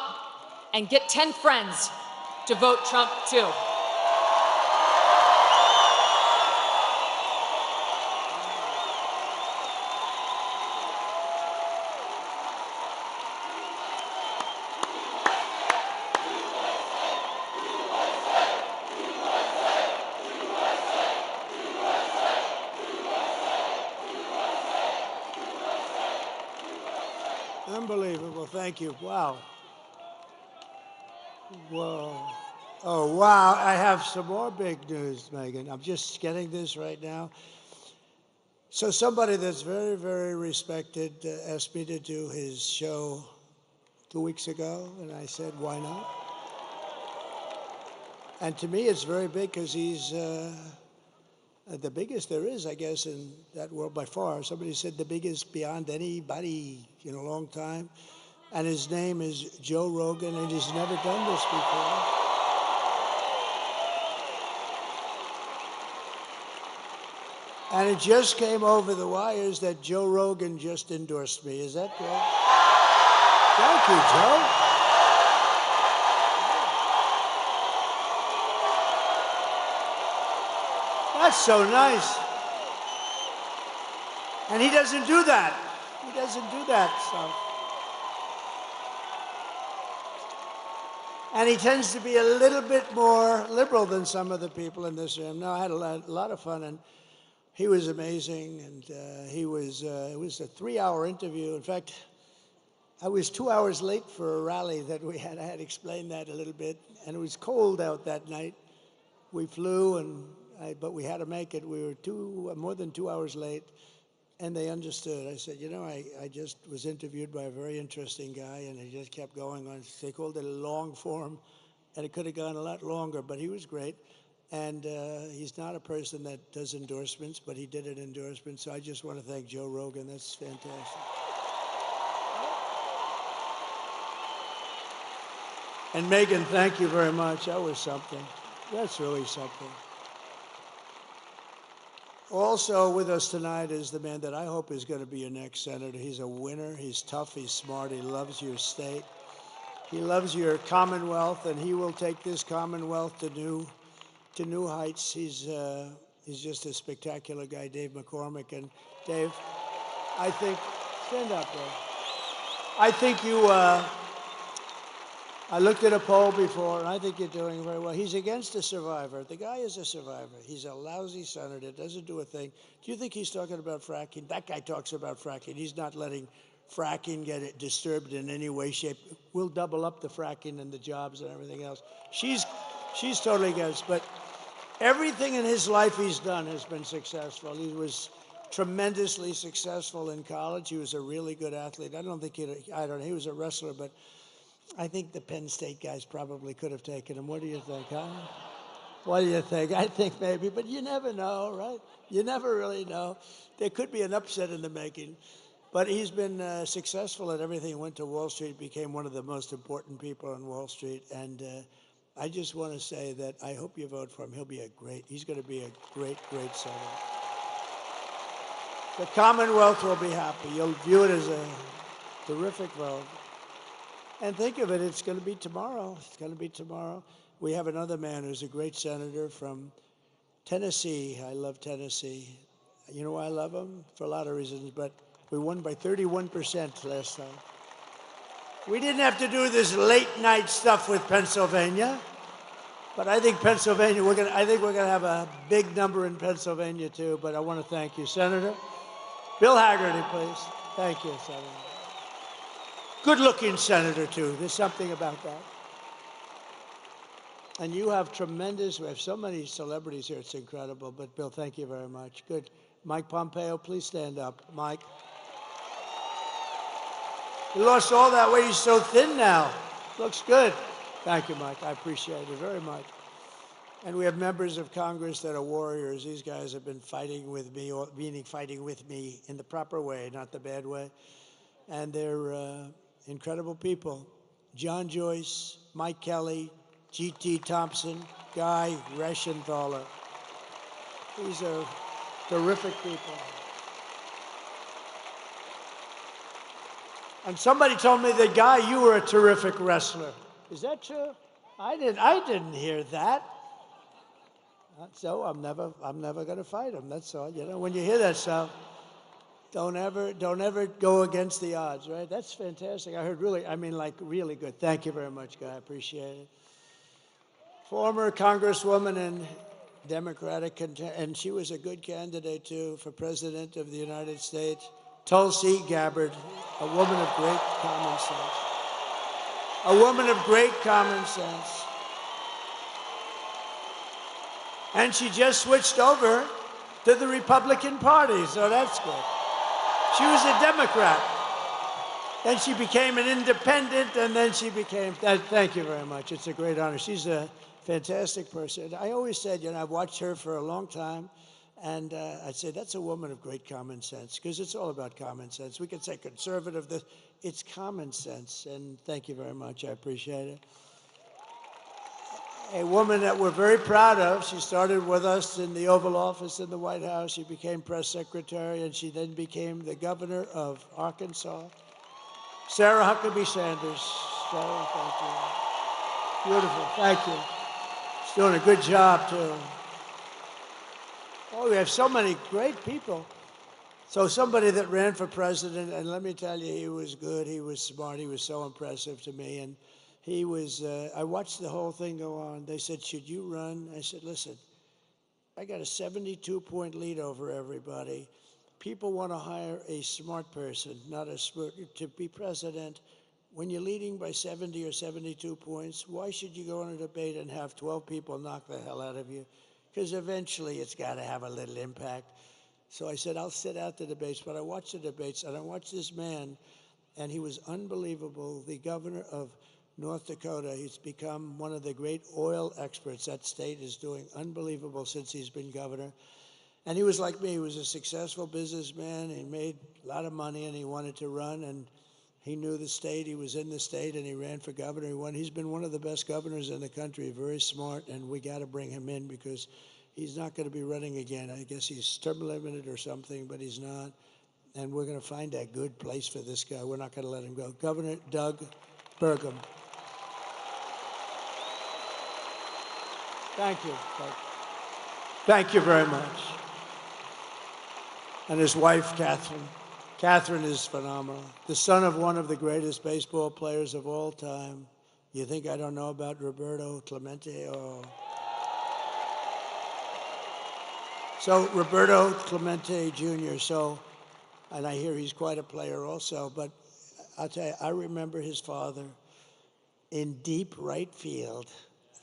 and get 10 friends to vote Trump too. Unbelievable. Thank you. Wow. Whoa. Oh, wow. I have some more big news, Megan. I'm just getting this right now. So somebody that's very, very respected asked me to do his show 2 weeks ago, and I said, why not? And to me, it's very big because he's the biggest there is, I guess, in that world by far. Somebody said the biggest beyond anybody in a long time. And his name is Joe Rogan, and he's never done this before. And it just came over the wires that Joe Rogan just endorsed me. Is that great? Thank you, Joe. That's so nice. And he doesn't do that. He doesn't do that stuff. And he tends to be a little bit more liberal than some of the people in this room. No, I had a lot of fun, and he was amazing, and it was a 3-hour interview. In fact, I was 2 hours late for a rally that we had. I had explained that a little bit, and it was cold out that night. We flew, but we had to make it. We were more than 2 hours late, and they understood. I said, you know, I just was interviewed by a very interesting guy, and he just kept going on. They called it a long form, and it could have gone a lot longer, but he was great. And he's not a person that does endorsements, but he did an endorsement. So I just want to thank Joe Rogan. That's fantastic. And Megan, thank you very much. That was something. That's really something. Also with us tonight is the man that I hope is going to be your next senator. He's a winner. He's tough. He's smart. He loves your state. He loves your Commonwealth, and he will take this Commonwealth to new heights. He's just a spectacular guy, Dave McCormick. And Dave, I think, stand up, Dave. I think you, I looked at a poll before, and I think you're doing very well. He's against a survivor. The guy is a survivor. He's a lousy senator, doesn't do a thing. Do you think he's talking about fracking? That guy talks about fracking. He's not letting fracking get it disturbed in any way, shape. We'll double up the fracking and the jobs and everything else. She's totally against, but everything in his life he's done has been successful. He was tremendously successful in college. He was a really good athlete. I don't know, he was a wrestler, but I think the Penn State guys probably could have taken him. What do you think, huh? What do you think? I think maybe, but you never know, right? You never really know. There could be an upset in the making. But he's been successful at everything. He went to Wall Street, became one of the most important people on Wall Street. And I just want to say that I hope you vote for him. He's going to be a great, great senator. The Commonwealth will be happy. You'll view it as a terrific vote. And think of it, it's going to be tomorrow. It's going to be tomorrow. We have another man who's a great senator from Tennessee. I love Tennessee. You know why I love him? For a lot of reasons, but we won by 31% last time. We didn't have to do this late night stuff with Pennsylvania, but I think Pennsylvania, I think we're gonna have a big number in Pennsylvania too, but I want to thank you, Senator. Bill Haggerty, please. Thank you, Senator. Good-looking senator too. There's something about that. And you have we have so many celebrities here, it's incredible. But Bill, thank you very much. Good. Mike Pompeo, please stand up. Mike. He lost all that weight, he's so thin now. Looks good. Thank you, Mike, I appreciate it very much. And we have members of Congress that are warriors. These guys have been fighting with me, meaning fighting with me in the proper way, not the bad way. And they're incredible people. John Joyce, Mike Kelly, G.T. Thompson, Guy Reschenthaler. These are terrific people. And somebody told me that, Guy, you were a terrific wrestler. Is that true? I didn't hear that. So I'm never going to fight him. That's all. You know, when you hear that stuff, don't ever go against the odds, right? That's fantastic. I heard really good. Thank you very much, Guy. I appreciate it. Former Congresswoman and Democratic, and she was a good candidate too for President of the United States, Tulsi Gabbard, a woman of great common sense. A woman of great common sense. And she just switched over to the Republican Party, so that's good. She was a Democrat. Then she became an independent, and then she became, thank you very much. It's a great honor. She's a fantastic person. I always said, you know, I've watched her for a long time, and I'd say that's a woman of great common sense, because it's all about common sense. We could say conservative, it's common sense, and thank you very much. I appreciate it. A woman that we're very proud of. She started with us in the Oval Office in the White House. She became press secretary, and she then became the governor of Arkansas. Sarah Huckabee Sanders. Sarah, thank you. Beautiful, thank you. She's doing a good job, too. Oh, we have so many great people. So somebody that ran for president, and let me tell you, he was good, he was smart, he was so impressive to me. And he was, I watched the whole thing go on. They said, should you run? I said, listen, I got a 72-point lead over everybody. People want to hire a smart person, not a smart, to be president. When you're leading by 70 or 72 points, why should you go on a debate and have 12 people knock the hell out of you? Because eventually it's got to have a little impact. So I said, I'll sit out the debates, but I watched the debates, and I watched this man, and he was unbelievable. The governor of North Dakota, he's become one of the great oil experts. That state is doing unbelievable since he's been governor. And he was like me. He was a successful businessman. He made a lot of money, and he wanted to run, and he knew the state. He was in the state, and he ran for governor. He won. He's been one of the best governors in the country, very smart, and we got to bring him in because he's not going to be running again. I guess he's term limited or something, but he's not. And we're going to find a good place for this guy. We're not going to let him go. Governor Doug Burgum. Thank you. Thank you very much. And his wife, Catherine. Catherine is phenomenal. The son of one of the greatest baseball players of all time. You think I don't know about Roberto Clemente? Oh. So Roberto Clemente Jr., and I hear he's quite a player also, but I'll tell you, I remember his father in deep right field.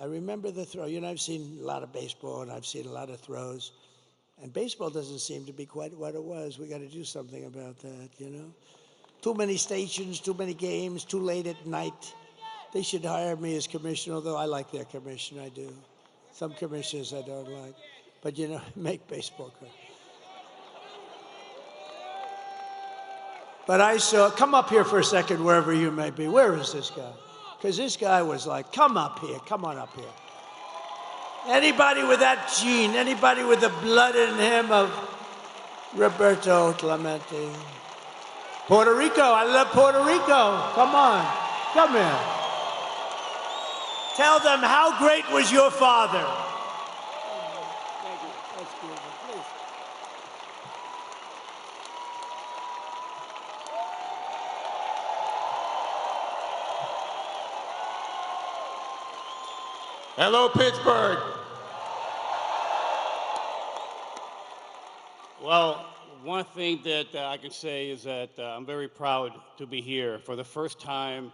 I remember the throw. You know, I've seen a lot of baseball, and I've seen a lot of throws. And baseball doesn't seem to be quite what it was. We got to do something about that, you know? Too many stations, too many games, too late at night. They should hire me as commissioner, although I like their commissioner, I do. Some commissioners I don't like. But, you know, make baseball great. But I saw, come up here for a second, wherever you may be. Where is this guy? Because this guy was like, come up here, come on up here. Anybody with that gene, anybody with the blood in him of Roberto Clemente. Puerto Rico, I love Puerto Rico. Come on, come here. Tell them how great was your father. Thank you. That's beautiful. Please. Hello, Pittsburgh. Well, one thing that I can say is that I'm very proud to be here. For the first time,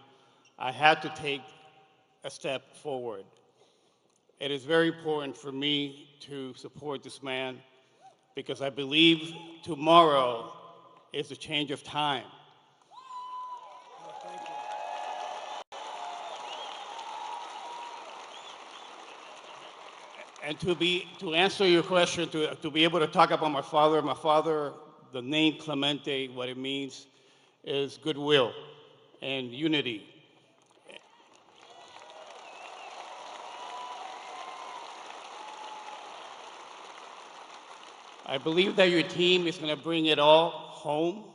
I had to take a step forward. It is very important for me to support this man because I believe tomorrow is a change of time. And to answer your question, to be able to talk about my father, the name Clemente, what it means is goodwill and unity. I believe that your team is going to bring it all home.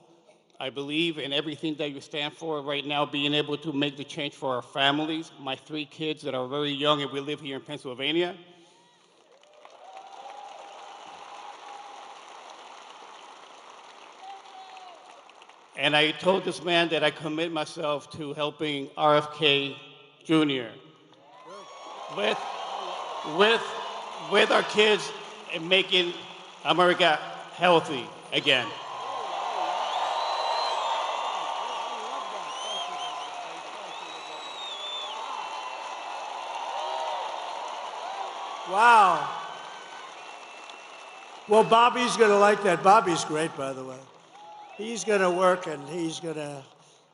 I believe in everything that you stand for right now, being able to make the change for our families, my 3 kids that are very young and we live here in Pennsylvania. And I told this man that I commit myself to helping RFK Jr. with our kids and making America healthy again. Wow. Well, Bobby's going to like that. Bobby's great, by the way. He's going to work, and he's going to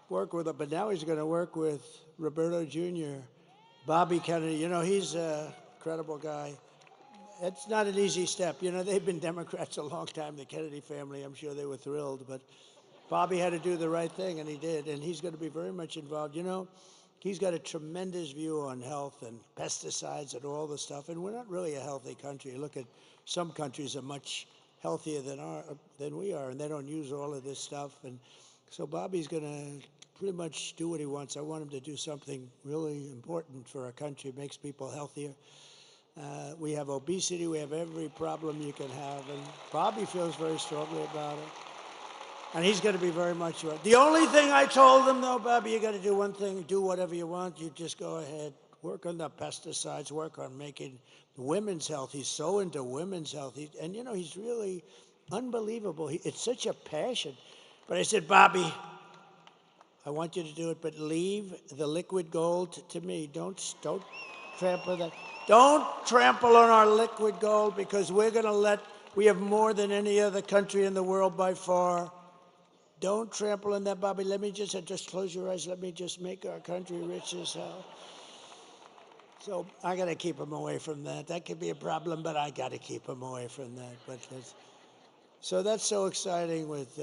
work with it, but now he's going to work with Roberto Jr., Bobby Kennedy. You know, he's a credible guy. It's not an easy step. You know, they've been Democrats a long time, the Kennedy family. I'm sure they were thrilled, but Bobby had to do the right thing, and he did, and he's going to be very much involved. You know, he's got a tremendous view on health and pesticides and all the stuff, and we're not really a healthy country. Look at some countries are much healthier than we are, and they don't use all of this stuff. And so Bobby's going to pretty much do what he wants. I want him to do something really important for our country, makes people healthier. We have obesity, we have every problem you can have, and Bobby feels very strongly about it. And he's going to be very much right. The only thing I told him, though, Bobby, you got to do one thing, do whatever you want. You just go ahead, work on the pesticides, work on making women's health. He's so into women's health. And, you know, he's really unbelievable. It's such a passion. But I said, Bobby, I want you to do it, but leave the liquid gold to me. Don't trample that. Don't trample on our liquid gold, because we have more than any other country in the world by far. Don't trample on that, Bobby. Let me just close your eyes. Let me just make our country rich as hell. So I got to keep him away from that. That could be a problem, but I got to keep him away from that. But so that's so exciting with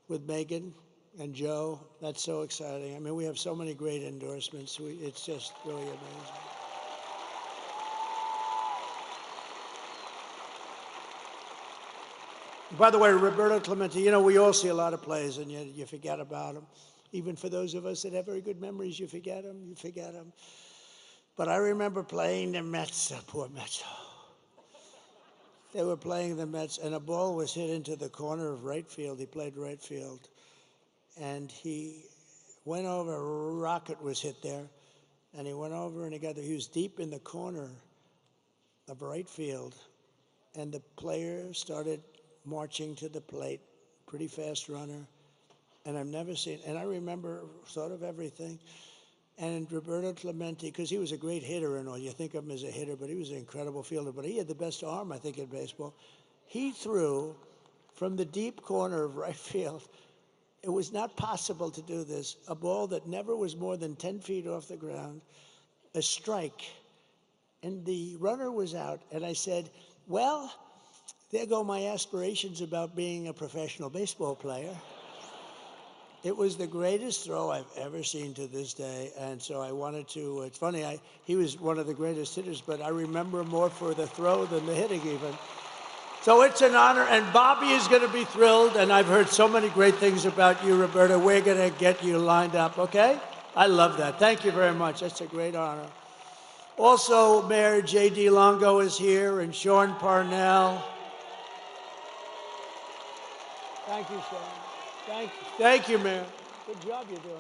Megyn and Joe. That's so exciting. I mean, we have so many great endorsements. It's just really amazing. By the way, Roberto Clemente, you know, we all see a lot of plays, and you forget about them. Even for those of us that have very good memories, you forget them. But I remember playing the Mets, poor Mets. They were playing the Mets, and a ball was hit into the corner of right field. He played right field. And he went over, a rocket was hit there, and he went over and he was deep in the corner of right field, and the player started marching to the plate, pretty fast runner, and I've never seen, and I remember sort of everything. And Roberto Clemente, because he was a great hitter and all, you think of him as a hitter, but he was an incredible fielder, but he had the best arm, I think, in baseball. He threw from the deep corner of right field. It was not possible to do this. A ball that never was more than 10 feet off the ground, a strike, and the runner was out, and I said, well, there go my aspirations about being a professional baseball player. It was the greatest throw I've ever seen to this day, and so I wanted to, it's funny, he was one of the greatest hitters, but I remember him more for the throw than the hitting even. So it's an honor, and Bobby is going to be thrilled, and I've heard so many great things about you, Roberta. We're going to get you lined up, okay? I love that. Thank you very much. That's a great honor. Also, Mayor J.D. Longo is here, and Sean Parnell. Thank you, Sean. Thank you, Mayor. Good job you're doing.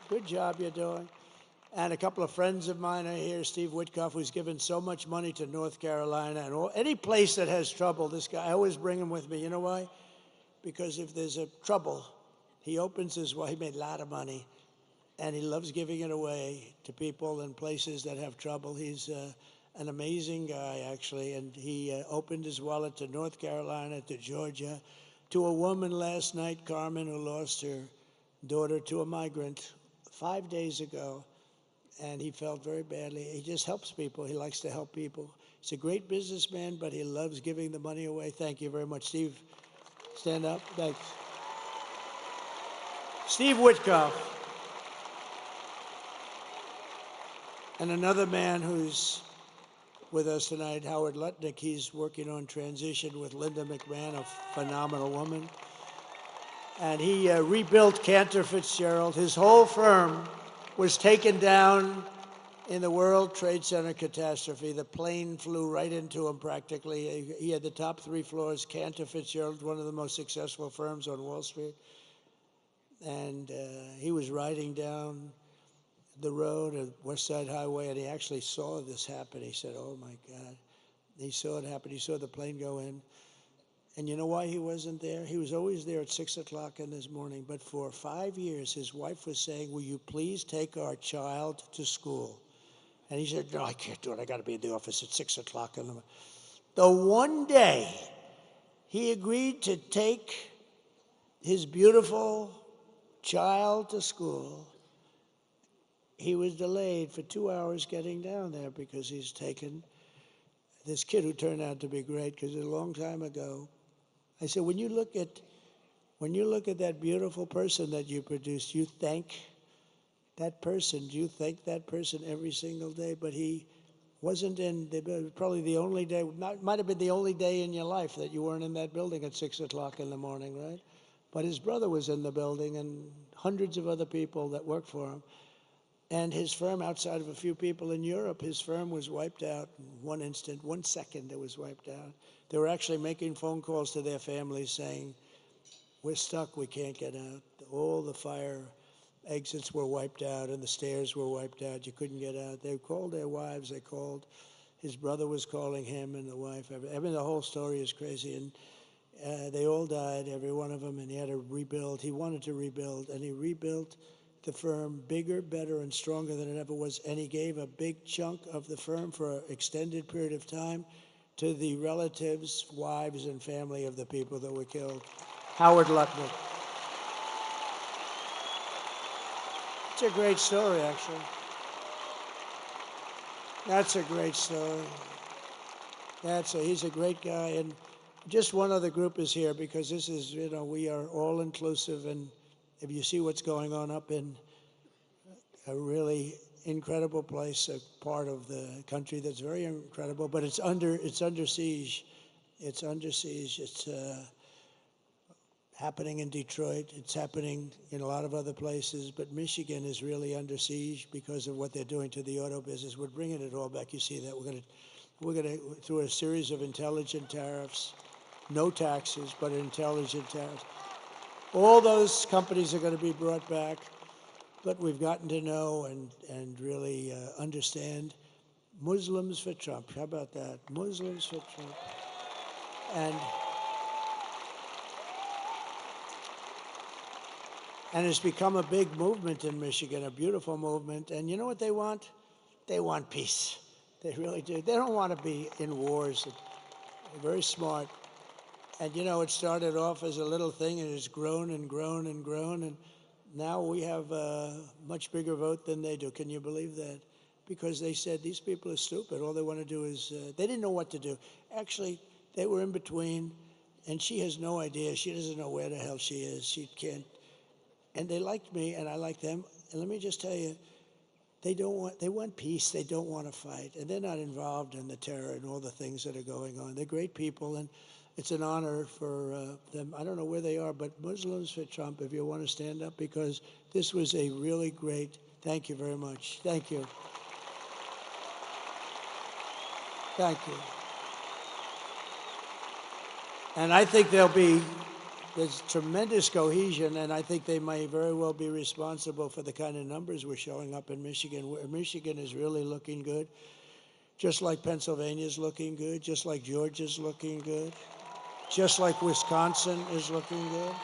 Good job you're doing. And a couple of friends of mine are here, Steve Witkoff, who's given so much money to North Carolina. And any place that has trouble, this guy, I always bring him with me. You know why? Because if there's a trouble, he opens his, well, he made a lot of money. And he loves giving it away to people in places that have trouble. He's an amazing guy, actually. And he opened his wallet to North Carolina, to Georgia, to a woman last night, Carmen, who lost her daughter to a migrant 5 days ago. And he felt very badly. He just helps people. He likes to help people. He's a great businessman, but he loves giving the money away. Thank you very much. Steve, stand up. Thanks. Steve Witkoff. And another man who's with us tonight, Howard Lutnick. He's working on transition with Linda McMahon, a phenomenal woman. And he rebuilt Cantor Fitzgerald. His whole firm was taken down in the World Trade Center catastrophe. The plane flew right into him practically. He had the top 3 floors. Cantor Fitzgerald, one of the most successful firms on Wall Street. And he was riding down the road at West Side Highway, and he actually saw this happen. He said, oh my God. He saw it happen. He saw the plane go in. And you know why he wasn't there? He was always there at 6 o'clock in this morning. But for 5 years, his wife was saying, will you please take our child to school? And he said, no, I can't do it. I got to be in the office at 6 o'clock in the morning. The one day he agreed to take his beautiful child to school, he was delayed for 2 hours getting down there because he's taken this kid who turned out to be great, because a long time ago, I said, when you look at that beautiful person that you produced, you thank that person. Do you thank that person every single day? But he wasn't in, probably the only day, might have been the only day in your life that you weren't in that building at 6 o'clock in the morning, right? But his brother was in the building and hundreds of other people that worked for him. And his firm, outside of a few people in Europe, his firm was wiped out in one instant, 1 second it was wiped out. They were actually making phone calls to their families saying, we're stuck, we can't get out. All the fire exits were wiped out and the stairs were wiped out. You couldn't get out. They called their wives, they called, his brother was calling him and the wife. I mean, the whole story is crazy. And they all died, every one of them, and he had to rebuild. He wanted to rebuild, and he rebuilt the firm bigger, better, and stronger than it ever was. And he gave a big chunk of the firm for an extended period of time to the relatives, wives, and family of the people that were killed. Howard Lutnick. It's a great story, actually. That's a great story. He's a great guy. And just one other group is here because this is, we are all inclusive. And if you see what's going on up in a really incredible place, a part of the country that's very incredible, but it's under siege. It's under siege. It's happening in Detroit. It's happening in a lot of other places, but Michigan is really under siege because of what they're doing to the auto business. We're bringing it all back. You see that we're going to through a series of intelligent tariffs, no taxes, but intelligent tariffs. All those companies are going to be brought back, but we've gotten to know and really understand Muslims for Trump. How about that? Muslims for Trump. And it's become a big movement in Michigan, a beautiful movement. And you know what they want? They want peace. They really do. They don't want to be in wars. They're very smart. And, it started off as a little thing, and it's grown and grown and grown. And now we have a much bigger vote than they do. Can you believe that? because they said these people are stupid. All they want to do is, they didn't know what to do. Actually, they were in between, and she has no idea. She doesn't know where the hell she is. She can't. And they liked me, and I liked them. And let me just tell you, they want peace. They don't want to fight. And they're not involved in the terror and all the things that are going on. They're great people, and it's an honor for them. I don't know where they are, but Muslims for Trump, if you want to stand up, because this was a really great, thank you very much. Thank you. Thank you. And I think there's tremendous cohesion, and I think they may very well be responsible for the kind of numbers we're showing up in Michigan. Michigan is really looking good, just like Pennsylvania's looking good, just like Georgia's looking good, just like Wisconsin is looking good.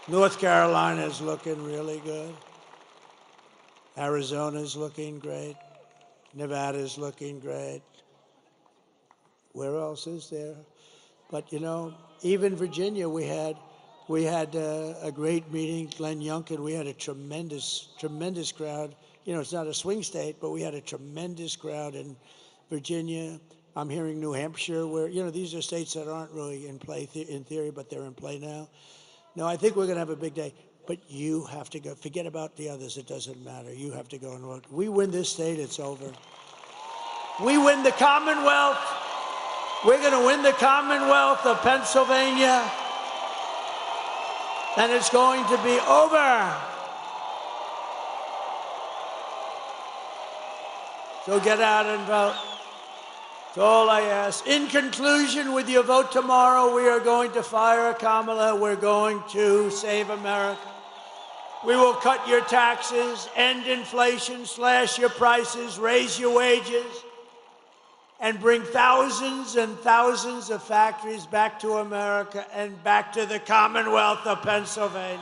North Carolina is looking really good. Arizona's looking great. Nevada's looking great. Where else is there? But, you know, even Virginia, we had a great meeting, Glenn Youngkin. We had a tremendous crowd. You know, it's not a swing state, but we had a tremendous crowd in Virginia. I'm hearing New Hampshire, where, you know, these are states that aren't really in play in theory, but they're in play now. No, I think we're going to have a big day. But you have to go. Forget about the others. It doesn't matter. You have to go and vote. We win this state, it's over. We win the Commonwealth. We're going to win the Commonwealth of Pennsylvania, and it's going to be over. So get out and vote. That's all I ask. In conclusion, with your vote tomorrow, we are going to fire Kamala. We're going to save America. We will cut your taxes, end inflation, slash your prices, raise your wages, and bring thousands and thousands of factories back to America and back to the Commonwealth of Pennsylvania.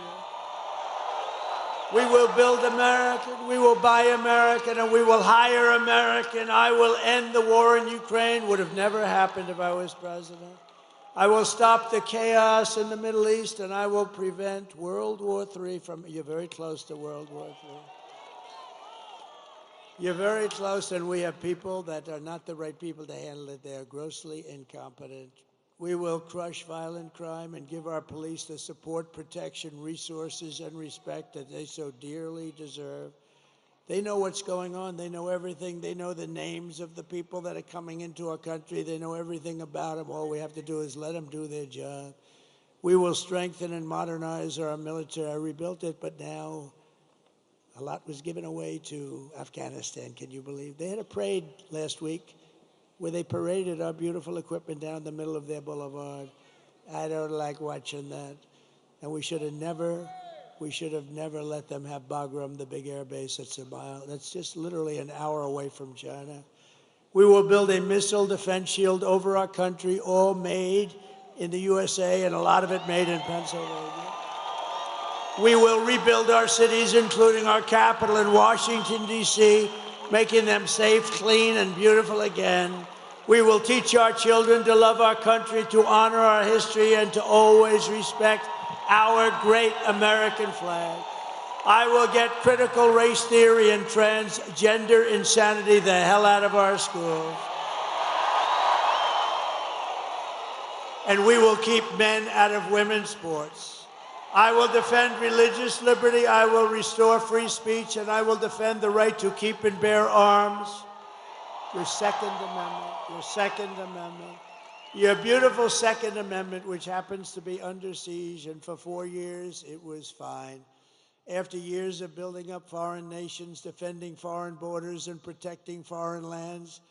We will build American, we will buy American, and we will hire American. I will end the war in Ukraine. Would have never happened if I was president. I will stop the chaos in the Middle East, and I will prevent World War III from, you're very close to World War III. You're very close, and we have people that are not the right people to handle it. They are grossly incompetent. We will crush violent crime and give our police the support, protection, resources, and respect that they so dearly deserve. They know what's going on. They know everything. They know the names of the people that are coming into our country. They know everything about them. All we have to do is let them do their job. We will strengthen and modernize our military. I rebuilt it, but now a lot was given away to Afghanistan. Can you believe? They had a parade last week where they paraded our beautiful equipment down the middle of their boulevard. I don't like watching that. And we should have never let them have Bagram, the big air base that's just literally an hour away from China. We will build a missile defense shield over our country, all made in the USA, and a lot of it made in Pennsylvania. We will rebuild our cities, including our capital in Washington, D.C., making them safe, clean, and beautiful again. We will teach our children to love our country, to honor our history, and to always respect our great American flag. I will get critical race theory and transgender insanity the hell out of our schools. And we will keep men out of women's sports. I will defend religious liberty, I will restore free speech, and I will defend the right to keep and bear arms. Your Second Amendment, your beautiful Second Amendment, which happens to be under siege, and for 4 years it was fine. After years of building up foreign nations, defending foreign borders, and protecting foreign lands,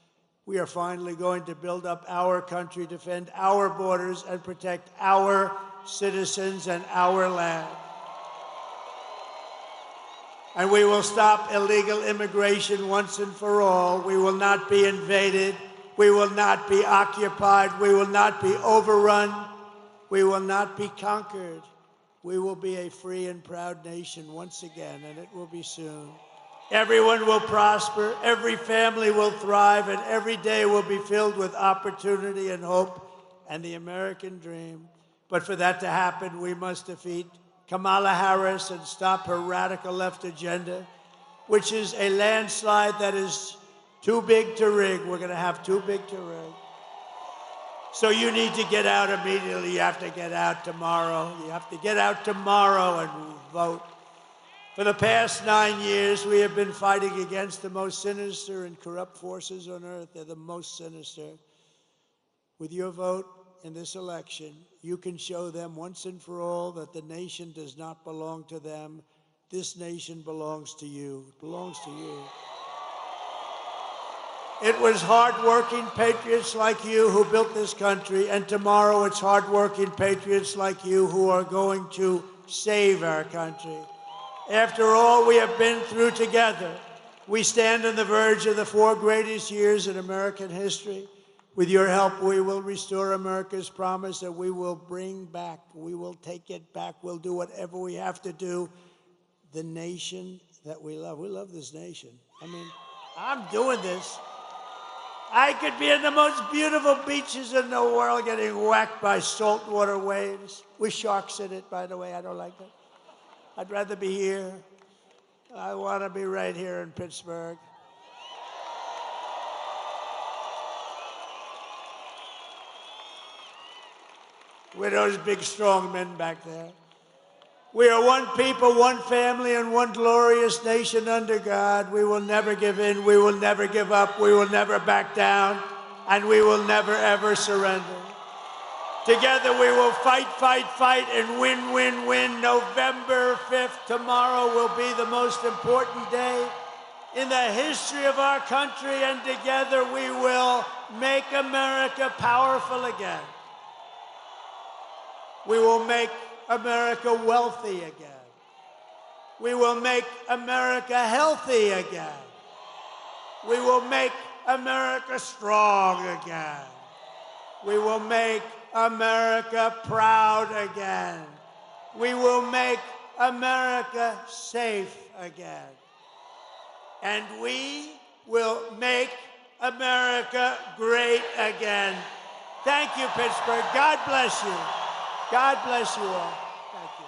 we are finally going to build up our country, defend our borders, and protect our citizens and our land. And we will stop illegal immigration once and for all. We will not be invaded. We will not be occupied. We will not be overrun. We will not be conquered. We will be a free and proud nation once again, and it will be soon. Everyone will prosper, every family will thrive, and every day will be filled with opportunity and hope and the American dream. But for that to happen, we must defeat Kamala Harris and stop her radical left agenda. which is a landslide that is too big to rig. We're going to have too big to rig. So you need to get out immediately. You have to get out tomorrow. You have to get out tomorrow and vote. For the past 9 years, we have been fighting against the most sinister and corrupt forces on earth. They're the most sinister. With your vote in this election, you can show them once and for all that the nation does not belong to them. This nation belongs to you. It belongs to you. It was hard-working patriots like you who built this country, and tomorrow it's hard-working patriots like you who are going to save our country. After all we have been through together, we stand on the verge of the 4 greatest years in American history. With your help, we will restore America's promise that we will bring back, we will take it back, we'll do whatever we have to do. The nation that we love. We love this nation. I mean, I'm doing this. I could be in the most beautiful beaches in the world getting whacked by saltwater waves with sharks in it, by the way. I don't like that. I'd rather be here. I want to be right here in Pittsburgh. With those big, strong men back there. We are one people, one family, and one glorious nation under God. We will never give in. We will never give up. We will never back down. And we will never, ever surrender. Together we will fight, fight, fight, and win, win, win. November 5th, tomorrow, will be the most important day in the history of our country, and together we will make America powerful again. We will make America wealthy again. We will make America healthy again. We will make America strong again. We will make America proud again. We will make America safe again. And we will make America great again. Thank you, Pittsburgh. God bless you. God bless you all. Thank you.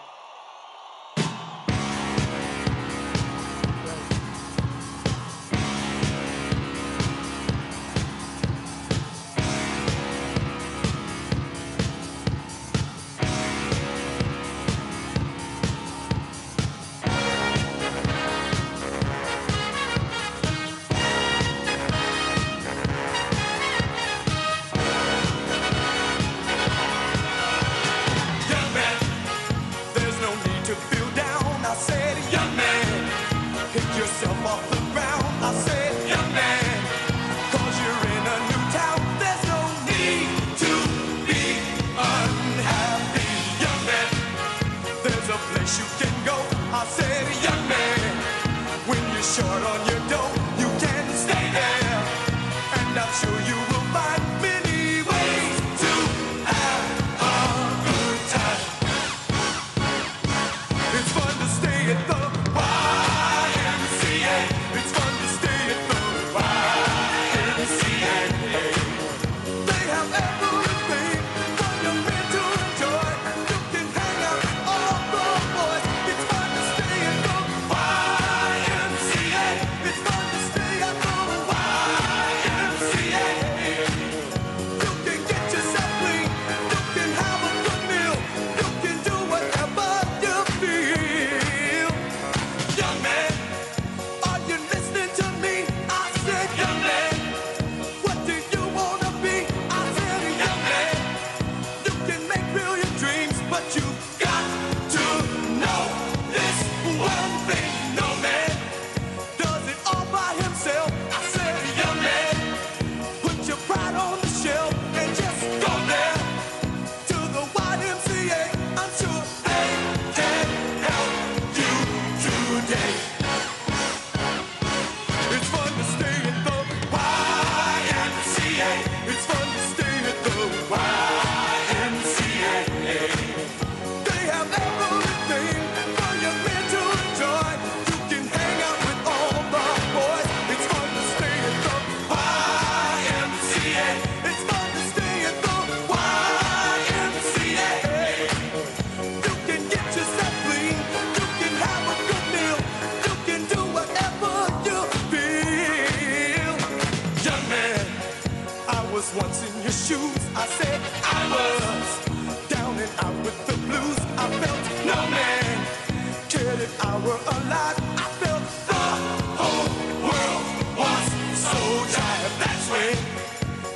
when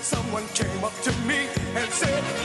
someone came up to me and said,